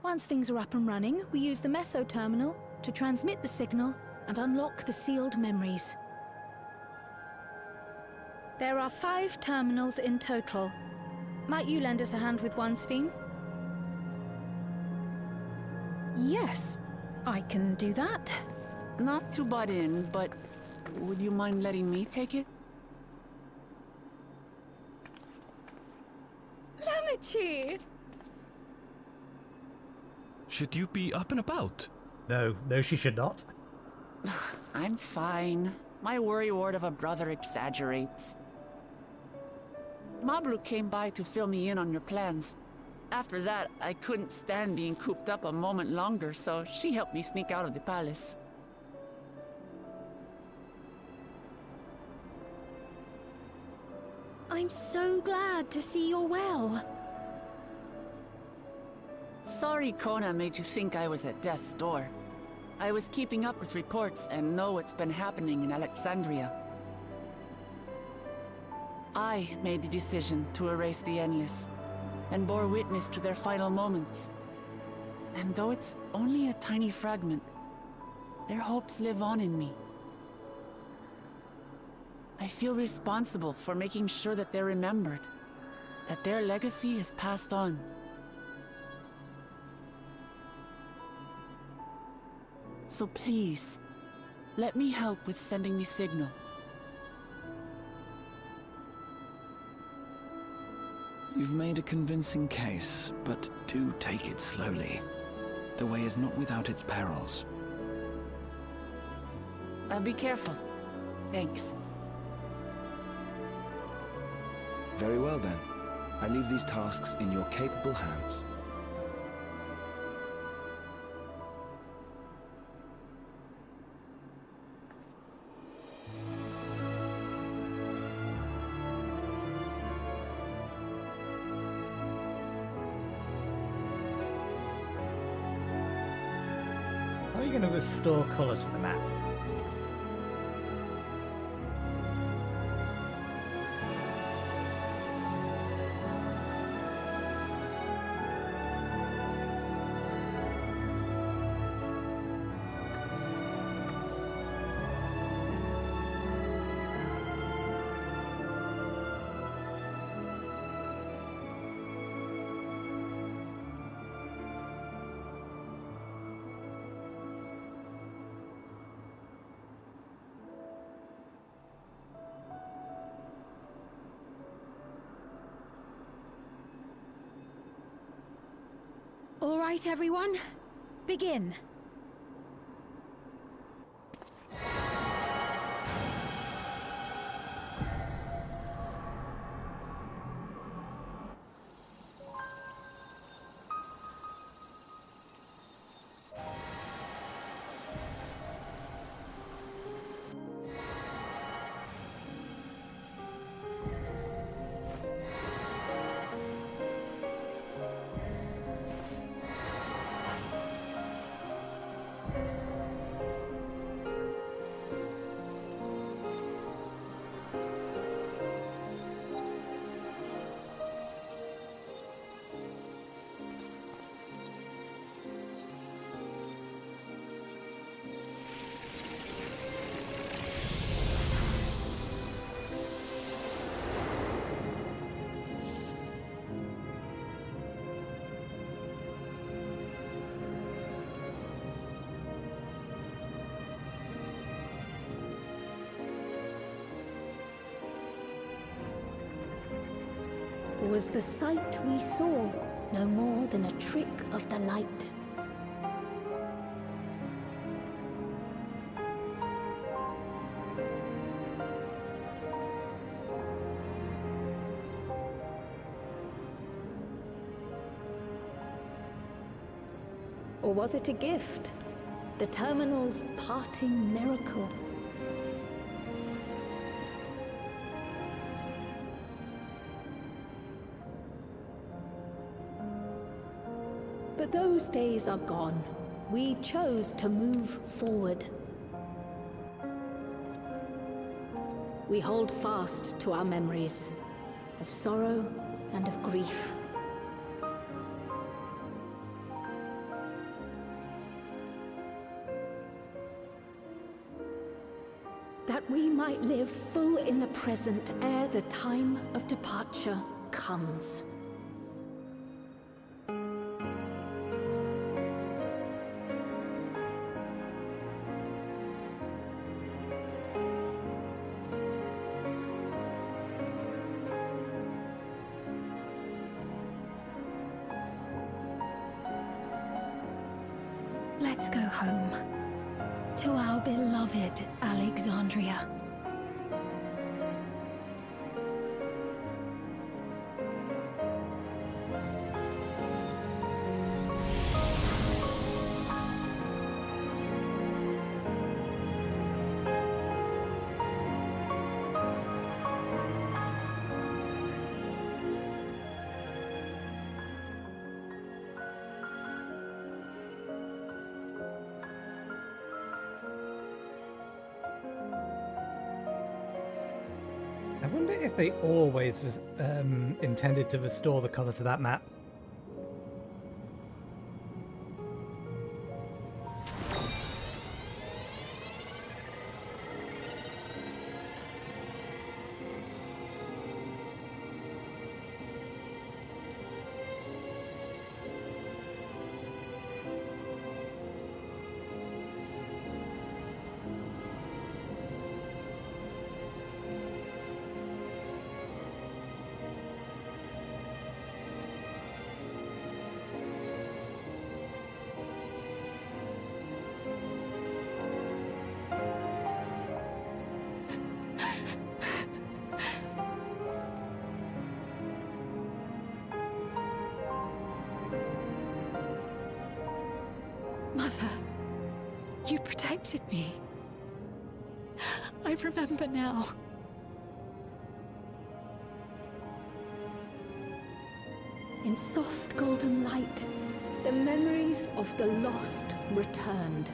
Once things are up and running, we use the Meso terminal to transmit the signal and unlock the sealed memories. There are 5 terminals in total. Might you lend us a hand with one, Sphene? Yes, I can do that. Not to butt in, but would you mind letting me take it? Lamichi! Should you be up and about? No, she should not. I'm fine. My worrywart of a brother exaggerates. Mablu came by to fill me in on your plans. After that, I couldn't stand being cooped up a moment longer, so she helped me sneak out of the palace. I'm so glad to see you're well. Sorry Kona made you think I was at death's door. I was keeping up with reports and know what's been happening in Alexandria. I made the decision to erase the Endless, and bore witness to their final moments. And though it's only a tiny fragment, their hopes live on in me. I feel responsible for making sure that they're remembered, that their legacy is passed on. So please, let me help with sending the signal. You've made a convincing case, but do take it slowly. The way is not without its perils. I'll be careful. Thanks. Very well then. I leave these tasks in your capable hands. How are you going to restore colour to the map? Right, everyone? Begin. Was the sight we saw no more than a trick of the light? Or was it a gift? The Terminal's parting miracle? But those days are gone. We chose to move forward. We hold fast to our memories of sorrow and of grief. That we might live full in the present ere the time of departure comes. Let's go home. To our beloved Alexandria. I wonder if they always was intended to restore the colour to that map. Mother, you protected me. I remember now. In soft golden light, the memories of the lost returned.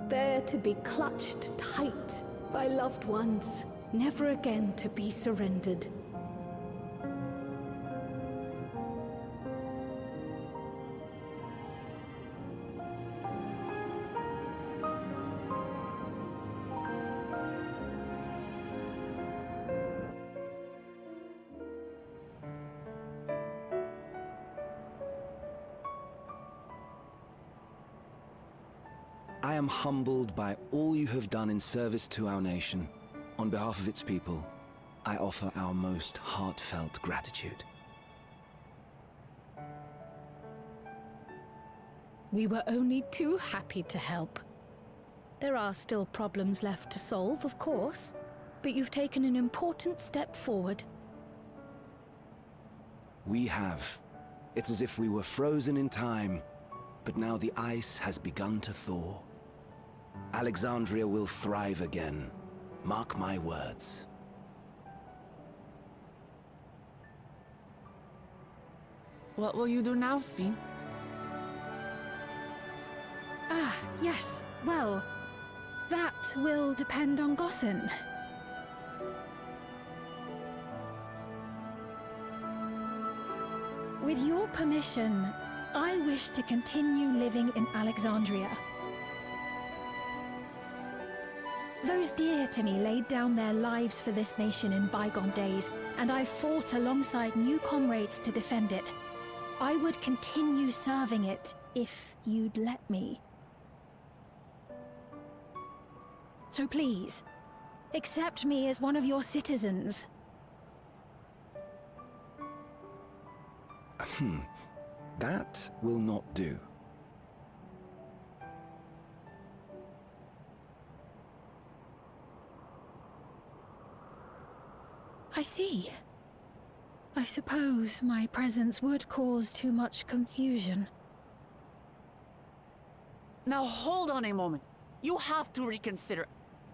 There to be clutched tight by loved ones, never again to be surrendered. I am humbled by all you have done in service to our nation. On behalf of its people, I offer our most heartfelt gratitude. We were only too happy to help. There are still problems left to solve, of course, but you've taken an important step forward. We have. It's as if we were frozen in time, but now the ice has begun to thaw. Alexandria will thrive again. Mark my words. What will you do now, Sven? Ah, yes. Well, that will depend on Gossen. With your permission, I wish to continue living in Alexandria. Those dear to me laid down their lives for this nation in bygone days, and I fought alongside new comrades to defend it. I would continue serving it if you'd let me. So please, accept me as one of your citizens. That will not do. I see. I suppose my presence would cause too much confusion. Now hold on a moment. You have to reconsider.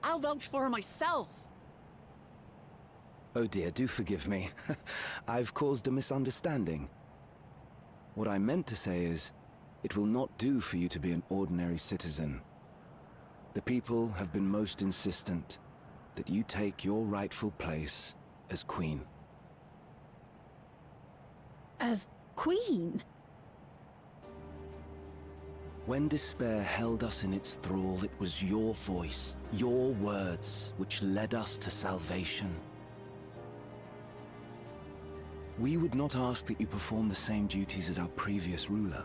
I'll vouch for her myself. Oh dear, do forgive me. I've caused a misunderstanding. What I meant to say is, it will not do for you to be an ordinary citizen. The people have been most insistent that you take your rightful place as queen. As queen? When despair held us in its thrall, it was your voice, your words, which led us to salvation. We would not ask that you perform the same duties as our previous ruler.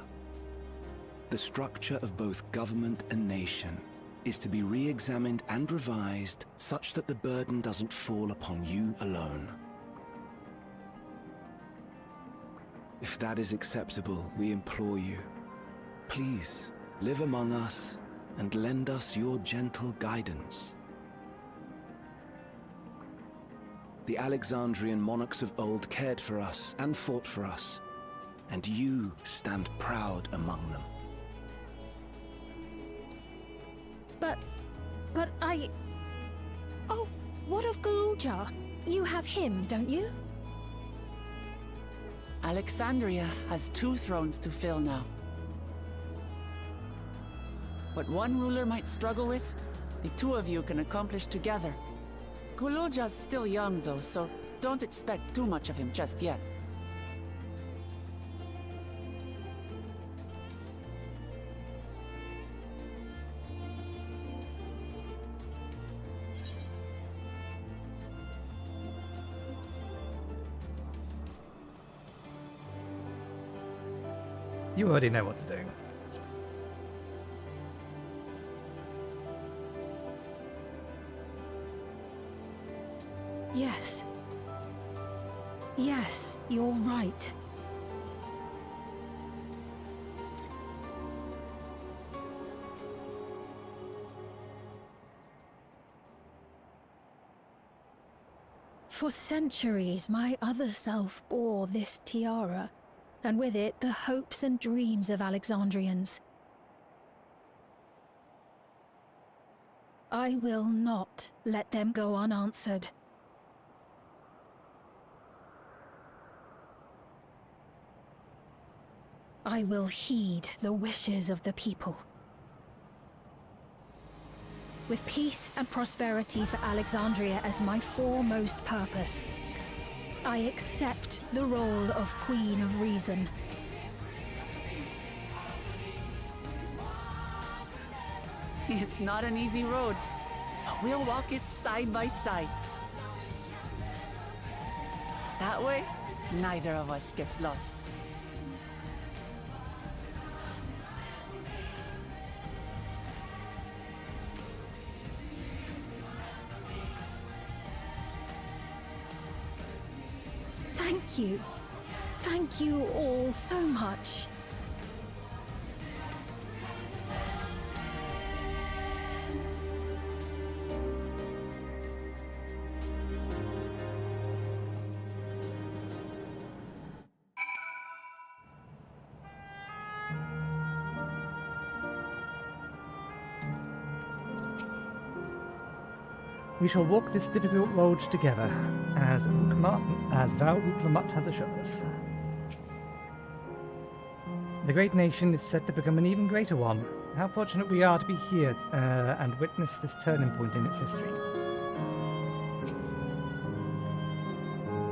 The structure of both government and nation is to be re-examined and revised such that the burden doesn't fall upon you alone. If that is acceptable, we implore you, please live among us and lend us your gentle guidance. The Alexandrian monarchs of old cared for us and fought for us, and you stand proud among them. But I... Oh, what of Galuja? You have him, don't you? Alexandria has 2 thrones to fill now. What one ruler might struggle with, the 2 of you can accomplish together. Galuja's still young though, so don't expect too much of him just yet. You already know what to do. Yes. Yes, you're right. For centuries, my other self bore this tiara, and with it the hopes and dreams of Alexandrians. I will not let them go unanswered. I will heed the wishes of the people. With peace and prosperity for Alexandria as my foremost purpose, I accept the role of Queen of Reason. It's not an easy road, but we'll walk it side by side. That way, neither of us gets lost. Thank you. Thank you all so much. We shall walk this difficult road together, as Val Uklamat has assured us. The great nation is set to become an even greater one. How fortunate we are to be here and witness this turning point in its history.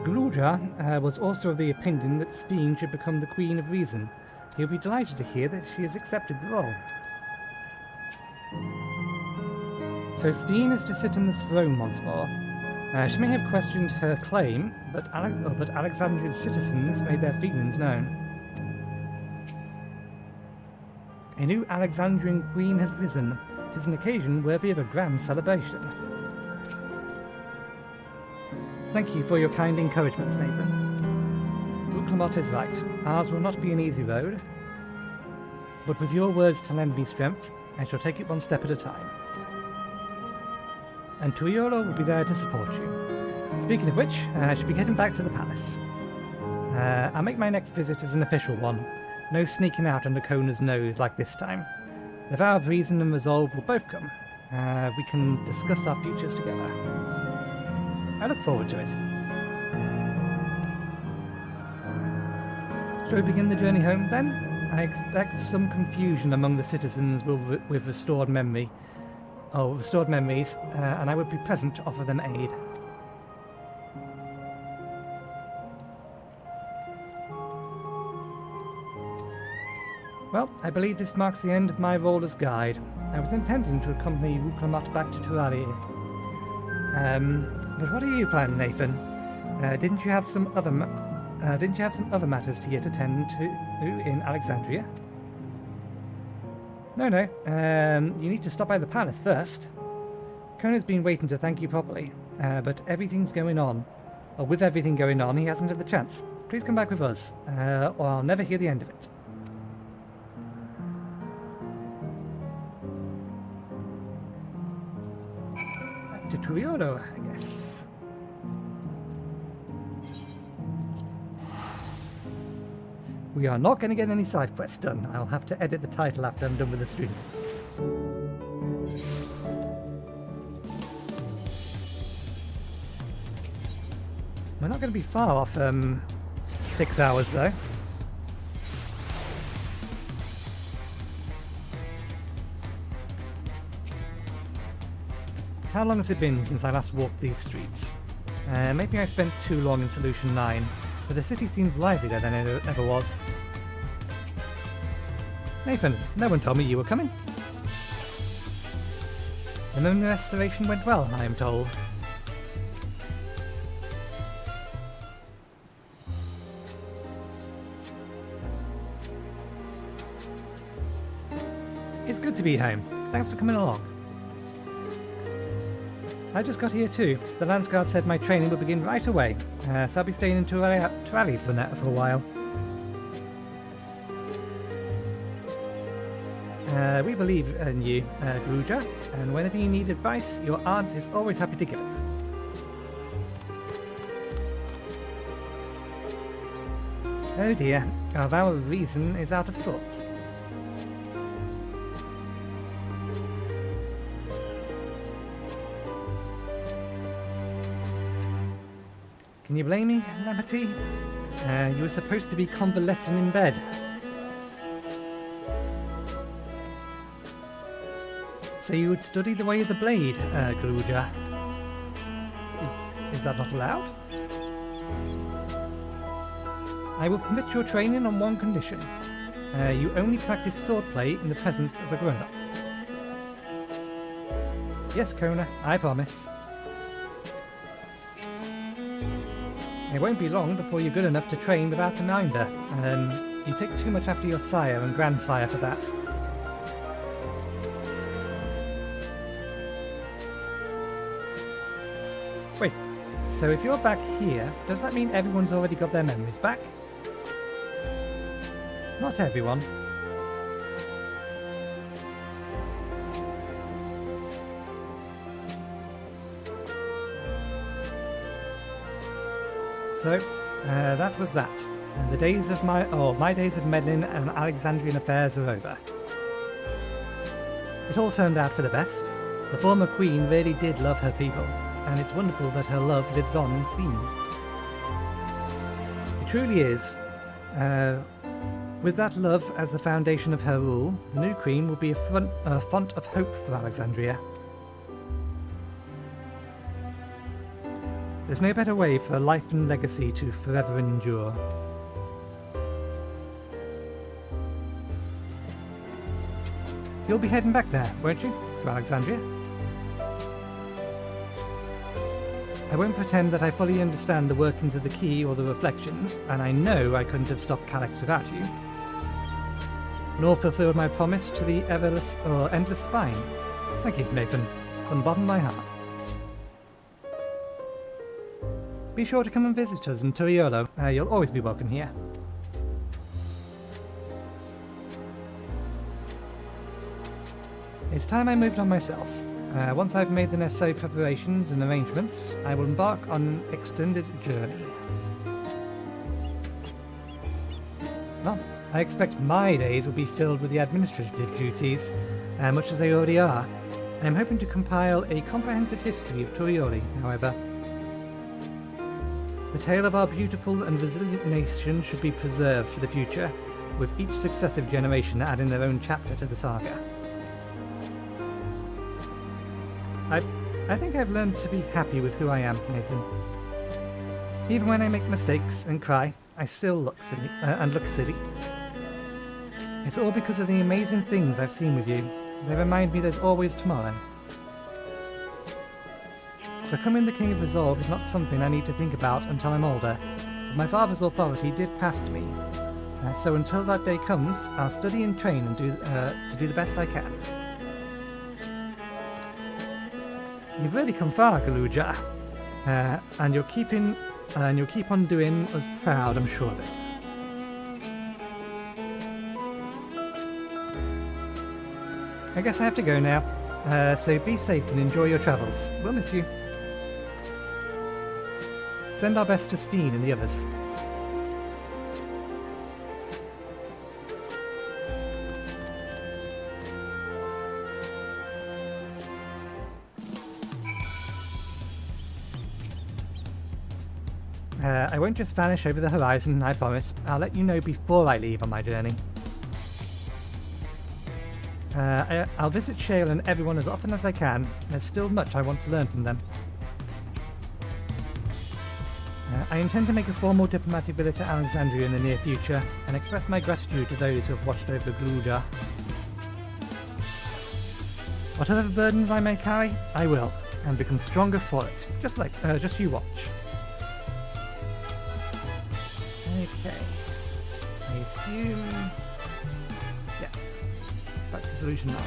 Guluja was also of the opinion that Steen should become the Queen of Reason. He'll be delighted to hear that she has accepted the role. So Steen is to sit on this throne once more. She may have questioned her claim, but Alexandria's citizens made their feelings known. A new Alexandrian queen has risen. It is an occasion worthy of a grand celebration. Thank you for your kind encouragement, Nathan. Uklamat is right. Ours will not be an easy road. But with your words to lend me strength, I shall take it one step at a time. And Tuiolo will be there to support you. Speaking of which, I should be getting back to the palace. I'll make my next visit as an official one. No sneaking out under Kona's nose like this time. The vow of reason and resolve will both come. We can discuss our futures together. I look forward to it. Shall we begin the journey home then? I expect some confusion among the citizens with restored memories, and I would be present to offer them aid. Well, I believe this marks the end of my role as guide. I was intending to accompany Uklamat back to Turali. But what are you planning, Nathan? Didn't you have some other matters to yet attend to in Alexandria? No. You need to stop by the palace first. Kona's been waiting to thank you properly, but everything's going on. Or with everything going on, he hasn't had the chance. Please come back with us, or I'll never hear the end of it. To Tuiolo, I guess. We are not going to get any side quests done. I'll have to edit the title after I'm done with the stream. We're not going to be far off 6 hours though. How long has it been since I last walked these streets? Maybe I spent too long in Solution 9, but the city seems livelier than it ever was. Nathan, no one told me you were coming. The moon restoration went well, I am told. It's good to be home. Thanks for coming along. I just got here too. The Landsguard said my training will begin right away, so I'll be staying in Turali for a while. We believe in you, Gruja, and whenever you need advice, your aunt is always happy to give it. Oh dear, our vow of reason is out of sorts. Can you blame me, Lamati? You were supposed to be convalescing in bed. So you would study the way of the blade, Gruja. Is that not allowed? I will permit your training on one condition. You only practice swordplay in the presence of a grown-up. Yes, Kona, I promise. It won't be long before you're good enough to train without a minder. You take too much after your sire and grandsire for that. Wait, so if you're back here, does that mean everyone's already got their memories back? Not everyone. So, that was that. The days of my days of meddling and Alexandrian affairs are over. It all turned out for the best. The former queen really did love her people, and it's wonderful that her love lives on in Sveen. It truly is. With that love as the foundation of her rule, the new queen will be a font of hope for Alexandria. There's no better way for a life and legacy to forever endure. You'll be heading back there, won't you, to Alexandria? I won't pretend that I fully understand the workings of the key or the reflections, and I know I couldn't have stopped Calyx without you. Nor fulfilled my promise to the endless spine. Thank you, Nathan, from the bottom of my heart. Be sure to come and visit us in Turiolo. You'll always be welcome here. It's time I moved on myself. Once I've made the necessary preparations and arrangements, I will embark on an extended journey. Well, I expect my days will be filled with the administrative duties, much as they already are. I am hoping to compile a comprehensive history of Turioli, however. The tale of our beautiful and resilient nation should be preserved for the future, with each successive generation adding their own chapter to the saga. I think I've learned to be happy with who I am, Nathan. Even when I make mistakes and cry, I still look silly. It's all because of the amazing things I've seen with you. They remind me there's always tomorrow. Becoming the King of Resolve is not something I need to think about until I'm older, but my father's authority did pass to me. So until that day comes, I'll study and train and to do the best I can. You've really come far, Galuja, and you'll keep on doing us proud, I'm sure of it. I guess I have to go now, so be safe and enjoy your travels. We'll miss you. Send our best to Sveen and the others. I won't just vanish over the horizon, I promise. I'll let you know before I leave on my journey. I'll visit Shale and everyone as often as I can. There's still much I want to learn from them. I intend to make a formal diplomatic visit to Alexandria in the near future, and express my gratitude to those who have watched over Gluja. Whatever burdens I may carry, I will, and become stronger for it. Just you watch. Okay. I assume... yeah. Back to solution 9.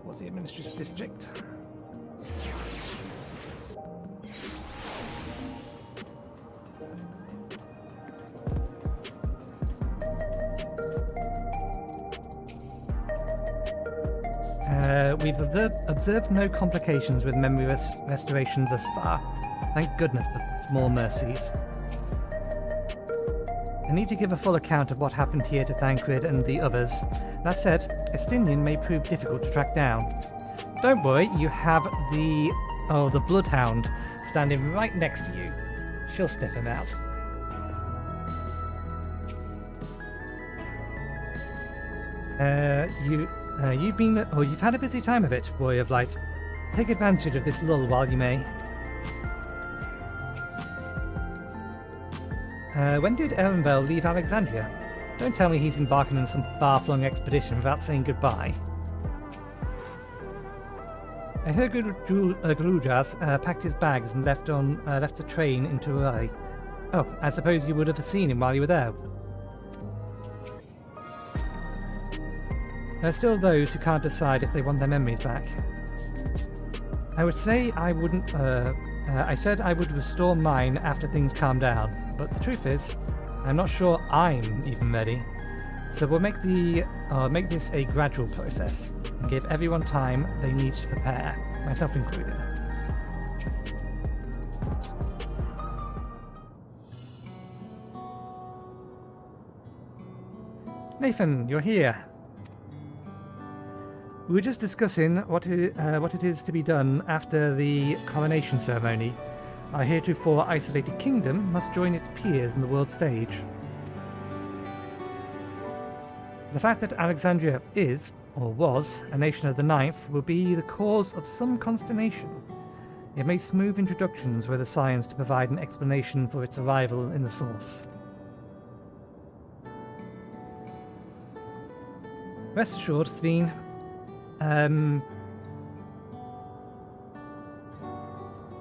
Towards the administrative district. We've observed no complications with memory restoration thus far. Thank goodness for small mercies. I need to give a full account of what happened here to Thancred and the others. That said, Estinian may prove difficult to track down. Don't worry, you have the Bloodhound standing right next to you. She'll sniff him out. You've had a busy time of it, Warrior of Light. Take advantage of this lull while you may. When did Ehrenbell leave Alexandria? Don't tell me he's embarking on some far-flung expedition without saying goodbye. I heard Galujas packed his bags and left the train into Urai. Oh, I suppose you would have seen him while you were there. There are still those who can't decide if they want their memories back. I would say I wouldn't. I said I would restore mine after things calm down, but the truth is, I'm not sure I'm even ready. So we'll make this a gradual process and give everyone time they need to prepare, myself included. Nathan, you're here. We were just discussing what it is to be done after the coronation ceremony. Our heretofore isolated kingdom must join its peers on the world stage. The fact that Alexandria is, or was, a nation of the Ninth will be the cause of some consternation. It may smooth introductions with the science to provide an explanation for its arrival in the source. Rest assured, Sveen,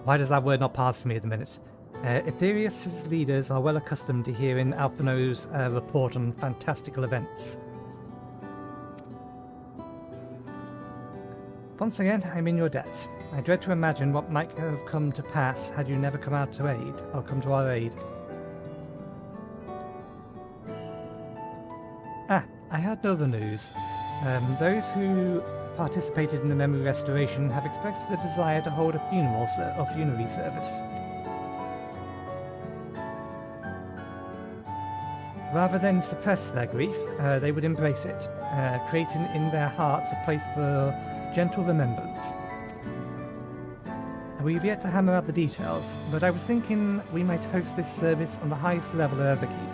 why does that word not pass for me at the minute? Ethereus' leaders are well accustomed to hearing Alphino's report on fantastical events. Once again, I'm in your debt. I dread to imagine what might have come to pass had you never come out to aid, or come to our aid. I had other news. Those who participated in the memory restoration have expressed the desire to hold a funerary service. Rather than suppress their grief, they would embrace it, creating in their hearts a place for gentle remembrance. We've yet to hammer out the details, but I was thinking we might host this service on the highest level of Everkeep.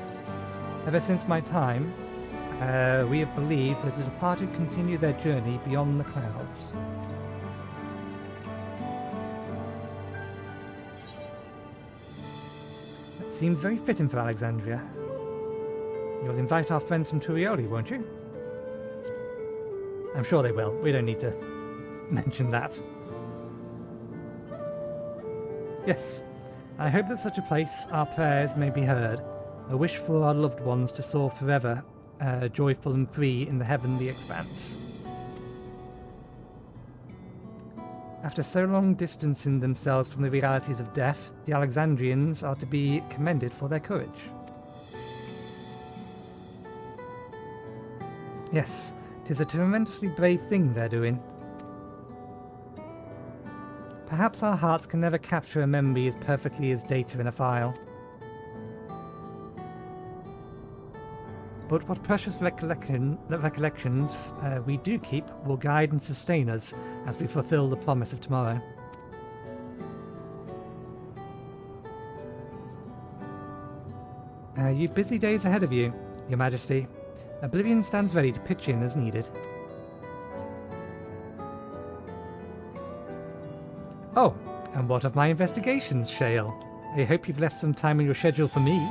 Ever since my time, we have believed that the departed continue their journey beyond the clouds. That seems very fitting for Alexandria. You'll invite our friends from Turioli, won't you? I'm sure they will. We don't need to mention that. Yes, I hope that such a place, our prayers may be heard, a wish for our loved ones to soar forever, joyful and free in the heavenly expanse. After so long distancing themselves from the realities of death, the Alexandrians are to be commended for their courage. Yes, 'tis a tremendously brave thing they're doing. Perhaps our hearts can never capture a memory as perfectly as data in a file. But what precious recollections we do keep will guide and sustain us as we fulfill the promise of tomorrow. You've busy days ahead of you, Your Majesty. Oblivion stands ready to pitch in as needed. Oh, and what of my investigations, Shale? I hope you've left some time in your schedule for me.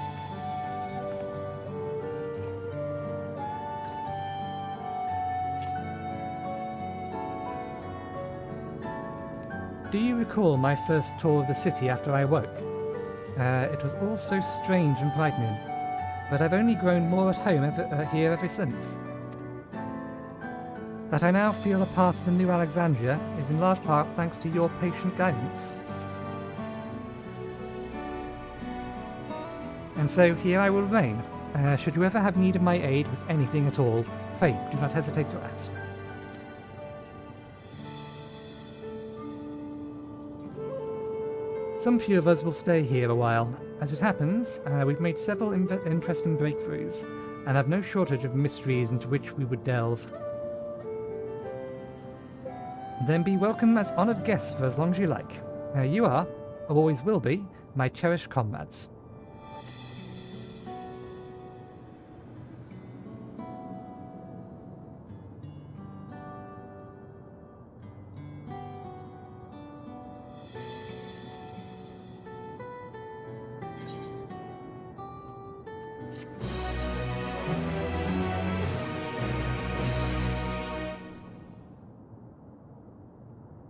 Do you recall my first tour of the city after I woke? It was all so strange and frightening, but I've only grown more at home here ever since. That I now feel a part of the new Alexandria is in large part thanks to your patient guidance. And so here I will remain. Should you ever have need of my aid with anything at all, pray do not hesitate to ask. Some few of us will stay here a while. As it happens, we've made several interesting breakthroughs, and have no shortage of mysteries into which we would delve. Then be welcome as honoured guests for as long as you like. You are, or always will be, my cherished comrades.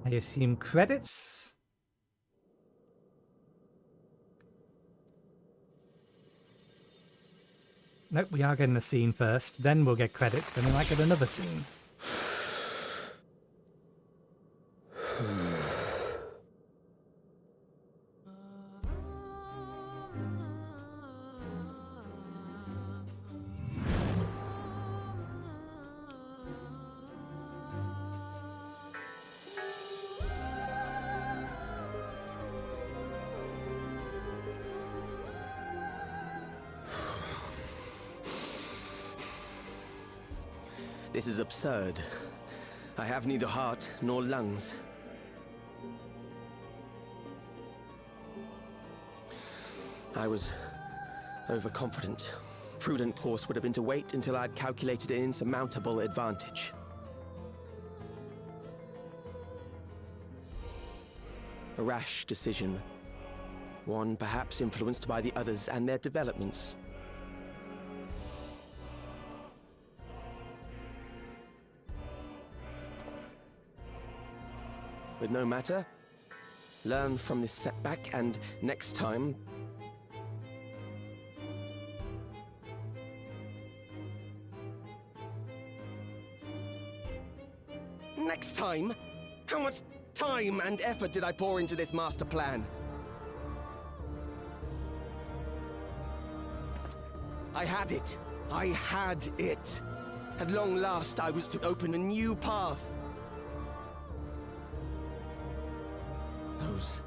I assume credits? Nope, we are getting a scene first, then we'll get credits, then we might get another scene. This is absurd. I have neither heart nor lungs. I was overconfident. Prudent course would have been to wait until I'd calculated an insurmountable advantage. A rash decision. One perhaps influenced by the others and their developments. But no matter. Learn from this setback, and next time... Next time? How much time and effort did I pour into this master plan? I had it. I had it. At long last, I was to open a new path. Those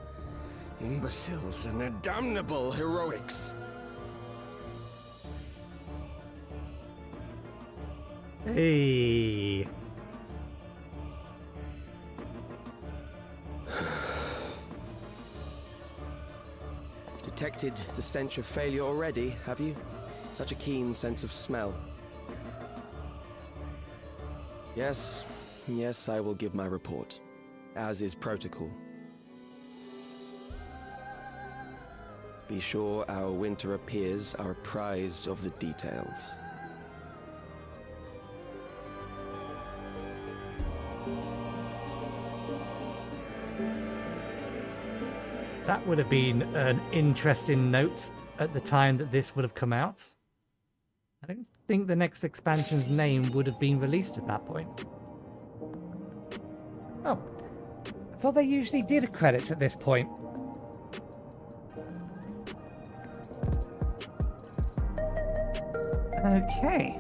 imbeciles and their damnable heroics. Hey. Detected the stench of failure already, have you? Such a keen sense of smell. Yes, I will give my report, as is protocol. Be sure our winter peers are apprised of the details. That would have been an interesting note at the time that this would have come out. I don't think the next expansion's name would have been released at that point. Oh, I thought they usually did credits at this point. Okay.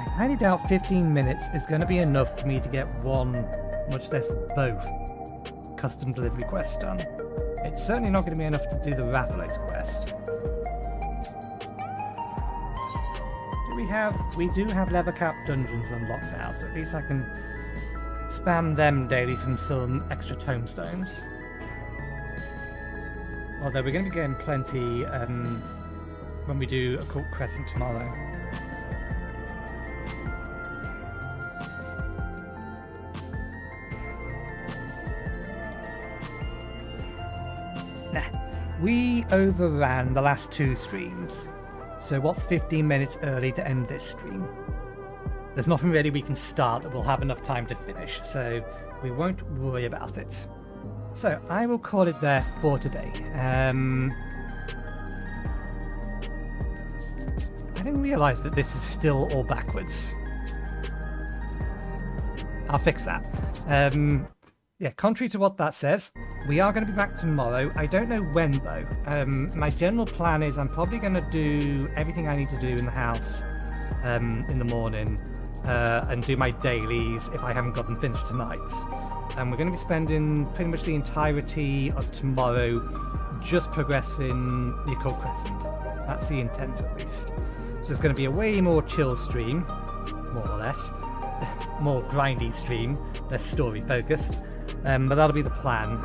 I highly doubt 15 minutes is going to be enough for me to get one, much less both, custom delivery quests done. It's certainly not going to be enough to do the Rathalos quest. We do have Leathercap dungeons unlocked now, so at least I can spam them daily from some extra tomestones. Although we're going to be getting plenty when we do Occult Crescent tomorrow. We overran the last 2 streams, so what's 15 minutes early to end this stream? There's nothing really we can start that will have enough time to finish, so we won't worry about it. So I will call it there for today. I didn't realise that this is still all backwards. I'll fix that. Yeah, contrary to what that says, we are going to be back tomorrow. I don't know when, though. My general plan is I'm probably going to do everything I need to do in the house in the morning and do my dailies if I haven't got them finished tonight. And we're going to be spending pretty much the entirety of tomorrow just progressing the Occult Crescent. That's the intent, at least. So it's going to be a way more chill stream, more or less. More grindy stream, less story-focused. But that'll be the plan.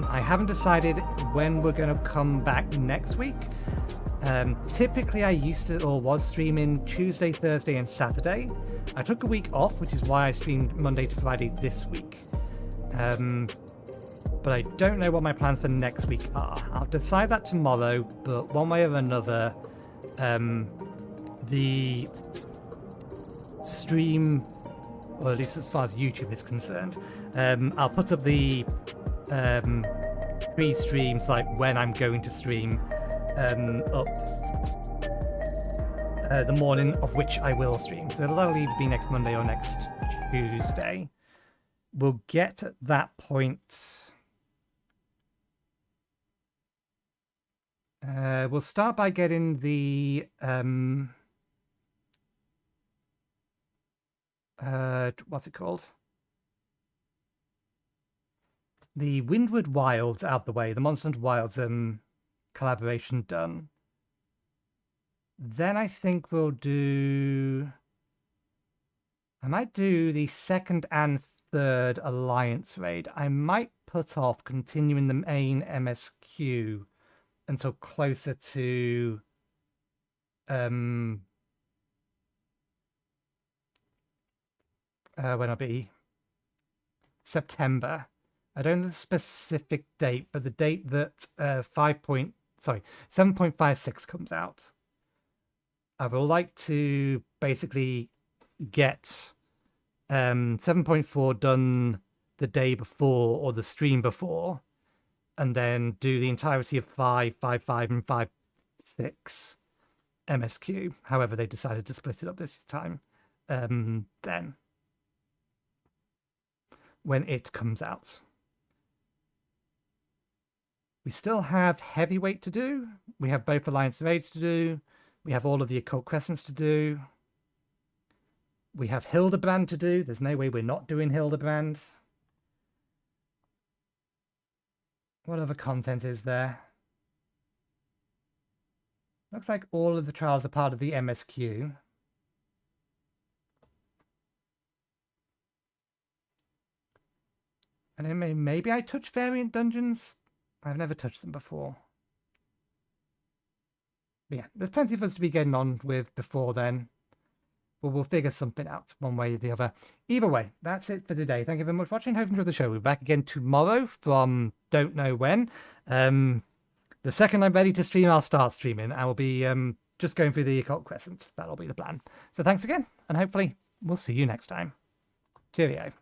I haven't decided when we're going to come back next week. Typically I used to or was streaming Tuesday, Thursday and Saturday. I took a week off, which is why I streamed Monday to Friday this week. But I don't know what my plans for next week are. I'll decide that tomorrow, but one way or another, the stream, or at least as far as YouTube is concerned, I'll put up the 3 streams, like when I'm going to stream, up the morning of which I will stream. So that'll either be next Monday or next Tuesday. We'll get at that point. We'll start by getting the what's it called? The Windward Wilds out the way, the Monster Hunter Wilds kind collaboration done. Then I think we'll do... I might do the second and third Alliance raid. I might put off continuing the main MSQ until closer to when I'll be September. I don't know the specific date, but the date that 7.56 comes out. I would like to basically get 7.4 done the day before or the stream before, and then do the entirety of 5, 5.5, and 5.6 MSQ. However, they decided to split it up this time. Then, when it comes out. We still have Heavyweight to do. We have both Alliance raids to do. We have all of the Occult Crescents to do. We have Hildebrand to do. There's no way we're not doing Hildebrand. What other content is there? Looks like all of the trials are part of the MSQ. And then maybe I touch variant dungeons. I've never touched them before. But yeah, there's plenty of us to be getting on with before then. But we'll figure something out one way or the other. Either way, that's it for today. Thank you very much for watching. Hope you enjoyed the show. We'll be back again tomorrow from don't know when. The second I'm ready to stream, I'll start streaming. I will be just going through the Occult Crescent. That'll be the plan. So thanks again, and hopefully we'll see you next time. Cheerio.